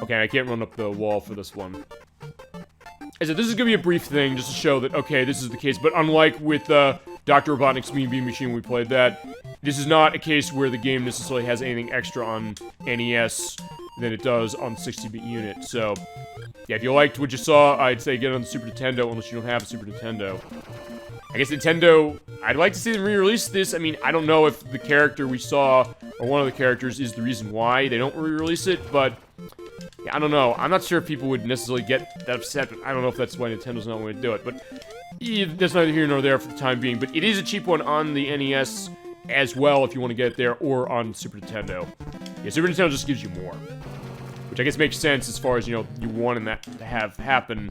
Okay, I can't run up the wall for this one. I said, this is gonna be a brief thing, just to show that, okay, this is the case, but unlike with Dr. Robotnik's Mean Bean Machine when we played that, this is not a case where the game necessarily has anything extra on NES than it does on the 60-bit unit, so... Yeah, if you liked what you saw, I'd say get it on the Super Nintendo, unless you don't have a Super Nintendo. I guess Nintendo, I'd like to see them re-release this. I mean, I don't know if the character we saw, or one of the characters, is the reason why they don't re-release it, but... Yeah, I don't know. I'm not sure if people would necessarily get that upset, but I don't know if that's why Nintendo's not going to do it, but... Yeah, that's neither here nor there for the time being, but it is a cheap one on the NES as well, if you want to get it there, or on Super Nintendo. Yeah, Super Nintendo just gives you more. Which I guess makes sense as far as, you know, you wanting that to have happen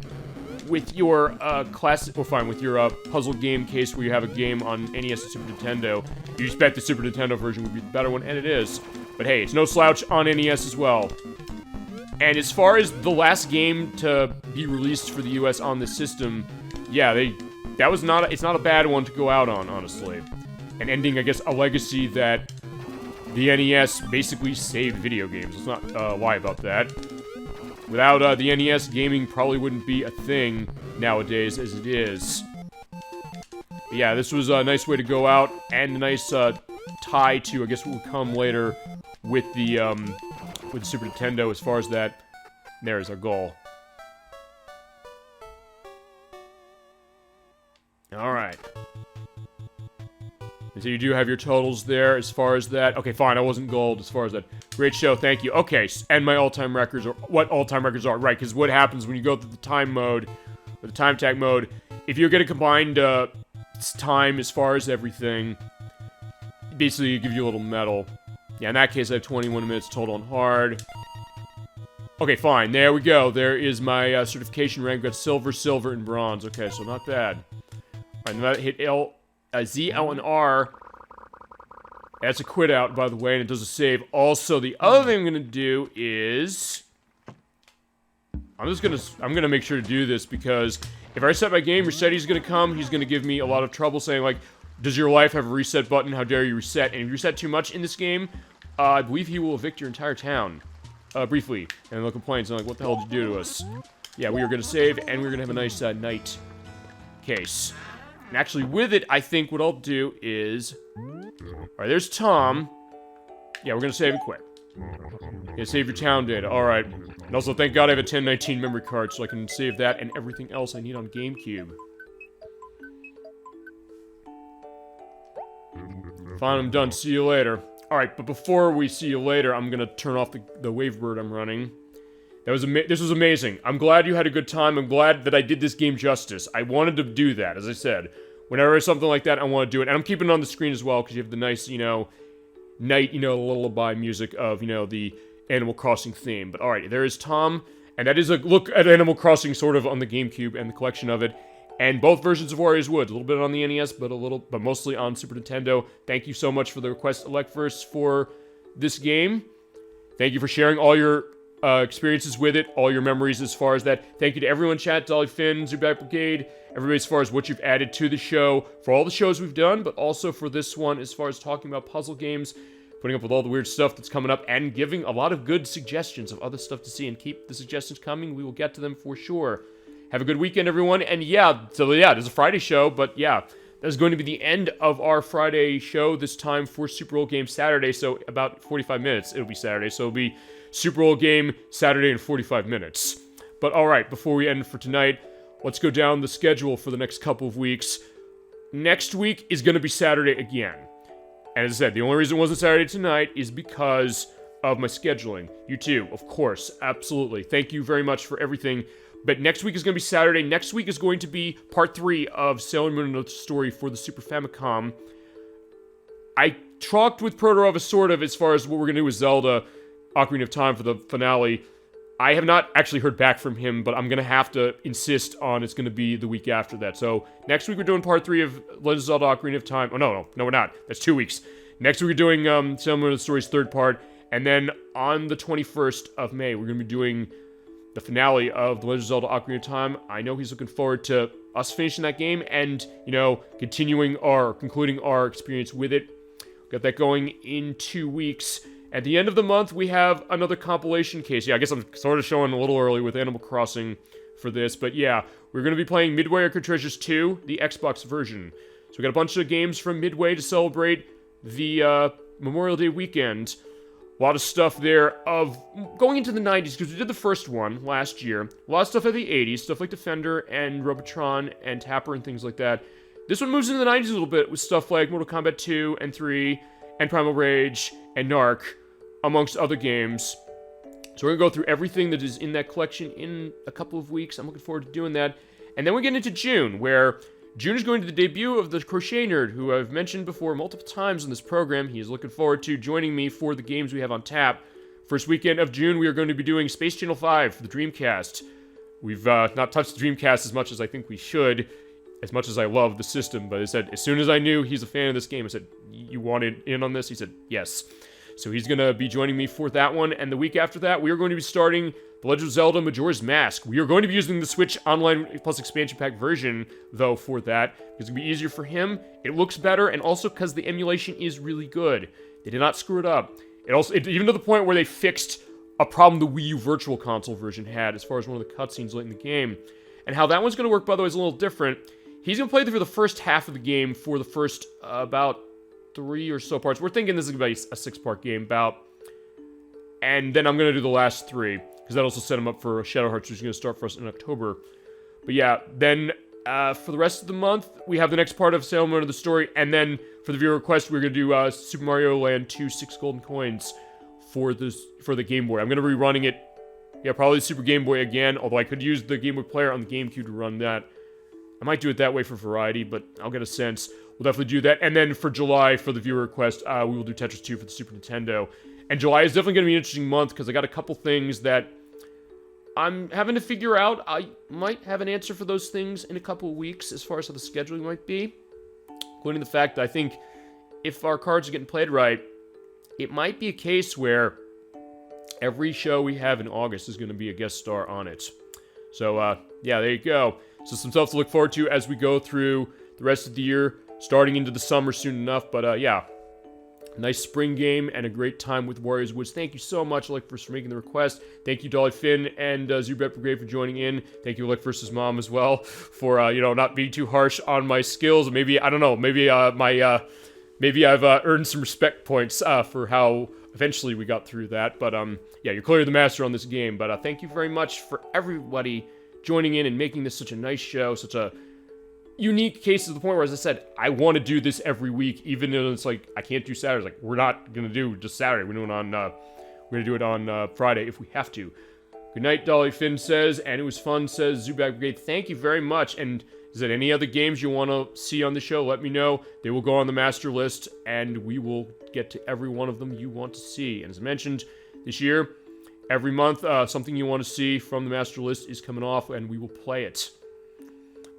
with your, classic, or fine, with your, puzzle game case where you have a game on NES and Super Nintendo. You expect the Super Nintendo version would be the better one, and it is. But hey, it's no slouch on NES as well. And as far as the last game to be released for the US on this system, yeah, it's not a bad one to go out on, honestly. And ending, I guess, a legacy that the NES basically saved video games. Let's not lie about that. Without the NES, gaming probably wouldn't be a thing nowadays as it is. But yeah, this was a nice way to go out, and a nice tie to, I guess, what would come later with the Super Nintendo as far as that. There's our goal. Alright. And so you do have your totals there as far as that. Okay, fine, I wasn't gold as far as that. Great show, thank you. Okay, and my all-time records, or what all-time records are. Right, because what happens when you go through the time mode, or the time tag mode, if you get a combined time as far as everything, basically it gives you a little medal. Yeah, in that case, I have 21 minutes total on hard. Okay, fine, there we go. There is my certification rank. Got silver, silver, and bronze. Okay, so not bad. Alright, now that hit Z, L, and R. That's a quit out, by the way, and it does a save. Also, the other thing I'm gonna do is... I'm gonna make sure to do this, because if I reset my game, Resetty's gonna come, he's gonna give me a lot of trouble saying, like, does your life have a reset button? How dare you reset? And if you reset too much in this game, I believe he will evict your entire town. Briefly. And they'll complain, so like, what the hell did you do to us? Yeah, we are gonna save, and we're gonna have a nice, night case. And actually, with it, I think what I'll do is... Alright, there's Tom. Yeah, we're gonna save it quick. Yeah, save your town data. Alright. And also, thank God I have a 1019 memory card, so I can save that and everything else I need on GameCube. Fine, I'm done. See you later. Alright, but before we see you later, I'm gonna turn off the Wavebird I'm running. This was amazing. I'm glad you had a good time. I'm glad that I did this game justice. I wanted to do that, as I said. Whenever there's something like that, I want to do it. And I'm keeping it on the screen as well, because you have the nice, you know, night, you know, lullaby music of, you know, the Animal Crossing theme. But alright, there is Tom, and that is a look at Animal Crossing sort of on the GameCube and the collection of it. And both versions of Wario's Woods, a little bit on the NES, but mostly on Super Nintendo. Thank you so much for the request, Electverse, for this game. Thank you for sharing all your experiences with it, all your memories as far as that. Thank you to everyone in chat, Dolly Finn, Zubat Brigade, everybody as far as what you've added to the show, for all the shows we've done, but also for this one as far as talking about puzzle games, putting up with all the weird stuff that's coming up, and giving a lot of good suggestions of other stuff to see, and keep the suggestions coming. We will get to them for sure. Have a good weekend, everyone, and yeah, so yeah, there's a Friday show, but yeah, that's going to be the end of our Friday show this time for Super Old Game Saturday, so about 45 minutes it'll be Saturday, so it'll be Super Old Game Saturday in 45 minutes. But alright, before we end for tonight, let's go down the schedule for the next couple of weeks. Next week is going to be Saturday again. And as I said, the only reason it wasn't Saturday tonight is because of my scheduling. You too, of course, absolutely. Thank you very much for everything. But next week is going to be Saturday. Next week is going to be part 3 of Sailor Moon Another Story for the Super Famicom. I talked with Protorova sort of as far as what we're going to do with Zelda Ocarina of Time for the finale. I have not actually heard back from him, but I'm going to have to insist on it's going to be the week after that. So next week we're doing part 3 of Legend of Zelda Ocarina of Time. Oh, no, we're not. That's 2 weeks. Next week we're doing Sailor Moon Another Story's 3rd part. And then on the 21st of May, we're going to be doing the finale of The Legend of Zelda Ocarina of Time. I know he's looking forward to us finishing that game and, concluding our experience with it. Got that going in 2 weeks. At the end of the month, we have another compilation case. Yeah, I guess I'm sort of showing a little early with Animal Crossing for this. But yeah, we're going to be playing Midway Arcade Treasures 2, the Xbox version. So we got a bunch of games from Midway to celebrate the Memorial Day weekend. A lot of stuff there of going into the 90s, because we did the first one last year. A lot of stuff of the 80s, stuff like Defender and Robotron and Tapper and things like that. This one moves into the 90s a little bit with stuff like Mortal Kombat 2 and 3 and Primal Rage and Narc, amongst other games. So we're going to go through everything that is in that collection in a couple of weeks. I'm looking forward to doing that. And then we get into June, where June is going to the debut of the Crochet Nerd, who I've mentioned before multiple times in this program. He is looking forward to joining me for the games we have on tap. First weekend of June, we are going to be doing Space Channel 5 for the Dreamcast. We've not touched the Dreamcast as much as I think we should, as much as I love the system, but I said, as soon as I knew he's a fan of this game, I said, you wanted in on this? He said, yes. So he's going to be joining me for that one, and the week after that, we are going to be starting The Legend of Zelda Majora's Mask. We are going to be using the Switch Online Plus Expansion Pack version, though, for that, because it's going to be easier for him, it looks better, and also because the emulation is really good. They did not screw it up. Even to the point where they fixed a problem the Wii U Virtual Console version had, as far as one of the cutscenes late in the game. And how that one's going to work, by the way, is a little different. He's going to play through the first half of the game for the first, about 3 or so parts. We're thinking this is going to be a 6-part game, about. And then I'm going to do the last 3, because that also set him up for Shadow Hearts, which is going to start for us in October. But yeah, then for the rest of the month, we have the next part of Sailor Moon of the Story, and then for the viewer request, we're going to do Super Mario Land 2 6 Golden Coins for the Game Boy. I'm going to be running it, probably the Super Game Boy again, although I could use the Game Boy player on the GameCube to run that. I might do it that way for variety, but I'll get a sense. We'll definitely do that. And then for July, for the viewer request, we will do Tetris 2 for the Super Nintendo. And July is definitely going to be an interesting month, because I got a couple things that I'm having to figure out. I might have an answer for those things in a couple of weeks, as far as how the scheduling might be. Including the fact that I think if our cards are getting played right, it might be a case where every show we have in August is going to be a guest star on it. So, yeah, there you go. So some stuff to look forward to as we go through the rest of the year, starting into the summer soon enough. But, yeah, nice spring game and a great time with Warriors Woods. Thank you so much, Alec, for making the request. Thank you, Dolly Finn and Zubet Brigade for joining in. Thank you, Alec versus Mom as well, for, not being too harsh on my skills. Maybe, I don't know, maybe I've earned some respect points for how eventually we got through that. But, yeah, you're clearly the master on this game. But thank you very much for everybody joining in and making this such a nice show, such a unique case to the point where, as I said, I want to do this every week, even though it's like, I can't do Saturdays. Like, we're not going to do just Saturday. We're going to do it on Friday if we have to. Good night, Dolly Finn says, and it was fun, says Zubak Brigade. Thank you very much. And is there any other games you want to see on the show? Let me know. They will go on the master list, and we will get to every one of them you want to see. And as I mentioned, this year, every month, something you want to see from the master list is coming off, and we will play it.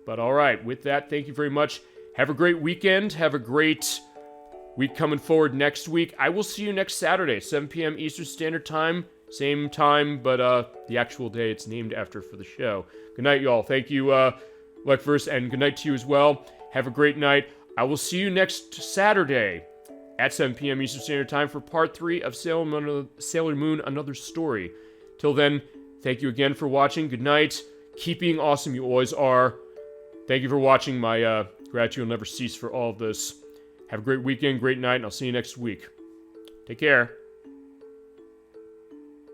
But all right, with that, thank you very much. Have a great weekend. Have a great week coming forward next week. I will see you next Saturday, 7 p.m. Eastern Standard Time. Same time, but the actual day it's named after for the show. Good night, y'all. Thank you, Lekverse, and good night to you as well. Have a great night. I will see you next Saturday at 7 p.m. Eastern Standard Time for Part 3 of Sailor Moon Another Story. Till then, thank you again for watching. Good night. Keep being awesome. You always are. Thank you for watching. My gratitude will never cease for all of this. Have a great weekend, great night, and I'll see you next week. Take care.